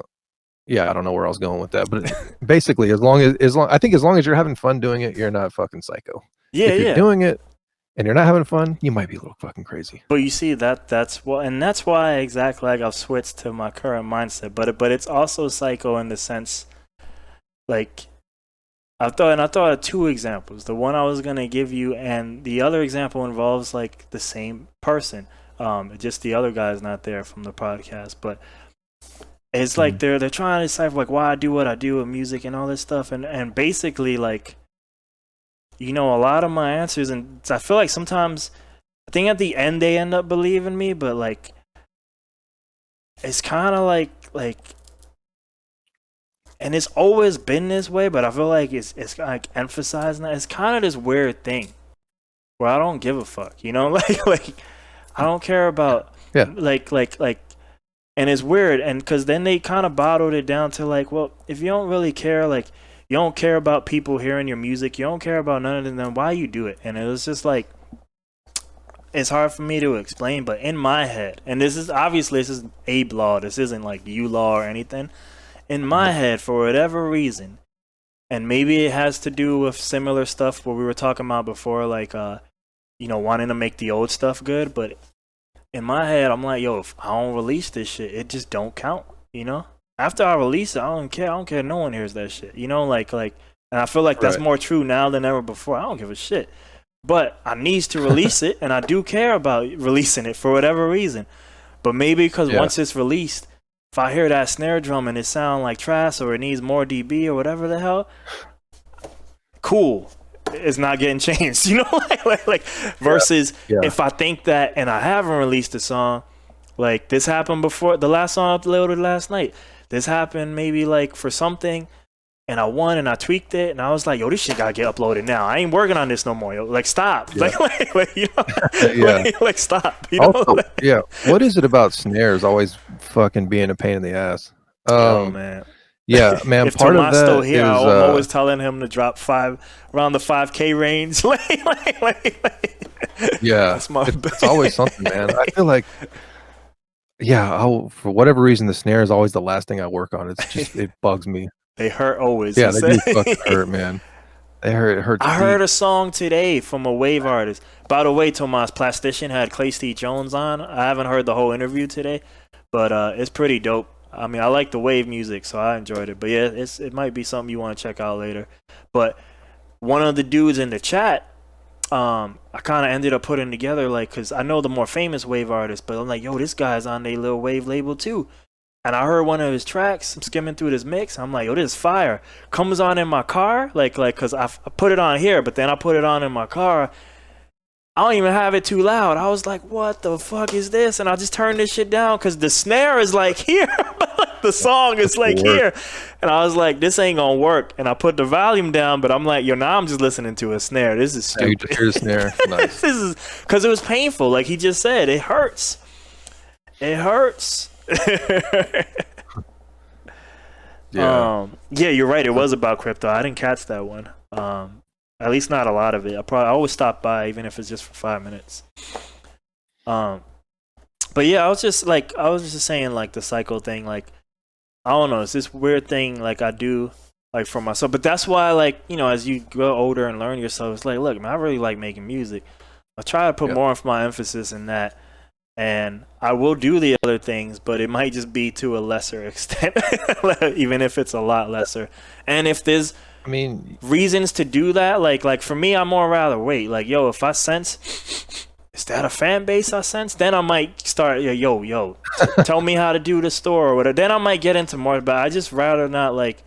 [SPEAKER 1] yeah, I don't know where I was going with that, but basically, I think as long as you're having fun doing it, you're not fucking psycho.
[SPEAKER 2] Yeah,
[SPEAKER 1] If you're
[SPEAKER 2] yeah.
[SPEAKER 1] doing it and you're not having fun, you might be a little fucking crazy.
[SPEAKER 2] But you see that's what, and that's why exactly like I've switched to my current mindset. But it's also psycho in the sense like I thought of 2 examples. The one I was gonna give you, and the other example involves like the same person. Just the other guy's not there from the podcast, but it's like
[SPEAKER 1] Mhm.
[SPEAKER 2] they're trying to decipher like why I do what I do with music and all this stuff, and basically like a lot of my answers, and I feel like sometimes I think at the end they end up believing me, but like it's kind of like and it's always been this way, but I feel like it's like emphasizing that it's kind of this weird thing where I don't give a fuck, like I don't care about
[SPEAKER 1] Yeah,
[SPEAKER 2] like and it's weird, and because then they kind of bottled it down to like, well, if you don't really care, like you don't care about people hearing your music, you don't care about none of them, then why you do it? And it was just like it's hard for me to explain, but in my head, and this is Abe law, this isn't like you law or anything. In my head, for whatever reason, and maybe it has to do with similar stuff what we were talking about before, like wanting to make the old stuff good. But in my head, I'm like, yo, if I don't release this shit, it just don't count. After I release it, I don't care. I don't care. No one hears that shit. Like, and I feel like that's
[SPEAKER 1] right.
[SPEAKER 2] more true now than ever before. I don't give a shit. But I needs to release it, and I do care about releasing it for whatever reason. But maybe because
[SPEAKER 1] Yeah,
[SPEAKER 2] once it's released, if I hear that snare drum and it sound like trash or it needs more dB or whatever the hell, cool. It's not getting changed, like
[SPEAKER 1] yeah,
[SPEAKER 2] versus
[SPEAKER 1] yeah.
[SPEAKER 2] if I think that and I haven't released a song, like this happened before the last song I uploaded last night. This happened maybe like for something, and I won and I tweaked it and I was like, yo, this shit gotta get uploaded now. I ain't working on this no more. Yo, like stop.
[SPEAKER 1] Yeah. Yeah.
[SPEAKER 2] Like stop.
[SPEAKER 1] Also, yeah. What is it about snares always fucking being a pain in the ass?
[SPEAKER 2] Yo, man.
[SPEAKER 1] Yeah, man.
[SPEAKER 2] If
[SPEAKER 1] Part of
[SPEAKER 2] Tomas still
[SPEAKER 1] that
[SPEAKER 2] here,
[SPEAKER 1] is
[SPEAKER 2] I'm always telling him to drop around the 5K range.
[SPEAKER 1] yeah.
[SPEAKER 2] That's my
[SPEAKER 1] It's always something, man. I feel like yeah. For whatever reason, the snare is always the last thing I work on. It's just it bugs me.
[SPEAKER 2] They hurt always.
[SPEAKER 1] Yeah,
[SPEAKER 2] He
[SPEAKER 1] they
[SPEAKER 2] said.
[SPEAKER 1] do fucking hurt, man. They hurt. It hurts
[SPEAKER 2] I
[SPEAKER 1] deep.
[SPEAKER 2] heard a song today from a wave artist. By the way, Tomas Plastician had Clay Steve Jones on. I haven't heard the whole interview today, but it's pretty dope. I mean, I like the wave music, so I enjoyed it. But yeah, it might be something you want to check out later. But one of the dudes in the chat, I kind of ended up putting together like, cause I know the more famous wave artists, but I'm like, yo, this guy's on their little wave label too. And I heard one of his tracks. I'm skimming through this mix. I'm like, yo, this is fire. Comes on in my car, cause I put it on here, but then I put it on in my car. I don't even have it too loud. I was like, what the fuck is this? And I just turned this shit down because the snare is like here. The song is like here. And I was like, this ain't gonna work. And I put the volume down, but I'm like, yo, now I'm just listening to a snare. This is stupid.
[SPEAKER 1] Yeah, you just hear the snare. Nice.
[SPEAKER 2] This is because it was painful. Like he just said, it hurts. It hurts.
[SPEAKER 1] Yeah.
[SPEAKER 2] Yeah, you're right. It was about crypto. I didn't catch that one. At least not a lot of it. I always stop by, even if it's just for 5 minutes. But yeah, I was just saying like the cycle thing. Like I don't know, it's this weird thing like I do like for myself. But that's why like as you grow older and learn yourself, it's like look, man, I really like making music. I try to put more of my emphasis in that. And I will do the other things, but it might just be to a lesser extent, even if it's a lot lesser. And if there's reasons to do that, like for me, I'm more rather wait. Like, yo, if I sense, is that a fan base I sense? Then I might start, yo, tell me how to do the store or whatever. Then I might get into more, but I just rather not like,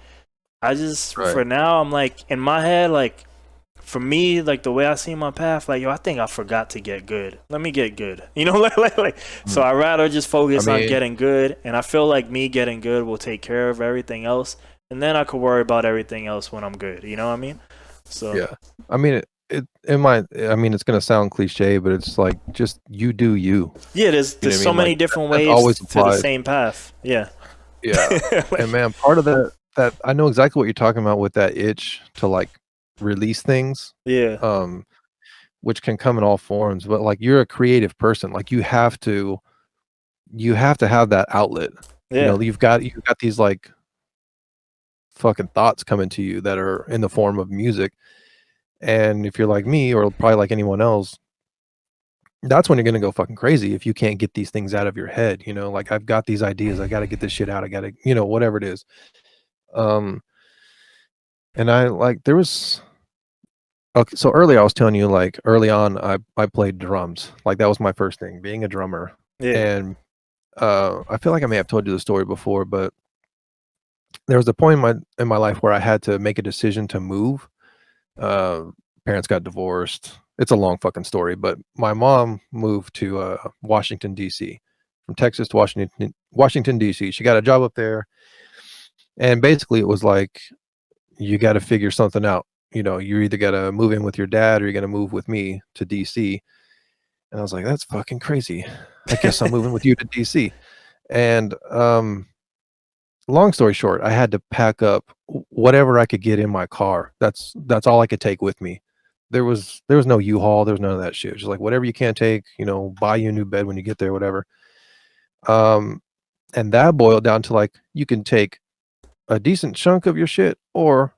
[SPEAKER 2] for now, I'm like, in my head, like, for me, like the way I see my path, like yo, I think I forgot to get good. Let me get good, So I rather just focus on getting good, and I feel like me getting good will take care of everything else, and then I could worry about everything else when I'm good. You know what I mean? So
[SPEAKER 1] yeah, I mean it's gonna sound cliche, but it's like just you do you.
[SPEAKER 2] Yeah, there's so many different ways to the same path. Yeah.
[SPEAKER 1] And man, part of that I know exactly what you're talking about with that itch to like release things, which can come in all forms, but like you're a creative person, like you have to have that outlet. You've got these like fucking thoughts coming to you that are in the form of music, and if you're like me or probably like anyone else, that's when you're gonna go fucking crazy if you can't get these things out of your head. Like I've got these ideas, I gotta get this shit out, I gotta whatever it is. And I like there was Okay, so earlier I was telling you, like early on, I played drums. Like that was my first thing, being a drummer. And I feel like I may have told you the story before, but there was a point in my life where I had to make a decision to move. Parents got divorced. It's a long fucking story, but my mom moved to Washington D.C. from Texas to Washington D.C. She got a job up there, and basically it was like you got to figure something out. You either got to move in with your dad or you're going to move with me to DC. And I was like, that's fucking crazy. I guess I'm moving with you to DC. And long story short, I had to pack up whatever I could get in my car. That's all I could take with me. There was no U-Haul, there was none of that shit. It was just like whatever you can't take, buy you a new bed when you get there, whatever. And that boiled down to like you can take a decent chunk of your shit, or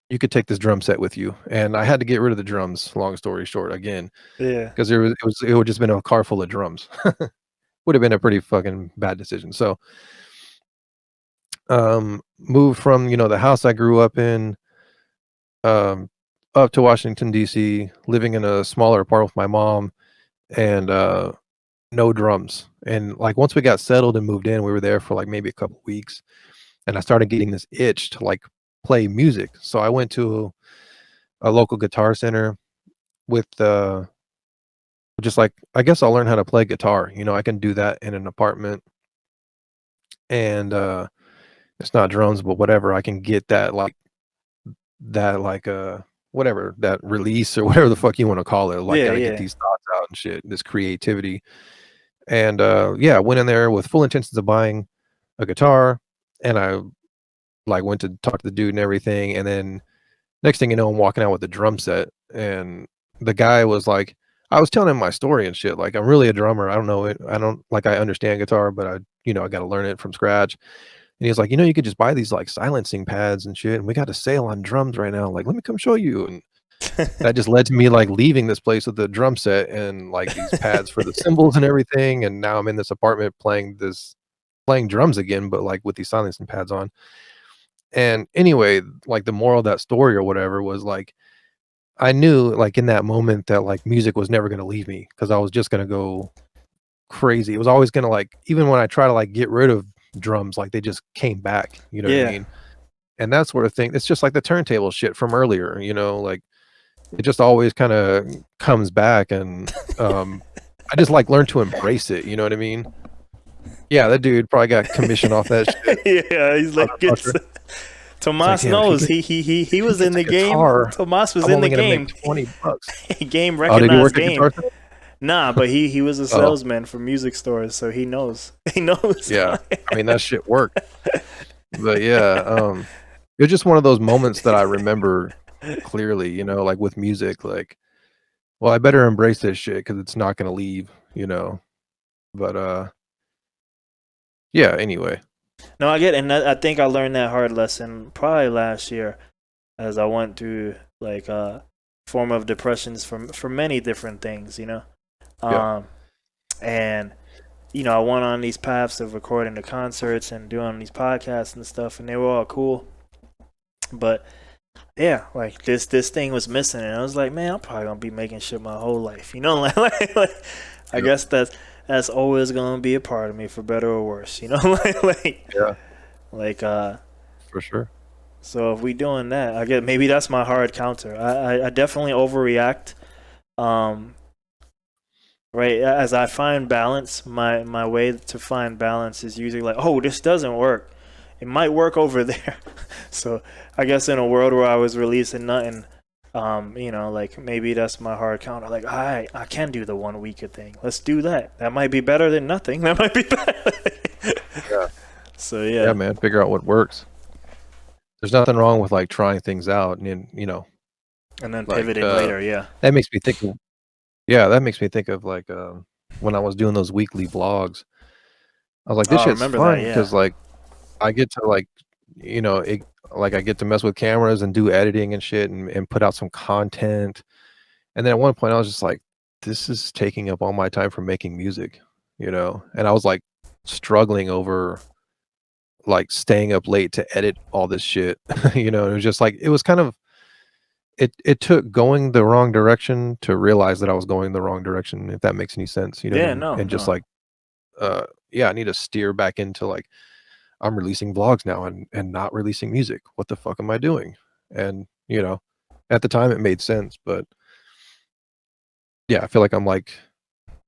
[SPEAKER 1] you could take this drum set with you. And I had to get rid of the drums, long story short, again.
[SPEAKER 2] Yeah.
[SPEAKER 1] Because it would just been a car full of drums. Would have been a pretty fucking bad decision. So moved from, the house I grew up in, up to Washington, DC, living in a smaller apartment with my mom, and no drums. And like once we got settled and moved in, we were there for like maybe a couple weeks. And I started getting this itch to like play music. So I went to a local guitar center with just like, I guess I'll learn how to play guitar. I can do that in an apartment. And it's not drums, but whatever, I can get that whatever, that release or whatever the fuck you want to call it. Like gotta get these thoughts out and shit, this creativity. And I went in there with full intentions of buying a guitar, and I like went to talk to the dude and everything, and then next thing you know, I'm walking out with the drum set, and the guy was like, I was telling him my story and shit. Like, I'm really a drummer. I don't know it. I don't like, I understand guitar, but I got to learn it from scratch. And he's like, you could just buy these like silencing pads and shit. And we got a sale on drums right now. Like, let me come show you. And that just led to me like leaving this place with the drum set and like these pads for the cymbals and everything. And now I'm in this apartment playing drums again, but like with these silencing pads on. And anyway, like the moral of that story or whatever was like, I knew like in that moment that like music was never gonna leave me because I was just gonna go crazy. It was always gonna like even when I try to like get rid of drums, like they just came back. You know what I
[SPEAKER 2] Yeah.
[SPEAKER 1] mean? And that sort of thing. It's just like the turntable shit from earlier. You know, like it just always kind of comes back, and I just like learned to embrace it. You know what I mean? Yeah, that dude probably got commission off that shit,
[SPEAKER 2] Yeah, he's like
[SPEAKER 1] motherfucker. It's like,
[SPEAKER 2] Tomas
[SPEAKER 1] damn, if he
[SPEAKER 2] knows
[SPEAKER 1] gets
[SPEAKER 2] he
[SPEAKER 1] if he
[SPEAKER 2] was in
[SPEAKER 1] gets a
[SPEAKER 2] the game.
[SPEAKER 1] guitar,
[SPEAKER 2] Tomas was
[SPEAKER 1] I'm
[SPEAKER 2] in the
[SPEAKER 1] only gonna make
[SPEAKER 2] game.
[SPEAKER 1] $20.
[SPEAKER 2] Game
[SPEAKER 1] Oh, did he
[SPEAKER 2] recognized
[SPEAKER 1] work at
[SPEAKER 2] game.
[SPEAKER 1] Guitar Center?
[SPEAKER 2] Nah, but he was a
[SPEAKER 1] Oh,
[SPEAKER 2] salesman for music stores, so he knows. He knows.
[SPEAKER 1] yeah. I mean, that shit worked. But yeah, it was just one of those moments that I remember clearly, you know, like with music, like, well, I better embrace this shit because it's not gonna leave, you know. But yeah, anyway.
[SPEAKER 2] No, I get it. And I think I learned that hard lesson probably last year as I went through like form of depressions for many different things, you know.
[SPEAKER 1] Yeah.
[SPEAKER 2] And you know, I went on these paths of recording the concerts and doing these podcasts and stuff, and they were all cool. But yeah, like this thing was missing, and I was like, man, I'm probably gonna be making shit my whole life, you know. Like I
[SPEAKER 1] Yep.
[SPEAKER 2] guess that's always gonna be a part of me, for better or worse, you know. like
[SPEAKER 1] Yeah,
[SPEAKER 2] like
[SPEAKER 1] for sure.
[SPEAKER 2] So if we doing that, I get maybe that's my hard counter. I definitely overreact. Um, right as I find balance, my way to find balance is usually like, oh, this doesn't work. It might work over there. So I guess in a world where I was releasing nothing, you know, like maybe that's my hard counter. Like I can do the 1 week thing. Let's do that. That might be better than nothing. That might be better.
[SPEAKER 1] Yeah.
[SPEAKER 2] So
[SPEAKER 1] Yeah,
[SPEAKER 2] yeah,
[SPEAKER 1] man, figure out what works. There's nothing wrong with like trying things out and then, you know,
[SPEAKER 2] and then
[SPEAKER 1] like
[SPEAKER 2] pivoting later. Yeah.
[SPEAKER 1] that makes me think of yeah, that makes me think of like when I was doing those weekly vlogs. I was like,
[SPEAKER 2] Oh,
[SPEAKER 1] this
[SPEAKER 2] I
[SPEAKER 1] shit's
[SPEAKER 2] remember that.
[SPEAKER 1] fun
[SPEAKER 2] Yeah.
[SPEAKER 1] because like I get to like you know, like I get to mess with cameras and do editing and shit and put out some content. And then at one point I was just like, this is taking up all my time from making music, you know? And I was like struggling over like staying up late to edit all this shit. You know, it was just like it was kind of it took going the wrong direction to realize that I was going the wrong direction, if that makes any sense. You know what I
[SPEAKER 2] Yeah.
[SPEAKER 1] mean?
[SPEAKER 2] No.
[SPEAKER 1] And just
[SPEAKER 2] No.
[SPEAKER 1] like yeah, I need to steer back into like I'm releasing vlogs now and not releasing music. What the fuck am I doing? And, you know, at the time it made sense, but yeah, I feel like I'm like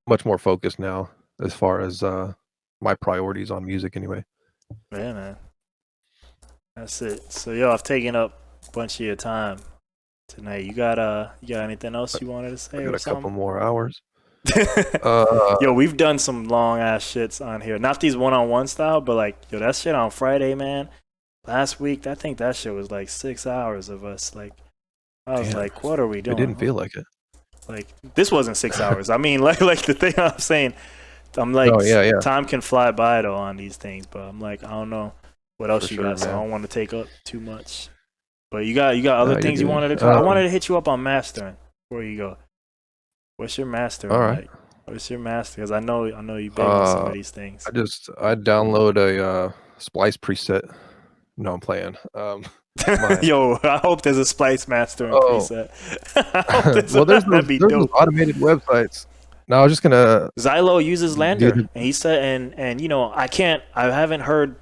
[SPEAKER 1] much more focused now as far as my priorities on music anyway.
[SPEAKER 2] Yeah, man. That's it. So yo, I've taken up a bunch of your time tonight. You got anything else you wanted to
[SPEAKER 1] I
[SPEAKER 2] say
[SPEAKER 1] got
[SPEAKER 2] or
[SPEAKER 1] a couple
[SPEAKER 2] something?
[SPEAKER 1] more hours. Uh
[SPEAKER 2] Yo, we've done some long ass shits on here. Not these one on one style, but like yo, that shit on Friday, man. Last week, I think that shit was like 6 hours of us. Like I was
[SPEAKER 1] damn,
[SPEAKER 2] like, what are we
[SPEAKER 1] it didn't
[SPEAKER 2] doing?
[SPEAKER 1] feel like it.
[SPEAKER 2] Like this wasn't 6 hours. I mean, like the thing I'm saying, I'm like
[SPEAKER 1] Oh yeah, yeah,
[SPEAKER 2] time can fly by though on these things, but I'm like I don't know what
[SPEAKER 1] for
[SPEAKER 2] else you
[SPEAKER 1] sure,
[SPEAKER 2] got, so I
[SPEAKER 1] man.
[SPEAKER 2] don't want to take up too much. But you got other
[SPEAKER 1] No, you're
[SPEAKER 2] things you
[SPEAKER 1] good.
[SPEAKER 2] wanted to cover. I wanted to hit you up on mastering before you go. What's your
[SPEAKER 1] All
[SPEAKER 2] mastering
[SPEAKER 1] right.
[SPEAKER 2] like? What's your master? Because I know you big on some
[SPEAKER 1] Uh
[SPEAKER 2] of these things.
[SPEAKER 1] I download a splice preset. No, I'm playing. My
[SPEAKER 2] Yo, I hope there's a splice mastering
[SPEAKER 1] oh
[SPEAKER 2] preset. I hope
[SPEAKER 1] well
[SPEAKER 2] that'd be
[SPEAKER 1] there's those
[SPEAKER 2] dope.
[SPEAKER 1] automated websites. No, I was just gonna
[SPEAKER 2] Xylo uses
[SPEAKER 1] do
[SPEAKER 2] Lander,
[SPEAKER 1] the
[SPEAKER 2] and he said, and you know, I haven't heard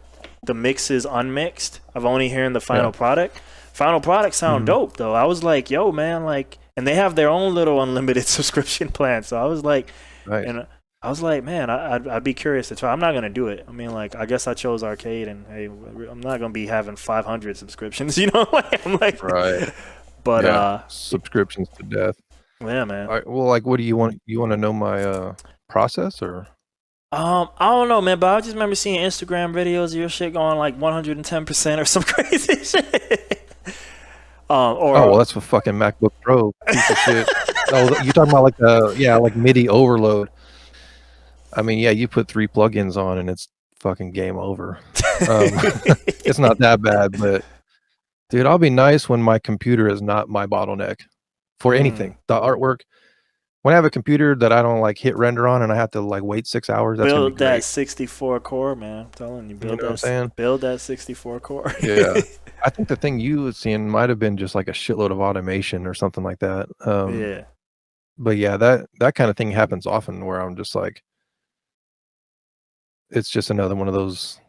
[SPEAKER 2] the mixes unmixed. I've only heard the
[SPEAKER 1] yeah.
[SPEAKER 2] final product. Final product sound
[SPEAKER 1] Mhm.
[SPEAKER 2] dope though. I was like, yo, man, like, and they have their own little unlimited subscription plan. So I was like,
[SPEAKER 1] Nice.
[SPEAKER 2] and I was like, man, I'd be curious to try. I'm not gonna do it. I mean, like, I guess I chose arcade, and hey, I'm not gonna be having 500 subscriptions, you know? I'm like,
[SPEAKER 1] Right.
[SPEAKER 2] but
[SPEAKER 1] Yeah. Subscriptions to death.
[SPEAKER 2] yeah, man.
[SPEAKER 1] All right, well, like, what do you want? You want to know my process or?
[SPEAKER 2] I don't know, man, but I just remember seeing Instagram videos of your shit going like 110% or some crazy shit.
[SPEAKER 1] Oh, well,
[SPEAKER 2] Or
[SPEAKER 1] that's a fucking MacBook Pro piece of shit. Oh, you talking about like yeah, like MIDI overload. I mean, yeah, you put 3 plugins on and it's fucking game over. Um, it's not that bad, but dude, I'll be nice when my computer is not my bottleneck for
[SPEAKER 2] Mm,
[SPEAKER 1] anything. The artwork, when I have a computer that I don't like hit render on and I have to like wait 6 hours, that's gonna be
[SPEAKER 2] Build that
[SPEAKER 1] great.
[SPEAKER 2] 64 core, man. I'm telling you,
[SPEAKER 1] You know what I'm saying?
[SPEAKER 2] build that 64 core.
[SPEAKER 1] Yeah. I think the thing you was seeing might have been just like a shitload of automation or something like that.
[SPEAKER 2] Yeah.
[SPEAKER 1] But yeah, that kind of thing happens often where I'm just like, it's just another one of those,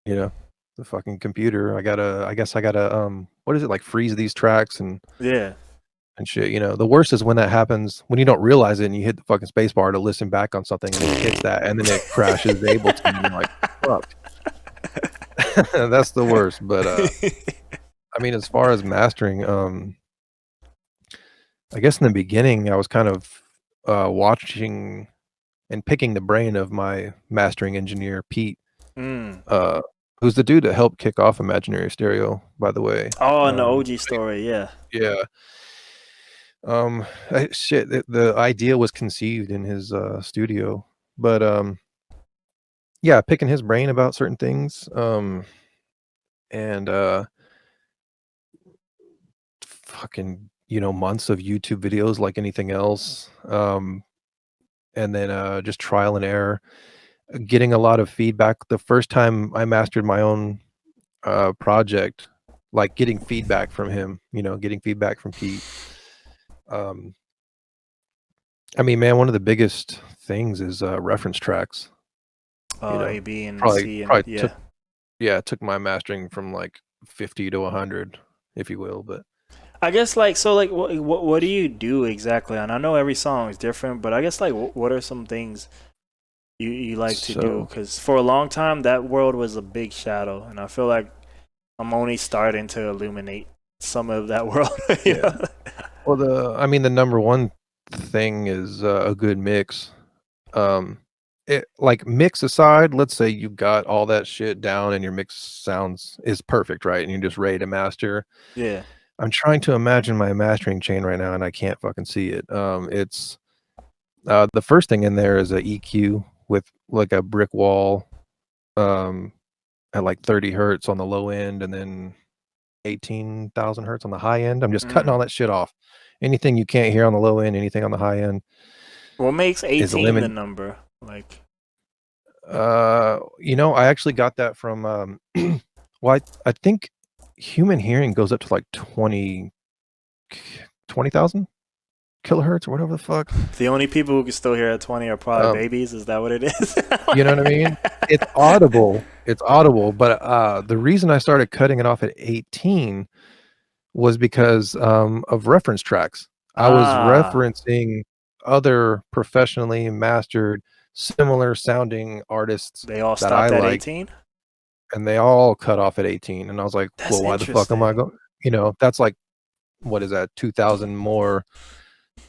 [SPEAKER 1] you know, the fucking computer. I guess I gotta, what is it, like freeze these tracks
[SPEAKER 2] Yeah.
[SPEAKER 1] and shit. The worst is when that happens when you don't realize it and you hit the fucking space bar to listen back on something and it hits that and then it crashes Ableton and you're like, fuck. That's the worst. But I mean, as far as mastering, I guess in the beginning I was kind of watching and picking the brain of my mastering engineer, Pete,
[SPEAKER 2] Mm.
[SPEAKER 1] uh, who's the dude that helped kick off Imaginary Stereo, by the way.
[SPEAKER 2] Oh, and the OG story, yeah.
[SPEAKER 1] Yeah. Shit, the idea was conceived in his studio, but yeah, picking his brain about certain things, and fucking months of YouTube videos like anything else, and then just trial and error, getting a lot of feedback. The first time I mastered my own project, like getting feedback from him, getting feedback from Pete. Um, I mean, man, one of the biggest things is reference tracks.
[SPEAKER 2] A, B, and
[SPEAKER 1] Probably
[SPEAKER 2] C, and
[SPEAKER 1] probably
[SPEAKER 2] yeah.
[SPEAKER 1] took my mastering from like 50 to 100, if you will. But
[SPEAKER 2] I guess like so like what do you do exactly? And I know every song is different, but I guess like what are some things you like to do?
[SPEAKER 1] so
[SPEAKER 2] Because for a long time that world was a big shadow, and I feel like I'm only starting to illuminate some of that world. You
[SPEAKER 1] yeah.
[SPEAKER 2] know?
[SPEAKER 1] Well, I mean, the number one thing is a good mix. Um, like mix aside, let's say you got all that shit down and your mix sounds is perfect, right? And you're just ready to master.
[SPEAKER 2] Yeah.
[SPEAKER 1] I'm trying to imagine my mastering chain right now, and I can't fucking see it. It's the first thing in there is a EQ with like a brick wall, um, at like 30 hertz on the low end, and then 18,000 hertz on the high end. I'm just cutting
[SPEAKER 2] Mm.
[SPEAKER 1] all that shit off. Anything you can't hear on the low end, anything on the high end
[SPEAKER 2] What makes
[SPEAKER 1] is
[SPEAKER 2] 18 the
[SPEAKER 1] eliminated.
[SPEAKER 2] number? Like,
[SPEAKER 1] I actually got that from well, I think human hearing goes up to like 20,000 kilohertz or whatever the fuck.
[SPEAKER 2] the only people who can still hear at 20 are probably
[SPEAKER 1] Um,
[SPEAKER 2] babies. Is that what it is?
[SPEAKER 1] you know what I mean? It's audible, but the reason I started cutting it off at 18 was because of reference tracks. I was
[SPEAKER 2] Ah,
[SPEAKER 1] referencing other professionally mastered, similar sounding artists
[SPEAKER 2] they all
[SPEAKER 1] that I
[SPEAKER 2] stopped at
[SPEAKER 1] like,
[SPEAKER 2] 18?
[SPEAKER 1] and they all cut off at 18. And I was like,
[SPEAKER 2] That's
[SPEAKER 1] well, why the fuck am I
[SPEAKER 2] interesting.
[SPEAKER 1] going? That's like, what is that? 2,000 more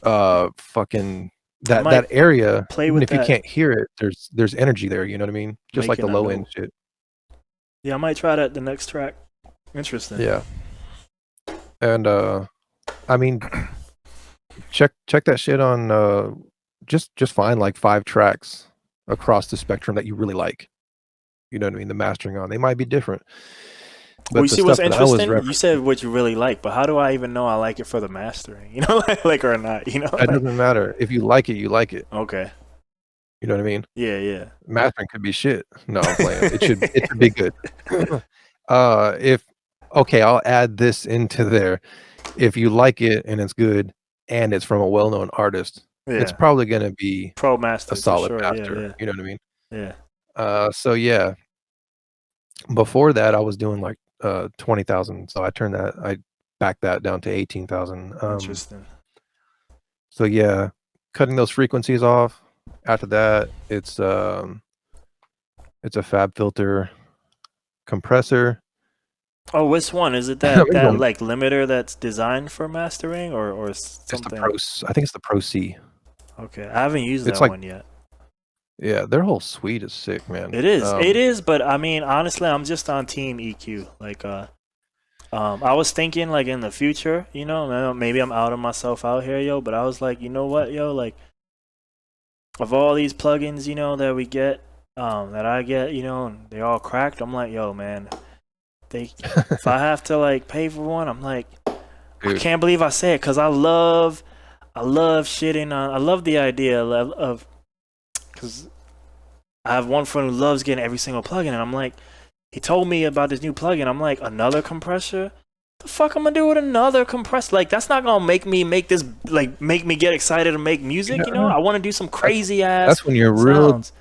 [SPEAKER 1] fucking
[SPEAKER 2] I
[SPEAKER 1] that
[SPEAKER 2] might
[SPEAKER 1] area.
[SPEAKER 2] play
[SPEAKER 1] Even
[SPEAKER 2] with
[SPEAKER 1] if you
[SPEAKER 2] that,
[SPEAKER 1] can't hear it, there's energy there. You know what I mean? Just like the
[SPEAKER 2] making a
[SPEAKER 1] low end
[SPEAKER 2] note.
[SPEAKER 1] shit.
[SPEAKER 2] Yeah, I might try that the next track. Interesting.
[SPEAKER 1] Yeah. And I mean, check that shit on just find like 5 tracks across the spectrum that you really like. You know what I mean? The mastering on. They might be different.
[SPEAKER 2] Well, you
[SPEAKER 1] But the
[SPEAKER 2] see what's
[SPEAKER 1] stuff that I was
[SPEAKER 2] interesting? You said
[SPEAKER 1] referencing,
[SPEAKER 2] what you really like, but how do I even know I like it for the mastering? You know, like or not? You know,
[SPEAKER 1] that
[SPEAKER 2] like
[SPEAKER 1] doesn't matter. If you like it, you like it.
[SPEAKER 2] okay,
[SPEAKER 1] You know what I mean?
[SPEAKER 2] yeah, yeah.
[SPEAKER 1] Mastering could be shit. No, I'm playing. It should be good. If okay, I'll add this into there. If you like it and it's good and it's from a well-known artist, it's
[SPEAKER 2] Yeah,
[SPEAKER 1] probably gonna be
[SPEAKER 2] pro
[SPEAKER 1] a
[SPEAKER 2] mastered for
[SPEAKER 1] solid
[SPEAKER 2] sure. Yeah,
[SPEAKER 1] master.
[SPEAKER 2] yeah,
[SPEAKER 1] You know what I mean?
[SPEAKER 2] yeah.
[SPEAKER 1] So yeah, before that, I was doing like 20,000. So I backed that down to 18,000.
[SPEAKER 2] Interesting.
[SPEAKER 1] So yeah, cutting those frequencies off. After that, it's a fab filter compressor.
[SPEAKER 2] Oh, which one is it?
[SPEAKER 1] We're
[SPEAKER 2] That
[SPEAKER 1] going
[SPEAKER 2] like limiter that's designed for mastering or
[SPEAKER 1] It's the
[SPEAKER 2] something?
[SPEAKER 1] I think it's the Pro C.
[SPEAKER 2] Okay, I haven't used
[SPEAKER 1] It's
[SPEAKER 2] that
[SPEAKER 1] like
[SPEAKER 2] one yet.
[SPEAKER 1] yeah, their whole suite is sick, man.
[SPEAKER 2] It is, but I mean, honestly, I'm just on team EQ. Like, I was thinking like in the future, you know, maybe I'm outing myself out here, yo, but I was like, you know what, yo, like of all these plugins, you know, that we get, that I get, you know, and they all cracked. I'm like, yo, man, they, if I have to like pay for one, I'm like, I
[SPEAKER 1] Dude,
[SPEAKER 2] can't believe I say it because I love shitting on. I love the idea of because I have one friend who loves getting every single plugin, and I'm like, he told me about this new plugin. I'm like, another compressor? The fuck I'm gonna do with another compressor? Like, that's not gonna make me make this like make me get excited to make music. You know,
[SPEAKER 1] Yeah,
[SPEAKER 2] I want to do some
[SPEAKER 1] that's
[SPEAKER 2] crazy ass
[SPEAKER 1] that's when you're real.
[SPEAKER 2] sounds.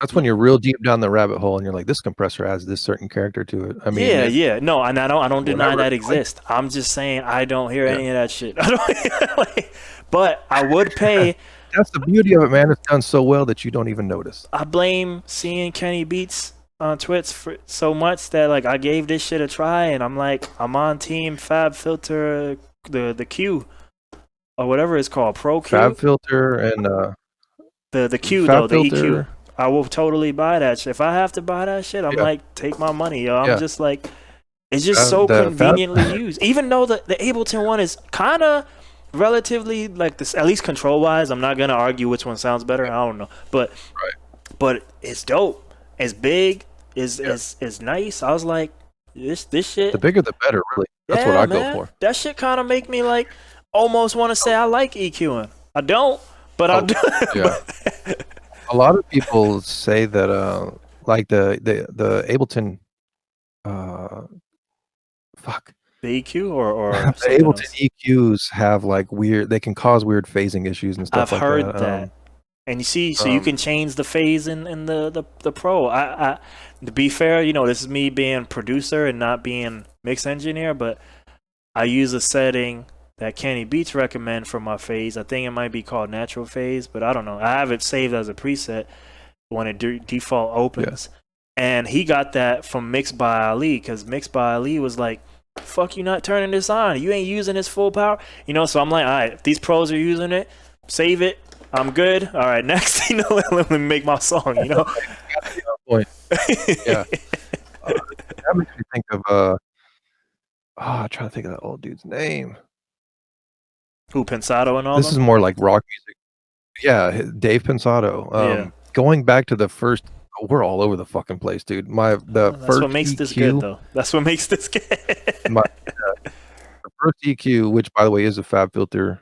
[SPEAKER 1] That's when you're real deep down the rabbit hole, and you're like, this compressor has this certain character to it. I mean,
[SPEAKER 2] Yeah,
[SPEAKER 1] it
[SPEAKER 2] yeah. No, and I don't deny
[SPEAKER 1] whatever.
[SPEAKER 2] that
[SPEAKER 1] Like,
[SPEAKER 2] exists. I'm just saying I don't hear
[SPEAKER 1] yeah,
[SPEAKER 2] any of that shit. I don't like, but I would pay.
[SPEAKER 1] that's the beauty of it, man. It's done so well that you don't even notice.
[SPEAKER 2] I blame seeing Kenny Beats on Twitch for so much that like I gave this shit a try, and I'm like I'm on Team Fab Filter, the Q or whatever it's called, Pro
[SPEAKER 1] Fab
[SPEAKER 2] Q,
[SPEAKER 1] filter and
[SPEAKER 2] the Q though,
[SPEAKER 1] Fab
[SPEAKER 2] the EQ.
[SPEAKER 1] filter.
[SPEAKER 2] I will totally buy that shit. If I have to buy that shit, I'm
[SPEAKER 1] Yeah,
[SPEAKER 2] like take my money, yo. I'm
[SPEAKER 1] yeah.
[SPEAKER 2] just like it's just so
[SPEAKER 1] The Fab.
[SPEAKER 2] conveniently used. Even though the Ableton one is kind of relatively like this, at least control wise. I'm not gonna argue which one sounds better. I don't know,
[SPEAKER 1] Right.
[SPEAKER 2] but it's dope. It's big.
[SPEAKER 1] Yeah.
[SPEAKER 2] It's nice. I was like, this
[SPEAKER 1] The
[SPEAKER 2] shit.
[SPEAKER 1] bigger the better, really. That's what
[SPEAKER 2] Yeah,
[SPEAKER 1] I go
[SPEAKER 2] man.
[SPEAKER 1] for.
[SPEAKER 2] That shit kind of make me like almost want to say I like EQing. I don't, but I
[SPEAKER 1] Oh,
[SPEAKER 2] do.
[SPEAKER 1] yeah. A lot of people say that like the Ableton uh fuck.
[SPEAKER 2] The EQ or
[SPEAKER 1] The
[SPEAKER 2] something
[SPEAKER 1] Ableton
[SPEAKER 2] else.
[SPEAKER 1] EQs have like weird they can cause weird phasing issues and
[SPEAKER 2] I've
[SPEAKER 1] stuff like
[SPEAKER 2] heard
[SPEAKER 1] that.
[SPEAKER 2] that. And you see, so you
[SPEAKER 1] Um
[SPEAKER 2] can change the phase in the pro. To be fair, this is me being producer and not being mix engineer, but I use a setting that Kenny Beats recommend for my phase. I think it might be called natural phase, but I don't know. I have it saved as a preset when it default
[SPEAKER 1] yeah.
[SPEAKER 2] opens. And he got that from Mixed by Ali because Mixed by Ali was like, fuck you not turning this on. You ain't using this full power. So I'm like, all right, if these pros are using it, save it. I'm good. All right, next, let me make my song.
[SPEAKER 1] Gotta be on point. Yeah. That makes me think of I'm trying to think of that old dude's name.
[SPEAKER 2] Who, Pensado and all
[SPEAKER 1] This
[SPEAKER 2] them?
[SPEAKER 1] is more like rock music. Yeah, Dave Pensado.
[SPEAKER 2] Yeah.
[SPEAKER 1] Going back to the first we're all over the fucking place, dude. The
[SPEAKER 2] That's what
[SPEAKER 1] first
[SPEAKER 2] makes this good,
[SPEAKER 1] EQ,
[SPEAKER 2] though. That's what makes this good.
[SPEAKER 1] my the first EQ, which by the way is a Fab Filter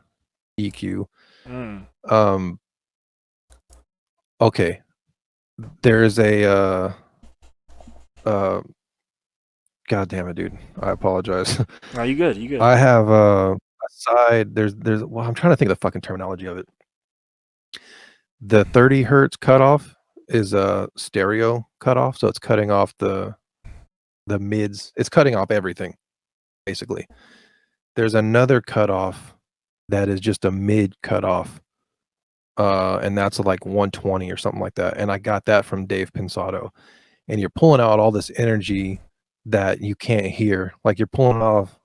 [SPEAKER 1] EQ.
[SPEAKER 2] Mm.
[SPEAKER 1] Um, okay, there's a God damn it, dude. I apologize.
[SPEAKER 2] No, you good. You good.
[SPEAKER 1] I have a side. There's well, I'm trying to think of the fucking terminology of it. The 30 hertz cutoff is a stereo cutoff, so it's cutting off the mids. It's cutting off everything basically. There's another cutoff that is just a mid cutoff, and that's like 120 or something like that. And I got that from Dave Pensado. And you're pulling out all this energy that you can't hear. Like you're pulling off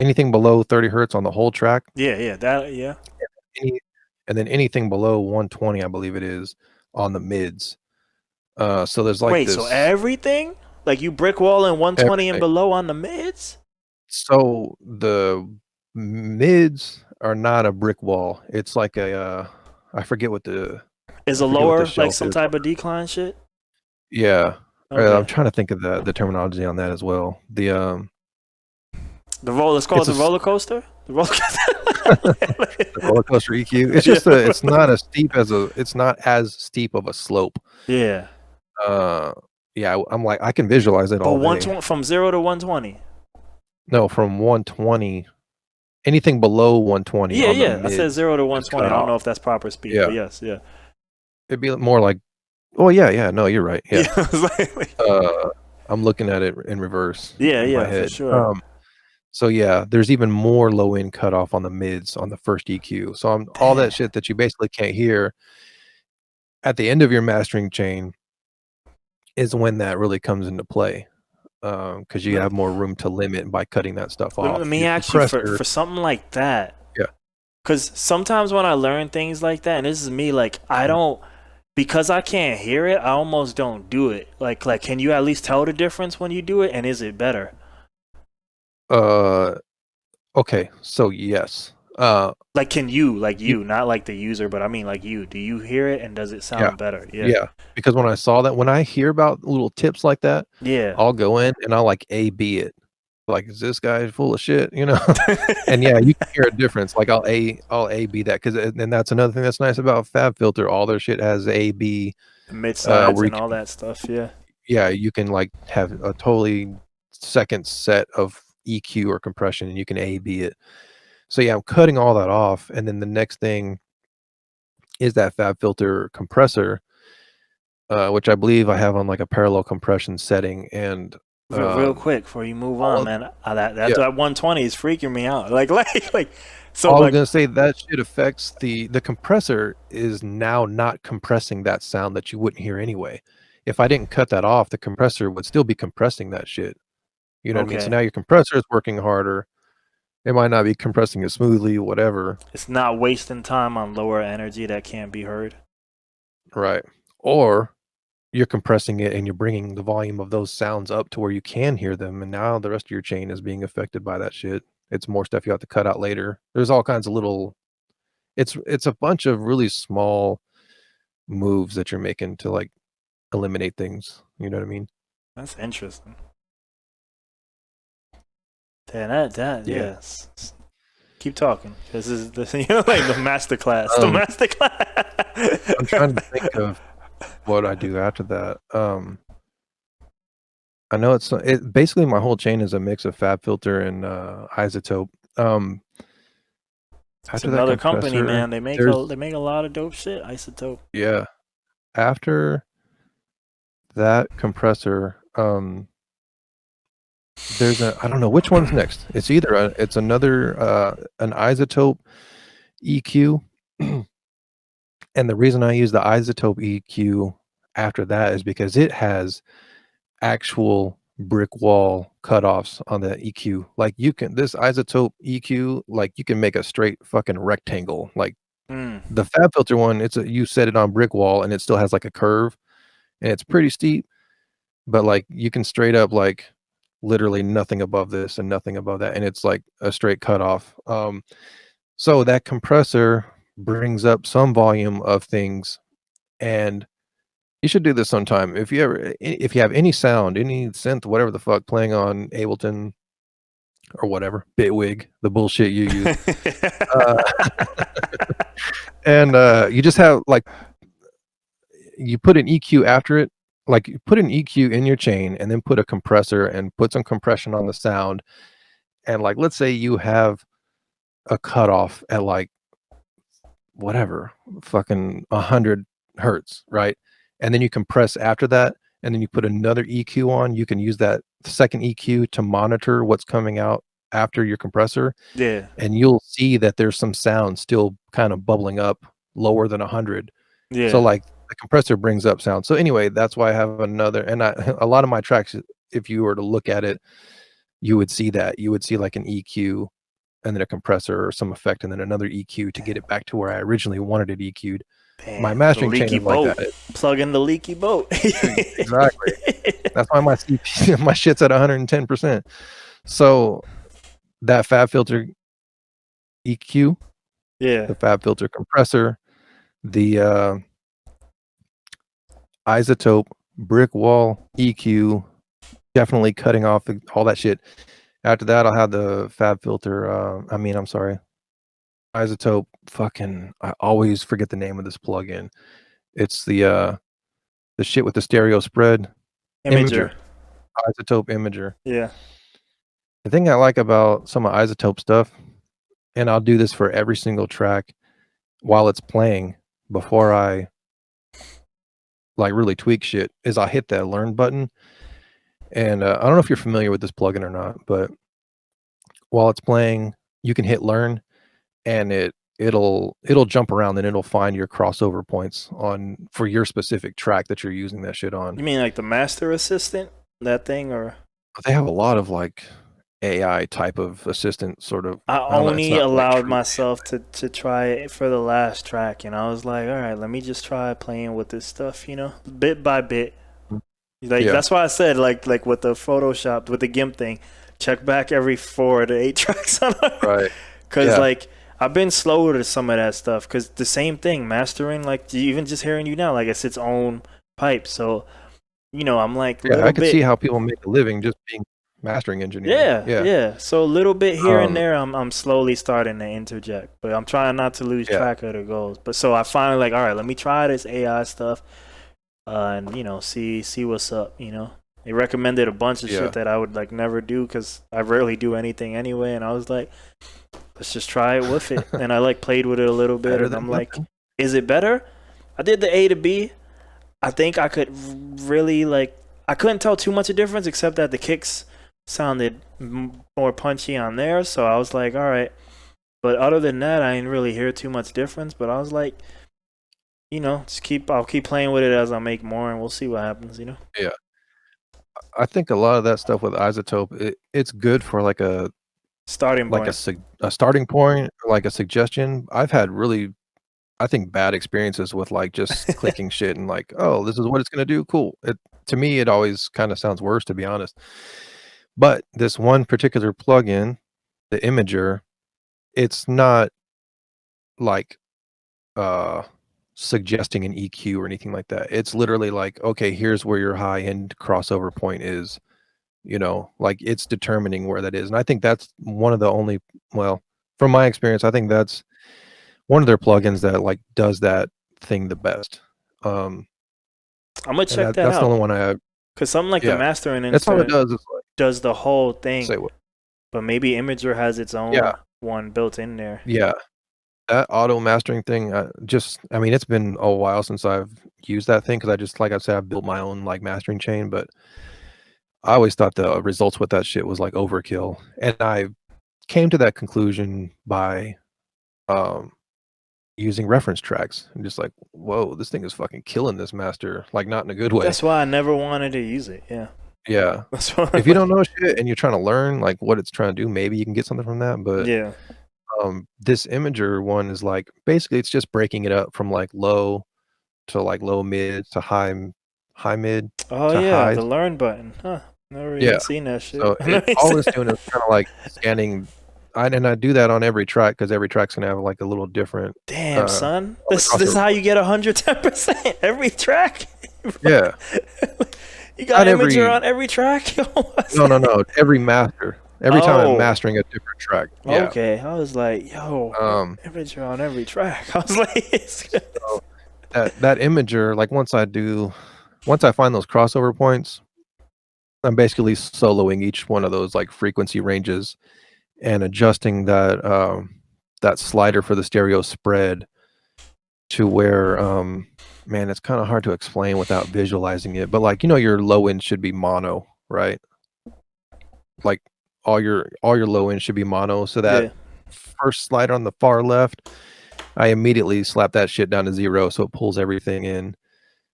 [SPEAKER 1] anything below 30 hertz on the whole track,
[SPEAKER 2] Yeah.
[SPEAKER 1] any, and then anything below 120, I believe it is, on the mids. So there's like
[SPEAKER 2] Wait, so
[SPEAKER 1] this
[SPEAKER 2] everything? Like you brick wall in 120 and
[SPEAKER 1] everything.
[SPEAKER 2] below on the mids?
[SPEAKER 1] So the mids are not a brick wall. It's like a I forget what the
[SPEAKER 2] Is
[SPEAKER 1] I
[SPEAKER 2] a
[SPEAKER 1] forget what the
[SPEAKER 2] lower like
[SPEAKER 1] shelf
[SPEAKER 2] some
[SPEAKER 1] is.
[SPEAKER 2] type of decline shit?
[SPEAKER 1] Yeah. I'm
[SPEAKER 2] Okay.
[SPEAKER 1] trying to think of the terminology on that as well.
[SPEAKER 2] Let's call it
[SPEAKER 1] It's a
[SPEAKER 2] the roller coaster. The roller
[SPEAKER 1] the roller
[SPEAKER 2] coaster.
[SPEAKER 1] coaster EQ. It's
[SPEAKER 2] Yeah.
[SPEAKER 1] just it's not as steep of a slope.
[SPEAKER 2] Yeah.
[SPEAKER 1] Uh, yeah, I'm like I can visualize it
[SPEAKER 2] But
[SPEAKER 1] all day.
[SPEAKER 2] 120 from 0 to 120.
[SPEAKER 1] No, from 120, anything below 120
[SPEAKER 2] Yeah,
[SPEAKER 1] on the
[SPEAKER 2] yeah. I said
[SPEAKER 1] mids
[SPEAKER 2] 0 to
[SPEAKER 1] is
[SPEAKER 2] 120. I
[SPEAKER 1] cut
[SPEAKER 2] don't
[SPEAKER 1] off.
[SPEAKER 2] know if that's proper speed,
[SPEAKER 1] Yeah,
[SPEAKER 2] but yes, yeah.
[SPEAKER 1] it'd be more like, oh yeah, no, you're right. Yeah,
[SPEAKER 2] Yeah.
[SPEAKER 1] I'm looking at it in reverse in my
[SPEAKER 2] Yeah, for
[SPEAKER 1] head.
[SPEAKER 2] sure.
[SPEAKER 1] So yeah, there's even more low end cutoff on the mids on the first EQ. So all that
[SPEAKER 2] Damn.
[SPEAKER 1] shit that you basically can't hear at the end of your mastering chain is when that really comes into play, because you
[SPEAKER 2] Let,
[SPEAKER 1] have more room to limit by cutting that stuff
[SPEAKER 2] let
[SPEAKER 1] off.
[SPEAKER 2] me
[SPEAKER 1] Your
[SPEAKER 2] ask you for
[SPEAKER 1] compressor,
[SPEAKER 2] something like that.
[SPEAKER 1] yeah,
[SPEAKER 2] Because sometimes when I learn things like that, and this is me, like I
[SPEAKER 1] mhm.
[SPEAKER 2] don't, because I can't hear it, I almost don't do it. Like, can you at least tell the difference when you do it, and is it better?
[SPEAKER 1] Uh, okay, so yes,
[SPEAKER 2] Like, can you, like
[SPEAKER 1] you,
[SPEAKER 2] you, not like the user, but I mean like you, do you hear it and does it
[SPEAKER 1] yeah,
[SPEAKER 2] sound better? Yeah,
[SPEAKER 1] yeah, because when I hear about little tips like that,
[SPEAKER 2] yeah.
[SPEAKER 1] I'll go in and I'll like A B it. like, is this guy full of shit, you know? And yeah, you can hear a difference. Like I'll A B that, 'cause and that's another thing that's nice about FabFilter. All their shit has A B,
[SPEAKER 2] Mid sides
[SPEAKER 1] where you
[SPEAKER 2] and all
[SPEAKER 1] can,
[SPEAKER 2] that stuff. Yeah.
[SPEAKER 1] yeah, you can like have a totally second set of EQ or compression, and you can A B it. So yeah, I'm cutting all that off, and then the next thing is that FabFilter compressor, which I believe I have on like a parallel compression setting, and
[SPEAKER 2] Real
[SPEAKER 1] um,
[SPEAKER 2] quick before you move
[SPEAKER 1] all
[SPEAKER 2] on,
[SPEAKER 1] of
[SPEAKER 2] man. That
[SPEAKER 1] yeah.
[SPEAKER 2] 120 is freaking me out. Like so
[SPEAKER 1] All I was
[SPEAKER 2] like
[SPEAKER 1] gonna say, that shit affects the compressor is now not compressing that sound that you wouldn't hear anyway. If I didn't cut that off, the compressor would still be compressing that shit. You know what I mean? So
[SPEAKER 2] okay.
[SPEAKER 1] now your compressor is working harder. It might not be compressing it smoothly, whatever.
[SPEAKER 2] It's not wasting time on lower energy that can't be heard.
[SPEAKER 1] Right. Or you're compressing it and you're bringing the volume of those sounds up to where you can hear them, and now the rest of your chain is being affected by that shit. It's more stuff you have to cut out later. There's all kinds of little, it's a bunch of really small moves that you're making to, like, eliminate things, you know what I mean?
[SPEAKER 2] That's interesting. Yeah, that
[SPEAKER 1] Yeah.
[SPEAKER 2] yes. Keep talking. This is the like the master class. The
[SPEAKER 1] Um,
[SPEAKER 2] master
[SPEAKER 1] I'm trying to
[SPEAKER 2] class.
[SPEAKER 1] think of what I do after that. I know it basically my whole chain is a mix of FabFilter and, isotope. Um,
[SPEAKER 2] It's
[SPEAKER 1] After that
[SPEAKER 2] another company,
[SPEAKER 1] compressor,
[SPEAKER 2] man.
[SPEAKER 1] there's
[SPEAKER 2] They make a lot of dope shit. Isotope.
[SPEAKER 1] yeah, after that compressor, there's a I don't know which one's next. It's either it's another, an isotope EQ. And the reason I use the isotope EQ after that is because it has actual brick wall cutoffs on the EQ. Like, you can, this isotope EQ, like, you can make a straight fucking rectangle. Like,
[SPEAKER 2] Mm,
[SPEAKER 1] the FabFilter one, it's a, you set it on brick wall and it still has like a curve, and it's pretty steep, but like you can straight up, like, literally nothing above this and nothing above that, and it's like a straight cutoff. So that compressor brings up some volume of things, and you should do this sometime. If you ever, if you have any sound, any synth, whatever the fuck, playing on Ableton or whatever, Bitwig, the bullshit you use, uh, and you just have like, you put an EQ after it, like you put an EQ in your chain and then put a compressor and put some compression on the sound. And like, let's say you have a cutoff at like whatever, fucking 100 hertz, right? And then you compress after that, and then you put another EQ on. You can use that second EQ to monitor what's coming out after your compressor,
[SPEAKER 2] yeah,
[SPEAKER 1] and you'll see that there's some sound still kind of bubbling up lower than 100. So,
[SPEAKER 2] yeah.
[SPEAKER 1] like, the compressor brings up sound. So anyway, that's why I have another, and I a lot of my tracks, if you were to look at it, you would see that. You would see like an EQ and then a compressor or some effect and then another EQ to get it back to where I originally wanted it EQ'd. My
[SPEAKER 2] Damn, the
[SPEAKER 1] mastering chain
[SPEAKER 2] leaky
[SPEAKER 1] is like
[SPEAKER 2] boat.
[SPEAKER 1] that.
[SPEAKER 2] Plug in the leaky boat.
[SPEAKER 1] Exactly. That's why my CP my shit's at 110%. So, that FabFilter EQ,
[SPEAKER 2] Yeah.
[SPEAKER 1] the FabFilter compressor, the, isotope brick wall EQ, definitely cutting off all that shit. After that, I'll have the FabFilter, I'm sorry, isotope fucking, I always forget the name of this plugin. It's the shit with the stereo spread.
[SPEAKER 2] Imager.
[SPEAKER 1] Imager. Isotope Imager.
[SPEAKER 2] Yeah.
[SPEAKER 1] The thing I like about some of Isotope stuff, and I'll do this for every single track while it's playing before I, like, really tweak shit, is I hit that learn button, and, I don't know if you're familiar with this plugin or not, but while it's playing, you can hit learn, and it'll jump around, and it'll find your crossover points on for your specific track that you're using that shit on.
[SPEAKER 2] You mean like the master assistant? That thing or
[SPEAKER 1] They have a lot of, like, AI type of assistant sort of,
[SPEAKER 2] I
[SPEAKER 1] I don't know, it's
[SPEAKER 2] only
[SPEAKER 1] not, like,
[SPEAKER 2] allowed
[SPEAKER 1] true.
[SPEAKER 2] myself to try it for the last track, and I was like, all right, let me just try playing with this stuff, bit by bit. Like
[SPEAKER 1] Yeah,
[SPEAKER 2] that's why I said like with the Photoshop with the GIMP thing, check back every 4 to 8 tracks on it,
[SPEAKER 1] right.
[SPEAKER 2] because
[SPEAKER 1] Yeah.
[SPEAKER 2] like I've been slower to some of that stuff because the same thing mastering like even just hearing you now like it's its own pipe, so I'm like
[SPEAKER 1] Yeah, I
[SPEAKER 2] little
[SPEAKER 1] could see
[SPEAKER 2] bit
[SPEAKER 1] how people make a living just being mastering engineering.
[SPEAKER 2] Yeah,
[SPEAKER 1] Yeah.
[SPEAKER 2] yeah. So a little bit here and
[SPEAKER 1] Um,
[SPEAKER 2] there, I'm slowly starting to interject, but I'm trying not to lose
[SPEAKER 1] yeah.
[SPEAKER 2] track of the goals. But so I finally like, all right, let me try this AI stuff, and see what's up. They recommended a bunch of shit
[SPEAKER 1] Yeah.
[SPEAKER 2] that I would like never do because I rarely do anything anyway, and I was like, let's just try it with it. And I like played with it a little bit,
[SPEAKER 1] Better
[SPEAKER 2] and
[SPEAKER 1] than
[SPEAKER 2] I'm like,
[SPEAKER 1] nothing.
[SPEAKER 2] is it better? I did the A to B. I think I could really like. I couldn't tell too much of difference except that the kicks sounded more punchy on there. So I was like, all right. But other than that, I didn't really hear too much difference. But I was like, I'll keep playing with it as I make more, and we'll see what happens.
[SPEAKER 1] Yeah. I think a lot of that stuff with Isotope, it's good for
[SPEAKER 2] Starting point.
[SPEAKER 1] a starting point, like a suggestion. I've had really, I think, bad experiences with like just clicking shit and like, oh, this is what it's gonna do. Cool. To me, it always kind of sounds worse, to be honest. But this one particular plugin, the Imager, it's not like uh suggesting an EQ or anything like that. It's literally like, okay, here's where your high end crossover point is. Like it's determining where that is. And I think that's one of the only, well, from my experience, I think that's one of their plugins that like does that thing the best. Um,
[SPEAKER 2] I'm gonna
[SPEAKER 1] and
[SPEAKER 2] check that
[SPEAKER 1] that's the
[SPEAKER 2] out
[SPEAKER 1] only one I have.
[SPEAKER 2] because something like the
[SPEAKER 1] Yeah,
[SPEAKER 2] mastering
[SPEAKER 1] that's all it
[SPEAKER 2] insert
[SPEAKER 1] does is like
[SPEAKER 2] does the whole thing,
[SPEAKER 1] say what.
[SPEAKER 2] but maybe Imager has its
[SPEAKER 1] Yeah,
[SPEAKER 2] own one built in there.
[SPEAKER 1] yeah. That auto mastering thing, I mean, it's been a while since I've used that thing because I just, like I said, I've built my own like mastering chain, but I always thought the results with that shit was like overkill, and I came to that conclusion by um using reference tracks and just like, whoa, this thing is fucking killing this master, like not in a good way.
[SPEAKER 2] That's why I never wanted to use it. Yeah.
[SPEAKER 1] Yeah.
[SPEAKER 2] That's why
[SPEAKER 1] If you don't know shit and you're trying to learn like what it's trying to do, maybe you can get something from that. But
[SPEAKER 2] yeah.
[SPEAKER 1] this Imager one is like basically it's just breaking it up from like low to like low mid to high mid
[SPEAKER 2] Oh
[SPEAKER 1] to
[SPEAKER 2] yeah, the
[SPEAKER 1] highs.
[SPEAKER 2] learn button. Huh. Never
[SPEAKER 1] Yeah.
[SPEAKER 2] even seen that shit.
[SPEAKER 1] So it all it's doing is kind of like scanning. I do that on every track because every track's gonna have like a little different
[SPEAKER 2] Damn,
[SPEAKER 1] uh
[SPEAKER 2] son.
[SPEAKER 1] on the
[SPEAKER 2] This is
[SPEAKER 1] crossover
[SPEAKER 2] how
[SPEAKER 1] point.
[SPEAKER 2] you get 110% every track.
[SPEAKER 1] Yeah.
[SPEAKER 2] You got
[SPEAKER 1] Not
[SPEAKER 2] Imager
[SPEAKER 1] every
[SPEAKER 2] on every track? Yo, what's
[SPEAKER 1] No, no,
[SPEAKER 2] that?
[SPEAKER 1] no, every master. Every time I'm
[SPEAKER 2] Oh,
[SPEAKER 1] mastering a different track. Yeah.
[SPEAKER 2] okay. I was like, yo,
[SPEAKER 1] Um,
[SPEAKER 2] Imager on every track. I was like,
[SPEAKER 1] so that Imager, like once I find those crossover points, I'm basically soloing each one of those like frequency ranges and adjusting that slider for the stereo spread to where man, it's kind of hard to explain without visualizing it. But like, your low end should be mono, right? Like all your low end should be mono. So that
[SPEAKER 2] yeah.
[SPEAKER 1] first slider on the far left, I immediately slap that shit down to 0 so it pulls everything in.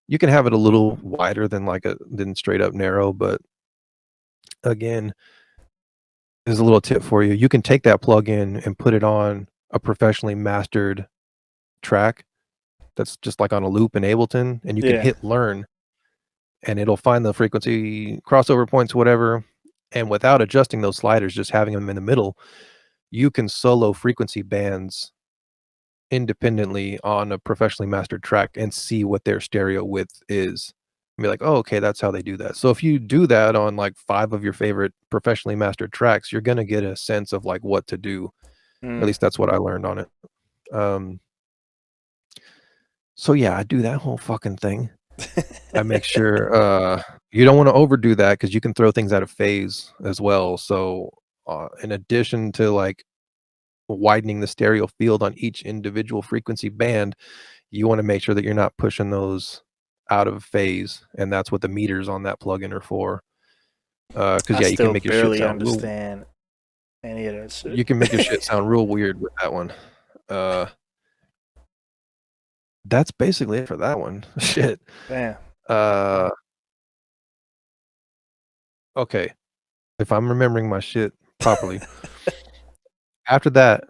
[SPEAKER 1] You can have it a little wider than straight up narrow, but again, there's a little tip for you. You can take that plug-in and put it on a professionally mastered track that's just like on a loop in Ableton, and you can
[SPEAKER 2] Yeah.
[SPEAKER 1] hit learn, and it'll find the frequency crossover points, whatever, and without adjusting those sliders, just having them in the middle, you can solo frequency bands independently on a professionally mastered track and see what their stereo width is. And be like, "Oh, okay, that's how they do that." So if you do that on like 5 of your favorite professionally mastered tracks, you're gonna get a sense of like what to do. At
[SPEAKER 2] Mm.
[SPEAKER 1] least that's what I learned on it. Um, so yeah, I do that whole fucking thing. I make sure you don't want to overdo that because you can throw things out of phase as well. So in addition to like widening the stereo field on each individual frequency band, you want to make sure that you're not pushing those out of phase, and that's what the meters on that plugin are for. Because
[SPEAKER 2] I
[SPEAKER 1] yeah, you can
[SPEAKER 2] still
[SPEAKER 1] make your shit
[SPEAKER 2] barely
[SPEAKER 1] sound real.
[SPEAKER 2] understand any of that shit.
[SPEAKER 1] You can make your shit sound real weird with that one. Uh, that's basically it for that one. Shit.
[SPEAKER 2] Damn.
[SPEAKER 1] Uh, okay. If I'm remembering my shit properly, after that,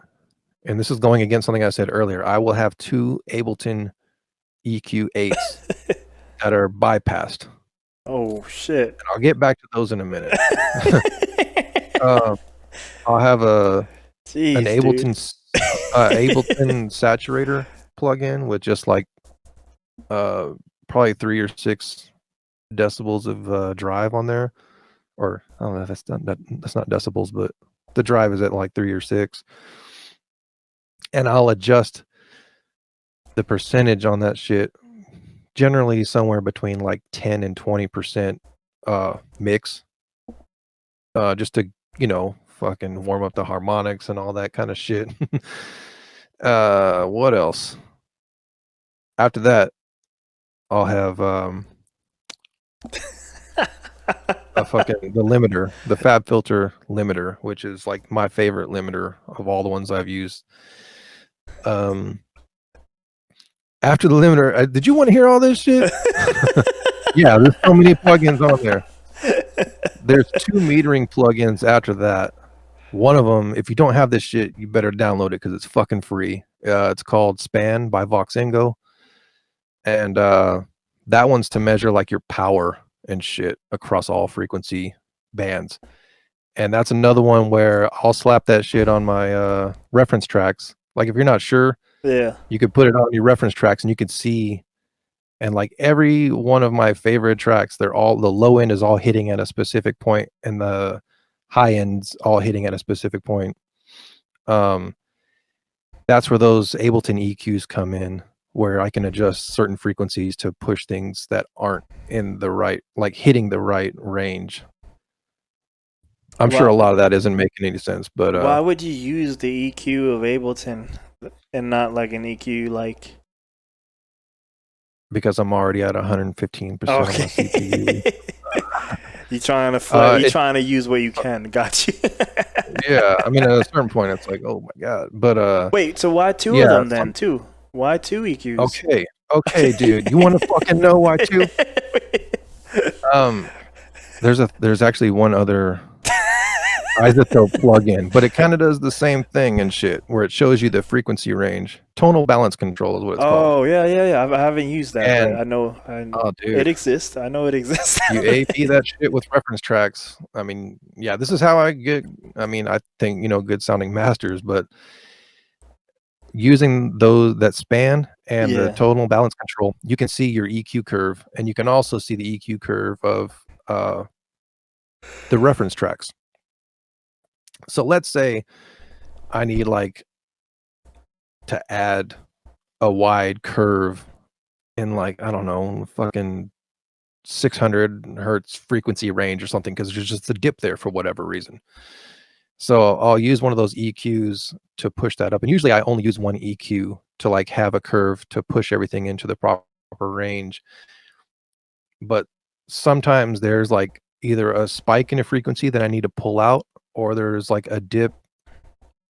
[SPEAKER 1] and this is going against something I said earlier, I will have 2 Ableton EQ8s that are bypassed.
[SPEAKER 2] oh shit.
[SPEAKER 1] I'll get back to those in a minute. Um, I'll have an
[SPEAKER 2] Jeez, dude.
[SPEAKER 1] Ableton saturator plugin with just like probably 3 or 6 decibels of drive on there, or I don't know if that's not decibels, but the drive is at like 3 or 6, and I'll adjust the percentage on that shit generally somewhere between like 10 and 20% mix, just to, fucking warm up the harmonics and all that kind of shit. What else? After that, I'll have the limiter, the Fab Filter limiter, which is like my favorite limiter of all the ones I've used. After the limiter, did you want to hear all this shit? Yeah, there's so many plugins on there. There's 2 metering plugins after that. One of them, if you don't have this shit, you better download it because it's fucking free. It's called Span by Voxengo, and that one's to measure like your power and shit across all frequency bands. And that's another one where I'll slap that shit on my reference tracks. Like if you're not sure,
[SPEAKER 2] Yeah.
[SPEAKER 1] you could put it on your reference tracks and you could see. And like every one of my favorite tracks, the low end is all hitting at a specific point, and the high end's all hitting at a specific point. That's where those Ableton EQs come in, where I can adjust certain frequencies to push things that aren't in the right, like hitting the right range. I'm sure a lot of that isn't making any sense, but
[SPEAKER 2] why would you use the EQ of Ableton and not like an EQ like?
[SPEAKER 1] Because I'm already at 115% on my CPU.
[SPEAKER 2] You trying to you trying to use what you can. Got you.
[SPEAKER 1] Yeah, I mean, at a certain point, it's like, oh my god. But
[SPEAKER 2] wait, so why two of them then? Two? Why 2 EQs?
[SPEAKER 1] Okay, dude. You want to fucking know why 2? There's actually one other isotope plugin, but it kind of does the same thing and shit, where it shows you the frequency range. Tonal balance control is what it's called.
[SPEAKER 2] Oh yeah. I haven't used that, but I know
[SPEAKER 1] dude,
[SPEAKER 2] it exists. I know it exists.
[SPEAKER 1] You AP that shit with reference tracks. I mean, yeah, this is how I get. I mean, I think good sounding masters, but using that span and the tonal balance control, you can see your EQ curve, and you can also see the EQ curve of the reference tracks. So let's say I need like to add a wide curve in like, I don't know, fucking 600 hertz frequency range or something, because there's just a dip there for whatever reason. So I'll use one of those EQs to push that up. And usually I only use one EQ to like have a curve to push everything into the proper range. But sometimes there's like either a spike in a frequency that I need to pull out, or there's like a dip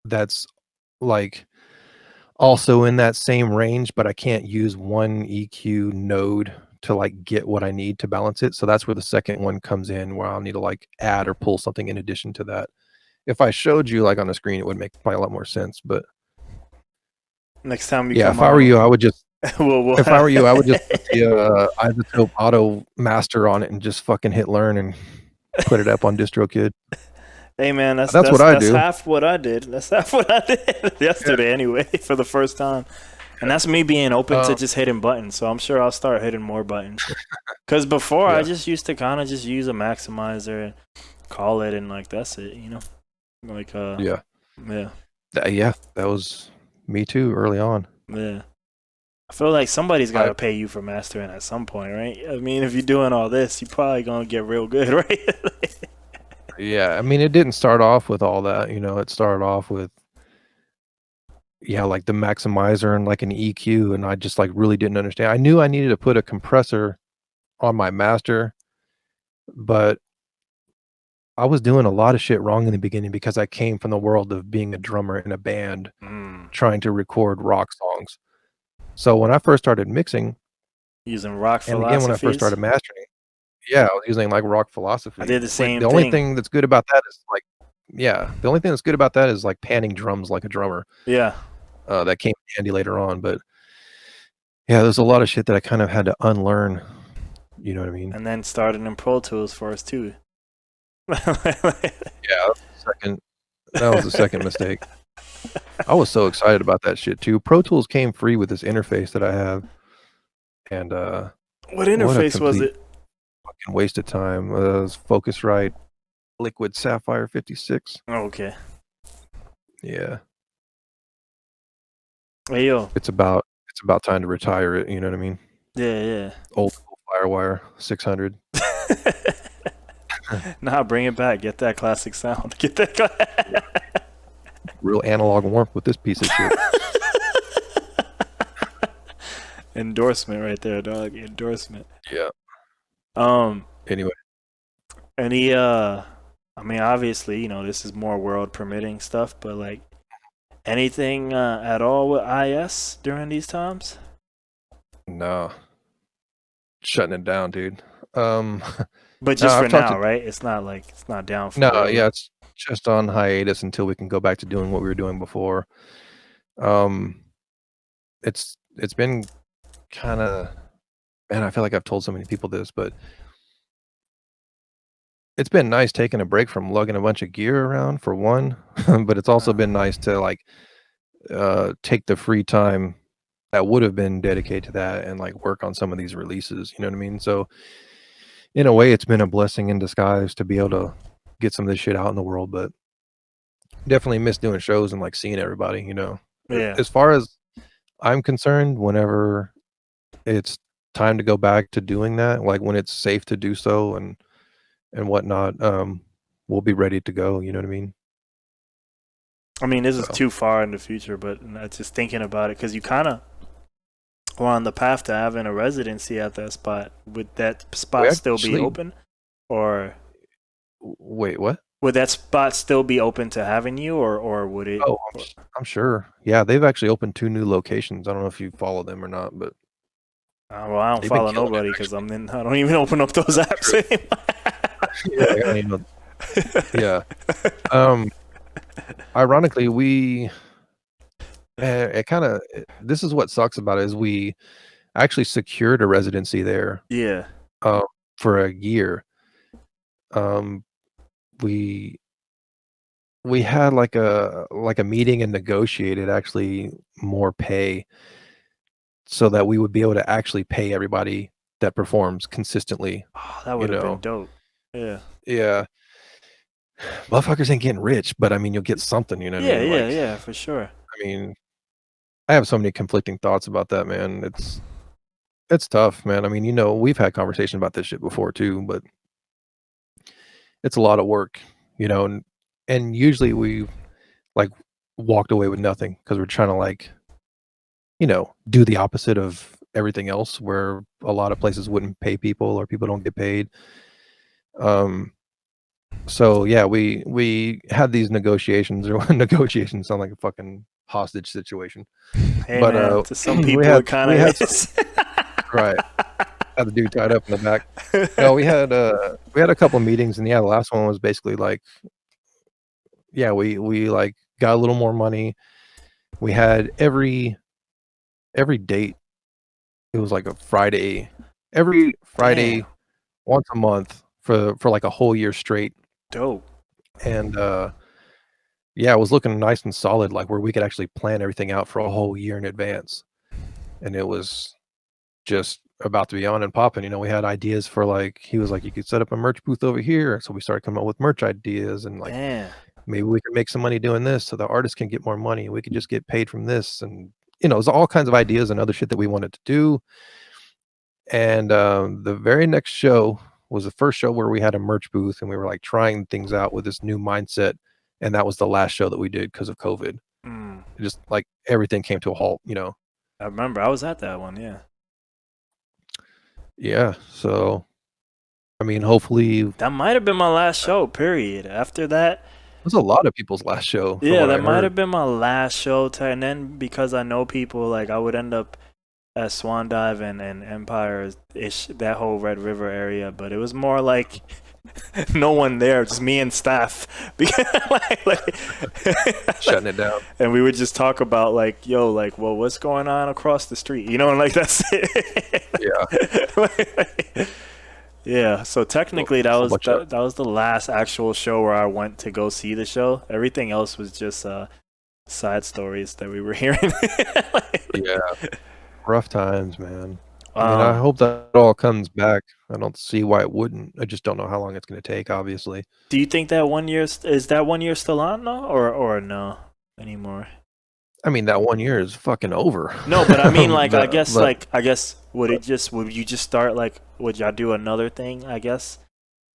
[SPEAKER 1] that's like also in that same range, but I can't use one EQ node to like get what I need to balance it. So that's where the second one comes in, where I'll need to like add or pull something in addition to that. If I showed you like on the screen, it would make probably a lot more sense. But
[SPEAKER 2] next time
[SPEAKER 1] if I were you, I would just if I were you, I would just put the Isotope Auto Master on it and just fucking hit learn and put it up on DistroKid.
[SPEAKER 2] Hey man, that's
[SPEAKER 1] what I do.
[SPEAKER 2] That's half what I did. That's half what I did yesterday anyway, for the first time. And that's me being open to just hitting buttons. So I'm sure I'll start hitting more buttons. Because before I just used to kind of just use a maximizer and call it, and like that's it, Like
[SPEAKER 1] yeah, that was me too early on.
[SPEAKER 2] Yeah. I feel like somebody's got to pay you for mastering at some point, right? I mean, if you're doing all this, you're probably going to get real good, right?
[SPEAKER 1] Yeah, I mean, it didn't start off with all that, it started off with, like the maximizer and like an EQ, and I just like really didn't understand. I knew I needed to put a compressor on my master, but I was doing a lot of shit wrong in the beginning because I came from the world of being a drummer in a band, trying to record rock songs. So when I first started mixing,
[SPEAKER 2] using rock philosophies,
[SPEAKER 1] and again when I first started mastering, I was using like rock philosophy.
[SPEAKER 2] I did the same
[SPEAKER 1] thing. The only thing that's good about that is like, the only thing that's good about that is like panning drums like a drummer.
[SPEAKER 2] Yeah.
[SPEAKER 1] That came handy later on, but there's a lot of shit that I kind of had to unlearn. You know what I mean?
[SPEAKER 2] And then started in Pro Tools for us too.
[SPEAKER 1] That was the second mistake. I was so excited about that shit too. Pro Tools came free with this interface that I have, and
[SPEAKER 2] what interface was it?
[SPEAKER 1] Fucking waste of time. It was Focusrite. Liquid Sapphire 56.
[SPEAKER 2] Okay.
[SPEAKER 1] Yeah,
[SPEAKER 2] Hey yo.
[SPEAKER 1] it's about time to retire it. You know what I mean?
[SPEAKER 2] Yeah,
[SPEAKER 1] Old school Firewire 600.
[SPEAKER 2] yeah. Nah, bring it back. Get that classic sound. Get that.
[SPEAKER 1] Real analog warmth with this piece of shit.
[SPEAKER 2] Endorsement right there, dog. Endorsement.
[SPEAKER 1] Yeah.
[SPEAKER 2] Um.
[SPEAKER 1] Anyway,
[SPEAKER 2] Any. I mean, obviously, this is more world permitting stuff, but like anything at all with IS during these times?
[SPEAKER 1] no, shutting it down, dude. Um,
[SPEAKER 2] But
[SPEAKER 1] no,
[SPEAKER 2] just
[SPEAKER 1] I've
[SPEAKER 2] for
[SPEAKER 1] talked
[SPEAKER 2] now,
[SPEAKER 1] to
[SPEAKER 2] right? It's not like it's not down
[SPEAKER 1] no, yeah,
[SPEAKER 2] forever.
[SPEAKER 1] it's just on hiatus until we can go back to doing what we were doing before. Um, it's been kind of, man, I feel like I've told so many people this, but it's been nice taking a break from lugging a bunch of gear around for one, but it's also
[SPEAKER 2] Uh,
[SPEAKER 1] been nice to like take the free time that would have been dedicated to that and like work on some of these releases. You know what I mean? So in a way, it's been a blessing in disguise to be able to get some of this shit out in the world. But definitely miss doing shows and like seeing everybody.
[SPEAKER 2] yeah.
[SPEAKER 1] As far as I'm concerned, whenever it's time to go back to doing that, like when it's safe to do so and whatnot, we'll be ready to go. You know what I mean?
[SPEAKER 2] I mean, this is
[SPEAKER 1] So
[SPEAKER 2] too far in the future, but just thinking about it, because you kind of were on the path to having a residency at that spot. Would that
[SPEAKER 1] we
[SPEAKER 2] spot still be
[SPEAKER 1] actually
[SPEAKER 2] open, or
[SPEAKER 1] wait, what?
[SPEAKER 2] would that spot still be open to having you, or would it?
[SPEAKER 1] Oh, I'm sure. Yeah, they've actually opened 2 new locations. I don't know if you follow them or not, but
[SPEAKER 2] Well, I don't
[SPEAKER 1] they've been
[SPEAKER 2] follow
[SPEAKER 1] killing it
[SPEAKER 2] nobody because
[SPEAKER 1] actually.
[SPEAKER 2] I don't even open up those apps
[SPEAKER 1] True.
[SPEAKER 2] anymore.
[SPEAKER 1] Yeah, like, I don't even know. Yeah. Um, Ironically, it kinda this is what sucks about it is we actually secured a residency there,
[SPEAKER 2] Yeah.
[SPEAKER 1] um, for a year. Um, we we had like a meeting and negotiated actually more pay so that we would be able to actually pay everybody that performs consistently,
[SPEAKER 2] Oh, that
[SPEAKER 1] you
[SPEAKER 2] would have been
[SPEAKER 1] know?
[SPEAKER 2] dope. Yeah.
[SPEAKER 1] Yeah. Motherfuckers ain't getting rich, but I mean, you'll get something, you know what I
[SPEAKER 2] Yeah,
[SPEAKER 1] mean?
[SPEAKER 2] yeah,
[SPEAKER 1] Like,
[SPEAKER 2] yeah, for sure.
[SPEAKER 1] I mean, I have so many conflicting thoughts about that, man. It's tough, man. I mean, we've had conversation about this shit before too, but it's a lot of work, and usually we like walked away with nothing because we're trying to like, do the opposite of everything else where a lot of places wouldn't pay people or people don't get paid. Um, so yeah, we had these negotiations or negotiations sound like a fucking hostage situation.
[SPEAKER 2] Hey,
[SPEAKER 1] But
[SPEAKER 2] man, to some
[SPEAKER 1] we
[SPEAKER 2] people,
[SPEAKER 1] had
[SPEAKER 2] it kind
[SPEAKER 1] we
[SPEAKER 2] of
[SPEAKER 1] had some
[SPEAKER 2] is.
[SPEAKER 1] right. Had the dude tied up in the back. No, we had a couple meetings, and yeah, the last one was basically like, yeah, we like got a little more money. We had every date. It was like a Friday, every
[SPEAKER 2] Damn,
[SPEAKER 1] Friday once a month for like a whole year straight,
[SPEAKER 2] dope.
[SPEAKER 1] and yeah, it was looking nice and solid, like where we could actually plan everything out for a whole year in advance, and it was just about to be on and popping. We had ideas for like he was like, "You could set up a merch booth over here." So we started coming up with merch ideas and like
[SPEAKER 2] Damn.
[SPEAKER 1] maybe we could make some money doing this so the artist can get more money. We could just get paid from this and it was all kinds of ideas and other shit that we wanted to do. And the very next show was the first show where we had a merch booth and we were like trying things out with this new mindset. And that was the last show that we did because of COVID.
[SPEAKER 2] Mm,
[SPEAKER 1] It just like everything came to a halt.
[SPEAKER 2] I remember I was at that one. Yeah,
[SPEAKER 1] Yeah. So I mean, hopefully it
[SPEAKER 2] that might have been my last show. Period. After that,
[SPEAKER 1] was a lot of people's last show from
[SPEAKER 2] yeah,
[SPEAKER 1] what
[SPEAKER 2] that
[SPEAKER 1] I
[SPEAKER 2] might
[SPEAKER 1] heard.
[SPEAKER 2] have been my last show. And then because I know people, like I would end up at Swan Dive and Empire ish, that whole Red River area. But it was more like no one there, just me and staff. Because
[SPEAKER 1] Shutting it down.
[SPEAKER 2] and we would just talk about like, yo, like, well, what's going on across the street? And like that's
[SPEAKER 1] Yeah.
[SPEAKER 2] it. Yeah, so technically that
[SPEAKER 1] A whole
[SPEAKER 2] was
[SPEAKER 1] bunch of
[SPEAKER 2] that was the last actual show where I went to go see the show. Everything else was just side stories that we were hearing.
[SPEAKER 1] yeah, rough times, man. I mean, I
[SPEAKER 2] Um,
[SPEAKER 1] hope that it all comes back. I don't see why it wouldn't. I just don't know how long it's gonna take, obviously.
[SPEAKER 2] do you think that 1 year is that 1 year still on though, or no anymore?
[SPEAKER 1] I mean, that 1 year is fucking over.
[SPEAKER 2] No, but I mean,
[SPEAKER 1] But
[SPEAKER 2] I guess, would you just start like, would y'all do another thing? I guess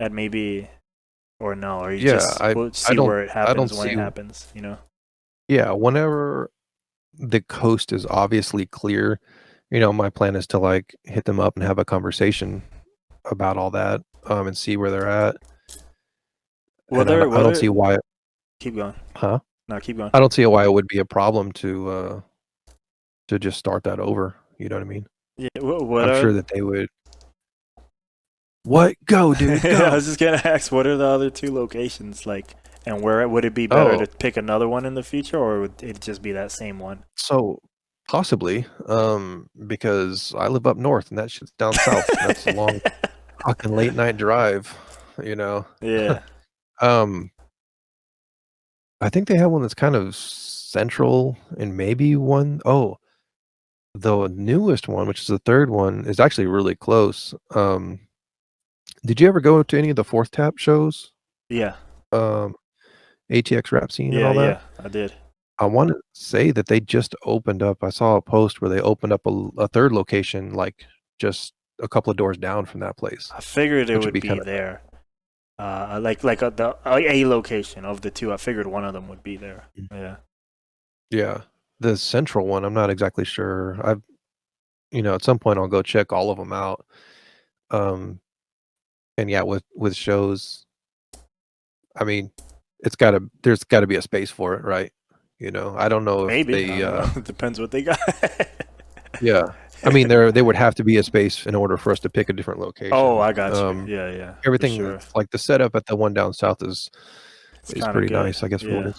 [SPEAKER 2] that maybe, or no, or you
[SPEAKER 1] yeah,
[SPEAKER 2] just will
[SPEAKER 1] I
[SPEAKER 2] see
[SPEAKER 1] don't
[SPEAKER 2] where it
[SPEAKER 1] I don't
[SPEAKER 2] happens when
[SPEAKER 1] see
[SPEAKER 2] it happens, you know?
[SPEAKER 1] yeah, whenever the coast is obviously clear, my plan is to, like, hit them up and have a conversation about all that, and see where they're at, and I don't see
[SPEAKER 2] Whether
[SPEAKER 1] why.
[SPEAKER 2] keep going.
[SPEAKER 1] Huh?
[SPEAKER 2] No, keep going.
[SPEAKER 1] I don't see why it would be a problem to just start that over, you know what I mean?
[SPEAKER 2] Yeah, what
[SPEAKER 1] I'm
[SPEAKER 2] are
[SPEAKER 1] sure that they would. What? Go, dude,
[SPEAKER 2] I
[SPEAKER 1] go.
[SPEAKER 2] was just gonna ask, what are the other two locations like, and where would it be better
[SPEAKER 1] Oh,
[SPEAKER 2] to pick another one in the future, or would it just be that same one?
[SPEAKER 1] so possibly, because I live up north and that shit's down south. That's a long fucking late night drive, you know?
[SPEAKER 2] Yeah,
[SPEAKER 1] Um, I think they have one that's kind of central and maybe one oh, the newest one, which is the 3rd one, is actually really close. Did you ever go to any of the Fourth Tap shows?
[SPEAKER 2] yeah,
[SPEAKER 1] Um, ATX Rap Scene and
[SPEAKER 2] yeah,
[SPEAKER 1] all that?
[SPEAKER 2] yeah. I did.
[SPEAKER 1] I wanna say that they just opened up. I saw a post where they opened up a 3rd location, like, just a couple of doors down from that place,
[SPEAKER 2] I figured it
[SPEAKER 1] which would
[SPEAKER 2] would
[SPEAKER 1] be
[SPEAKER 2] be
[SPEAKER 1] kinda
[SPEAKER 2] there. A location of the two. I figured one of them would be there.
[SPEAKER 1] nice.
[SPEAKER 2] Yeah.
[SPEAKER 1] Yeah. The central one, I'm not exactly sure. At some point, I'll go check all of them out. Um, and yeah, with shows, I mean, there's gotta be a space for it, right? I don't know if
[SPEAKER 2] Maybe. I don't know. It depends what they got.
[SPEAKER 1] yeah. I mean, they would have to be a space in order for us to pick a different
[SPEAKER 2] Oh,
[SPEAKER 1] location.
[SPEAKER 2] I got you. Yeah, yeah, for
[SPEAKER 1] Everything
[SPEAKER 2] sure.
[SPEAKER 1] like, the setup at the one down south
[SPEAKER 2] It's
[SPEAKER 1] is
[SPEAKER 2] kind of
[SPEAKER 1] pretty
[SPEAKER 2] good.
[SPEAKER 1] nice, I guess, for what
[SPEAKER 2] Yeah.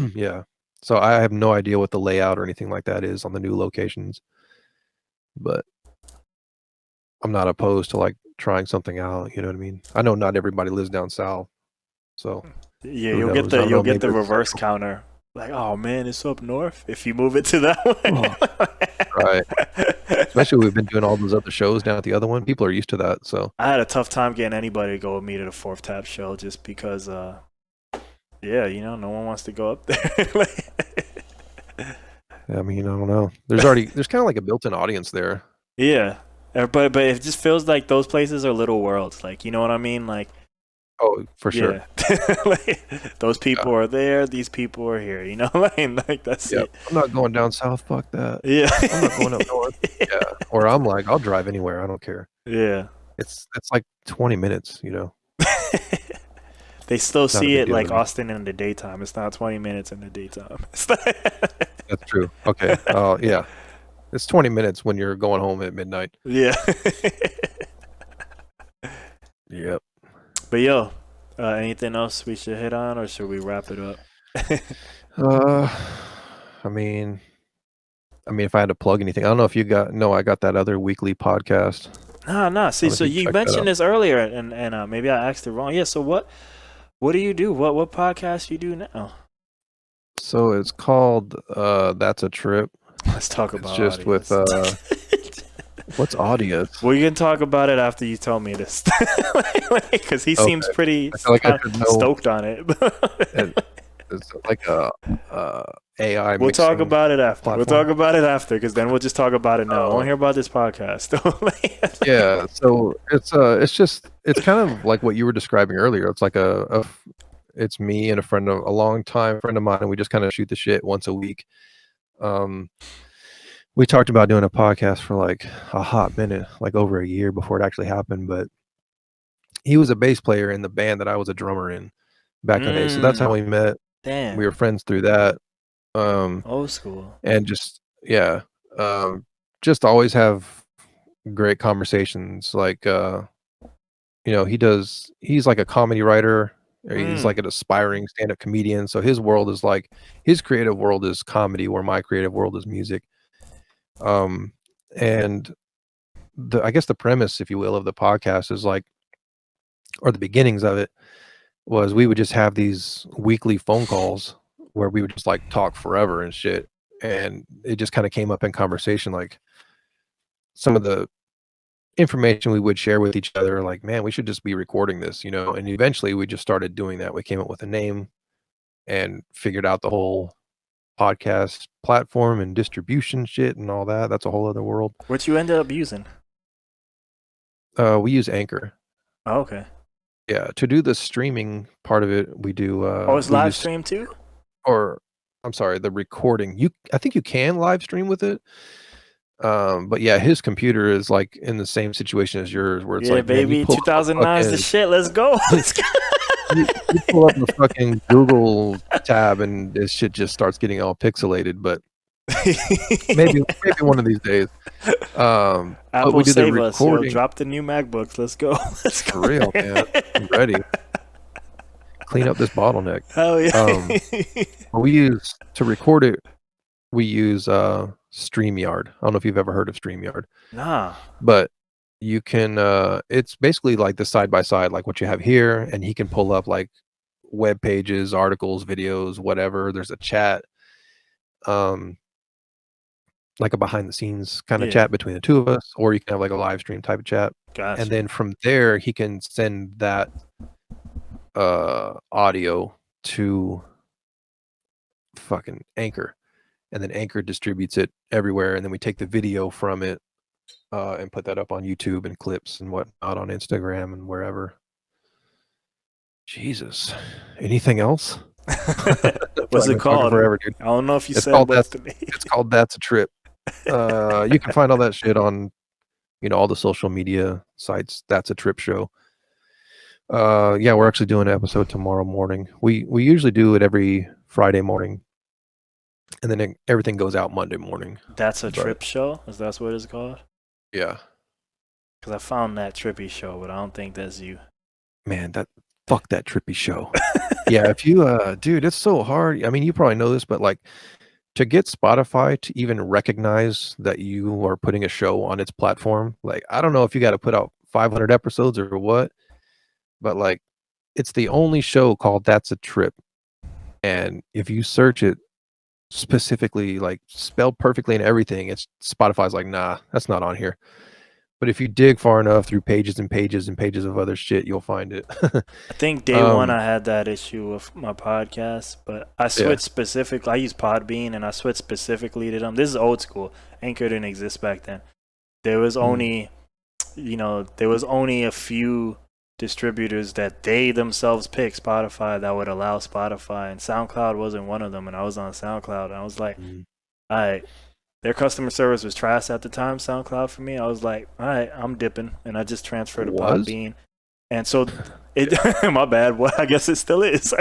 [SPEAKER 1] it's yeah. So, I have no idea what the layout or anything like that is on the new locations, but I'm not opposed to, like, trying something out, you know what I mean? I know not everybody lives down south, so
[SPEAKER 2] Yeah,
[SPEAKER 1] who knows? I don't
[SPEAKER 2] you'll
[SPEAKER 1] know,
[SPEAKER 2] get
[SPEAKER 1] maybe
[SPEAKER 2] the
[SPEAKER 1] it's
[SPEAKER 2] reverse
[SPEAKER 1] central.
[SPEAKER 2] counter. Like, oh man, it's up north. If you move it to that
[SPEAKER 1] Oh, right.
[SPEAKER 2] way.
[SPEAKER 1] Especially we've been doing all those other shows down at the other one, people are used to that, so
[SPEAKER 2] I had a tough time getting anybody to go with me to the Fourth Tap show just because, yeah, no one wants to go up there.
[SPEAKER 1] I mean, I don't know. There's kinda like a built-in audience there.
[SPEAKER 2] Yeah, but it just feels like those places are little worlds. Like, you know what I mean? Like,
[SPEAKER 1] Oh, for sure.
[SPEAKER 2] yeah, like, those
[SPEAKER 1] Yeah,
[SPEAKER 2] people are there. These people are here. You know, like that's
[SPEAKER 1] yep.
[SPEAKER 2] it.
[SPEAKER 1] I'm not going down south, fuck that.
[SPEAKER 2] Yeah,
[SPEAKER 1] I'm not going up north. Yeah, or I'm like, I'll drive anywhere, I don't care.
[SPEAKER 2] yeah.
[SPEAKER 1] It's like 20 minutes, you know?
[SPEAKER 2] They still
[SPEAKER 1] Not a
[SPEAKER 2] see
[SPEAKER 1] big
[SPEAKER 2] it
[SPEAKER 1] deal to
[SPEAKER 2] like
[SPEAKER 1] me.
[SPEAKER 2] Austin in the daytime. It's not 20 minutes in the daytime.
[SPEAKER 1] That's true. Okay. Oh, yeah. It's 20 minutes when you're going home at midnight.
[SPEAKER 2] Yeah.
[SPEAKER 1] Yep.
[SPEAKER 2] But yo, anything else we should hit on, or should we wrap it up?
[SPEAKER 1] Uh, I mean if I had to plug anything, I don't know if you got no, I got that other weekly podcast.
[SPEAKER 2] Nah, nah.
[SPEAKER 1] I
[SPEAKER 2] See,
[SPEAKER 1] don't know if
[SPEAKER 2] so
[SPEAKER 1] you
[SPEAKER 2] you
[SPEAKER 1] checked that
[SPEAKER 2] mentioned
[SPEAKER 1] out.
[SPEAKER 2] this earlier, and maybe I asked it wrong. Yeah. So what do you do? What podcast you do now?
[SPEAKER 1] So it's called That's a Trip.
[SPEAKER 2] Let's talk
[SPEAKER 1] It's
[SPEAKER 2] about
[SPEAKER 1] just with
[SPEAKER 2] audience.
[SPEAKER 1] what's audience?
[SPEAKER 2] We can talk about it after you tell me this, because he seems
[SPEAKER 1] Okay.
[SPEAKER 2] pretty
[SPEAKER 1] I feel like I
[SPEAKER 2] kind
[SPEAKER 1] should
[SPEAKER 2] of
[SPEAKER 1] know
[SPEAKER 2] stoked on it.
[SPEAKER 1] it, it's like a AI
[SPEAKER 2] We'll talk
[SPEAKER 1] mixing
[SPEAKER 2] about it after. We'll
[SPEAKER 1] platform.
[SPEAKER 2] talk about it after, because then we'll just talk about it now. I want to
[SPEAKER 1] Oh.
[SPEAKER 2] hear about this podcast.
[SPEAKER 1] Yeah, so it's kind of like what you were describing earlier. It's like it's me and a longtime friend of mine, and we just kind of shoot the shit once a week. Um, we talked about doing a podcast for like a hot minute, like over a year before it actually happened. But he was a bass player in the band that I was a drummer in back in the day, so that's how
[SPEAKER 2] Mm,
[SPEAKER 1] we met.
[SPEAKER 2] damn.
[SPEAKER 1] We were friends through that. Um,
[SPEAKER 2] Old school.
[SPEAKER 1] and just yeah, just always have great conversations. Like he's like a comedy writer, or he's
[SPEAKER 2] Mm,
[SPEAKER 1] like an aspiring stand-up comedian, so his world is like his creative world is comedy, where my creative world is music. Um, and I guess the premise, if you will, of the podcast is like, or the beginnings of it was we would just have these weekly phone calls where we would just like talk forever and shit, and it just kind of came up in conversation, like some of the information we would share with each other, like, man, we should just be recording this, you know. And eventually, we just started doing that. We came up with a name and figured out the whole podcast platform and distribution shit and all that. That's a whole other world.
[SPEAKER 2] What you ended up using?
[SPEAKER 1] We use Anchor.
[SPEAKER 2] Oh, okay.
[SPEAKER 1] Yeah, to do the streaming part of it, we do.
[SPEAKER 2] Oh, it's
[SPEAKER 1] We
[SPEAKER 2] live
[SPEAKER 1] use
[SPEAKER 2] stream too?
[SPEAKER 1] or I'm sorry, the recording. I think you can live stream with it. But yeah, his computer is like in the same situation as yours, where it's
[SPEAKER 2] Yeah,
[SPEAKER 1] like, man, you
[SPEAKER 2] baby.
[SPEAKER 1] pull up a
[SPEAKER 2] 2009 is the
[SPEAKER 1] fucking
[SPEAKER 2] shit. Let's go. Let's go.
[SPEAKER 1] you pull up a fucking Google tab and this shit just starts getting all pixelated. But maybe one of these days. But
[SPEAKER 2] Apple
[SPEAKER 1] we do the
[SPEAKER 2] save us, yo.
[SPEAKER 1] recording
[SPEAKER 2] Drop the new MacBooks. Let's go. Let's
[SPEAKER 1] for
[SPEAKER 2] go.
[SPEAKER 1] real, man. I'm ready. Clean up this bottleneck.
[SPEAKER 2] Hell yeah.
[SPEAKER 1] What we use to record it, we use StreamYard. I don't know if you've ever heard of StreamYard,
[SPEAKER 2] Nah.
[SPEAKER 1] but you can it's basically like the side by side, like what you have here, and he can pull up like web pages, articles, videos, whatever. There's a chat, like a behind the scenes kind of
[SPEAKER 2] Yeah.
[SPEAKER 1] chat between the two of us, or you can have like a live stream type of chat.
[SPEAKER 2] Gotcha.
[SPEAKER 1] And then from there he can send that audio to fucking Anchor, and then Anchor distributes it everywhere, and then we take the video from it and put that up on YouTube and clips and whatnot on Instagram and wherever. Jesus, anything else?
[SPEAKER 2] What's it called?
[SPEAKER 1] Forever, dude.
[SPEAKER 2] I don't know if you
[SPEAKER 1] It's
[SPEAKER 2] said
[SPEAKER 1] called
[SPEAKER 2] what's the name.
[SPEAKER 1] It's called That's a Trip. You can find all that shit on, you know, all the social media sites. That's a Trip show. Yeah, we're actually doing an episode tomorrow morning. We usually do it every Friday morning, and then everything goes out Monday morning.
[SPEAKER 2] That's a Trip show? Is that what it's called?
[SPEAKER 1] Yeah.
[SPEAKER 2] Because I found that trippy show, but I don't think that's you.
[SPEAKER 1] Man, fuck that trippy show. Yeah, if you dude, it's so hard. I mean, you probably know this, but like to get Spotify to even recognize that you are putting a show on its platform, like I don't know if you got to put out 500 episodes or what, but like it's the only show called That's a Trip. And if you search it specifically, like spelled perfectly and everything, it's Spotify's like, nah, that's not on here. But if you dig far enough through pages and pages and pages of other shit, you'll find it.
[SPEAKER 2] I think day one I had that issue with my podcast, but I switched specifically. I use Podbean, and I switched specifically to them. This is old school. Anchor didn't exist back then. There was only, there was only a few distributors that they themselves picked, Spotify, that would allow Spotify, and SoundCloud wasn't one of them. And I was on SoundCloud, and I was like, all right. Their customer service was trash at the time, SoundCloud, for me. I was like, all right, I'm dipping. And I just transferred to Podbean. And so, my bad. Well, I guess it still is.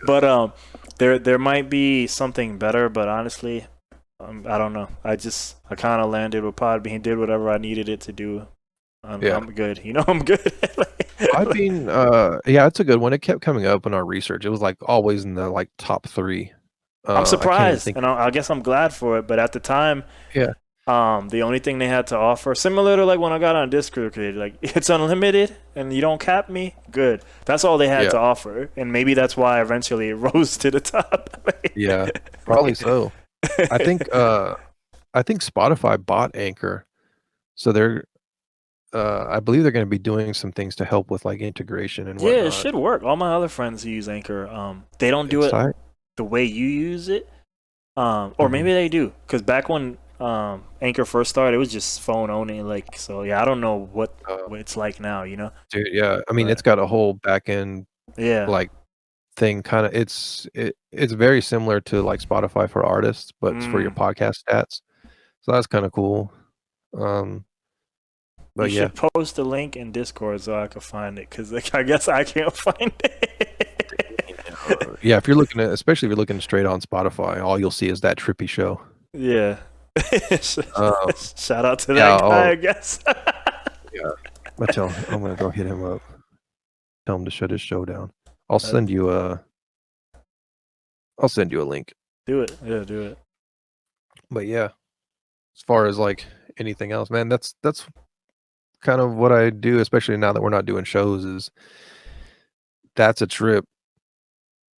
[SPEAKER 2] But there might be something better, but honestly, I don't know. I kind of landed with Podbean, did whatever I needed it to do. I'm good. I'm good.
[SPEAKER 1] Podbean, yeah, it's a good one. It kept coming up in our research. It was like always in the like top 3.
[SPEAKER 2] I'm surprised, and I guess I'm glad for it. But at the time, the only thing they had to offer, similar to like when I got on Discord, like it's unlimited and you don't cap me. Good, that's all they had to offer, and maybe that's why eventually it rose to the top.
[SPEAKER 1] Yeah, probably so. I think Spotify bought Anchor, so they're. I believe they're going to be doing some things to help with like integration and whatnot.
[SPEAKER 2] Yeah, it should work. All my other friends who use Anchor, they don't do it the way you use it, or maybe they do, because back when Anchor first started, it was just phone only. Like, so yeah, I don't know what it's like now.
[SPEAKER 1] Dude, yeah, I mean, it's got a whole back end, like thing. Kind of, it's very similar to like Spotify for artists, but it's for your podcast stats. So that's kind of cool. But
[SPEAKER 2] you should post a link in Discord so I can find it, because like, I guess I can't find it.
[SPEAKER 1] Yeah, especially if you're looking straight on Spotify, all you'll see is that trippy show.
[SPEAKER 2] Yeah. Shout out to that guy, I guess.
[SPEAKER 1] Yeah, I'm gonna go hit him up. Tell him to shut his show down. I'll send you a link.
[SPEAKER 2] Do it. Yeah, do it.
[SPEAKER 1] But yeah, as far as like anything else, man, that's kind of what I do, especially now that we're not doing shows. Is That's a Trip.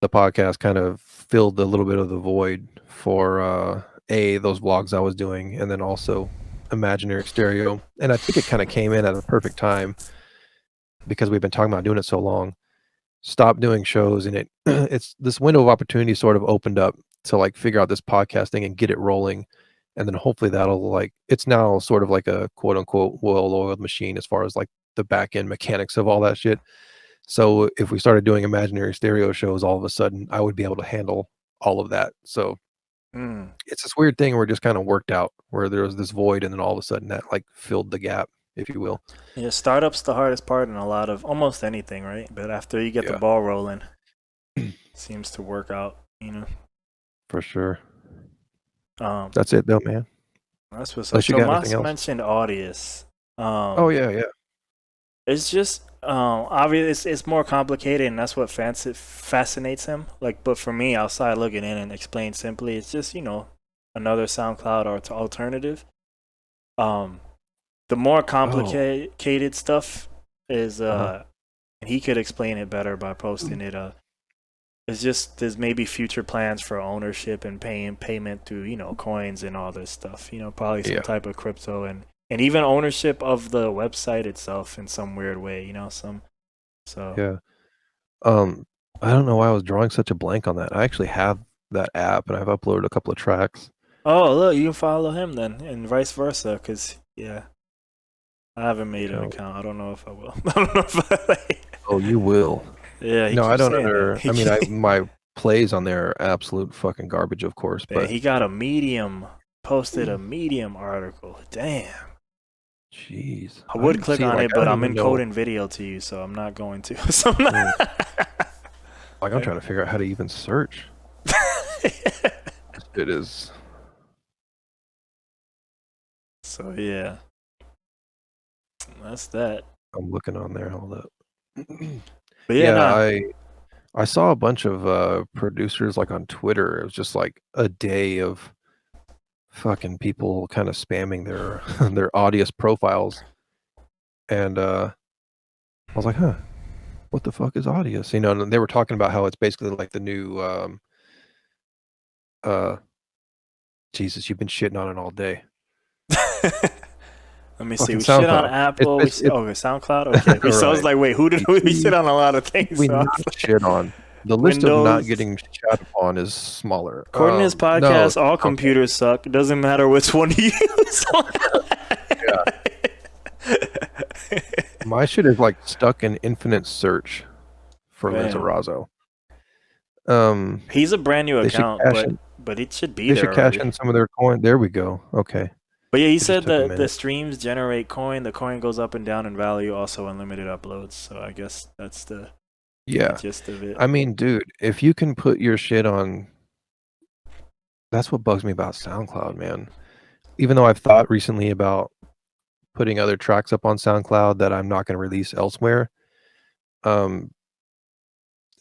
[SPEAKER 1] The podcast kind of filled a little bit of the void for those vlogs I was doing, and then also imaginary stereo, and I think it kind of came in at a perfect time because we've been talking about doing it so long. Stopped doing shows, and it it's this window of opportunity sort of opened up to like figure out this podcasting and get it rolling, and then hopefully that'll like it's now sort of like a quote unquote well-oiled machine as far as like the back end mechanics of all that shit. So if we started doing imaginary stereo shows, all of a sudden I would be able to handle all of that. So
[SPEAKER 2] Mm.
[SPEAKER 1] it's this weird thing where it just kind of worked out where there was this void and then all of a sudden that like filled the gap, if you will.
[SPEAKER 2] Yeah, startup's the hardest part in a lot of almost anything, right? But after you get the
[SPEAKER 1] Yeah,
[SPEAKER 2] ball rolling, seems to work out. You know.
[SPEAKER 1] for sure.
[SPEAKER 2] Um,
[SPEAKER 1] That's it though, man.
[SPEAKER 2] that's what's up.
[SPEAKER 1] Unless you got anything
[SPEAKER 2] Tomas
[SPEAKER 1] else.
[SPEAKER 2] mentioned Audius.
[SPEAKER 1] Oh yeah, yeah.
[SPEAKER 2] It's just obvious. It's more complicated, and that's what fascinates him. Like, but for me, outside looking in and explained simply, it's just another SoundCloud or alternative. Um, the more
[SPEAKER 1] Oh.
[SPEAKER 2] complicated stuff is
[SPEAKER 1] Uh-huh.
[SPEAKER 2] and he could explain it better by posting it. It's just there's maybe future plans for ownership and paying payment through coins and all this stuff. Probably some
[SPEAKER 1] Yeah,
[SPEAKER 2] type of crypto and even ownership of the website itself in some weird way. So.
[SPEAKER 1] yeah. Um, I don't know why I was drawing such a blank on that. I actually have that app and I've uploaded a couple of tracks.
[SPEAKER 2] Oh, look, you can follow him then, and vice versa. Cause yeah, I haven't made an
[SPEAKER 1] Account.
[SPEAKER 2] account. I don't know if I will. I don't know if I
[SPEAKER 1] Oh, you will.
[SPEAKER 2] Yeah, he
[SPEAKER 1] No, I
[SPEAKER 2] keeps
[SPEAKER 1] don't
[SPEAKER 2] saying that.
[SPEAKER 1] under I mean, I my plays on there are absolute fucking garbage, of course,
[SPEAKER 2] Man,
[SPEAKER 1] but
[SPEAKER 2] he got a Medium. Posted a Medium article. Damn.
[SPEAKER 1] jeez.
[SPEAKER 2] I
[SPEAKER 1] I
[SPEAKER 2] would
[SPEAKER 1] didn't
[SPEAKER 2] click
[SPEAKER 1] see
[SPEAKER 2] on
[SPEAKER 1] like
[SPEAKER 2] it,
[SPEAKER 1] I
[SPEAKER 2] but
[SPEAKER 1] don't
[SPEAKER 2] I'm
[SPEAKER 1] even know
[SPEAKER 2] encoding video to you, so I'm not going to. So I'm
[SPEAKER 1] mm,
[SPEAKER 2] not.
[SPEAKER 1] like I'm trying to figure out how to even search. It is
[SPEAKER 2] So yeah, that's that.
[SPEAKER 1] I'm looking on there, hold up.
[SPEAKER 2] But yeah,
[SPEAKER 1] Yeah,
[SPEAKER 2] nah.
[SPEAKER 1] I saw a bunch of producers like on Twitter. It was just like a day of fucking people kind of spamming their their Audius profiles. And I was like, huh, what the fuck is Audius? You know, and they were talking about how it's basically like the new uh Jesus, you've been shitting on it all day.
[SPEAKER 2] Let me see.
[SPEAKER 1] Fucking
[SPEAKER 2] We shit on
[SPEAKER 1] SoundCloud.
[SPEAKER 2] Apple.
[SPEAKER 1] It's
[SPEAKER 2] Okay, SoundCloud. Okay. So I was
[SPEAKER 1] right.
[SPEAKER 2] like, wait, who did we shit
[SPEAKER 1] We
[SPEAKER 2] on a lot of things?
[SPEAKER 1] we
[SPEAKER 2] So I
[SPEAKER 1] not
[SPEAKER 2] was like,
[SPEAKER 1] shit on. The list of not
[SPEAKER 2] Windows.
[SPEAKER 1] getting shot upon is smaller.
[SPEAKER 2] According to this
[SPEAKER 1] No,
[SPEAKER 2] podcast, all
[SPEAKER 1] okay.
[SPEAKER 2] computers suck. It doesn't matter which one you use.
[SPEAKER 1] Yeah. My shit is like stuck in infinite search for
[SPEAKER 2] Damn.
[SPEAKER 1] Lizarazo. Um,
[SPEAKER 2] He's a brand new
[SPEAKER 1] they should
[SPEAKER 2] account,
[SPEAKER 1] cash
[SPEAKER 2] but
[SPEAKER 1] in
[SPEAKER 2] it should be
[SPEAKER 1] they
[SPEAKER 2] there
[SPEAKER 1] should cash
[SPEAKER 2] already.
[SPEAKER 1] in some of their coin. There we go. Okay.
[SPEAKER 2] But yeah, he
[SPEAKER 1] It just
[SPEAKER 2] said
[SPEAKER 1] took a
[SPEAKER 2] that the
[SPEAKER 1] minute.
[SPEAKER 2] streams generate coin. The coin goes up and down in value. Also, unlimited uploads. So I guess that's the
[SPEAKER 1] Yeah.
[SPEAKER 2] gist of it.
[SPEAKER 1] I mean, dude, if you can put your shit on that's what bugs me about SoundCloud, man. Even though I've thought recently about putting other tracks up on SoundCloud that I'm not gonna release elsewhere, um,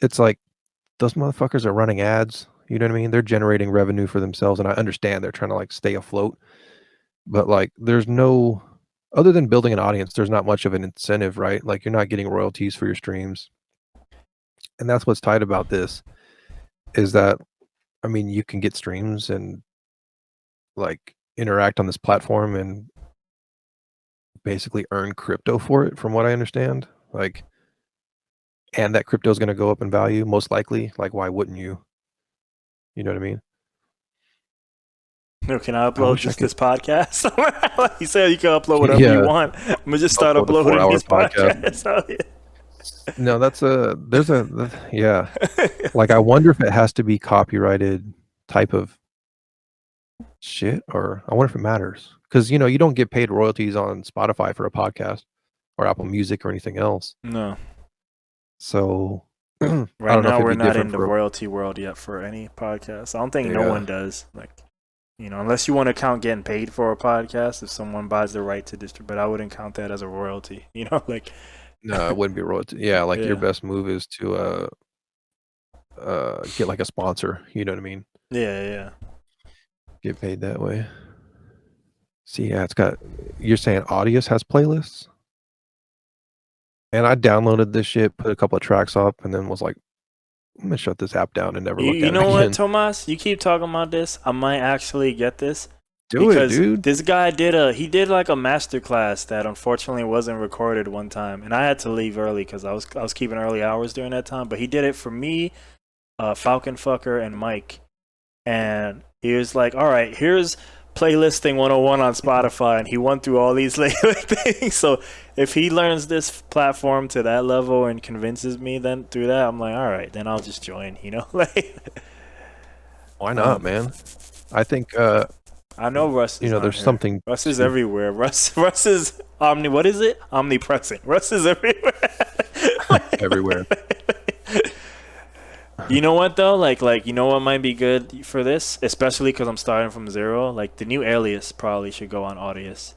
[SPEAKER 1] it's like those motherfuckers are running ads, you know what I mean? They're generating revenue for themselves, and I understand they're trying to, like, stay afloat, but, like, there's no other than building an audience, there's not much of an incentive, right? Like, you're not getting royalties for your streams, and that's what's tight about this, is that, I mean, you can get streams and, like, interact on this platform and basically earn crypto for it, from what I understand, like and that crypto is gonna go up in value, most likely, like, why wouldn't you? You know what I mean?
[SPEAKER 2] No, can I
[SPEAKER 1] I
[SPEAKER 2] upload
[SPEAKER 1] wish I
[SPEAKER 2] just
[SPEAKER 1] could
[SPEAKER 2] this podcast? He said you can upload whatever you
[SPEAKER 1] yeah,
[SPEAKER 2] want. I'm gonna just start
[SPEAKER 1] upload a
[SPEAKER 2] uploading
[SPEAKER 1] 4-hour
[SPEAKER 2] these
[SPEAKER 1] podcast.
[SPEAKER 2] podcasts. Oh, yeah.
[SPEAKER 1] No, that's a there's a th yeah. Like, I wonder if it has to be copyrighted type of shit, or I wonder if it matters. Because you don't get paid royalties on Spotify for a podcast or Apple Music or anything else.
[SPEAKER 2] No,
[SPEAKER 1] So, I
[SPEAKER 2] right
[SPEAKER 1] don't know if
[SPEAKER 2] now
[SPEAKER 1] it'd
[SPEAKER 2] we're
[SPEAKER 1] be
[SPEAKER 2] not
[SPEAKER 1] different
[SPEAKER 2] in the
[SPEAKER 1] for a
[SPEAKER 2] royalty world yet for any podcast. I don't think no
[SPEAKER 1] yeah.
[SPEAKER 2] one does. Like, unless you want to count getting paid for a podcast, if someone buys the right to distribute, but I wouldn't count that as a royalty. Like,
[SPEAKER 1] No, it wouldn't be royalty. Yeah, like, your
[SPEAKER 2] yeah,
[SPEAKER 1] best move is to, get, like, a sponsor, you know what I mean?
[SPEAKER 2] yeah, yeah.
[SPEAKER 1] Get paid that way. See, yeah, it's got you're saying Audius has playlists? And I downloaded this shit, put a couple of tracks up, and then was like, "I'm gonna shut this app down," and never
[SPEAKER 2] You
[SPEAKER 1] looked
[SPEAKER 2] you
[SPEAKER 1] at it
[SPEAKER 2] know what,
[SPEAKER 1] again.
[SPEAKER 2] Tomas? You keep talking about this. I might actually get this.
[SPEAKER 1] Do it,
[SPEAKER 2] because
[SPEAKER 1] dude.
[SPEAKER 2] this guy did like a master class that unfortunately wasn't recorded one time, and I had to leave early because I was keeping early hours during that time. But he did it for me, Falcon Fucker, and Mike, and he was like, "All right, here's playlisting 101 on Spotify," and he went through all these like things. So if he learns this platform to that level and convinces me then through that, I'm like, all right, then I'll just join. Like,
[SPEAKER 1] Why not,
[SPEAKER 2] um,
[SPEAKER 1] man? I think
[SPEAKER 2] I know Russ is on
[SPEAKER 1] there's
[SPEAKER 2] here.
[SPEAKER 1] something
[SPEAKER 2] Russ is
[SPEAKER 1] to
[SPEAKER 2] everywhere. Russ is what is it? Omnipresent. Russ is everywhere.
[SPEAKER 1] everywhere.
[SPEAKER 2] You know what though? Like you know what might be good for this, especially because I'm starting from zero. Like the new Alias probably should go on Audius,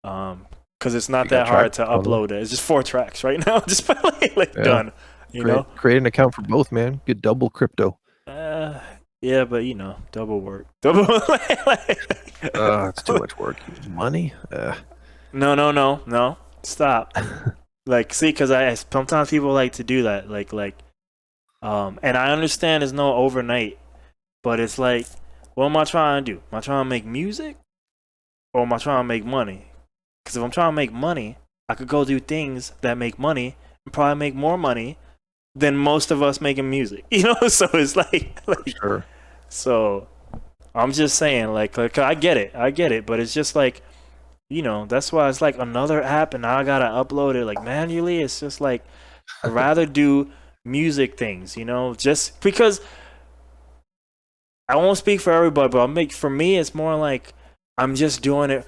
[SPEAKER 2] because it's not
[SPEAKER 1] You got
[SPEAKER 2] that hard
[SPEAKER 1] tracks
[SPEAKER 2] to
[SPEAKER 1] on there?
[SPEAKER 2] upload it. It's just 4 tracks right now. Just like
[SPEAKER 1] Yeah.
[SPEAKER 2] done. You know?
[SPEAKER 1] Create an account for both, man. Get double crypto.
[SPEAKER 2] Uh, yeah, but double work, double.
[SPEAKER 1] It's too much work. Money?
[SPEAKER 2] No. Stop. Like, see, because I sometimes people like to do that. And I understand there's no overnight, but it's like, what am I trying to do? Am I trying to make music, or am I trying to make money? Because if I'm trying to make money, I could go do things that make money and probably make more money than most of us making music. So it's
[SPEAKER 1] For sure.
[SPEAKER 2] so I'm just saying, like I get it, but it's just like, that's why it's like another app, and now I gotta upload it like manually. It's just like I'd rather do music things, just because I won't speak for everybody, but for me, it's more like I'm just doing it.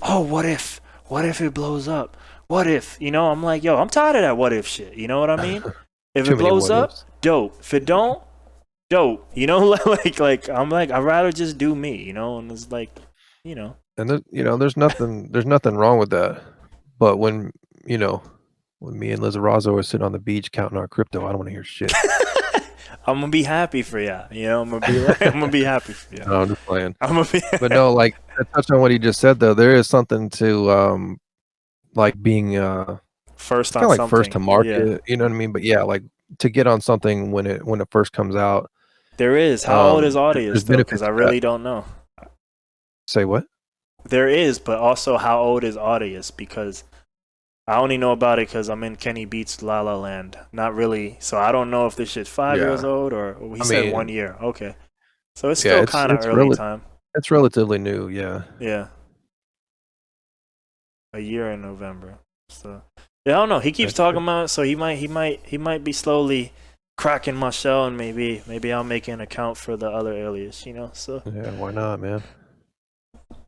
[SPEAKER 2] Oh, what if it blows up? What if, I'm like, yo, I'm tired of that what if shit. You know what I mean? If
[SPEAKER 1] Too
[SPEAKER 2] it
[SPEAKER 1] many
[SPEAKER 2] blows
[SPEAKER 1] what
[SPEAKER 2] up,
[SPEAKER 1] ifs.
[SPEAKER 2] dope. If it don't, dope. Like I'm like, I'd rather just do me, and it's like, you know.
[SPEAKER 1] And there's nothing wrong with that. But you know, when me and Lizarazo are sitting on the beach counting our crypto, I don't want to hear shit.
[SPEAKER 2] I'm gonna be happy for ya. I'm gonna be like, I'm gonna be happy for ya.
[SPEAKER 1] No, I'm just playing.
[SPEAKER 2] I'm gonna be.
[SPEAKER 1] But no, like to touch on what he just said though, there is something to like being
[SPEAKER 2] First
[SPEAKER 1] kind
[SPEAKER 2] on
[SPEAKER 1] of like first
[SPEAKER 2] something.
[SPEAKER 1] to
[SPEAKER 2] Yeah,
[SPEAKER 1] market, you know what I mean? But yeah, like to get on something when it first comes out,
[SPEAKER 2] there is. How old is
[SPEAKER 1] there's
[SPEAKER 2] Audius though? Because
[SPEAKER 1] benefits
[SPEAKER 2] I
[SPEAKER 1] to that.
[SPEAKER 2] really don't know.
[SPEAKER 1] Say what?
[SPEAKER 2] There is, but also how old is Audius? Because I only know about it because I'm in Kenny Beats La La Land. Not really, so I don't know if this shit's 5 years
[SPEAKER 1] Yeah.
[SPEAKER 2] old or he
[SPEAKER 1] I
[SPEAKER 2] said one
[SPEAKER 1] mean,
[SPEAKER 2] year. Okay, so it's
[SPEAKER 1] yeah,
[SPEAKER 2] still kind of early time.
[SPEAKER 1] it's relatively new, yeah.
[SPEAKER 2] Yeah, a year in November. So yeah, I don't know. He keeps
[SPEAKER 1] That's
[SPEAKER 2] talking
[SPEAKER 1] good.
[SPEAKER 2] about it, so he might be slowly cracking my shell, and maybe I'll make an account for the other alias. So
[SPEAKER 1] Yeah, why not, man?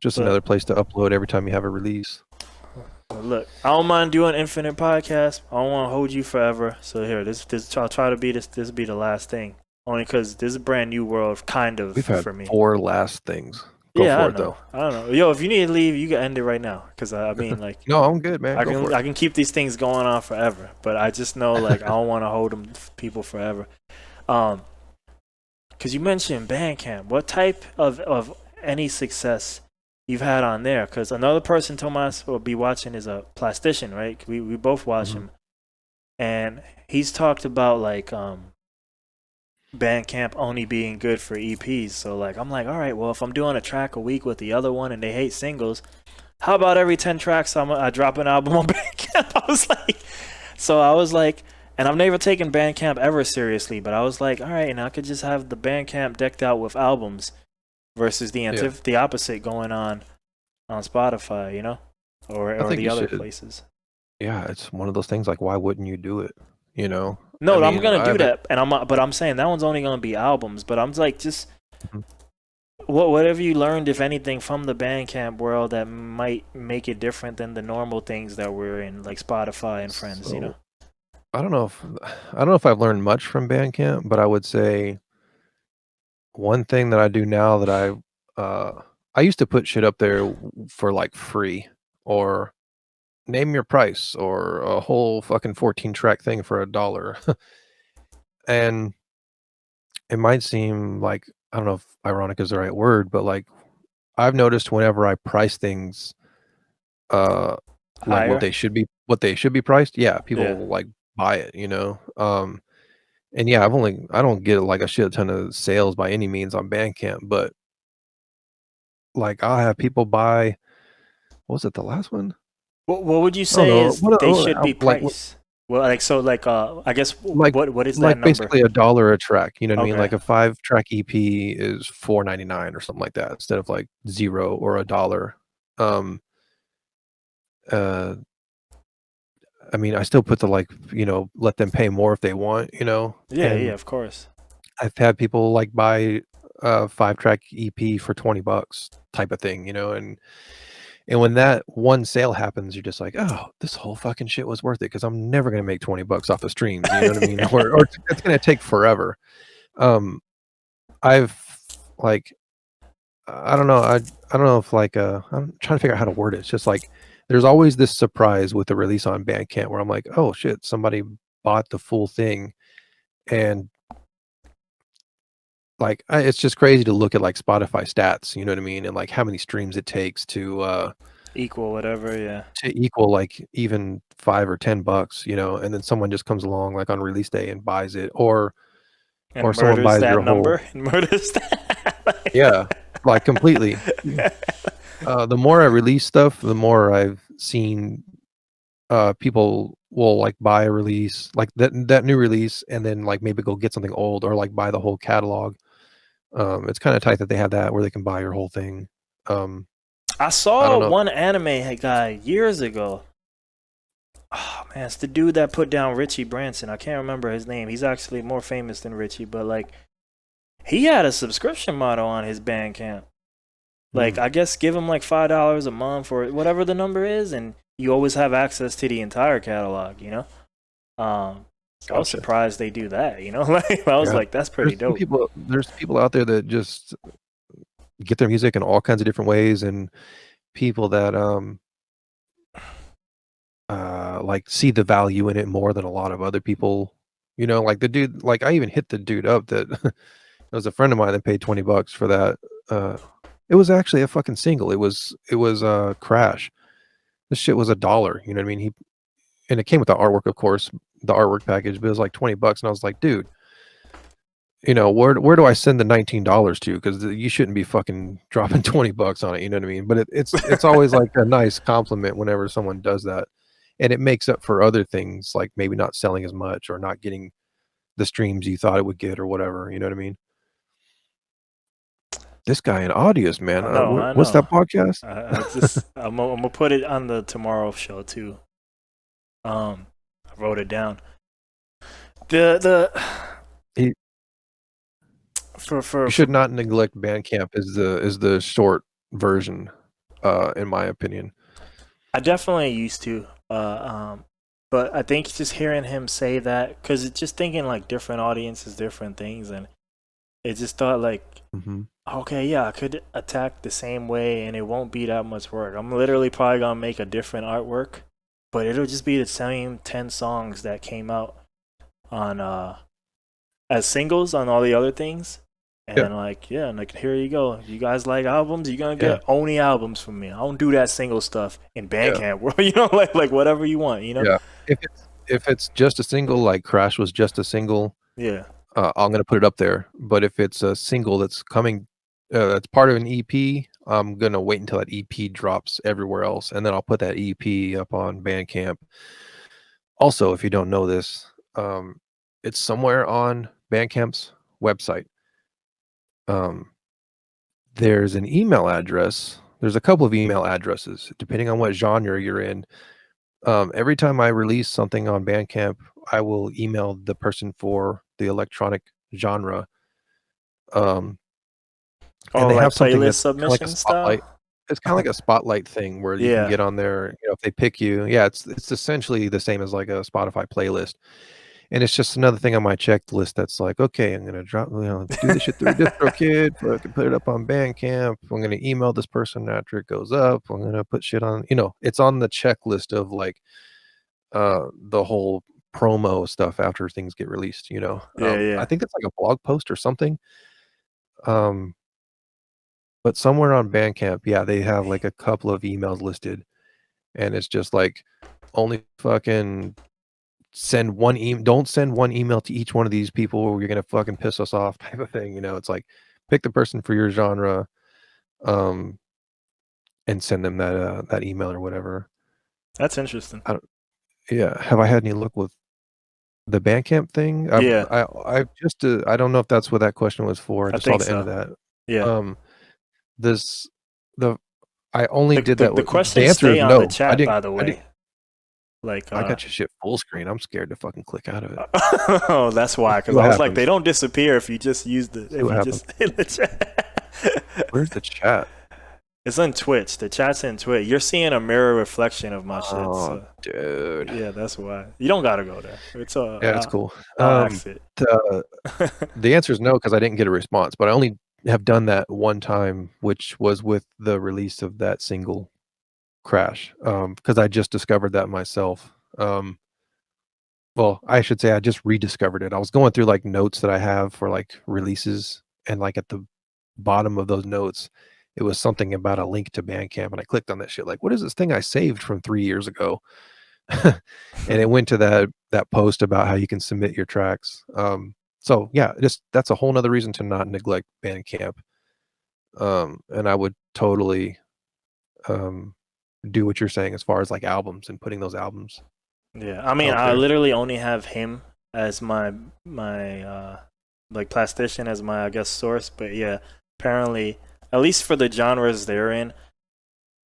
[SPEAKER 1] Just
[SPEAKER 2] but
[SPEAKER 1] another place to upload every time you have a release.
[SPEAKER 2] look, I don't mind doing infinite podcasts. I don't want to hold you forever. So here, this I'll try to be this be the last thing. Only because this is a brand new world, kind of
[SPEAKER 1] We've had
[SPEAKER 2] for me.
[SPEAKER 1] 4 last things. Go
[SPEAKER 2] Yeah, I
[SPEAKER 1] for it
[SPEAKER 2] know.
[SPEAKER 1] though.
[SPEAKER 2] I don't know. Yo, if you need to leave, you can end it right now. Cause I mean, like,
[SPEAKER 1] No, I'm good, man.
[SPEAKER 2] I
[SPEAKER 1] Go
[SPEAKER 2] can
[SPEAKER 1] for it.
[SPEAKER 2] I can keep these things going on forever. But I just know, like, I don't want to hold them people forever. Um, cause you mentioned Bandcamp. What type of any success you've had on there? Cause another person Tomas will be watching is a plastician, right? We both watch
[SPEAKER 1] Mhm.
[SPEAKER 2] him, and he's talked about like Bandcamp only being good for EPs. So like I'm like, all right, well if I'm doing a track a week with the other one and they hate singles, how about every 10 tracks I drop an album on Bandcamp? I was like, and I've never taken Bandcamp ever seriously, but I was like, all right, and I could just have the Bandcamp decked out with albums versus
[SPEAKER 1] Yeah.
[SPEAKER 2] the opposite going on Spotify,
[SPEAKER 1] I
[SPEAKER 2] or
[SPEAKER 1] think
[SPEAKER 2] the
[SPEAKER 1] you
[SPEAKER 2] other
[SPEAKER 1] should.
[SPEAKER 2] places.
[SPEAKER 1] Yeah, it's one of those things like why wouldn't you do it? You know? I
[SPEAKER 2] No, I'm
[SPEAKER 1] mean,
[SPEAKER 2] gonna
[SPEAKER 1] I
[SPEAKER 2] do
[SPEAKER 1] haven't
[SPEAKER 2] that, and but I'm saying that one's only gonna be albums. But I'm like, just
[SPEAKER 1] Mhm.
[SPEAKER 2] whatever you learned, if anything, from the Bandcamp world that might make it different than the normal things that we're in, like Spotify and friends.
[SPEAKER 1] So I don't know if I've learned much from Bandcamp, but I would say one thing that I do now that I used to put shit up there for like free or name your price or a whole fucking 14 track thing for $1. And it might seem like I don't know if ironic is the right word, but like I've noticed whenever I price things uh like
[SPEAKER 2] Higher,
[SPEAKER 1] what they should be priced, yeah,
[SPEAKER 2] yeah.
[SPEAKER 1] people will like buy it, you know. And yeah, I don't get like a shit ton of sales by any means on Bandcamp, but like I'll have people buy. What was it, the last one?
[SPEAKER 2] What would you
[SPEAKER 1] I don't
[SPEAKER 2] say
[SPEAKER 1] know.
[SPEAKER 2] is they should be priced? Well, like so, like I guess
[SPEAKER 1] like
[SPEAKER 2] what is that
[SPEAKER 1] like
[SPEAKER 2] number?
[SPEAKER 1] basically $1 a track. You know what I mean?
[SPEAKER 2] Okay,
[SPEAKER 1] Like a 5-track EP is $4.99 or something like that, instead of like 0 or $1. Um, uh, I mean, I still put the like, let them pay more if they want,
[SPEAKER 2] yeah, yeah,
[SPEAKER 1] and
[SPEAKER 2] of course.
[SPEAKER 1] I've had people like buy a 5-track EP for $20 type of thing, and when that one sale happens, you're just like, "Oh, this whole fucking shit was worth it because I'm never gonna make $20 off the streams," you know what I mean? Or it's gonna take forever. Um, I've like, I don't know, I don't know if like, I'm trying to figure out how to word it. It's just like there's always this surprise with the release on Bandcamp where I'm like, "Oh shit, somebody bought the full thing," and like, it's just crazy to look at, like, Spotify stats, you know what I mean? And, like, how many streams it takes
[SPEAKER 2] Equal, whatever. Yeah,
[SPEAKER 1] to equal, like, even 5 or $10, and then someone just comes along, like, on release day and buys it, or
[SPEAKER 2] and
[SPEAKER 1] someone
[SPEAKER 2] murders
[SPEAKER 1] buys
[SPEAKER 2] that
[SPEAKER 1] your whole.
[SPEAKER 2] number and murders
[SPEAKER 1] Yeah,
[SPEAKER 2] that.
[SPEAKER 1] like, completely. Yeah. The more I release stuff, the more I've seen, people will, like, buy a release, like, that new release, and then, like, maybe go get something old or, like, buy the whole catalog. It's kinda tight that they have that where they can buy your whole thing. Um,
[SPEAKER 2] I
[SPEAKER 1] I
[SPEAKER 2] saw
[SPEAKER 1] don't know.
[SPEAKER 2] one anime guy years ago. Oh man, it's the dude that put down Richie Branson. I can't remember his name. He's actually more famous than Richie, but like he had a subscription model on his Bandcamp. Like
[SPEAKER 1] Mm,
[SPEAKER 2] I guess give him like $5 a month or whatever the number is, and you always have access to the entire catalog. So I was
[SPEAKER 1] gotcha.
[SPEAKER 2] surprised they do that. Like I was
[SPEAKER 1] Yeah.
[SPEAKER 2] like, that's pretty dope.
[SPEAKER 1] There's people out there that just get their music in all kinds of different ways, and people that, like, see the value in it more than a lot of other people. Like, the dude, like, I even hit the dude up that there was a friend of mine that paid $20 for that. It was actually a fucking single. It was Crash. This shit was $1, you know what I mean? And it came with the artwork, of course, the artwork package, but it was like $20, and I was like, "Dude, where do I send the $19 to? Because you shouldn't be fucking dropping $20 on it," you know what I mean? But it's always like a nice compliment whenever someone does that, and it makes up for other things, like maybe not selling as much or not getting the streams you thought it would get or whatever, you know what I mean? This guy in Audius, man,
[SPEAKER 2] I know, I
[SPEAKER 1] what's that
[SPEAKER 2] know.
[SPEAKER 1] podcast?
[SPEAKER 2] I'm gonna put it on the tomorrow show too. I wrote it down. The
[SPEAKER 1] He
[SPEAKER 2] for
[SPEAKER 1] You
[SPEAKER 2] for
[SPEAKER 1] should not neglect Bandcamp is the short version, in my opinion.
[SPEAKER 2] I definitely used to. But I think just hearing him say that, because it's just thinking like different audiences, different things, and it just thought like,
[SPEAKER 1] Mhm.
[SPEAKER 2] okay, yeah, I could attack the same way, and it won't be that much work. I'm literally probably gonna make a different artwork, but it'll just be the same 10 songs that came out on as singles on all the other things.
[SPEAKER 1] Yeah,
[SPEAKER 2] And like, yeah, and like here you go. You guys like albums? You're gonna
[SPEAKER 1] yeah,
[SPEAKER 2] get only albums from me. I don't do that single stuff in
[SPEAKER 1] yeah.
[SPEAKER 2] Bandcamp, where like whatever you want.
[SPEAKER 1] Yeah. If it's just a single, like Crash was just a single,
[SPEAKER 2] Yeah,
[SPEAKER 1] I'm gonna put it up there. But if it's a single that's coming, that's part of an EP, I'm gonna wait until that EP drops everywhere else, and then I'll put that EP up on Bandcamp. Also, if you don't know this, it's somewhere on Bandcamp's website. Um, there's an email address. There's a couple of email addresses depending on what genre you're in. Every time I release something on Bandcamp, I will email the person for the electronic genre, um, and
[SPEAKER 2] oh,
[SPEAKER 1] they
[SPEAKER 2] like
[SPEAKER 1] have something
[SPEAKER 2] playlist
[SPEAKER 1] that's kinda like a
[SPEAKER 2] submission
[SPEAKER 1] spotlight.
[SPEAKER 2] style.
[SPEAKER 1] It's kinda like a spotlight thing where you can
[SPEAKER 2] Yeah,
[SPEAKER 1] get on there, if they pick you. Yeah, it's essentially the same as like a Spotify playlist, and it's just another thing on my checklist that's like, "Okay, I'm gonna do this shit through DistroKid, fucking put it up on Bandcamp. I'm gonna email this person after it goes up. I'm gonna put shit on," it's on the checklist of, like, the whole promo stuff after things get released,
[SPEAKER 2] yeah,
[SPEAKER 1] I
[SPEAKER 2] yeah.
[SPEAKER 1] think it's like a blog post or something, um, but somewhere on Bandcamp, yeah, they have, like, a couple of emails listed, and it's just like, only fucking don't send one email to each one of these people or you're gonna fucking piss us off type of thing, it's like, pick the person for your genre, and send them that email or whatever.
[SPEAKER 2] That's interesting.
[SPEAKER 1] Yeah. Have I had any luck with the Bandcamp thing?
[SPEAKER 2] Yeah,
[SPEAKER 1] I've just I don't know if that's what that question was for. I
[SPEAKER 2] I
[SPEAKER 1] just saw
[SPEAKER 2] think
[SPEAKER 1] the end of
[SPEAKER 2] so.
[SPEAKER 1] that.
[SPEAKER 2] Yeah.
[SPEAKER 1] Um, this the I only did that.
[SPEAKER 2] The
[SPEAKER 1] The
[SPEAKER 2] questions
[SPEAKER 1] answer
[SPEAKER 2] stay
[SPEAKER 1] is
[SPEAKER 2] on the
[SPEAKER 1] no.
[SPEAKER 2] chat, by the
[SPEAKER 1] I didn't.
[SPEAKER 2] way. Like,
[SPEAKER 1] I got your shit full screen. I'm scared to fucking click out of it.
[SPEAKER 2] oh, that's why.
[SPEAKER 1] Let's see
[SPEAKER 2] Because
[SPEAKER 1] what
[SPEAKER 2] I was like, they
[SPEAKER 1] happens.
[SPEAKER 2] don't disappear if you just use the
[SPEAKER 1] See
[SPEAKER 2] if
[SPEAKER 1] what
[SPEAKER 2] you
[SPEAKER 1] happens.
[SPEAKER 2] just hit the chat.
[SPEAKER 1] Where's the chat?
[SPEAKER 2] It's on Twitch. The chat's in Twitch. You're seeing a mirror reflection of my shit.
[SPEAKER 1] Oh,
[SPEAKER 2] So
[SPEAKER 1] dude.
[SPEAKER 2] yeah, that's why. You don't gotta go there. It's
[SPEAKER 1] Yeah, it's cool.
[SPEAKER 2] I'll ask it.
[SPEAKER 1] The answer is no because I didn't get a response, but I only have done that one time, which was with the release of that single Crash, because I just discovered that myself. Well, I should say I just rediscovered it. I was going through like notes that I have for like releases, and like at the bottom of those notes, it was something about a link to Bandcamp, and I clicked on that shit. Like, what is this thing I saved from 3 years ago? And it went to that post about how you can submit your tracks. So yeah, just that's a whole nother reason to not neglect Bandcamp. And I would totally um, do what you're saying as far as like albums and putting those albums
[SPEAKER 2] Yeah, I mean,
[SPEAKER 1] out
[SPEAKER 2] I
[SPEAKER 1] there.
[SPEAKER 2] literally only have him as my like plastician as my, I guess, source. But yeah, apparently, at least for the genres they're in,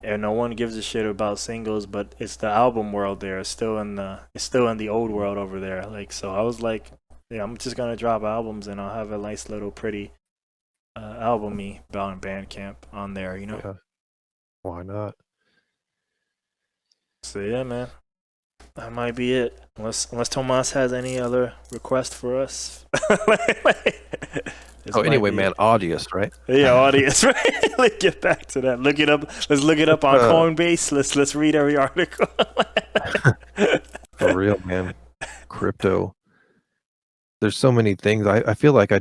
[SPEAKER 2] and no one gives a shit about singles. But it's the album world there. It's still in the old world over there. Like, so I was like, yeah, I'm just gonna drop albums and I'll have a nice little pretty album-y bound Bandcamp on there.
[SPEAKER 1] Yeah, why not?
[SPEAKER 2] So yeah, man. That might be it. Unless Tomas has any other request for us. This
[SPEAKER 1] Oh,
[SPEAKER 2] might
[SPEAKER 1] anyway,
[SPEAKER 2] be
[SPEAKER 1] man,
[SPEAKER 2] it.
[SPEAKER 1] audience, right?
[SPEAKER 2] Yeah, audience, right? Let's get back to that. Look it up. Let's look it up on
[SPEAKER 1] Uh,
[SPEAKER 2] Coinbase. Let's read every article.
[SPEAKER 1] for real, man. Crypto. There's so many things. I feel like I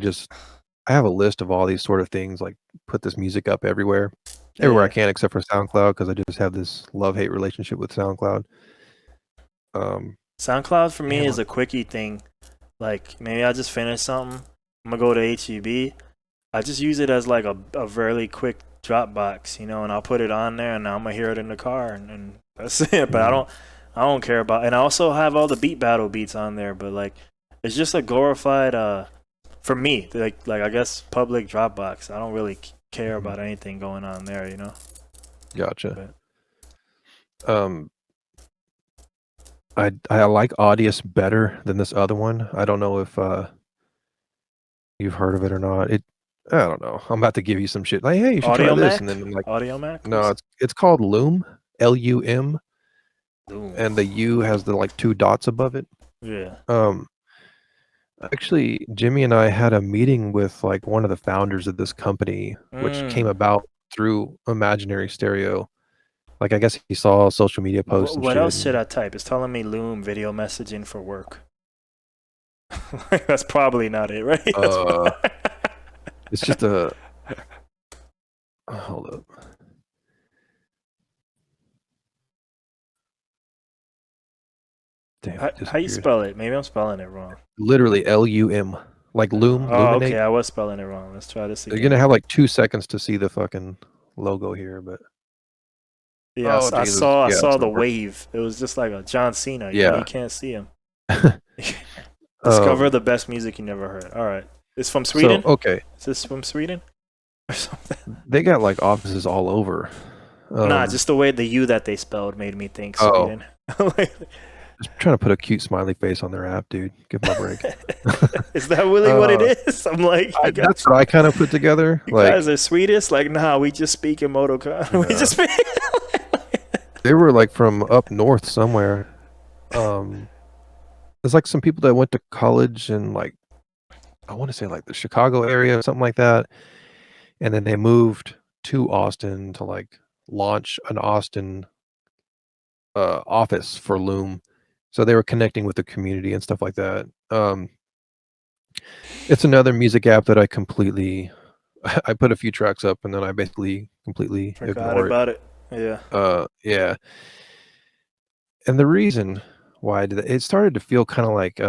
[SPEAKER 1] have a list of all these sort of things, like put this music up everywhere I
[SPEAKER 2] Yeah.
[SPEAKER 1] can except for SoundCloud because I just have this love-hate relationship with SoundCloud. Um,
[SPEAKER 2] SoundCloud for me
[SPEAKER 1] man,
[SPEAKER 2] is a quickie thing. Like maybe I just finish something. I'm gonna go to HEB. I just use it as like a very quick Dropbox, and I'll put it on there and I'm gonna hear it in the car and that's it. But
[SPEAKER 1] mhm,
[SPEAKER 2] I don't care about. And I also have all the beat battle beats on there. But like, it's just a glorified for me like I guess public Dropbox. I don't really care
[SPEAKER 1] mhm.
[SPEAKER 2] about anything going on there.
[SPEAKER 1] Gotcha.
[SPEAKER 2] But
[SPEAKER 1] Um, I like Audius better than this other one. I don't know if you've heard of it or not. I don't know. I'm about to give you some shit like, hey, you should try
[SPEAKER 2] Audio
[SPEAKER 1] this, and
[SPEAKER 2] Mac,
[SPEAKER 1] then I'm like,
[SPEAKER 2] Audio Mac,
[SPEAKER 1] no, it's called Loom, Lum,
[SPEAKER 2] Doom.
[SPEAKER 1] and the U has the like two dots above it.
[SPEAKER 2] Yeah.
[SPEAKER 1] Um, Actually, Jimmy and I had a meeting with like one of the founders of this company, which came
[SPEAKER 2] Mm.
[SPEAKER 1] about through Imaginary Stereo. Like, I guess he saw social media posts and
[SPEAKER 2] What
[SPEAKER 1] shit.
[SPEAKER 2] else should
[SPEAKER 1] And
[SPEAKER 2] I type? It's telling me Loom video messaging for work. That's probably not it, right?
[SPEAKER 1] uh, it's just a hold up. Damn, it
[SPEAKER 2] How you
[SPEAKER 1] disappeared.
[SPEAKER 2] spell it? Maybe I'm spelling it wrong.
[SPEAKER 1] Literally Lum, like loom,
[SPEAKER 2] Oh, okay.
[SPEAKER 1] luminate.
[SPEAKER 2] I was spelling it wrong. Let's try this
[SPEAKER 1] You're gonna
[SPEAKER 2] again.
[SPEAKER 1] have like 2 seconds to see the fucking logo here, but
[SPEAKER 2] Yeah,
[SPEAKER 1] oh
[SPEAKER 2] I
[SPEAKER 1] Jesus,
[SPEAKER 2] saw I
[SPEAKER 1] yeah,
[SPEAKER 2] saw
[SPEAKER 1] it's
[SPEAKER 2] the
[SPEAKER 1] not working.
[SPEAKER 2] wave. It was just like a John Cena. You
[SPEAKER 1] Yeah.
[SPEAKER 2] can't see him. Discover
[SPEAKER 1] um.
[SPEAKER 2] the best music you never heard. All right. It's from
[SPEAKER 1] So
[SPEAKER 2] Sweden?
[SPEAKER 1] okay,
[SPEAKER 2] Is this from Sweden? Or something?
[SPEAKER 1] they got like offices all over.
[SPEAKER 2] Nah,
[SPEAKER 1] Um.
[SPEAKER 2] just the way the U that they spelled made me think
[SPEAKER 1] Oh,
[SPEAKER 2] Sweden. Like,
[SPEAKER 1] just trying to put a cute smiley face on their app, dude. Give them a break.
[SPEAKER 2] is that really what it
[SPEAKER 1] uh,
[SPEAKER 2] is? I'm like,
[SPEAKER 1] that's what I kind of put together.
[SPEAKER 2] you guys
[SPEAKER 1] Like,
[SPEAKER 2] are Swedish? Like, nah, we just speak in Motocon. We
[SPEAKER 1] yeah,
[SPEAKER 2] just speak.
[SPEAKER 1] they were like from up north somewhere. There's like some people that went to college in like I want to say like the Chicago area or something like that, and then they moved to Austin to like launch an Austin office for Loom. So they were connecting with the community and stuff like that. It's another music app that I completely I put a few tracks up and then I basically completely
[SPEAKER 2] Forgot
[SPEAKER 1] ignore it.
[SPEAKER 2] about it. Yeah.
[SPEAKER 1] Yeah. And the reason why I did that, it started to feel kind of like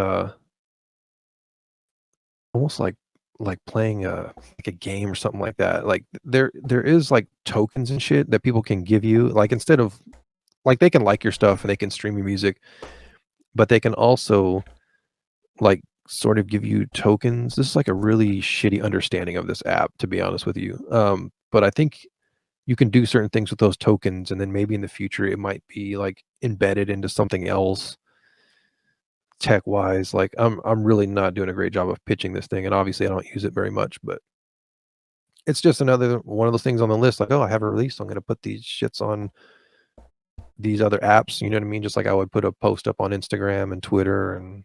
[SPEAKER 1] almost like playing a game or something like that. Like there is like tokens and shit that people can give you. Like instead of like they can like your stuff and they can stream your music, but they can also like sort of give you tokens. This is like a really shitty understanding of this app, to be honest with you. But I think you can do certain things with those tokens, and then maybe in the future it might be like embedded into something else tech wise. Like I'm really not doing a great job of pitching this thing, and obviously I don't use it very much, but it's just another one of those things on the list. Like, oh, I have a release, so I'm gonna put these shits on these other apps. You know what I mean? Just like I would put a post up on Instagram and Twitter and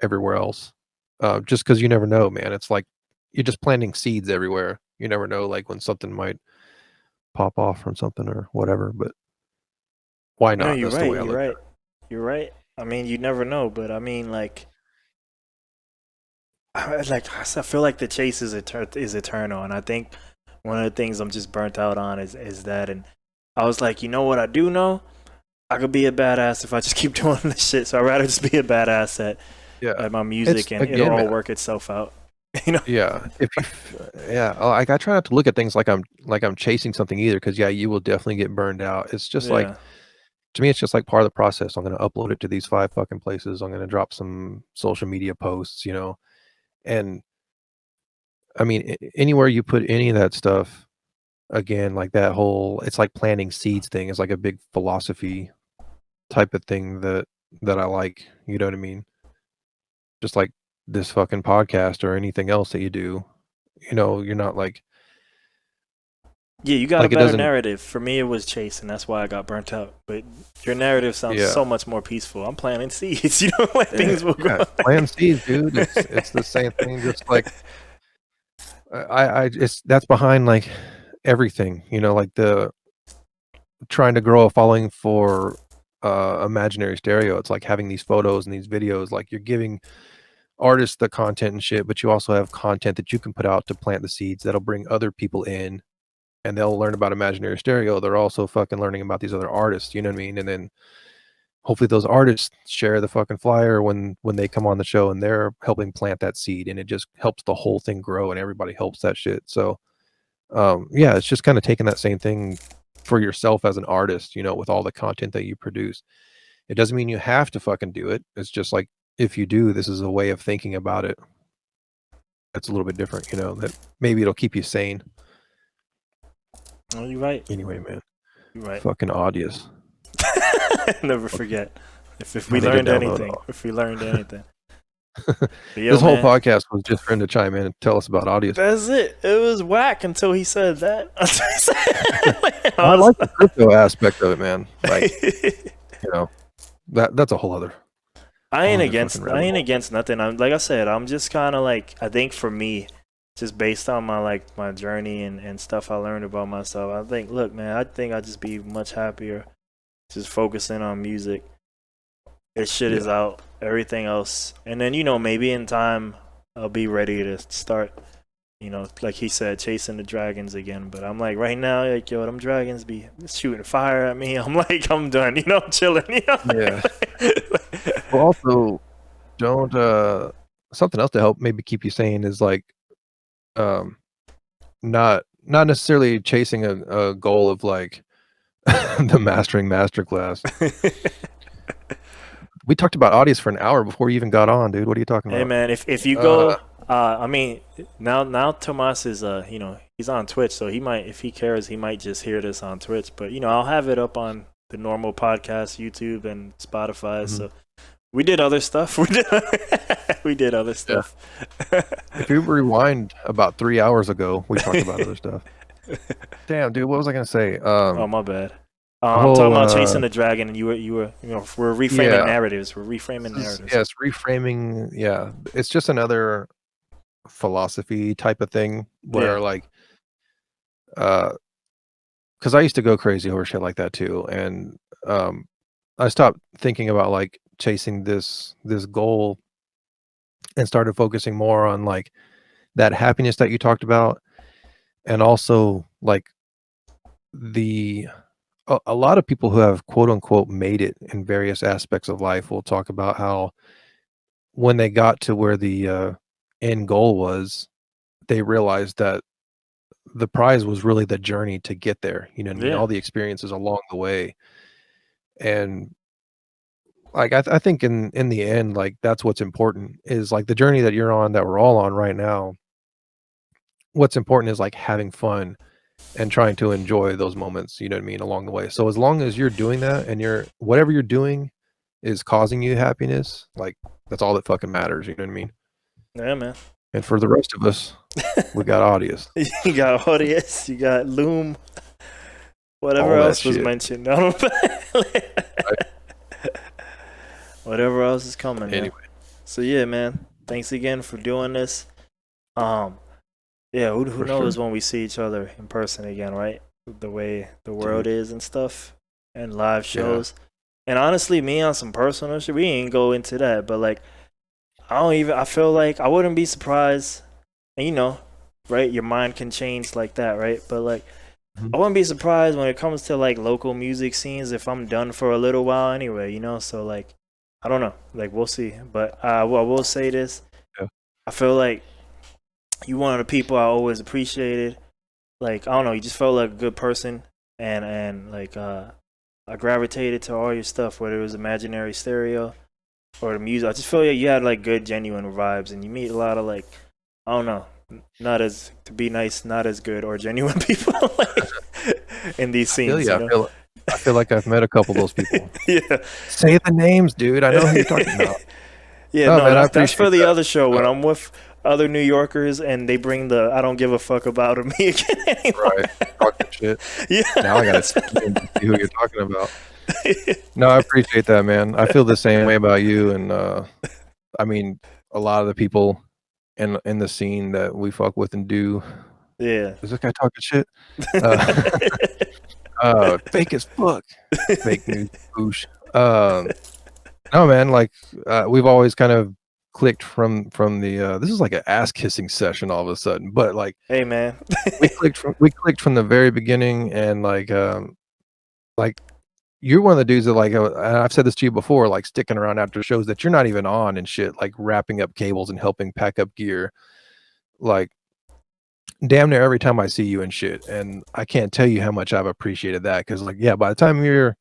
[SPEAKER 1] everywhere else. Just because you never know, man. It's like you're just planting seeds everywhere. You never know, like when something might pop off from something or whatever. But why
[SPEAKER 2] No,
[SPEAKER 1] not?
[SPEAKER 2] you're
[SPEAKER 1] That's the
[SPEAKER 2] right.
[SPEAKER 1] way I
[SPEAKER 2] You're
[SPEAKER 1] look at
[SPEAKER 2] right.
[SPEAKER 1] it.
[SPEAKER 2] You're right. I mean, you never know, but I mean, like, I feel like the chase is eternal, and I think one of the things I'm just burnt out on is that, and I was like, you know what, I do know, I could be a badass if I just keep doing this shit. So I'd rather just be a badass
[SPEAKER 1] Yeah,
[SPEAKER 2] at my
[SPEAKER 1] it's
[SPEAKER 2] music, and it'll
[SPEAKER 1] again,
[SPEAKER 2] all
[SPEAKER 1] man.
[SPEAKER 2] work itself out. You know?
[SPEAKER 1] Yeah, if you, yeah, like I try not to look at things like I'm chasing something either, because yeah, you will definitely get burned out. It's just like
[SPEAKER 2] Yeah.
[SPEAKER 1] to me, it's just like part of the process. I'm gonna upload it to these 5 fucking places. I'm gonna drop some social media posts, you know, and I mean, anywhere you put any of that stuff, again, like that whole, it's like planting seeds thing is like a big philosophy type of thing that I like. You know what I mean? Just like this fucking podcast or anything else that you do. You know, you're not
[SPEAKER 2] Yeah, you got a
[SPEAKER 1] like it
[SPEAKER 2] better
[SPEAKER 1] doesn't.
[SPEAKER 2] narrative. For me, it was Chase, and that's why I got burnt out. But your narrative sounds
[SPEAKER 1] Yeah,
[SPEAKER 2] so much more peaceful. I'm planting seeds. You know, like
[SPEAKER 1] yeah,
[SPEAKER 2] things will grow.
[SPEAKER 1] yeah. Planting seeds, dude. It's the same thing. Just like I it's that's behind like everything. You know, like the trying to grow a following for imaginary stereo. It's like having these photos and these videos. Like you're giving artists the content and shit, but you also have content that you can put out to plant the seeds that'll bring other people in, and they'll learn about imaginary stereo. They're also fucking learning about these other artists, you know what I mean? And then hopefully those artists share the fucking flyer when they come on the show, and they're helping plant that seed, and it just helps the whole thing grow, and everybody helps that shit. So yeah, it's just kind of taking that same thing for yourself as an artist, you know, with all the content that you produce. It doesn't mean you have to fucking do it. It's just like if you do, this is a way of thinking about it that's a little bit different, you know, that maybe it'll keep you sane.
[SPEAKER 2] Oh, you're right.
[SPEAKER 1] Anyway, man,
[SPEAKER 2] You're right.
[SPEAKER 1] fucking audience.
[SPEAKER 2] Never forget. If
[SPEAKER 1] I
[SPEAKER 2] we
[SPEAKER 1] need to
[SPEAKER 2] learned
[SPEAKER 1] download
[SPEAKER 2] anything, if we learned anything. But yo,
[SPEAKER 1] this whole
[SPEAKER 2] man,
[SPEAKER 1] podcast was just for him to chime in and tell us about audience.
[SPEAKER 2] that's it. It was whack until he said that. Until he said, I
[SPEAKER 1] I
[SPEAKER 2] was
[SPEAKER 1] like the crypto aspect of it, man. Like, you know, that's
[SPEAKER 2] I
[SPEAKER 1] a whole
[SPEAKER 2] ain't
[SPEAKER 1] other fucking
[SPEAKER 2] against I
[SPEAKER 1] rabbit
[SPEAKER 2] ain't
[SPEAKER 1] hole.
[SPEAKER 2] against nothing. I'm like I said, I'm just kind of like I think for me, just based on my like my journey and stuff I learned about myself. I think look, man, I think I'd just be much happier just focusing on music. This shit is
[SPEAKER 1] Yeah.
[SPEAKER 2] out, everything else, and then maybe in time I'll be ready to start. Like he said, chasing the dragons again. But I'm like right now, like yo, them dragons be shooting fire at me. I'm like I'm done. I'm chilling.
[SPEAKER 1] Yeah. Well, also, don't something else to help maybe keep you sane is like um not necessarily chasing a goal of like the mastering masterclass. We talked about audience for an hour before you even got on, dude. What are you talking
[SPEAKER 2] Hey
[SPEAKER 1] about?
[SPEAKER 2] man, if you
[SPEAKER 1] Uh,
[SPEAKER 2] go, I mean, now Tomas is he's on Twitch, so he might, if he cares, he might just hear this on Twitch. But I'll have it up on the normal podcast, YouTube and Spotify.
[SPEAKER 1] mhm.
[SPEAKER 2] So we did other stuff. We did other
[SPEAKER 1] Yeah.
[SPEAKER 2] stuff.
[SPEAKER 1] If you rewind about 3 hours ago, we talked about other stuff. Damn, dude, what was I gonna say?
[SPEAKER 2] Oh my bad.
[SPEAKER 1] The
[SPEAKER 2] I'm talking
[SPEAKER 1] whole
[SPEAKER 2] about chasing the dragon, and we're reframing
[SPEAKER 1] yeah,
[SPEAKER 2] narratives. We're reframing narratives.
[SPEAKER 1] yes, reframing. Yeah, it's just another philosophy type of thing
[SPEAKER 2] Yeah.
[SPEAKER 1] where like uh because I used to go crazy over shit like that too, and um I stopped thinking about like chasing this goal and started focusing more on like that happiness that you talked about, and also like the a lot of people who have quote unquote made it in various aspects of life will talk about how when they got to where the end goal was, they realized that the prize was really the journey to get there. You know what I mean?
[SPEAKER 2] Yeah.
[SPEAKER 1] All the experiences along the way, and like I think in the end, like that's what's important is like the journey that you're on, that we're all on right now. What's important is like having fun and trying to enjoy those moments, you know what I mean, along the way. So as long as you're doing that and you're whatever you're doing is causing you happiness, like that's all that fucking matters, you know what I mean?
[SPEAKER 2] Yeah, man.
[SPEAKER 1] And for the rest of us, we got audience,
[SPEAKER 2] You got ODS, you got Loom, whatever
[SPEAKER 1] all that
[SPEAKER 2] else was
[SPEAKER 1] shit.
[SPEAKER 2] mentioned. I don't
[SPEAKER 1] Right?
[SPEAKER 2] whatever else is coming, man.
[SPEAKER 1] Anyway,
[SPEAKER 2] So yeah, man. Thanks again for doing this. Um, yeah, who
[SPEAKER 1] for sure,
[SPEAKER 2] knows when we see each other in person again, right? The way the world
[SPEAKER 1] dude.
[SPEAKER 2] is and stuff, and live
[SPEAKER 1] Yeah.
[SPEAKER 2] shows. And honestly, me on some personal shit, we ain't go into that, but like, I feel like I wouldn't be surprised, and right? Your mind can change like that, right? But like,
[SPEAKER 1] Mhm.
[SPEAKER 2] I wouldn't be surprised when it comes to like local music scenes if I'm done for a little while anyway, So like, I don't know, like we'll see. But I will say this:
[SPEAKER 1] Yeah.
[SPEAKER 2] I feel like you one of the people I always appreciated. Like I don't know, you just felt like a good person, and like I gravitated to all your stuff, whether it was Imaginary Stereo or the music. I just feel like you had like good, genuine vibes, and you meet a lot of like I don't know, not as to be nice, not as good or genuine people like in these
[SPEAKER 1] I feel
[SPEAKER 2] scenes,
[SPEAKER 1] you. I feel like I've met a couple of those people.
[SPEAKER 2] Yeah.
[SPEAKER 1] Say the names, dude. I know who you're talking about.
[SPEAKER 2] Yeah,
[SPEAKER 1] No,
[SPEAKER 2] no,
[SPEAKER 1] man, I
[SPEAKER 2] that's
[SPEAKER 1] appreciate
[SPEAKER 2] for the
[SPEAKER 1] that.
[SPEAKER 2] other show when
[SPEAKER 1] Uh,
[SPEAKER 2] I'm with other New Yorkers and they bring the I don't give a fuck about me again anymore.
[SPEAKER 1] right. Talking shit. Now I gotta
[SPEAKER 2] Yeah.
[SPEAKER 1] see who you're talking about. No, I appreciate that, man. I feel the same way about you, and I mean, a lot of the people in the scene that we fuck with and do.
[SPEAKER 2] Yeah.
[SPEAKER 1] Is this guy talking shit? Uh, fake as fuck. Fake news, boosh. No, man, like we've always kind of clicked from the. This is like an ass kissing session all of a sudden, but like
[SPEAKER 2] Hey man.
[SPEAKER 1] we clicked from the very beginning, and like you're one of the dudes that like, and I've said this to you before, like sticking around after shows that you're not even on and shit, like wrapping up cables and helping pack up gear, like damn near every time I see you and shit. And I can't tell you how much I've appreciated that because, like, yeah, by the time you're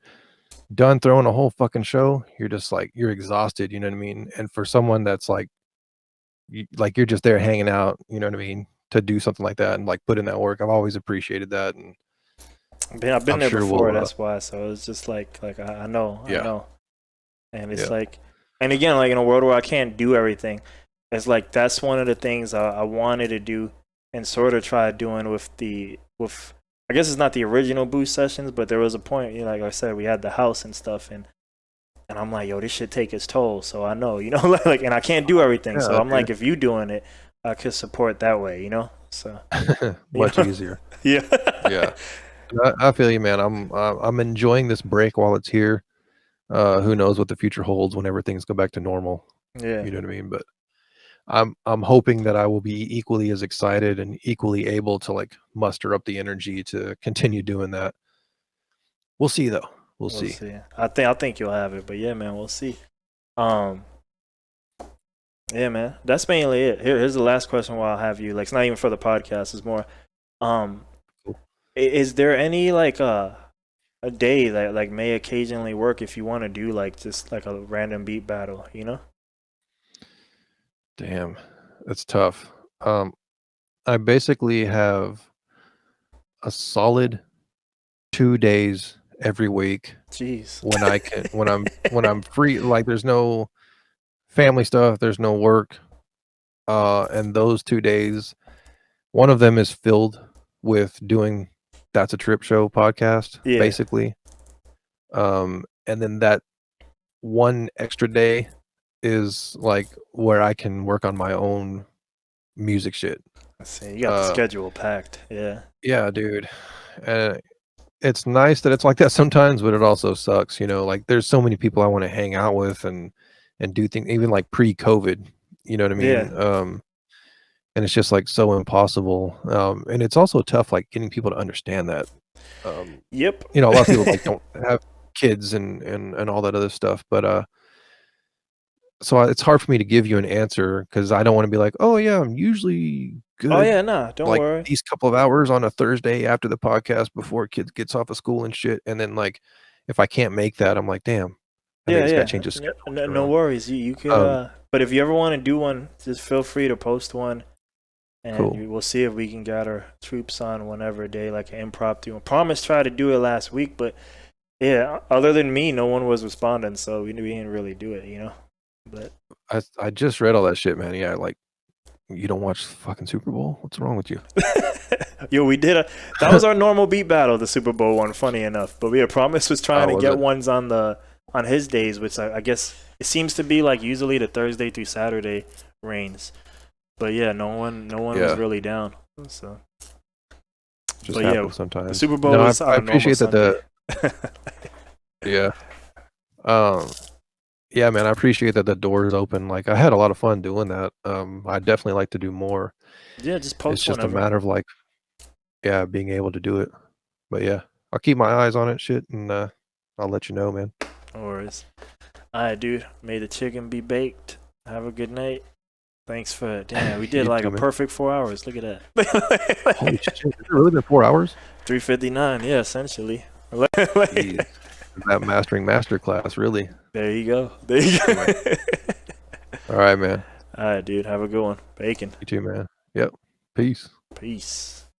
[SPEAKER 1] done throwing a whole fucking show, you're just like you're exhausted. You know what I mean? And for someone that's like you're just there hanging out, you know what I mean, to do something like that and like put in that work, I've always appreciated that, and
[SPEAKER 2] I've been
[SPEAKER 1] I'm
[SPEAKER 2] there
[SPEAKER 1] sure
[SPEAKER 2] before,
[SPEAKER 1] we'll.
[SPEAKER 2] that's why. So it's just like I
[SPEAKER 1] Yeah,
[SPEAKER 2] know. And it's
[SPEAKER 1] yeah,
[SPEAKER 2] like and again, like in a world where I can't do everything, it's like that's one of the things I wanted to do and sort of try doing with I guess it's not the original boost sessions, but there was a point, like I said, we had the house and stuff and I'm like, yo, this should take its toll. So I know, like, and I can't do everything. So
[SPEAKER 1] yeah,
[SPEAKER 2] I'm
[SPEAKER 1] dude.
[SPEAKER 2] like, if you doing it, I could support that way. So, you
[SPEAKER 1] Much
[SPEAKER 2] know,
[SPEAKER 1] easier.
[SPEAKER 2] yeah,
[SPEAKER 1] Yeah, I feel you, man. I'm enjoying this break while it's here. Who knows what the future holds whenever things go back to normal?
[SPEAKER 2] yeah,
[SPEAKER 1] You know what I mean? But I'm hoping that I will be equally as excited and equally able to like muster up the energy to continue doing that. We'll see though. We'll
[SPEAKER 2] we'll
[SPEAKER 1] see.
[SPEAKER 2] see. I think you'll have it, but yeah, man, we'll see. Um, yeah, man, that's mainly it. Here's the last question while I have you. Like, it's not even for the podcast. It's more, um,
[SPEAKER 1] Cool.
[SPEAKER 2] is there any like a day that like may occasionally work if you want to do like just like a random beat battle?
[SPEAKER 1] Damn, that's tough. Um, I basically have a solid 2 days every week
[SPEAKER 2] Jeez.
[SPEAKER 1] when I can when I'm free. Like there's no family stuff, there's no work. And those 2 days, one of them is filled with doing That's a Trip Show podcast,
[SPEAKER 2] Yeah.
[SPEAKER 1] basically. And then that one extra day is like where I can work on my own music shit.
[SPEAKER 2] Let's see. You got the
[SPEAKER 1] Uh,
[SPEAKER 2] schedule packed. Yeah.
[SPEAKER 1] yeah, dude. And it's nice that it's like that sometimes, but it also sucks, like there's so many people I want to hang out with and do things even like pre-COVID, you know what I
[SPEAKER 2] Yeah.
[SPEAKER 1] mean? And it's just like so impossible. And it's also tough like getting people to understand that. Um,
[SPEAKER 2] Yep.
[SPEAKER 1] a lot of people like don't have kids and all that other stuff, but so it's hard for me to give you an answer because I don't want to be like, oh yeah, I'm usually
[SPEAKER 2] Oh
[SPEAKER 1] good,
[SPEAKER 2] yeah, nah, don't
[SPEAKER 1] like,
[SPEAKER 2] worry.
[SPEAKER 1] these couple of hours on a Thursday after the podcast before kids gets off of school and shit, and then, like, if I can't make that, I'm like, "Damn, I think
[SPEAKER 2] Yeah,
[SPEAKER 1] this guy
[SPEAKER 2] yeah.
[SPEAKER 1] change his schedule and shit
[SPEAKER 2] No
[SPEAKER 1] around."
[SPEAKER 2] worries. You could
[SPEAKER 1] Um,
[SPEAKER 2] but if you ever want to do one, just feel free to post one, and
[SPEAKER 1] cool.
[SPEAKER 2] we'll see if we can get our troops on whenever day, like an impromptu. I promised try to do it last week, but yeah, other than me, no one was responding, so we didn't really do it, you know. But
[SPEAKER 1] I just read all that shit, man. Yeah, like, you don't watch the fucking Super Bowl? What's wrong with you?
[SPEAKER 2] yo, we did that was our normal beat battle, the Super Bowl one. Funny enough, but we had promised was trying
[SPEAKER 1] Oh,
[SPEAKER 2] to
[SPEAKER 1] was
[SPEAKER 2] get
[SPEAKER 1] it?
[SPEAKER 2] ones on his days, which I guess it seems to be like usually the Thursday through Saturday reigns. But yeah, no one was
[SPEAKER 1] Yeah,
[SPEAKER 2] really down. So,
[SPEAKER 1] just
[SPEAKER 2] but yeah,
[SPEAKER 1] happens
[SPEAKER 2] the
[SPEAKER 1] sometimes.
[SPEAKER 2] Super Bowl
[SPEAKER 1] No,
[SPEAKER 2] was
[SPEAKER 1] I
[SPEAKER 2] on a normal
[SPEAKER 1] appreciate that
[SPEAKER 2] Sunday.
[SPEAKER 1] yeah. Um, yeah, man, I appreciate that the door is open. Like, I had a lot of fun doing that. I definitely like to do more.
[SPEAKER 2] Yeah, just
[SPEAKER 1] It's
[SPEAKER 2] post
[SPEAKER 1] just a
[SPEAKER 2] whenever.
[SPEAKER 1] matter of, like, yeah, being able to do it. But yeah, I'll keep my eyes on it, shit, and I'll let you know, man.
[SPEAKER 2] No worries. All right, dude. May the chicken be baked. Have a good night. Thanks for damn. We did
[SPEAKER 1] You
[SPEAKER 2] like
[SPEAKER 1] too,
[SPEAKER 2] a
[SPEAKER 1] man.
[SPEAKER 2] perfect 4 hours. Look at
[SPEAKER 1] Holy
[SPEAKER 2] that.
[SPEAKER 1] shit, has it really been 4 hours?
[SPEAKER 2] 3:59. Yeah, essentially.
[SPEAKER 1] Jeez, that mastering masterclass, really.
[SPEAKER 2] There you go. There you go.
[SPEAKER 1] Anyway, all right, man.
[SPEAKER 2] All right, dude. Have a good one. Bacon.
[SPEAKER 1] You too, man. Yep. Peace.
[SPEAKER 2] Peace.